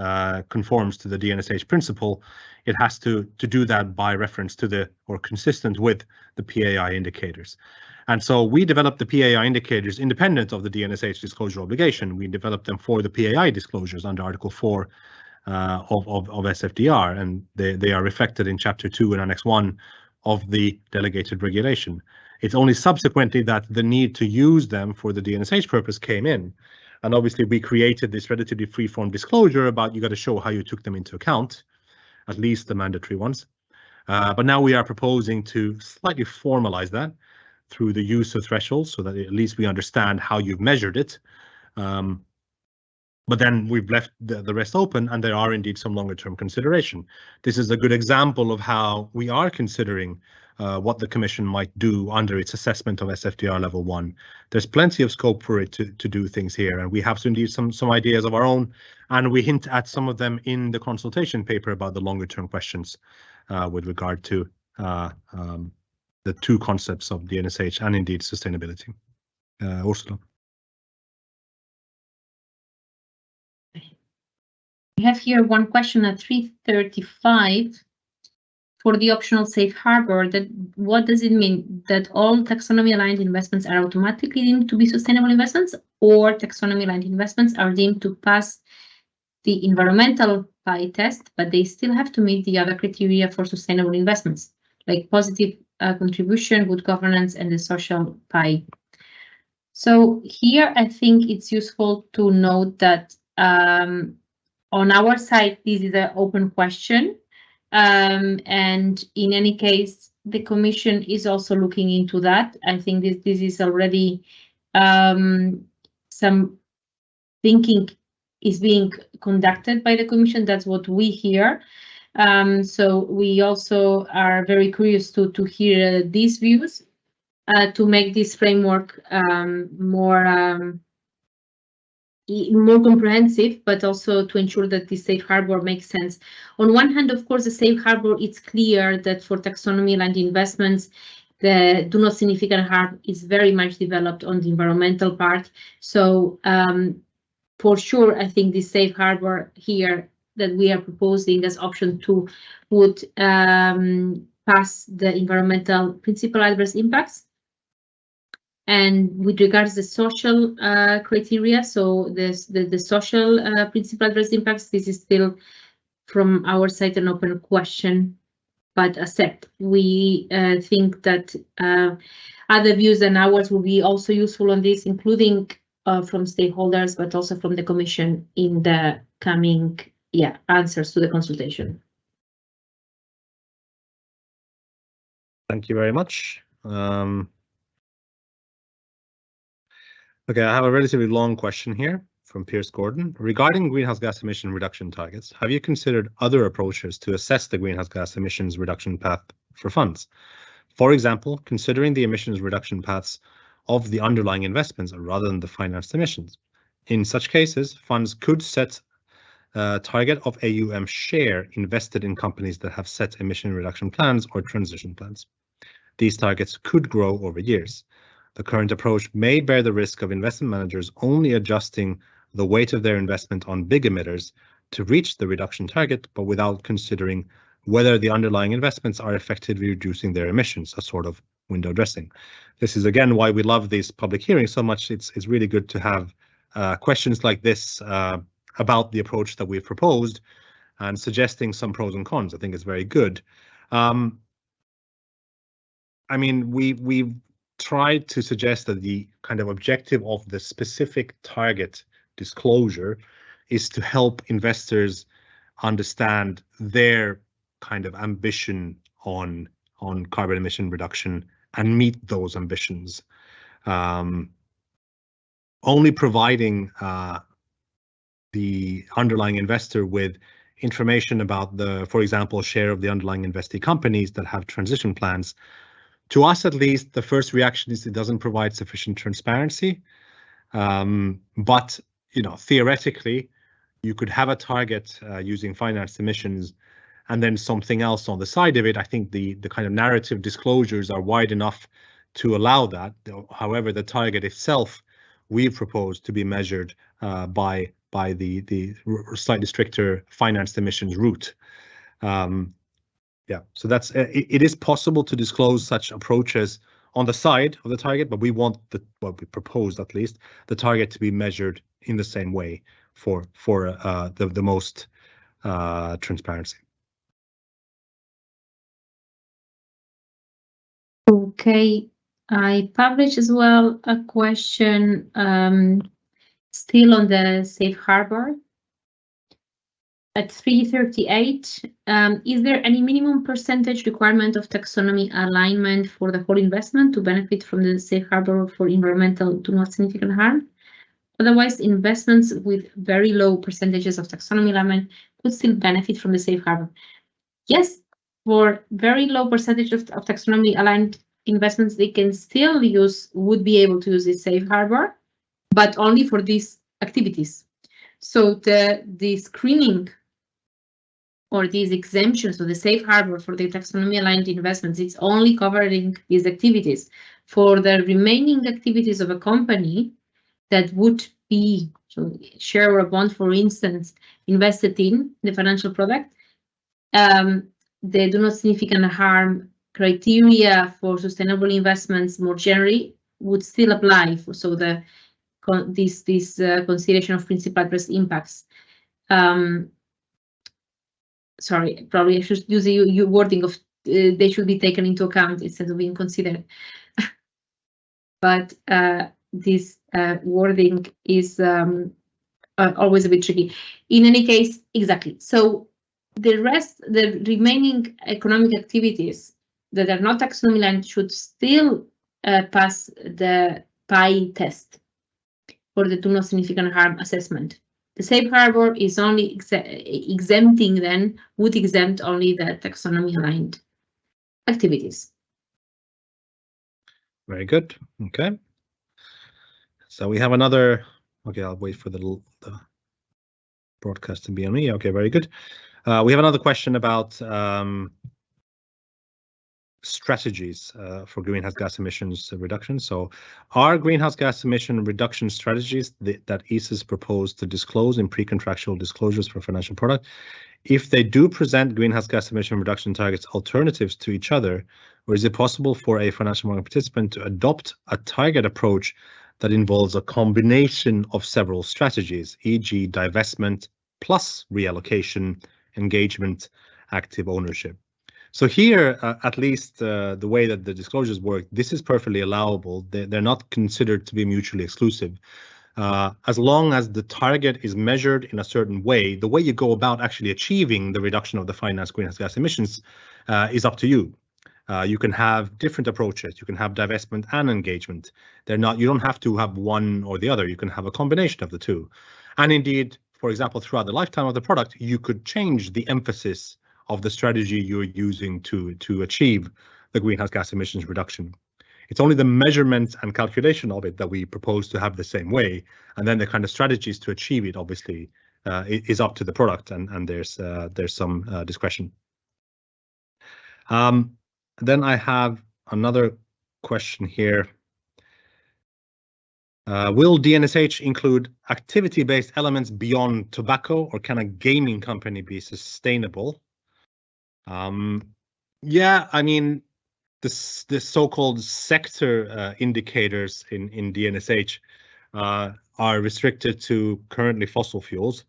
conforms to the DNSH principle, it has to do that by reference to the, or consistent with, the PAI indicators. And so we developed the PAI indicators independent of the DNSH disclosure obligation. We developed them for the PAI disclosures under Article 4 of SFDR, and they are reflected in Chapter 2 and Annex 1 of the delegated regulation. It's only subsequently that the need to use them for the DNSH purpose came in. And obviously we created this relatively free-form disclosure about, you got to show how you took them into account, at least the mandatory ones. But now we are proposing to slightly formalize that through the use of thresholds, so that at least we understand how you've measured it. But then we've left the rest open, and there are indeed some longer term consideration. This is a good example of how we are considering what the Commission might do under its assessment of SFDR level 1. There's plenty of scope for it to do things here, and we have indeed some ideas of our own, and we hint at some of them in the consultation paper about the longer term questions with regard to the two concepts of DNSH and indeed sustainability. Ursula. We have here one question at 335 for the optional safe harbor. That what does it mean that all taxonomy aligned investments are automatically deemed to be sustainable investments, or taxonomy aligned investments are deemed to pass the environmental PAI test, but they still have to meet the other criteria for sustainable investments, like positive contribution, good governance, and the social PAI? So here I think it's useful to note that on our side, this is an open question, and in any case, the Commission is also looking into that. I think this is already some thinking is being conducted by the Commission. That's what we hear. So we also are very curious to hear these views to make this framework more comprehensive, but also to ensure that the safe harbor makes sense. On one hand, of course, the safe harbor, it's clear that for taxonomy-aligned investments, the do not significant harm is very much developed on the environmental part. So for sure, I think the safe harbor here that we are proposing as option 2 would pass the environmental principal adverse impacts. And with regards to the social criteria, so the social principal adverse impacts, this is still from our side an open question, but accept. We think that other views than ours will be also useful on this, including from stakeholders, but also from the Commission in the coming answers to the consultation. Thank you very much. Okay, I have a relatively long question here from Pierce Gordon. Regarding greenhouse gas emission reduction targets, have you considered other approaches to assess the greenhouse gas emissions reduction path for funds? For example, considering the emissions reduction paths of the underlying investments rather than the financed emissions. In such cases, funds could set a target of AUM share invested in companies that have set emission reduction plans or transition plans. These targets could grow over years. The current approach may bear the risk of investment managers only adjusting the weight of their investment on big emitters to reach the reduction target, but without considering whether the underlying investments are effectively reducing their emissions, a sort of window dressing. This is again why we love these public hearings so much. It's really good to have questions like this about the approach that we've proposed and suggesting some pros and cons. I think it's very good. I mean, we've tried to suggest that the kind of objective of the specific target disclosure is to help investors understand their kind of ambition on carbon emission reduction and meet those ambitions. Only providing the underlying investor with information about the, for example, share of the underlying investee companies that have transition plans. To us, at least, the first reaction is it doesn't provide sufficient transparency. But theoretically, you could have a target using financed emissions and then something else on the side of it. I think the kind of narrative disclosures are wide enough to allow that. However, the target itself, we've proposed to be measured by the slightly stricter financed emissions route. Yeah, so that's it is possible to disclose such approaches on the side of the target, but we want we proposed at least the target to be measured in the same way for the most transparency. Okay, I published as well a question still on the safe harbor. At 338, is there any minimum percentage requirement of taxonomy alignment for the whole investment to benefit from the safe harbor for environmental do not significant harm? Otherwise, investments with very low percentages of taxonomy alignment could still benefit from the safe harbor. Yes, for very low percentage of taxonomy aligned investments, they can still would be able to use the safe harbor, but only for these activities. So the screening or these exemptions of the safe harbor for the taxonomy aligned investments, it's only covering these activities. For the remaining activities of a company that would be share or a bond, for instance, invested in the financial product, the do not significant harm criteria for sustainable investments more generally would still apply. So this consideration of principal adverse impacts. Sorry, probably I should use the wording of they should be taken into account instead of being considered. But this wording is always a bit tricky. In any case, exactly. So the remaining economic activities that are not taxonomy aligned should still pass the PAI test for the do not significant harm assessment. The safe harbor is only exempting then, would exempt only the taxonomy aligned activities. Very good. Okay. So we have another, okay, I'll wait for the broadcast to be on me. Okay, very good. We have another question about strategies for greenhouse gas emissions reduction. So are greenhouse gas emission reduction strategies that ESAs propose to disclose in pre-contractual disclosures for financial product, if they do present greenhouse gas emission reduction targets alternatives to each other, or is it possible for a financial market participant to adopt a target approach that involves a combination of several strategies, e.g. divestment plus reallocation, engagement, active ownership? So here, at least the way that the disclosures work, this is perfectly allowable. They're not considered to be mutually exclusive. As long as the target is measured in a certain way, the way you go about actually achieving the reduction of the financed greenhouse gas emissions is up to you. You can have different approaches. You can have divestment and engagement. You don't have to have one or the other. You can have a combination of the two. And indeed, for example, throughout the lifetime of the product, you could change the emphasis of the strategy you're using to achieve the greenhouse gas emissions reduction. It's only the measurement and calculation of it that we propose to have the same way, and then the kind of strategies to achieve it obviously is up to the product, and there's some discretion. Then I have another question here. Will DNSH include activity-based elements beyond tobacco, or can a gaming company be sustainable? Yeah, I mean, the so-called sector indicators in DNSH are restricted to currently fossil fuels.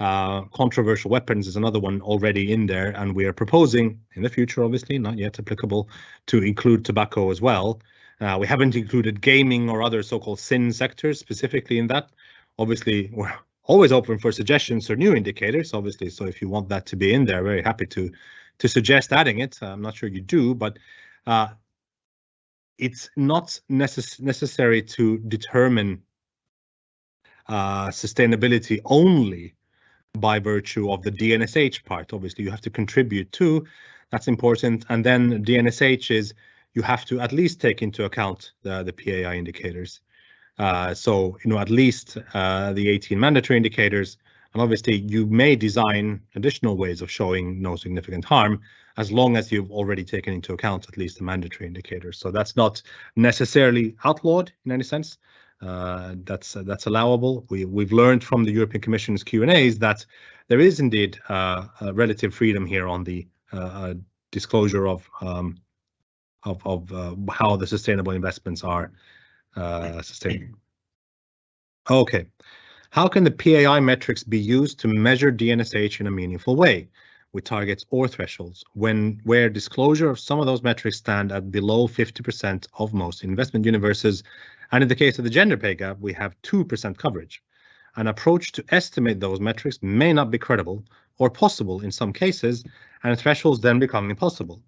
Controversial weapons is another one already in there, and we are proposing in the future, obviously not yet applicable, to include tobacco as well. We haven't included gaming or other so-called sin sectors specifically in that. Obviously, we're always open for suggestions or new indicators, obviously, so if you want that to be in there, very happy to suggest adding it. I'm not sure you do, but it's not necessary to determine sustainability only by virtue of the DNSH part. Obviously, you have to contribute too. That's important. And then DNSH is you have to at least take into account the PAI indicators. So, at least the 18 mandatory indicators. And obviously, you may design additional ways of showing no significant harm, as long as you've already taken into account at least the mandatory indicators. So that's not necessarily outlawed in any sense. That's allowable. We've learned from the European Commission's Q&As that there is indeed a relative freedom here on the disclosure of how the sustainable investments are sustainable. Okay. How can the PAI metrics be used to measure DNSH in a meaningful way with targets or thresholds where disclosure of some of those metrics stand at below 50% of most investment universes? And in the case of the gender pay gap, we have 2% coverage. An approach to estimate those metrics may not be credible or possible in some cases, and thresholds then become impossible.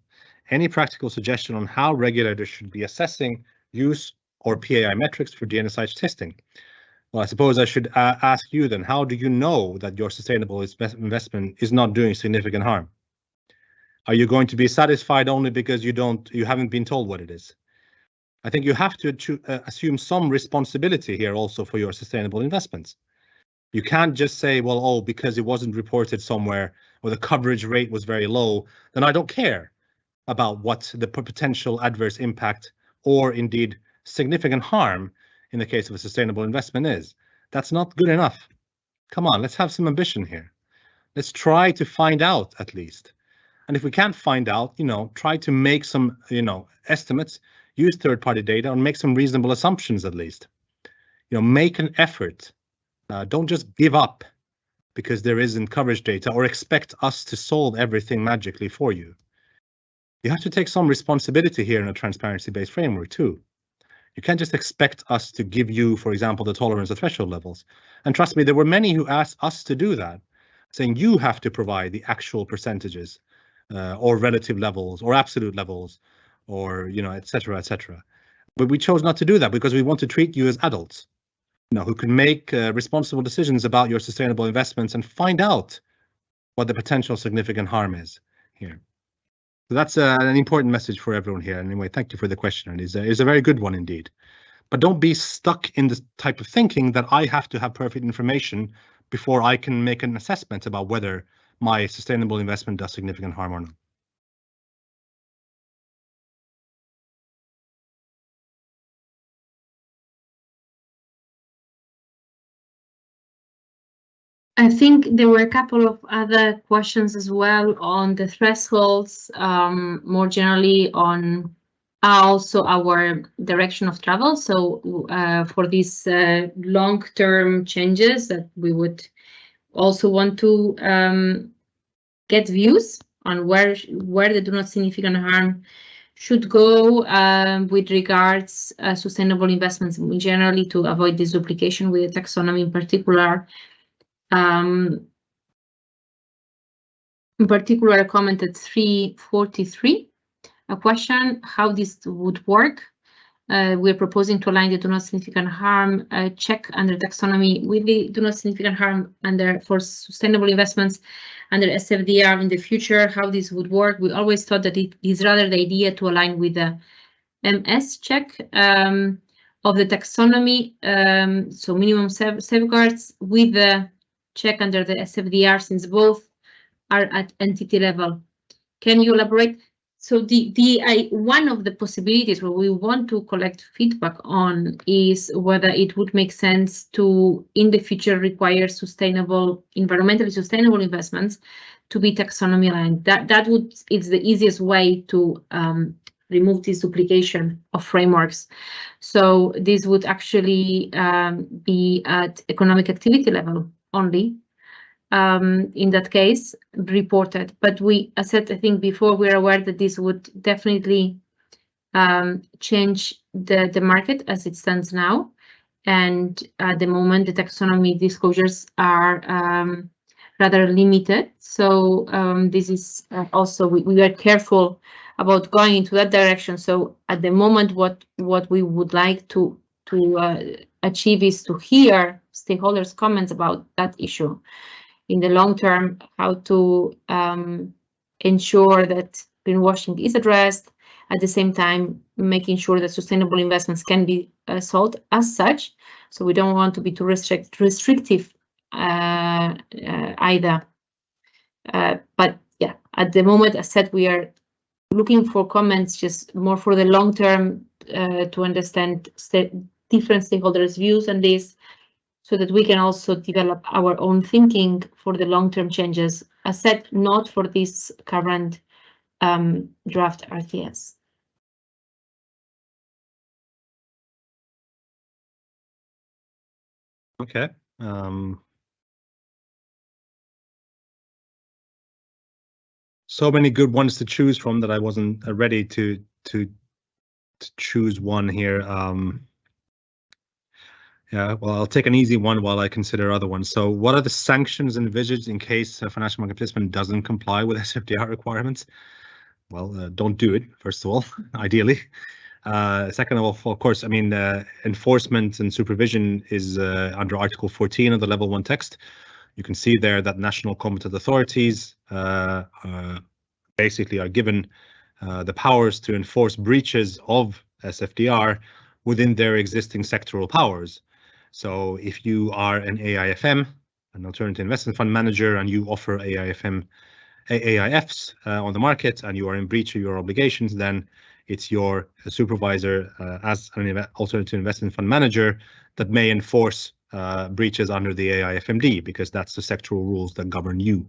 Any practical suggestion on how regulators should be assessing use or PAI metrics for DNSH testing? Well, I suppose I should ask you then, how do you know that your sustainable investment is not doing significant harm? Are you going to be satisfied only because you haven't been told what it is? I think you have to assume some responsibility here also for your sustainable investments. You can't just say, well, oh, because it wasn't reported somewhere or the coverage rate was very low, then I don't care about what the potential adverse impact or indeed significant harm in the case of a sustainable investment is. That's not good enough. Come on, let's have some ambition here. Let's try to find out at least. And if we can't find out, try to make some, estimates, use third-party data, and make some reasonable assumptions at least. Make an effort. Don't just give up because there isn't coverage data or expect us to solve everything magically for you. You have to take some responsibility here in a transparency-based framework too. You can't just expect us to give you, for example, the tolerance or threshold levels. And trust me, there were many who asked us to do that, saying you have to provide the actual percentages or relative levels or absolute levels or, et cetera, et cetera. But we chose not to do that because we want to treat you as adults. who can make responsible decisions about your sustainable investments and find out what the potential significant harm is here. So that's an important message for everyone here. Anyway, thank you for the question. And it's a very good one indeed. But don't be stuck in this type of thinking that I have to have perfect information before I can make an assessment about whether my sustainable investment does significant harm or not. I think there were a couple of other questions as well on the thresholds, more generally on also our direction of travel. So for these long-term changes that we would also want to get views on where the do not significant harm should go with regards sustainable investments generally, to avoid this duplication with the taxonomy in particular. In particular, I commented 343, a question how this would work. We're proposing to align the do not significant harm check under taxonomy with the do not significant harm for sustainable investments under SFDR in the future. How this would work? We always thought that it is rather the idea to align with the MS check of the taxonomy, so minimum safeguards with the check under the SFDR, since both are at entity level. Can you elaborate? So one of the possibilities where we want to collect feedback on is whether it would make sense to, in the future, require environmentally sustainable investments to be taxonomy aligned. It's the easiest way to remove this duplication of frameworks. So this would actually be at economic activity level only. In that case, reported. But as said, I think before, we're aware that this would definitely change the market as it stands now. And at the moment, the taxonomy disclosures are rather limited. So this is also, we are careful about going into that direction. So at the moment, what we would like to achieve is to hear stakeholders' comments about that issue. In the long term, how to ensure that greenwashing is addressed, at the same time making sure that sustainable investments can be sold as such. So we don't want to be too restrictive either. But yeah, at the moment, as said, we are looking for comments just more for the long term to understand different stakeholders' views on this, so that we can also develop our own thinking for the long-term changes, as said, not for this current draft RTS. Okay. So many good ones to choose from that I wasn't ready to choose one here. Yeah, well, I'll take an easy one while I consider other ones. So what are the sanctions envisaged in case a financial market participant doesn't comply with SFDR requirements? Well, don't do it, first of all, ideally. Second of all, of course, I mean, enforcement and supervision is under Article 14 of the Level 1 text. You can see there that national competent authorities basically are given the powers to enforce breaches of SFDR within their existing sectoral powers. So if you are an AIFM, an alternative investment fund manager, and you offer AIFs on the market and you are in breach of your obligations, then it's your supervisor as an alternative investment fund manager that may enforce breaches under the AIFMD, because that's the sectoral rules that govern you,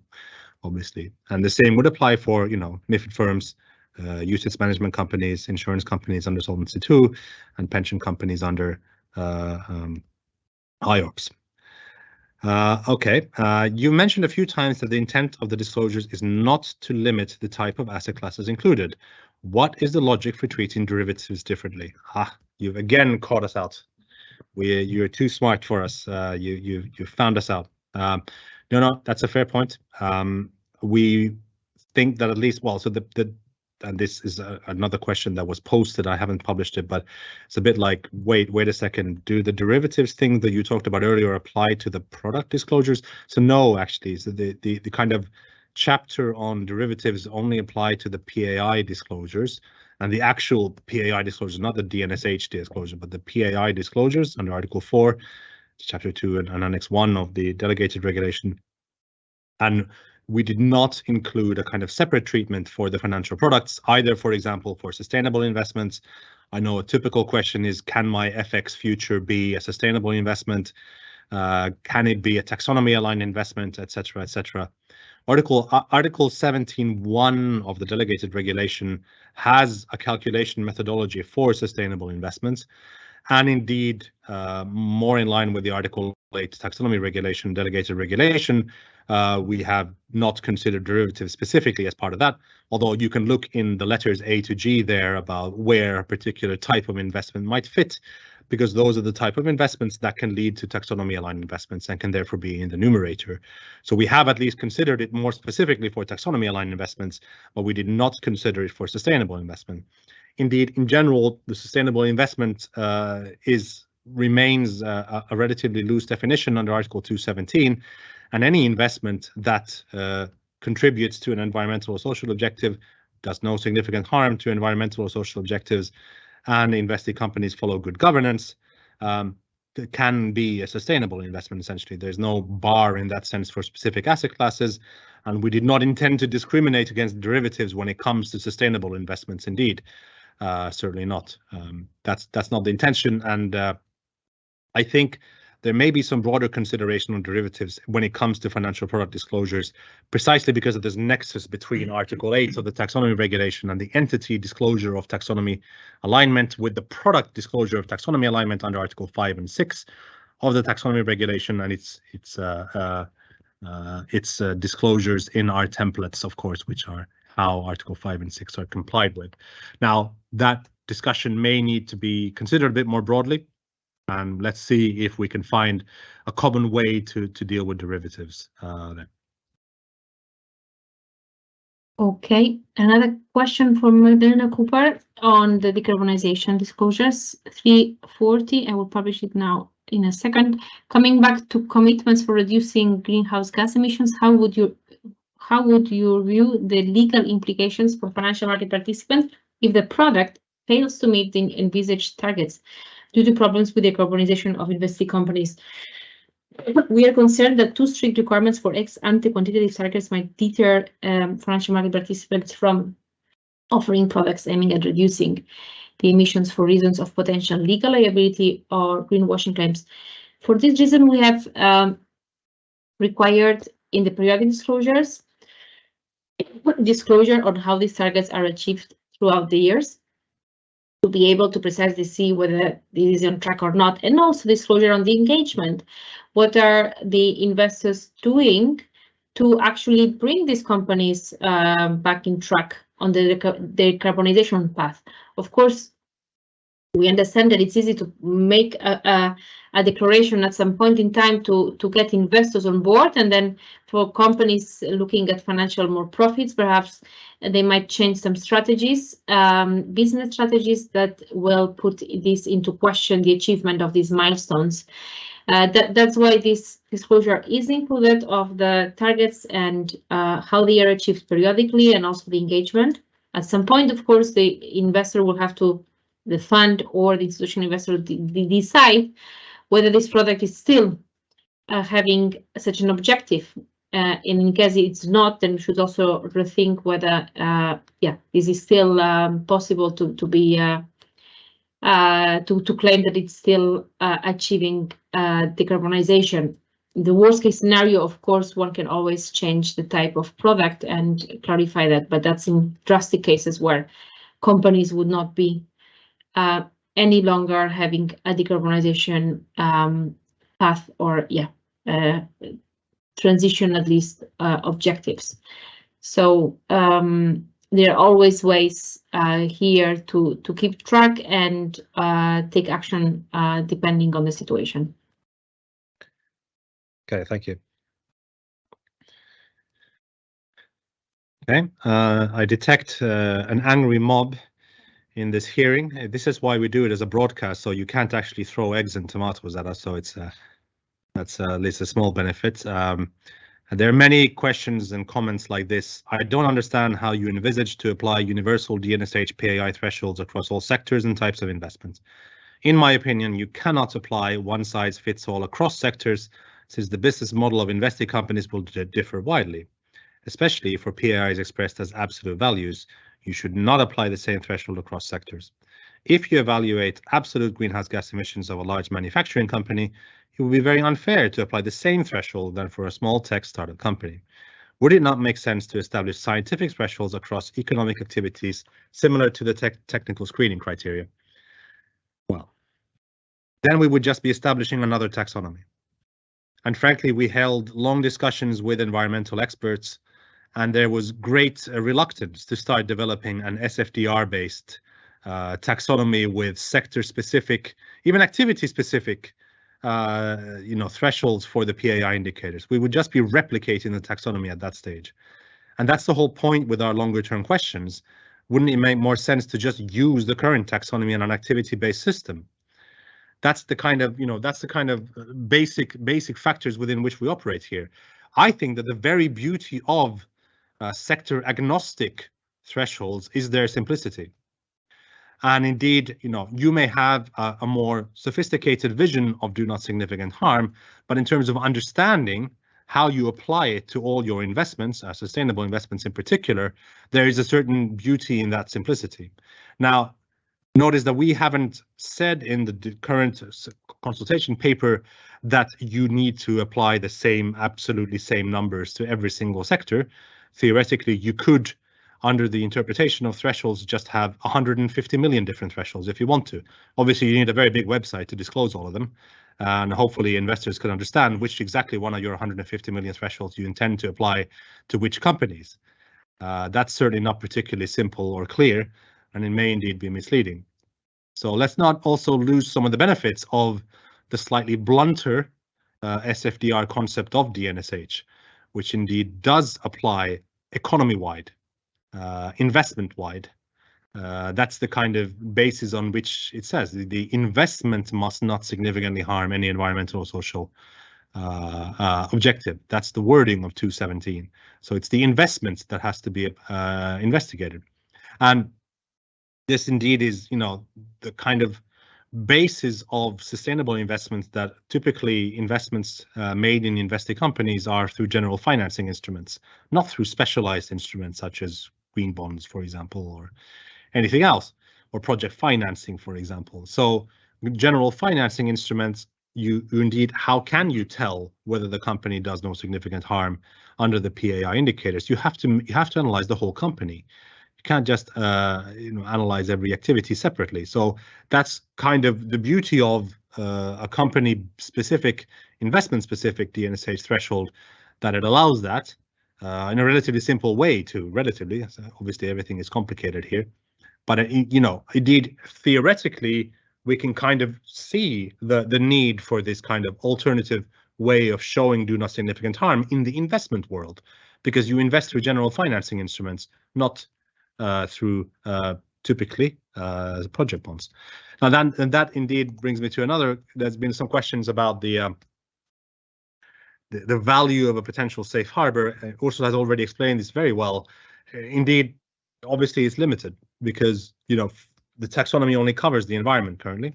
obviously. And the same would apply for, MiFID firms, UCITS management companies, insurance companies under Solvency II, and pension companies under IORPS. Okay, you mentioned a few times that the intent of the disclosures is not to limit the type of asset classes included. What is the logic for treating derivatives differently? You've again caught us out. You're too smart for us. You found us out. No, that's a fair point. We think that at least, so the and this is another question that was posted. I haven't published it, but it's a bit like, wait a second. Do the derivatives thing that you talked about earlier apply to the product disclosures? So no, actually. So the kind of chapter on derivatives only apply to the PAI disclosures, and the actual PAI disclosures, not the DNSH disclosure, but the PAI disclosures under Article 4, Chapter 2 and Annex 1 of the Delegated Regulation. And we did not include a kind of separate treatment for the financial products, either, for example, for sustainable investments. I know a typical question is, can my FX future be a sustainable investment? Can it be a taxonomy aligned investment, etc., etc.? Article 17.1 of the Delegated Regulation has a calculation methodology for sustainable investments, and indeed, more in line with the Article 8 Taxonomy Regulation, Delegated Regulation, we have not considered derivatives specifically as part of that, although you can look in the letters A to G there about where a particular type of investment might fit, because those are the type of investments that can lead to taxonomy-aligned investments and can therefore be in the numerator. So we have at least considered it more specifically for taxonomy-aligned investments, but we did not consider it for sustainable investment. Indeed, in general, the sustainable investment remains a relatively loose definition under Article 217, and any investment that contributes to an environmental or social objective, does no significant harm to environmental or social objectives, and invested companies follow good governance, can be a sustainable investment, essentially. There's no bar in that sense for specific asset classes, and we did not intend to discriminate against derivatives when it comes to sustainable investments, indeed. Certainly not. That's not the intention, and I think there may be some broader consideration on derivatives when it comes to financial product disclosures, precisely because of this nexus between Article 8 of the Taxonomy Regulation and the entity disclosure of taxonomy alignment with the product disclosure of taxonomy alignment under Article 5 and 6 of the Taxonomy Regulation, and its disclosures in our templates, of course, which are how Article 5 and 6 are complied with. Now, that discussion may need to be considered a bit more broadly, and let's see if we can find a common way to deal with derivatives then. Okay, another question from Magdalena Cooper on the decarbonization disclosures 340. I will publish it now in a second. Coming back to commitments for reducing greenhouse gas emissions, how would you view the legal implications for financial market participants if the product fails to meet the envisaged targets due to problems with the decarbonization of invested companies? We are concerned that too strict requirements for ex-ante quantitative targets might deter financial market participants from offering products aiming at reducing the emissions for reasons of potential legal liability or greenwashing claims. For this reason, we have required in the periodic disclosure on how these targets are achieved throughout the years, to be able to precisely see whether this is on track or not, and also disclosure on the engagement. What are the investors doing to actually bring these companies back in track on the decarbonization path? Of course, we understand that it's easy to make a declaration at some point in time to get investors on board, and then for companies looking at financial more profits, perhaps they might change some strategies, business strategies that will put this into question, the achievement of these milestones. That's why this disclosure is included of the targets and how they are achieved periodically, and also the engagement. At some point, of course, the investor will have to, the fund or the institutional investor, decide whether this product is still having such an objective. And in case it's not, then we should also rethink whether, this is still possible to claim that it's still achieving decarbonization. The worst case scenario, of course, one can always change the type of product and clarify that, but that's in drastic cases where companies would not be any longer having a decarbonization path or transition, at least objectives. So there are always ways here to keep track and take action depending on the situation. Okay, thank you. Okay, I detect an angry mob in this hearing. This is why we do it as a broadcast, so you can't actually throw eggs and tomatoes at us. So it's that's at least a small benefit. There are many questions and comments like this. I don't understand how you envisage to apply universal DNSH PAI thresholds across all sectors and types of investments. In my opinion, you cannot apply one size fits all across sectors, since the business model of investing companies will differ widely. Especially for PAIs expressed as absolute values, you should not apply the same threshold across sectors. If you evaluate absolute greenhouse gas emissions of a large manufacturing company, it would be very unfair to apply the same threshold than for a small tech startup company. Would it not make sense to establish scientific thresholds across economic activities similar to the technical screening criteria? Well, then we would just be establishing another taxonomy. And frankly, we held long discussions with environmental experts, and there was great reluctance to start developing an SFDR-based taxonomy with sector-specific, even activity-specific, thresholds for the PAI indicators. We would just be replicating the taxonomy at that stage, and that's the whole point with our longer-term questions. Wouldn't it make more sense to just use the current taxonomy in an activity-based system? That's the kind of, basic factors within which we operate here. I think that the very beauty of sector agnostic thresholds is their simplicity. And indeed, you may have a more sophisticated vision of do not significant harm, but in terms of understanding how you apply it to all your investments, sustainable investments in particular, there is a certain beauty in that simplicity. Now, notice that we haven't said in the current consultation paper that you need to apply the same, absolutely same numbers to every single sector. Theoretically, you could, under the interpretation of thresholds, just have 150 million different thresholds if you want to. Obviously, you need a very big website to disclose all of them, and hopefully investors can understand which exactly one of your 150 million thresholds you intend to apply to which companies. That's certainly not particularly simple or clear, and it may indeed be misleading. So let's not also lose some of the benefits of the slightly blunter SFDR concept of DNSH, which indeed does apply economy-wide, investment-wide. That's the kind of basis on which it says the investment must not significantly harm any environmental or social objective. That's the wording of 217. So it's the investment that has to be investigated. And this indeed is, the kind of basis of sustainable investments that typically investments made in invested companies are through general financing instruments, not through specialized instruments such as green bonds, for example, or anything else, or project financing, for example. So general financing instruments, you indeed, how can you tell whether the company does no significant harm under the PAI indicators? You have to analyze the whole company. You can't just analyze every activity separately. So that's kind of the beauty of a company-specific, investment-specific DNSH threshold, that it allows that in a relatively simple way too. Relatively, obviously everything is complicated here, but indeed theoretically we can kind of see the need for this kind of alternative way of showing do not significant harm in the investment world, because you invest through general financing instruments, not through typically project bonds. Now that indeed brings me to another. There's been some questions about the value of a potential safe harbor. Ursula has already explained this very well. Indeed, obviously it's limited because the taxonomy only covers the environment currently.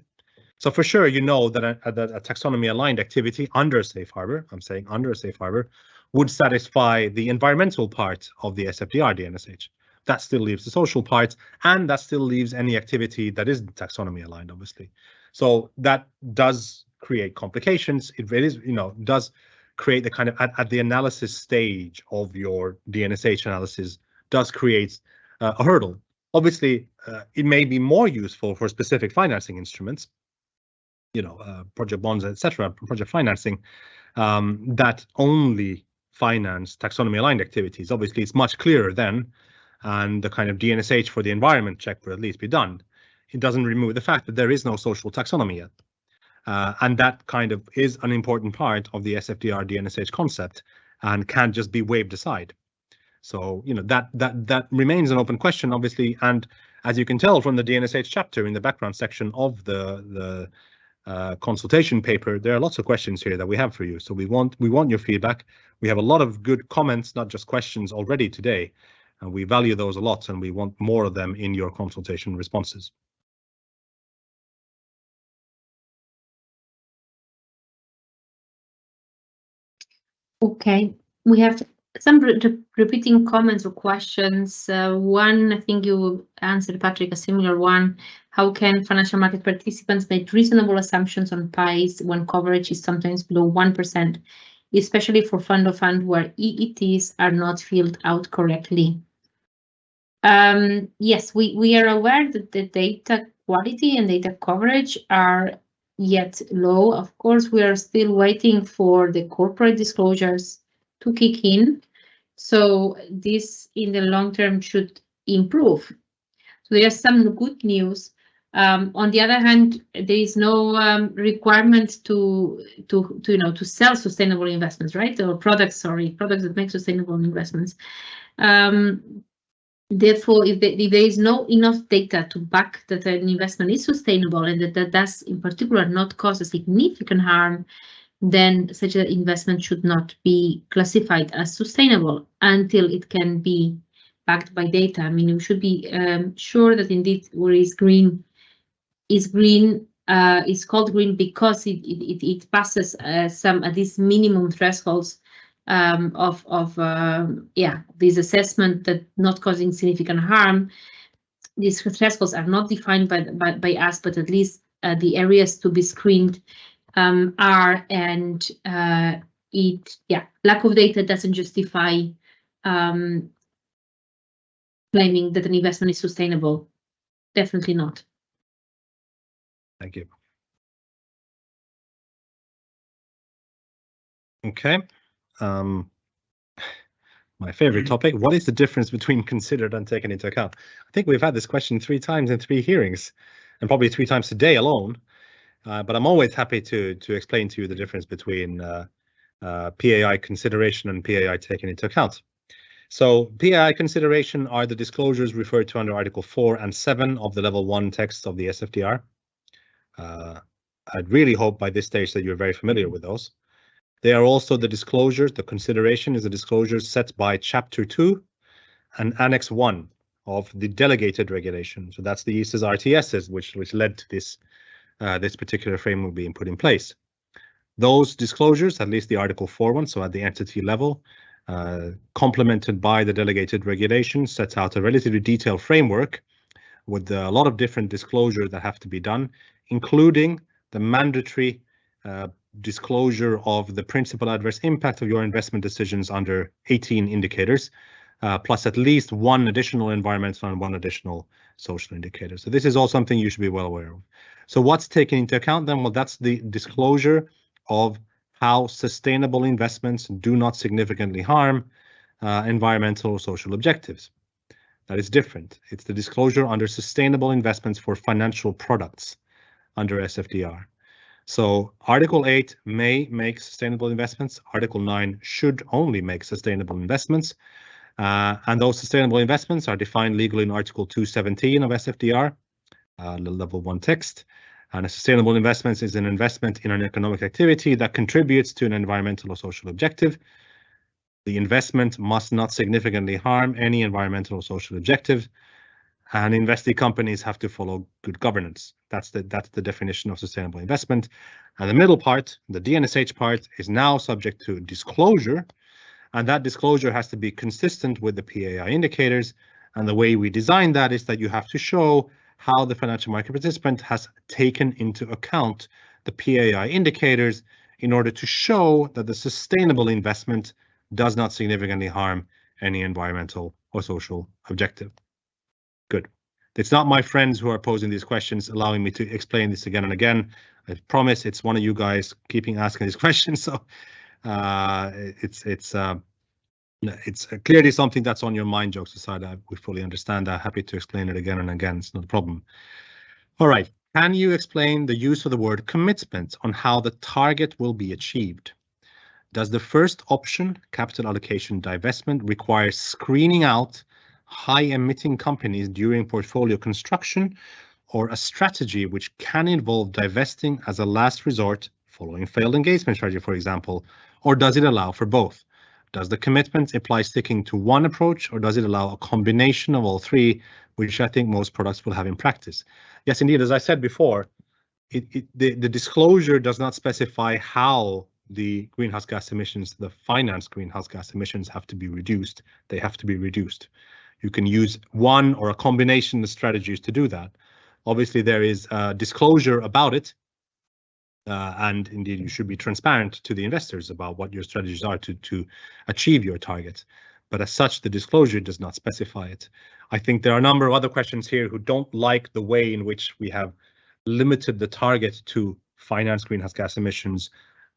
So for sure, that a taxonomy aligned activity under a safe harbor, I'm saying under a safe harbor, would satisfy the environmental part of the SFDR DNSH. That still leaves the social part, and that still leaves any activity that isn't taxonomy aligned, obviously. So that does create complications. It does create the kind of at the analysis stage of your DNSH analysis does create a hurdle. Obviously, it may be more useful for specific financing instruments, project bonds, etc., project financing that only finance taxonomy aligned activities. Obviously, it's much clearer then. And the kind of DNSH for the environment check would at least be done. It doesn't remove the fact that there is no social taxonomy yet. And that kind of is an important part of the SFDR DNSH concept and can't just be waved aside. So, you know, that remains an open question, obviously. And as you can tell from the DNSH chapter in the background section of the consultation paper, there are lots of questions here that we have for you. So we want your feedback. We have a lot of good comments, not just questions, already today, and we value those a lot, and we want more of them in your consultation responses. Okay, we have some repeating comments or questions. One, I think you answered, Patrick, a similar one. How can financial market participants make reasonable assumptions on PAIs when coverage is sometimes below 1%, especially for fund of fund where EETs are not filled out correctly? Yes, we are aware that the data quality and data coverage are yet low. Of course, we are still waiting for the corporate disclosures to kick in. So this in the long term should improve. So there's some good news. On the other hand, there is no requirement to sell sustainable investments, right? Or products that make sustainable investments. Therefore, if there is no enough data to back that an investment is sustainable and that does in particular not cause a significant harm, then such an investment should not be classified as sustainable until it can be backed by data. I mean, you should be sure that indeed what is green is green. It's called green because it passes some at least minimum thresholds this assessment that not causing significant harm. These thresholds are not defined by us, but at least the areas to be screened are, and lack of data doesn't justify claiming that an investment is sustainable. Definitely not. Thank you. Okay. My favorite topic, what is the difference between considered and taken into account? I think we've had this question 3 times in 3 hearings, and probably 3 times today alone, but I'm always happy to explain to you the difference between PAI consideration and PAI taken into account. So PAI consideration are the disclosures referred to under Article 4 and 7 of the Level 1 text of the SFDR. I'd really hope by this stage that you're very familiar with those. They are also the disclosures. The consideration is a disclosure set by Chapter 2 and Annex 1 of the Delegated Regulation. So that's the ESAs RTSs, which led to this particular framework being put in place. Those disclosures, at least the Article 4 one, so at the entity level, complemented by the Delegated Regulation, sets out a relatively detailed framework with a lot of different disclosures that have to be done, including the mandatory disclosure of the principal adverse impact of your investment decisions under 18 indicators, plus at least 1 additional environmental and 1 additional social indicator. So this is all something you should be well aware of. So what's taken into account then? Well, that's the disclosure of how sustainable investments do not significantly harm environmental or social objectives. That is different. It's the disclosure under sustainable investments for financial products under SFDR. So Article 8 may make sustainable investments. Article 9 should only make sustainable investments. And those sustainable investments are defined legally in Article 217 of SFDR, Level 1 text. And a sustainable investment is an investment in an economic activity that contributes to an environmental or social objective. The investment must not significantly harm any environmental or social objective. And investee companies have to follow good governance. That's the definition of sustainable investment. And the middle part, the DNSH part, is now subject to disclosure. And that disclosure has to be consistent with the PAI indicators. And the way we design that is that you have to show how the financial market participant has taken into account the PAI indicators in order to show that the sustainable investment does not significantly harm any environmental or social objective. Good. It's not my friends who are posing these questions allowing me to explain this again and again. I promise it's one of you guys keeping asking these questions. So it's clearly something that's on your mind, jokes aside. We fully understand that. Happy to explain it again and again. It's not a problem. All right. Can you explain the use of the word commitment on how the target will be achieved? Does the first option, capital allocation divestment, require screening out high-emitting companies during portfolio construction, or a strategy which can involve divesting as a last resort following failed engagement strategy, for example, or does it allow for both? Does the commitment imply sticking to one approach, or does it allow a combination of all three, which I think most products will have in practice? Yes, indeed, as I said before, the disclosure does not specify how the greenhouse gas emissions, the financed greenhouse gas emissions, have to be reduced. They have to be reduced. You can use one or a combination of strategies to do that. Obviously, there is disclosure about it, and indeed you should be transparent to the investors about what your strategies are to achieve your targets. But as such, the disclosure does not specify it. I think there are a number of other questions here who don't like the way in which we have limited the target to finance greenhouse gas emissions,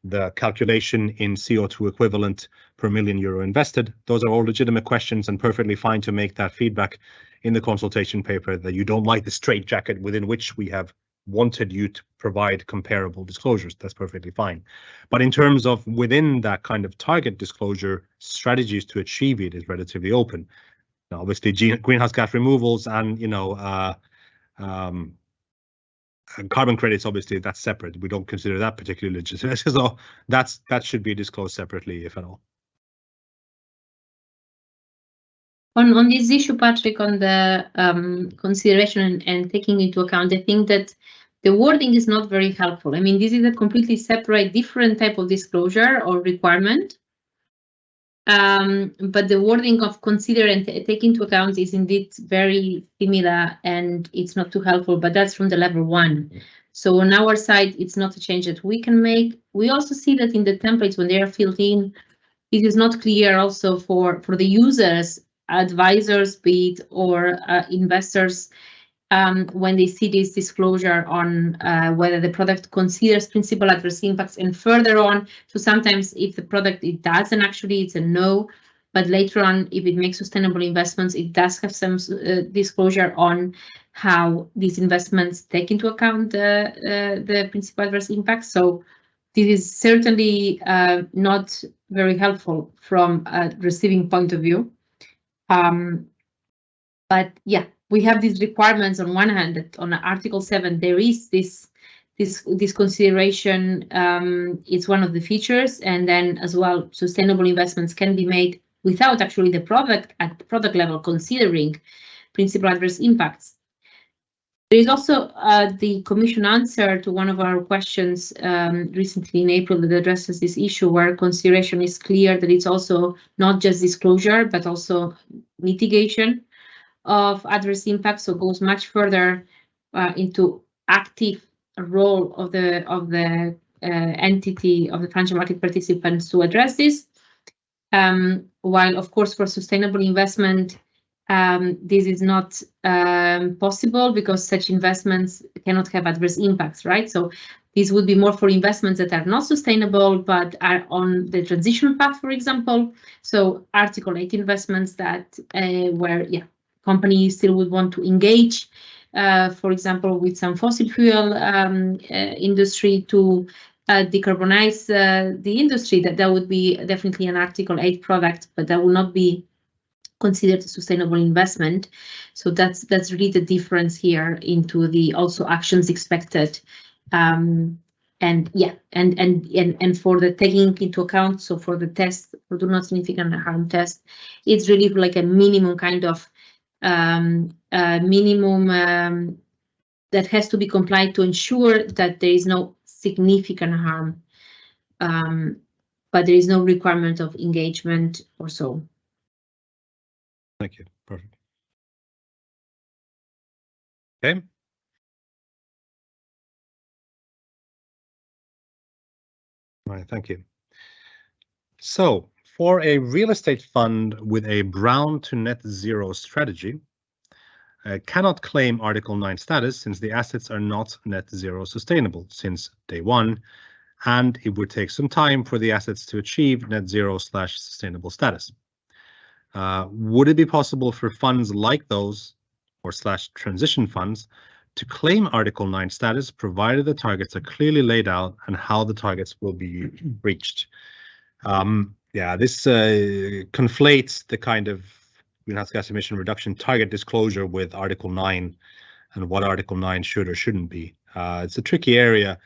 the calculation in CO2 equivalent per million euro invested. Those are all legitimate questions and perfectly fine to make that feedback in the consultation paper, that you don't like the straitjacket within which we have wanted you to provide comparable disclosures. That's perfectly fine. But in terms of within that kind of target disclosure, strategies to achieve it is relatively open. Now, obviously, greenhouse gas removals and, carbon credits, obviously, that's separate. We don't consider that particularly legitimate. So that should be disclosed separately, if at all. On this issue, Patrick, on the consideration and taking into account, I think that the wording is not very helpful. I mean, this is a completely separate, different type of disclosure or requirement. But the wording of consider and take into account is indeed very similar, and it's not too helpful, but that's from the level 1. So on our side, it's not a change that we can make. We also see that in the templates, when they are filled in, it is not clear also for the users, advisors, be it, or investors, when they see this disclosure on whether the product considers principal adverse impacts, and further on. So sometimes if the product, it doesn't actually, it's a no, but later on, if it makes sustainable investments, it does have some disclosure on how these investments take into account the principal adverse impacts. So this is certainly not very helpful from a receiving point of view. But yeah, we have these requirements on one hand that on Article 7 there is this consideration. It's one of the features, and then as well, sustainable investments can be made without actually the product at the product level considering principal adverse impacts. There is also the Commission answer to one of our questions recently in April that addresses this issue, where consideration is clear that it's also not just disclosure but also mitigation of adverse impacts, so goes much further into active role of the entity of the financial market participants to address this. While of course for sustainable investment, this is not possible because such investments cannot have adverse impacts, right? So this would be more for investments that are not sustainable but are on the transition path, for example. So Article 8 investments that where companies still would want to engage, for example, with some fossil fuel industry to decarbonize the industry. That would be definitely an Article 8 product, but that will not be considered a sustainable investment. So that's really the difference here into the also actions expected. And for the taking into account, so for the test, for do not significant harm test, it's really like a minimum kind of minimum that has to be complied to ensure that there is no significant harm, but there is no requirement of engagement or so. Thank you. Perfect. Okay. All right, thank you. So for a real estate fund with a brown to net zero strategy, cannot claim Article 9 status since the assets are not net zero sustainable since day one, and it would take some time for the assets to achieve net zero / sustainable status. Would it be possible for funds like those or / transition funds to claim Article 9 status provided the targets are clearly laid out and how the targets will be reached? Yeah, this conflates the kind of greenhouse gas emission reduction target disclosure with Article 9 and what Article 9 should or shouldn't be. It's a tricky area.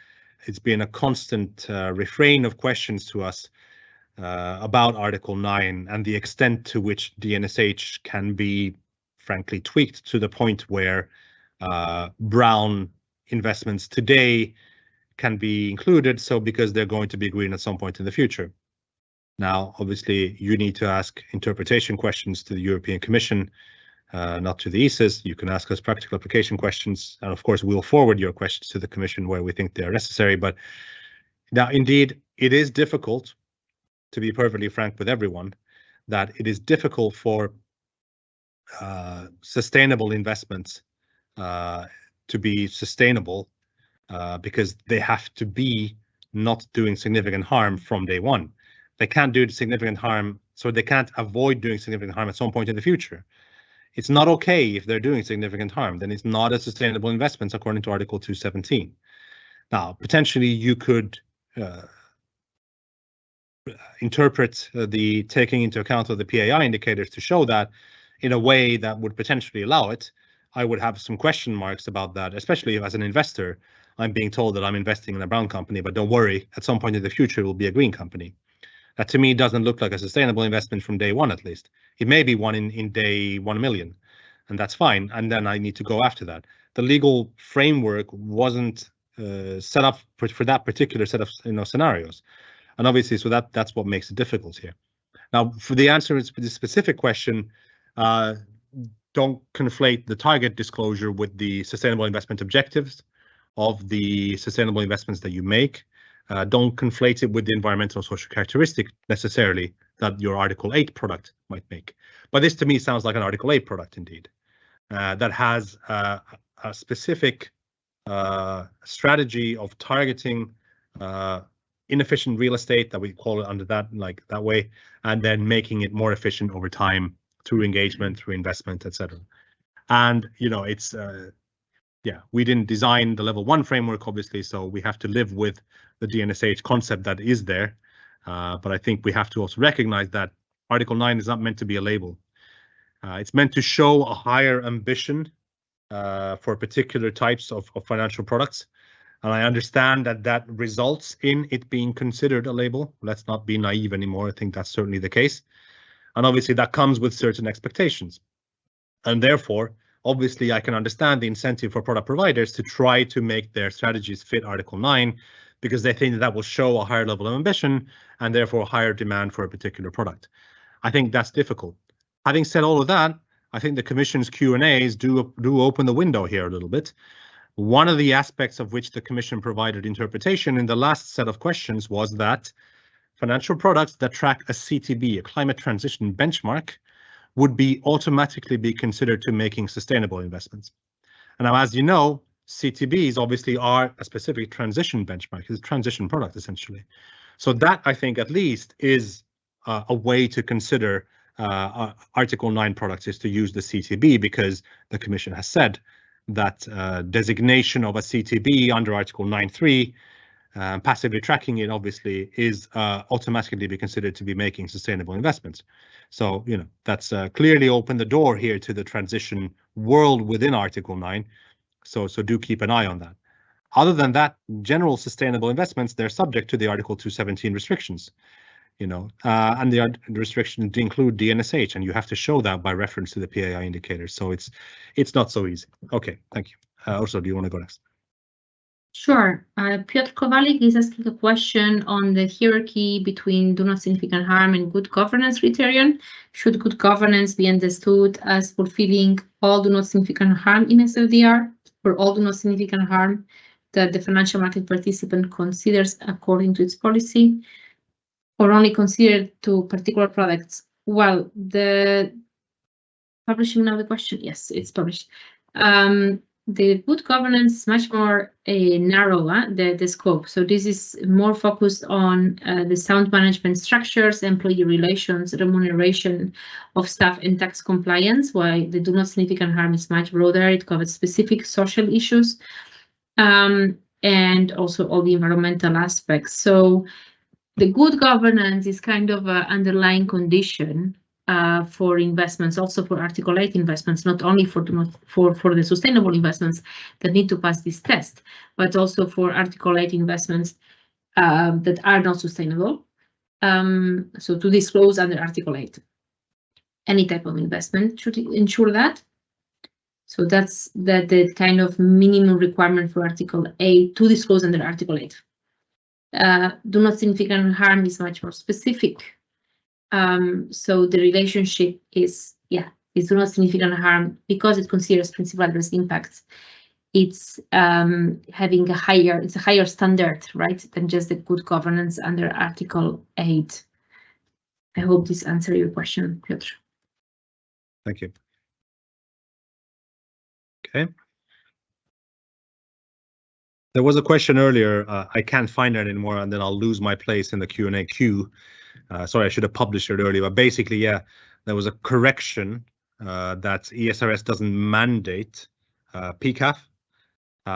It's been a constant refrain of questions to us about Article 9 and the extent to which DNSH can be, frankly, tweaked to the point where brown investments today can be included, so because they're going to be green at some point in the future. Now, obviously, you need to ask interpretation questions to the European Commission, not to the ESAs. You can ask us practical application questions, and of course, we'll forward your questions to the Commission where we think they are necessary. But now, indeed, it is difficult, to be perfectly frank with everyone, that it is difficult for sustainable investments to be sustainable because they have to be not doing significant harm from day one. They can't do significant harm, so they can't avoid doing significant harm at some point in the future. It's not okay if they're doing significant harm, then it's not a sustainable investment according to Article 217. Now, potentially you could interpret the taking into account of the PAI indicators to show that in a way that would potentially allow it. I would have some question marks about that, especially if as an investor, I'm being told that I'm investing in a brown company, but don't worry, at some point in the future, it will be a green company. That to me doesn't look like a sustainable investment from day one, at least. It may be one in day 1 million, and that's fine. And then I need to go after that. The legal framework wasn't set up for that particular set of scenarios. And obviously, so that's what makes it difficult here. Now, for the answer to the specific question, don't conflate the target disclosure with the sustainable investment objectives of the sustainable investments that you make. Don't conflate it with the environmental and social characteristic necessarily that your Article 8 product might make. But this to me sounds like an Article 8 product indeed, that has a specific strategy of targeting inefficient real estate, that we call it under that, like that way, and then making it more efficient over time through engagement, through investment, etc. And it's yeah, we didn't design the level 1 framework, obviously, so we have to live with the DNSH concept that is there. But I think we have to also recognize that Article 9 is not meant to be a label. It's meant to show a higher ambition for particular types of financial products. And I understand that that results in it being considered a label. Let's not be naive anymore. I think that's certainly the case. And obviously that comes with certain expectations. And therefore, obviously, I can understand the incentive for product providers to try to make their strategies fit Article 9 because they think that will show a higher level of ambition and therefore higher demand for a particular product. I think that's difficult. Having said all of that, I think the Commission's Q&As do open the window here a little bit. One of the aspects of which the Commission provided interpretation in the last set of questions was that financial products that track a CTB, a climate transition benchmark, would be automatically be considered to making sustainable investments. And now, as you know, CTBs obviously are a specific transition benchmark, it's a transition product essentially. So that I think at least is a way to consider Article 9 products, is to use the CTB, because the Commission has said that designation of a CTB under Article 9.3, passively tracking it obviously is automatically be considered to be making sustainable investments. So, that's clearly opened the door here to the transition world within Article 9. So do keep an eye on that. Other than that, general sustainable investments, they're subject to the Article 217 restrictions, and the restrictions include DNSH, and you have to show that by reference to the PAI indicators. So it's not so easy. Okay, thank you. Ursula, do you want to go next? Sure. Piotr Kowalik is asking a question on the hierarchy between do not significant harm and good governance criterion. Should good governance be understood as fulfilling all do not significant harm in SFDR, or all do not significant harm that the financial market participant considers according to its policy, or only considered to particular products? Well, the publishing now the question, yes, it's published. The good governance is much more narrow, the scope. So this is more focused on the sound management structures, employee relations, remuneration of staff, and tax compliance, while the do not significant harm is much broader. It covers specific social issues and also all the environmental aspects. So The good governance is kind of an underlying condition for investments, also for Article 8 investments, not only for the sustainable investments that need to pass this test, but also for Article 8 investments that are not sustainable. So to disclose under Article 8, any type of investment should ensure that. So that's the kind of minimum requirement for Article 8 to disclose under Article 8. Do not significant harm is much more specific. So the relationship is do not significant harm because it considers principal adverse impacts. It's having a higher standard, right, than just the good governance under Article 8. I hope this answers your question, Piotr. Thank you. Okay. There was a question earlier. I can't find it anymore, and then I'll lose my place in the Q&A queue. Sorry, I should have published it earlier, but basically, yeah, there was a correction that ESRS doesn't mandate PCAF.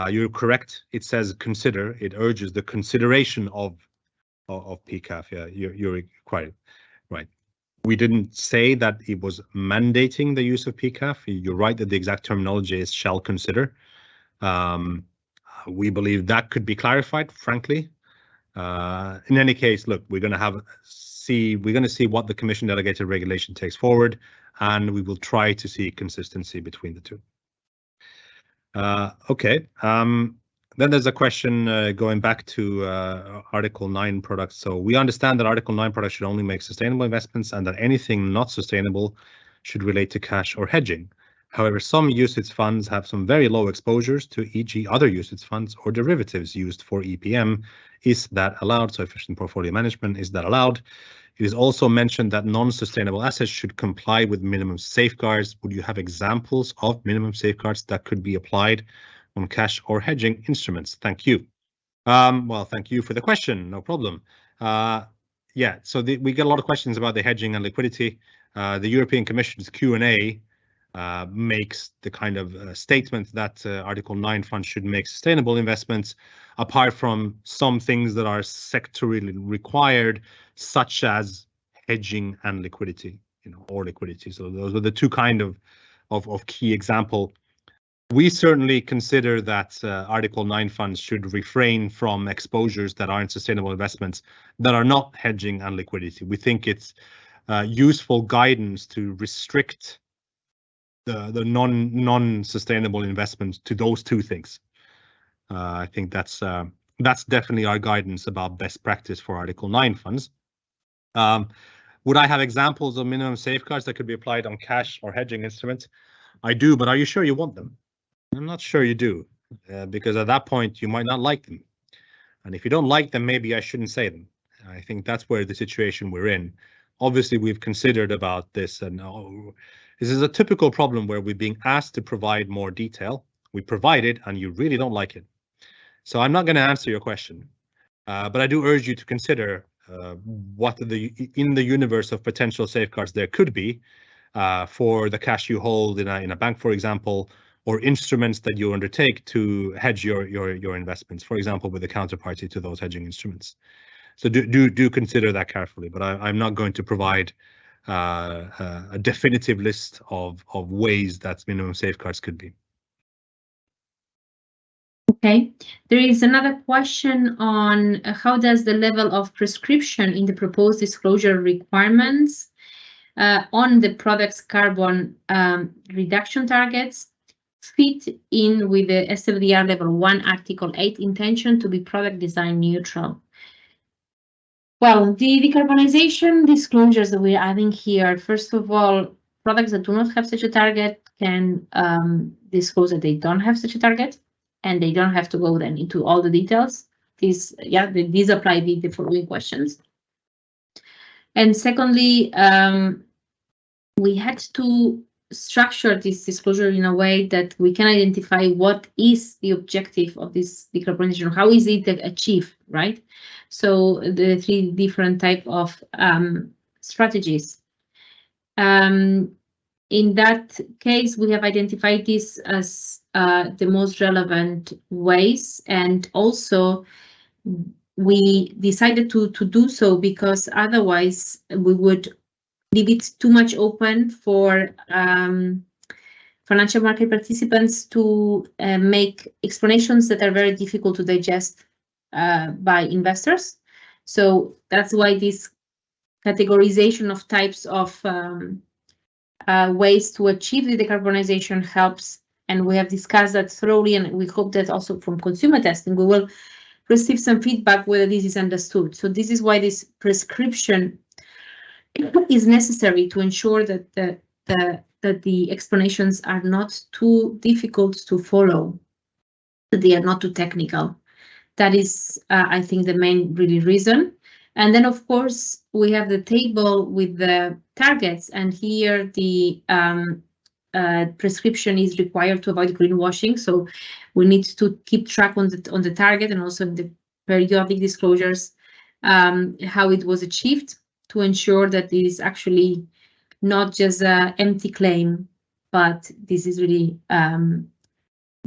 You're correct. It says consider. It urges the consideration of PCAF. Yeah, you're quite right. We didn't say that it was mandating the use of PCAF. You're right that the exact terminology is shall consider. We believe that could be clarified, frankly. In any case, look, we're going to see what the Commission delegated regulation takes forward, and we will try to see consistency between the two. Okay. Then there's a question going back to Article 9 products. So we understand that Article 9 products should only make sustainable investments and that anything not sustainable should relate to cash or hedging. However, some UCITS funds have some very low exposures to, e.g. other UCITS funds or derivatives used for EPM. Is that allowed? So efficient portfolio management, is that allowed? It is also mentioned that non-sustainable assets should comply with minimum safeguards. Would you have examples of minimum safeguards that could be applied on cash or hedging instruments? Thank you. Well, thank you for the question. No problem. Yeah, so we get a lot of questions about the hedging and liquidity. The European Commission's Q&A makes the kind of statement that Article 9 funds should make sustainable investments, apart from some things that are sectorally required, such as hedging and liquidity, or liquidity. So those are the two kind of key example. We certainly consider that Article 9 funds should refrain from exposures that aren't sustainable investments that are not hedging and liquidity. We think it's useful guidance to restrict the non-sustainable investments to those two things. I think that's definitely our guidance about best practice for Article 9 funds. Would I have examples of minimum safeguards that could be applied on cash or hedging instruments? I do, but are you sure you want them? I'm not sure you do, because at that point you might not like them. And if you don't like them, maybe I shouldn't say them. I think that's where the situation we're in. Obviously, we've considered about this, and this is a typical problem where we're being asked to provide more detail. We provide it, and you really don't like it. So I'm not going to answer your question, but I do urge you to consider what in the universe of potential safeguards there could be for the cash you hold in a bank, for example, or instruments that you undertake to hedge your investments, for example, with a counterparty to those hedging instruments. So do consider that carefully, but I'm not going to provide a definitive list of ways that minimum safeguards could be. Okay, there is another question on how does the level of prescription in the proposed disclosure requirements on the product's carbon reduction targets fit in with the SFDR Level 1 Article 8 intention to be product design neutral? Well, the decarbonization disclosures that we're adding here, first of all, products that do not have such a target can disclose that they don't have such a target, and they don't have to go then into all the details. These apply with the following questions. And secondly, we had to structure this disclosure in a way that we can identify what is the objective of this decarbonization, how is it achieved, right? So the three different type of strategies. In that case, we have identified this as the most relevant ways, and also we decided to do so because otherwise we would leave it too much open for financial market participants to make explanations that are very difficult to digest by investors. So that's why this categorization of types of ways to achieve the decarbonization helps, and we have discussed that thoroughly, and we hope that also from consumer testing we will receive some feedback whether this is understood. So this is why this prescription is necessary to ensure that the explanations are not too difficult to follow, that they are not too technical. That is, I think, the main really reason. And then, of course, we have the table with the targets, and here the prescription is required to avoid greenwashing. So we need to keep track on the target and also the periodic disclosures, how it was achieved, to ensure that it is actually not just an empty claim, but this is really there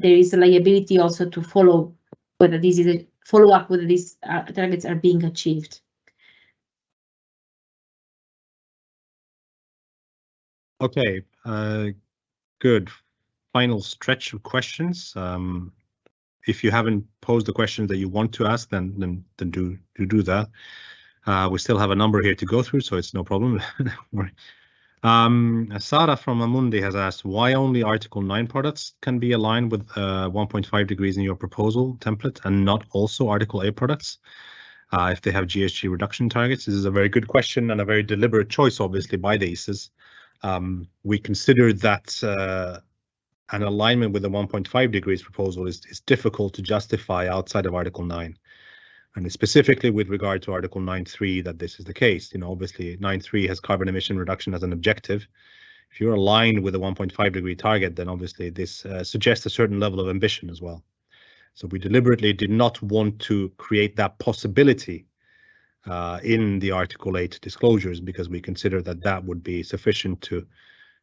is a liability also to follow whether this is a follow-up whether these targets are being achieved. Okay, good. Final stretch of questions. If you haven't posed the questions that you want to ask, then do that. We still have a number here to go through, so it's no problem. Sara from Amundi has asked why only Article 9 products can be aligned with 1.5 degrees in your proposal template and not also Article 8 products if they have GHG reduction targets. This is a very good question and a very deliberate choice, obviously, by the ESAs. We consider that an alignment with the 1.5 degrees proposal is difficult to justify outside of Article 9. And specifically with regard to Article 9.3 that this is the case. Obviously 9.3 has carbon emission reduction as an objective. If you're aligned with a 1.5 degree target, then obviously this suggests a certain level of ambition as well. So we deliberately did not want to create that possibility in the Article 8 disclosures, because we consider that that would be sufficient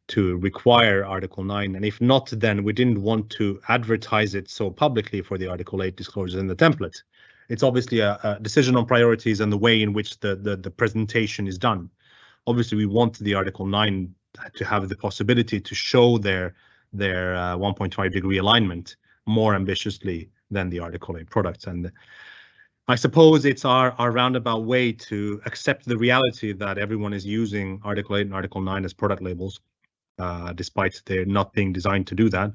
to require Article 9. And if not, then we didn't want to advertise it so publicly for the Article 8 disclosures in the template. It's obviously a decision on priorities and the way in which the presentation is done. Obviously, we want the Article 9 to have the possibility to show their 1.5 degree alignment more ambitiously than the Article 8 products. And I suppose it's our roundabout way to accept the reality that everyone is using Article 8 and Article 9 as product labels, despite they're not being designed to do that.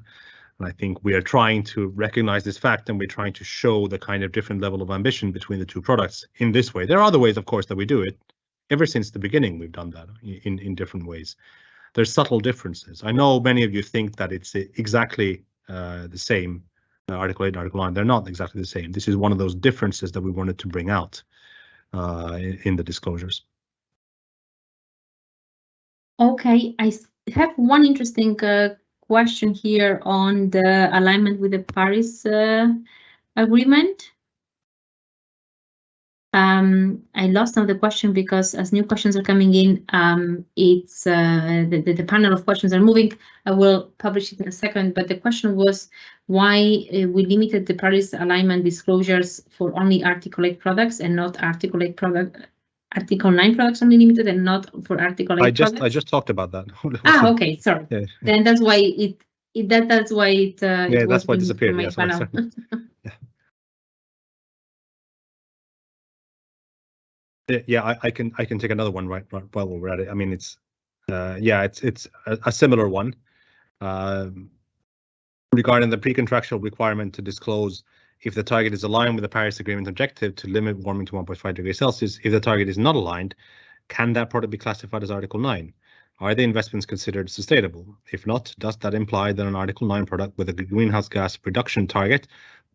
And I think we are trying to recognize this fact, and we're trying to show the kind of different level of ambition between the two products in this way. There are other ways, of course, that we do it. Ever since the beginning, we've done that in different ways. There's subtle differences. I know many of you think that it's exactly the same, Article 8 and Article 9. They're not exactly the same. This is one of those differences that we wanted to bring out in the disclosures. Okay, I have one interesting question here on the alignment with the Paris Agreement. I lost now the question because as new questions are coming in, it's the panel of questions are moving. I will publish it in a second, but the question was why we limited the Paris alignment disclosures for only Article 8 products and not Article 9 products only limited and not for Article 8 products. I just talked about that. Okay, sorry. Yeah. Then that's why it that's why it disappeared. Yeah, sorry. Yeah, I can take another one right while we're at it. I mean, it's a similar one regarding the pre-contractual requirement to disclose if the target is aligned with the Paris Agreement objective to limit warming to 1.5 degrees Celsius. If the target is not aligned, can that product be classified as Article 9? Are the investments considered sustainable? If not, does that imply that an Article 9 product with a greenhouse gas reduction target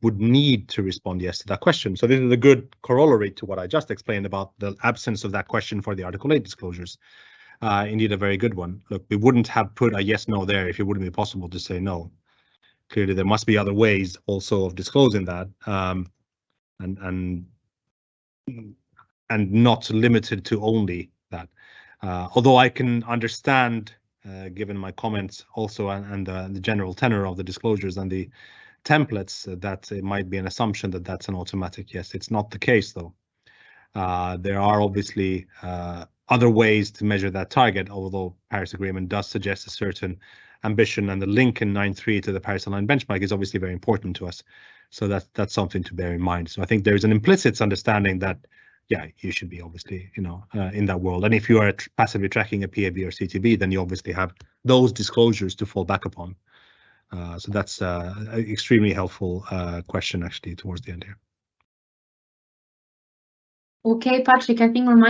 would need to respond yes to that question? So this is a good corollary to what I just explained about the absence of that question for the Article 8 disclosures. Indeed, a very good one. Look, we wouldn't have put a yes, no there if it wouldn't be possible to say no. Clearly, there must be other ways also of disclosing that, and not limited to only that. Although I can understand, given my comments also and the general tenor of the disclosures and the templates, that it might be an assumption that that's an automatic yes. It's not the case, though. There are obviously other ways to measure that target, although Paris Agreement does suggest a certain ambition, and the link in 9.3 to the Paris Aligned Benchmark is obviously very important to us. So that's something to bear in mind. So I think there's an implicit understanding that, yeah, you should be obviously, in that world. And if you are passively tracking a PAB or CTB, then you obviously have those disclosures to fall back upon. So that's an extremely helpful question, actually, towards the end here. Okay, Patrick, I think on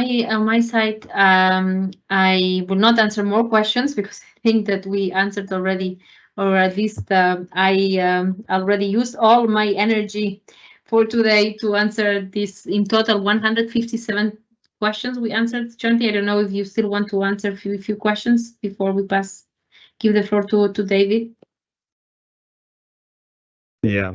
my side, I will not answer more questions because I think that we answered already, or at least I already used all my energy for today to answer this. In total, 157 questions we answered jointly. I don't know if you still want to answer a few questions before we give the floor to David. Yeah.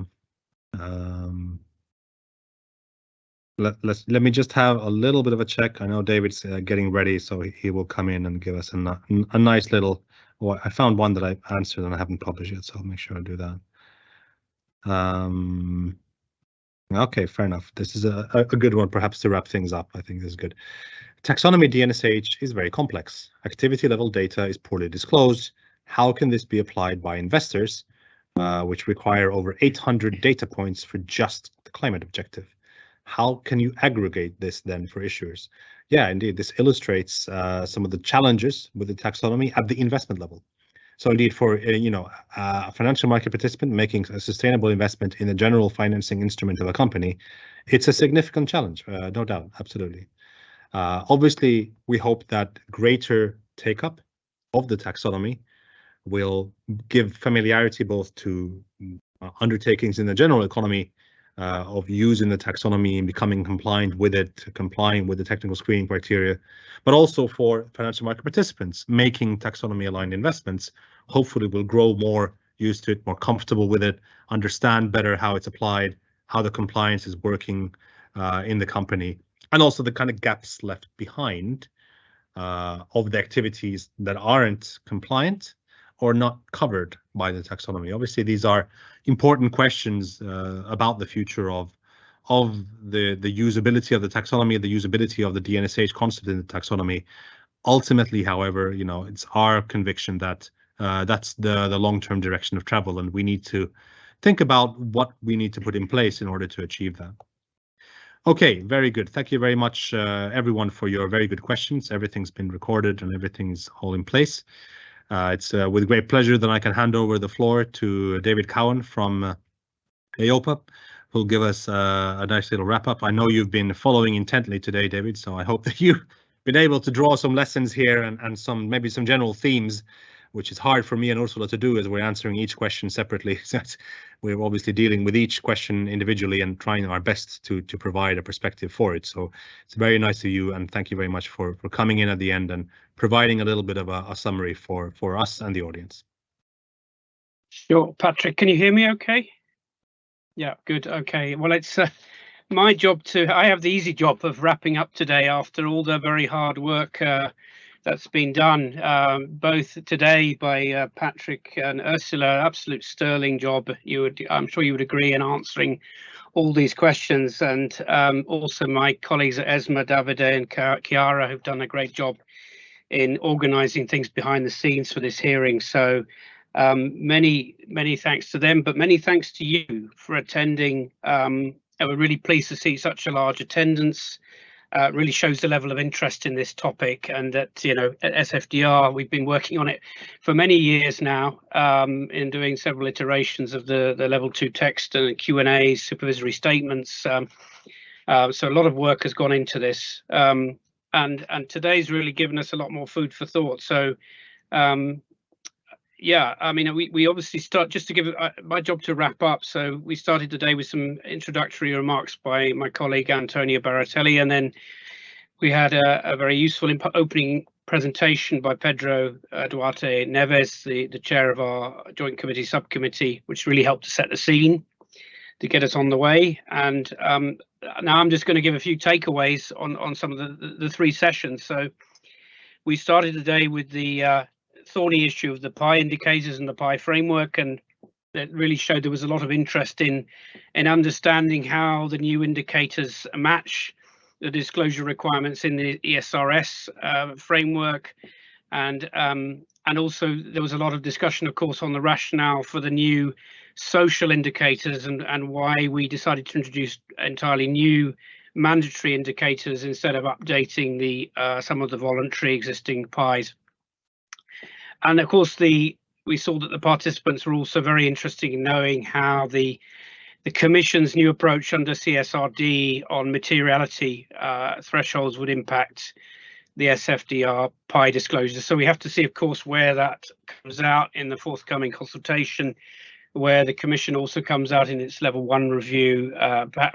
Let me just have a little bit of a check. I know David's getting ready, so he will come in and give us a nice little. Well, I found one that I answered and I haven't published yet, so I'll make sure I do that. Okay, fair enough. This is a good one, perhaps, to wrap things up. I think this is good. Taxonomy DNSH is very complex. Activity level data is poorly disclosed. How can this be applied by investors, which require over 800 data points for just the climate objective? How can you aggregate this then for issuers? Yeah, indeed, this illustrates some of the challenges with the taxonomy at the investment level. So indeed, for a financial market participant making a sustainable investment in the general financing instrument of a company, it's a significant challenge, no doubt, absolutely. Obviously, we hope that greater take-up of the taxonomy will give familiarity both to undertakings in the general economy of using the taxonomy and becoming compliant with it, complying with the technical screening criteria, but also for financial market participants making taxonomy aligned investments. Hopefully will grow more used to it, more comfortable with it, understand better how it's applied, how the compliance is working in the company, and also the kind of gaps left behind of the activities that aren't compliant or not covered by the taxonomy. Obviously, these are important questions about the future of the usability of the taxonomy, the usability of the DNSH concept in the taxonomy. Ultimately, however, it's our conviction that that's the long-term direction of travel, and we need to think about what we need to put in place in order to achieve that. Okay, very good. Thank you very much, everyone, for your very good questions. Everything's been recorded and everything's all in place. It's with great pleasure that I can hand over the floor to David Cowan from EIOPA, who'll give us a nice little wrap up. I know you've been following intently today, David, so I hope that you've been able to draw some lessons here and maybe some general themes, which is hard for me and Ursula to do as we're answering each question separately. So we're obviously dealing with each question individually and trying our best to provide a perspective for it. So it's very nice of you, and thank you very much for coming in at the end and providing a little bit of a summary for us and the audience. Sure, Patrick, can you hear me okay? Yeah, good. Okay, well, it's my job I have the easy job of wrapping up today after all the very hard work that's been done, both today by Patrick and Ursula. Absolute sterling job. I'm sure you would agree, in answering all these questions, and also my colleagues at ESMA, Davide and Chiara, who've done a great job in organising things behind the scenes for this hearing. So many thanks to them, but many thanks to you for attending. And we're really pleased to see such a large attendance. Really shows the level of interest in this topic, and that at SFDR we've been working on it for many years now, in doing several iterations of the level 2 text and Q&A, supervisory statements. So a lot of work has gone into this, and today's really given us a lot more food for thought. So yeah, I mean, we obviously start, just to give my job to wrap up. So we started today with some introductory remarks by my colleague Antonio Baratelli, and then we had a very useful opening presentation by Pedro Duarte Neves, the chair of our Joint Committee subcommittee, which really helped to set the scene to get us on the way. And now I'm just going to give a few takeaways on some of the three sessions. So we started the day with the thorny issue of the PAI indicators and the PAI framework, and that really showed there was a lot of interest in understanding how the new indicators match the disclosure requirements in the ESRS framework, and also there was a lot of discussion, of course, on the rationale for the new social indicators and why we decided to introduce entirely new mandatory indicators instead of updating the some of the voluntary existing PAIs. And of course, we saw that the participants were also very interested in knowing how the Commission's new approach under CSRD on materiality thresholds would impact the SFDR PAI disclosure. So we have to see, of course, where that comes out in the forthcoming consultation, where the Commission also comes out in its level 1 review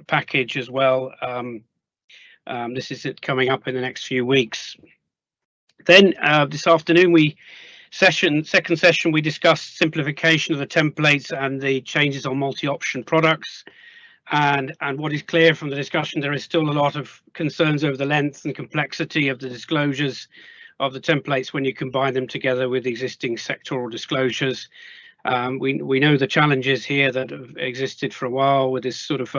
package as well. This is it coming up in the next few weeks. Then this afternoon, second session, we discussed simplification of the templates and the changes on multi-option products. And what is clear from the discussion, there is still a lot of concerns over the length and complexity of the disclosures of the templates when you combine them together with existing sectoral disclosures. We know the challenges here that have existed for a while with this sort of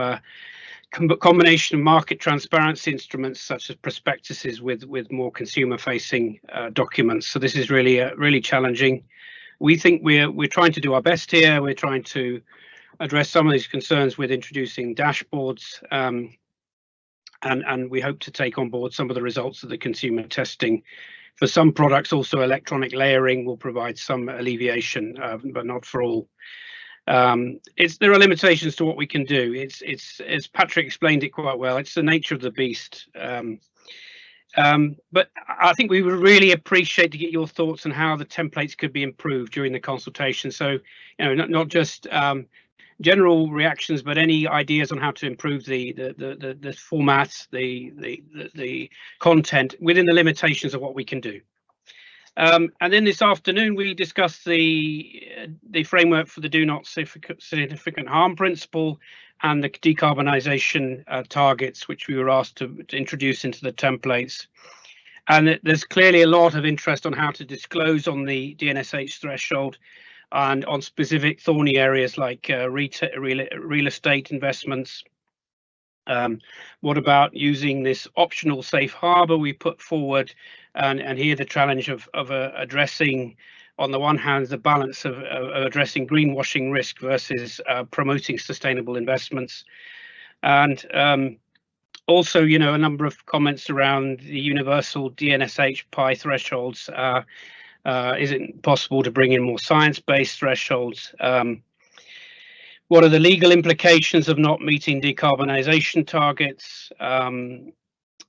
combination of market transparency instruments such as prospectuses with more consumer-facing documents. So this is really challenging. We think we're trying to do our best here. We're trying to address some of these concerns with introducing dashboards, and we hope to take on board some of the results of the consumer testing. For some products, also electronic layering will provide some alleviation, but not for all. There are limitations to what we can do. It's as Patrick explained it quite well. It's the nature of the beast. But I think we would really appreciate to get your thoughts on how the templates could be improved during the consultation. So, not just general reactions, but any ideas on how to improve the format, the content within the limitations of what we can do. And then this afternoon we discussed the framework for the do not significant harm principle and the decarbonisation targets, which we were asked to introduce into the templates. And there's clearly a lot of interest on how to disclose on the DNSH threshold and on specific thorny areas like real estate investments. What about using this optional safe harbour we put forward, and here the challenge of addressing, on the one hand, the balance of addressing greenwashing risk versus promoting sustainable investments, and also, a number of comments around the universal DNSH PAI thresholds. Is it possible to bring in more science-based thresholds? What are the legal implications of not meeting decarbonisation targets?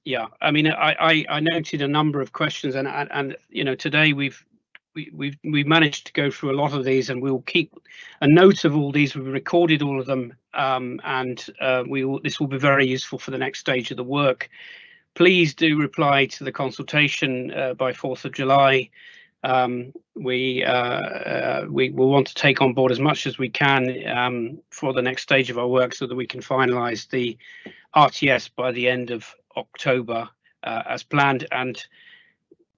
Yeah, I mean, I noted a number of questions, and today we've managed to go through a lot of these, and we'll keep a note of all these. We've recorded all of them, and this will be very useful for the next stage of the work. Please do reply to the consultation by 4th of July. We will want to take on board as much as we can for the next stage of our work, so that we can finalise the RTS by the end of October as planned. And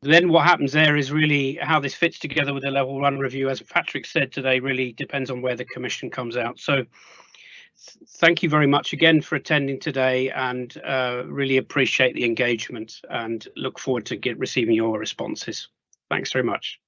then what happens there is really how this fits together with the level 1 review, as Patrick said today, really depends on where the Commission comes out. So thank you very much again for attending today, and really appreciate the engagement and look forward to receiving your responses. Thanks very much.